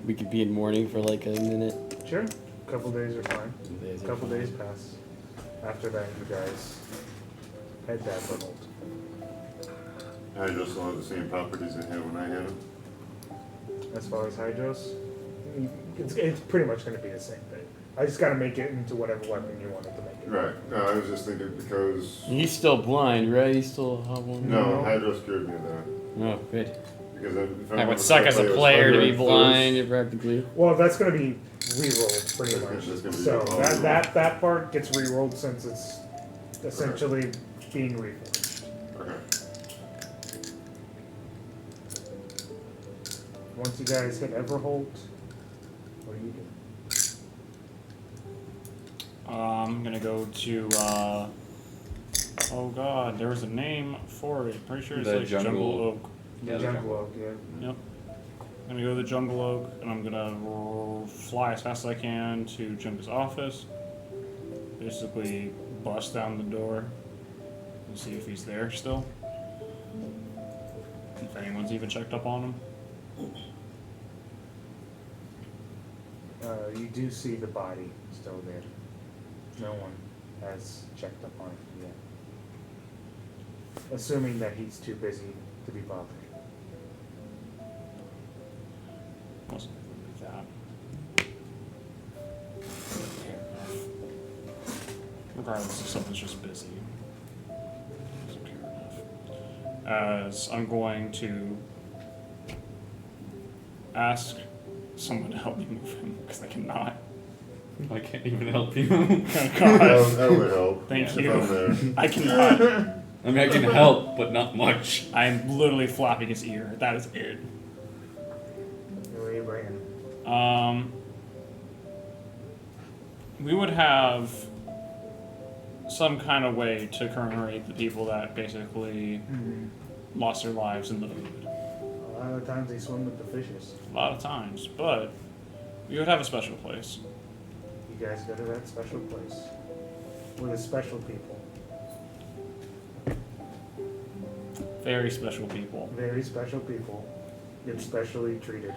we could be in mourning for like a minute. sure. Couple days are fine. Days are Couple fine. days pass. After that, you guys head to Everhold. I just saw the same properties I had when I had them. As far as Hydros, it's pretty much going to be the same thing. I just got to make it into whatever weapon you wanted to make it. Right. No, I was just thinking because He's still blind, right? He's still one. no, Hydro scared me of that. Oh, good. Because if I That would remember suck as a correctly, it was player to be under blind, practically. Well, that's going to be re-rolled pretty much. That's gonna be So re-rolled. that part gets re-rolled since it's essentially being reforged. Okay. Once you guys hit Everhold, what do you do? I'm gonna go to. Oh god, there was a name for it. Pretty sure it's The like jungle- Oak. Yeah, Jungle Oak, yeah. Yep. I'm gonna go to the Jungle Oak, and I'm gonna fly as fast as I can to Jim's office. Basically, bust down the door and see if he's there still. If anyone's even checked up on him. You do see the body still there. No one has checked up on it yet. Assuming that he's too busy to be bothered. Wasn't really that. Regardless if someone's just busy. Doesn't care enough. As I'm going to ask someone to help me move him, because I cannot. I can't even help you. Oh, That God. that would help. Thank if you. I'm there. I cannot. I mean, I can help, but not much. I'm literally flapping his ear. That is it. Who are you bringing? We would have some kind of way to commemorate the people that basically lost their lives in the food. A lot of times they swim with the fishes. A lot of times, but we would have a special place. You guys go to that special place. With the special people. Very special people. Very special people. Get specially treated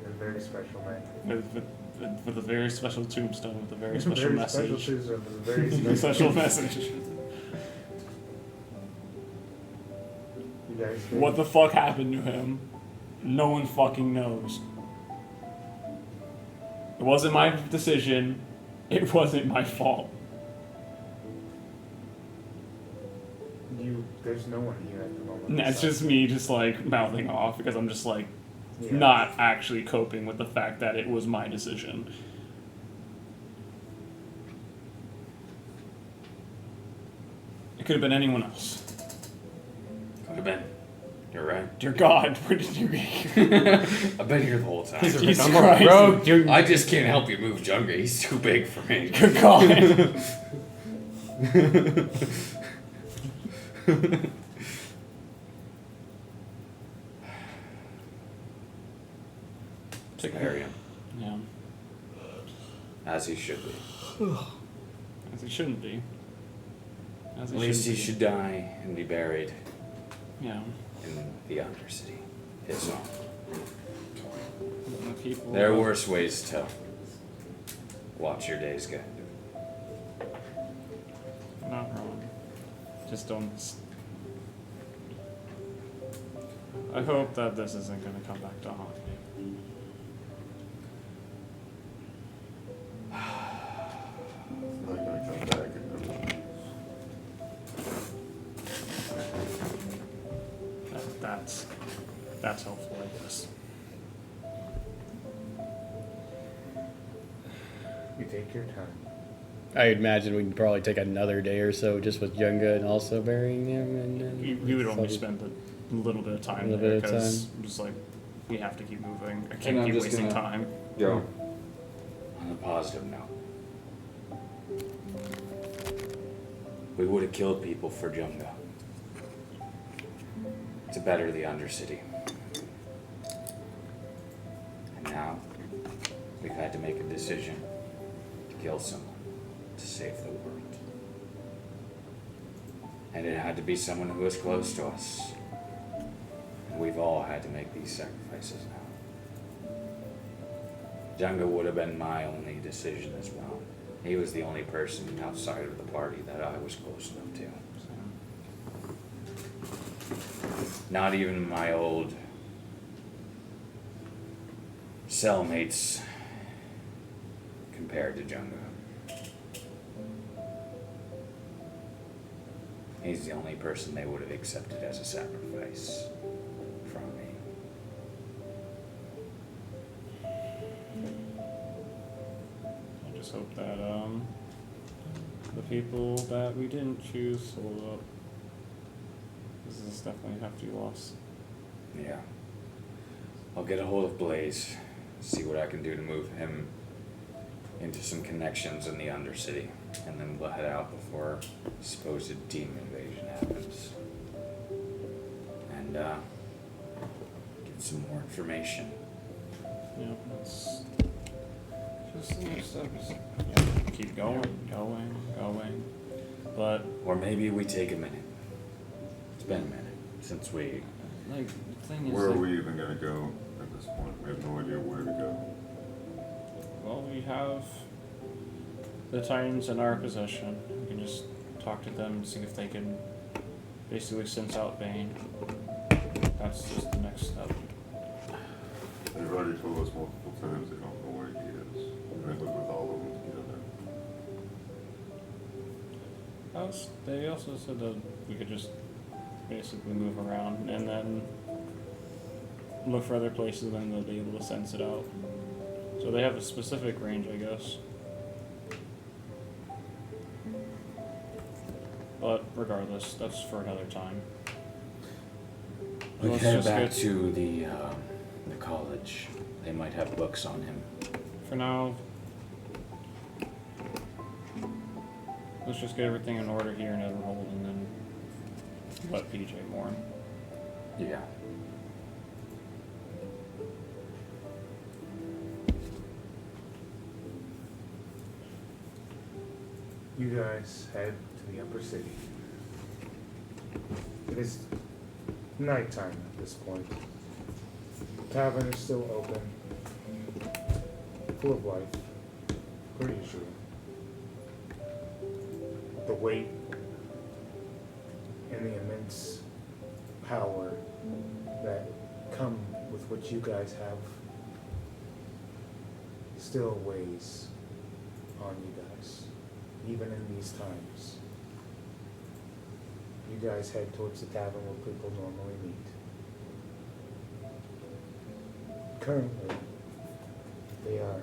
in a very special manner. With a very special tombstone with a very special Special message. Tuesday with a very Very special special message. You guys do. What the fuck happened to him? No one fucking knows. It wasn't my decision. It wasn't my fault. There's no one here at the moment. And it's just me just like mouthing off because I'm just like Yeah. not actually coping with the fact that it was my decision. It could have been anyone else. Could have been. You're right. Dear God, where did you I've been here the whole time. Jesus Christ. I just can't help you move Junga. He's too big for me. Good God. to bury him, Yeah. as he should be. As he shouldn't be. As At least he shouldn't be. should die and be buried Yeah. in the Undercity, his home. And the people. There are worse ways to watch your days go. Not wrong. Just don't. I hope that this isn't going to come back to haunt me. It's not gonna come back and never leaves. That's helpful, I guess. You take your time. I imagine we'd probably take another day or so just with Junga and also burying him. And then We would only spend a little bit of time there because I'm just like, we have to keep moving. I And can't I'm keep just wasting gonna time. Go. On a positive note. We would have killed people for Junga. To better the Undercity. And now, we've had to make a decision to kill someone to save the world. And it had to be someone who was close to us. And we've all had to make these sacrifices now. Junga would have been my only decision as well. He was the only person outside of the party that I was close enough to. Not even my old cellmates compared to Junga. He's the only person they would have accepted as a sacrifice from me. I just hope that the people that we didn't choose hold up. This is definitely a hefty loss. Yeah. I'll get a hold of Blaze, see what I can do to move him into some connections in the Undercity, and then we'll head out before supposed demon invasion happens. And get some more information. Yeah, that's just the next step. Yeah, keep going. But Or maybe we take a minute. It's been a minute since we... like the thing is, Where are like, we even gonna go at this point? We have no idea where to go. well, we have the Titans in our possession. We can just talk to them and see if they can basically sense out Bane. That's just the next step. They've already told us multiple times they don't know where he is. And they live with all of them together. They also said that we could just basically move around and then look for other places and then they'll be able to sense it out. So they have a specific range, I guess. But regardless, that's for another time. We Let's head just back get- to the college. They might have books on him. For now, let's just get everything in order here in Everhold and then let PJ mourn. Yeah. You guys head to the upper city. It is nighttime at this point. The tavern is still open, full of life, per usual. The weight and the immense power that come with what you guys have still weighs on you guys, even in these times. You guys head towards the tavern where people normally meet. Currently, they are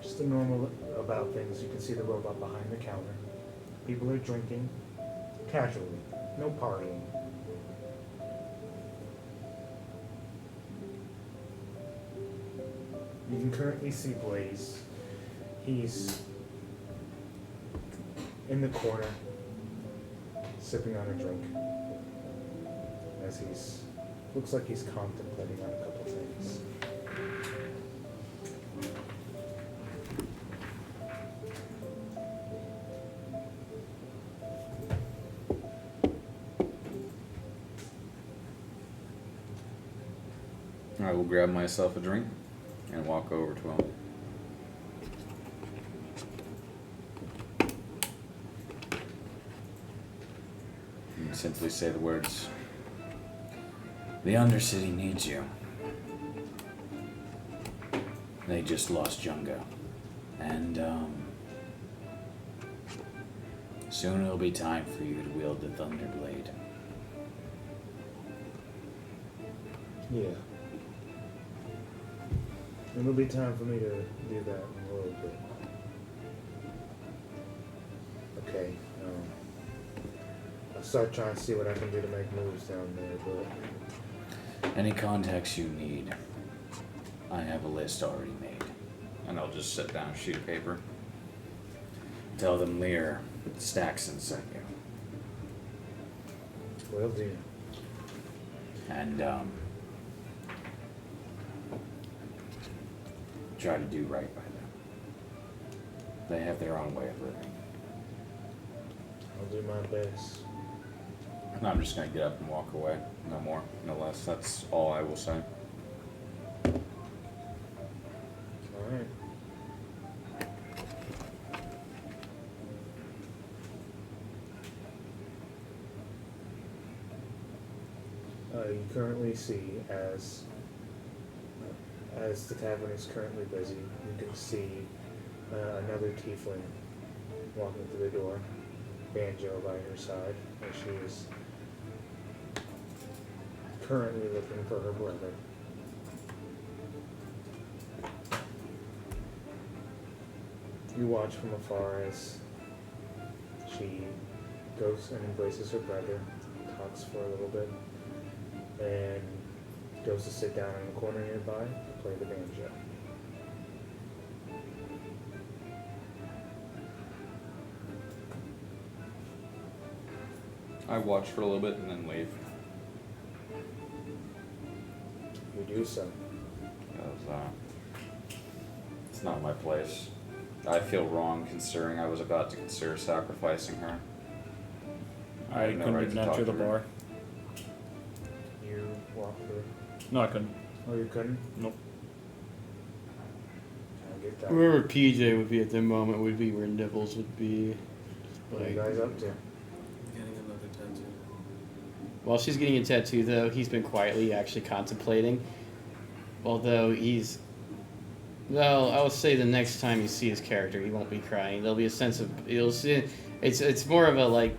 just a normal about things. You can see the robot behind the counter. People are drinking casually, no partying. You can currently see Blaze. He's in the corner, sipping on a drink, as he's Looks like he's contemplating on a couple things. I will grab myself a drink and walk over to him. And simply say the words, "The Undercity needs you. They just lost Jungo. And, soon it'll be time for you to wield the Thunderblade." Yeah. It'll be time for me to do that in a little bit. Okay. I'll start trying to see what I can do to make moves down there, but... Any contacts you need, I have a list already made. And I'll just set down a sheet of paper. Tell them Lear Staxon sent you. Will do. And, try to do right by them. They have their own way of living. I'll do my best. And I'm just gonna get up and walk away. No more, no less. That's all I will say. Alright. You currently see as the tavern is currently busy, you can see another tiefling walking through the door, banjo by her side, as she is currently looking for her brother. You watch from afar as she goes and embraces her brother, talks for a little bit, and goes to sit down in the corner nearby to play the banjo. I watch for a little bit and then leave. You do so. Because, it's not my place. I feel wrong considering I was about to consider sacrificing her. I have no couldn't right even to talk enter the to her. bar. You walk through. No, I couldn't. Oh, you couldn't? Nope. I get that. Wherever PJ would be at the moment would be where Nibbles would be. What are you guys up to? Getting another tattoo. While she's getting a tattoo, though, he's been quietly actually contemplating. Although he's... Well, I will say the next time you see his character, he won't be crying. There'll be a sense of... You'll see... It's more of a, like...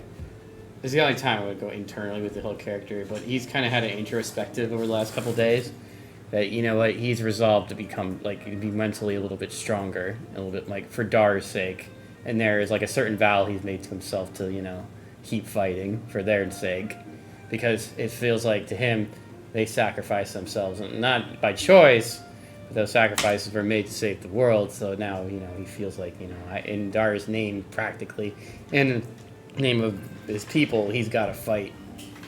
It's the only time I would go internally with the whole character, but he's kind of had an introspective over the last couple days. That, you know what, he's resolved to become, like, to be mentally a little bit stronger. A little bit, like, for Dar's sake. And there is, like, a certain vow he's made to himself to, you know, keep fighting for their sake. Because it feels like, to him, they sacrifice themselves. And not by choice, but those sacrifices were made to save the world. So now, you know, he feels like, you know, in Dar's name, practically, and in the name of his people, he's got to fight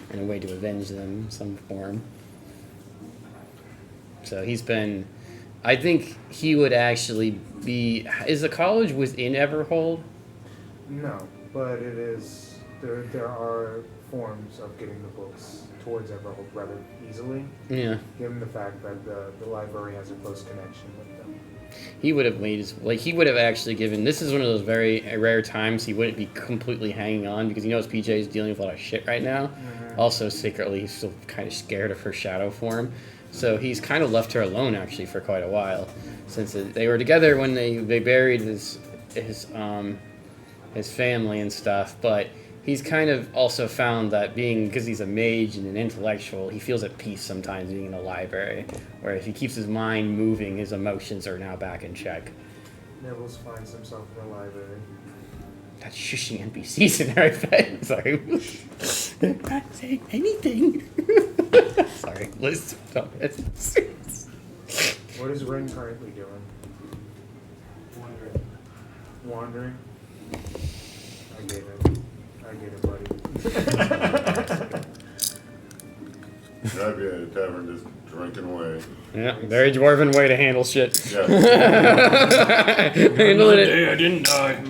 in a way to avenge them in some form. So he's been... I think he would actually be... Is the college within Everhold? No, but it is... There are forms of getting the books towards Everhold rather easily. Yeah. Given the fact that the library has a close connection with them. He would have made his... Like, he would have actually given... This is one of those very rare times he wouldn't be completely hanging on because he knows PJ is dealing with a lot of shit right now. Mm-hmm. Also, secretly, he's still kind of scared of her shadow form. So he's kind of left her alone, actually, for quite a while. Since they were together when they buried his family and stuff. But he's kind of also found that because he's a mage and an intellectual, he feels at peace sometimes being in a library. Where if he keeps his mind moving, his emotions are now back in check. Nibbles finds himself in the library. That's shushing NPCs in there, I bet. Sorry. They're not saying anything. Sorry. Listen. What is Ren currently doing? Wandering? I get it, buddy. I'd be at a tavern just drinking away. Yeah, very dwarven way to handle shit. Yeah. Handling it. Day I didn't die.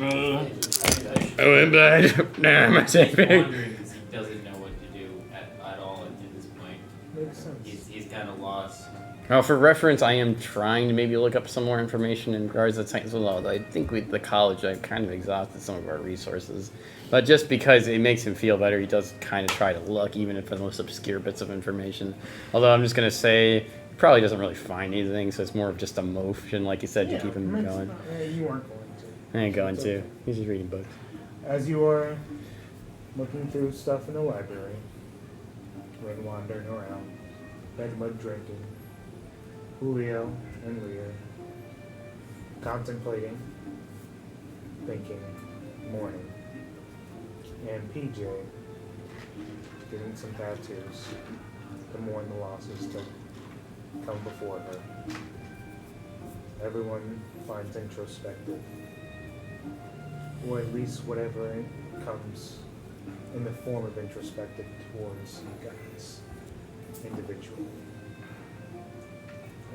Oh, I'm blind. Nah, I'm He's saving. wandering because he doesn't know what to do at all at this point. Makes sense. He's kind of lost. Well, for reference, I am trying to maybe look up some more information in regards to Titans. Well, I think with the college, I've kind of exhausted some of our resources. But just because it makes him feel better, he does kind of try to look, even if for the most obscure bits of information. Although I'm just going to say, he probably doesn't really find anything, so it's more of just a motion, like you said, to keep him going. You weren't going to. I ain't going It's to. okay. He's just reading books. As you are looking through stuff in the library, and wandering around, bedmud drinking, Julio and Lear contemplating, thinking, mourning, and PJ getting some tattoos to mourn the losses to come before her. Everyone finds introspective, or at least whatever comes in the form of introspective towards you guys individually.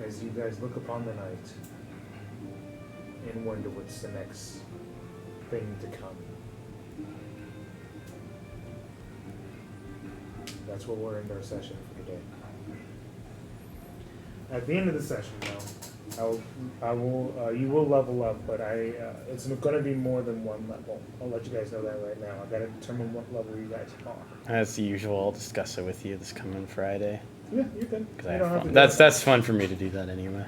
As you guys look upon the night and wonder what's the next thing to come. That's what we're in our session for today. At the end of the session, though, you will level up, but it's going to be more than one level. I'll let you guys know that right now. I got to determine what level you guys are. As usual, I'll discuss it with you this coming Friday. Yeah, you can. Because I have fun. That's fun for me to do that anyway.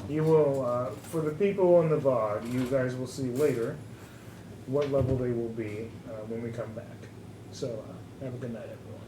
You will, for the people in the VOD, you guys will see later what level they will be when we come back. So, have a good night, everyone.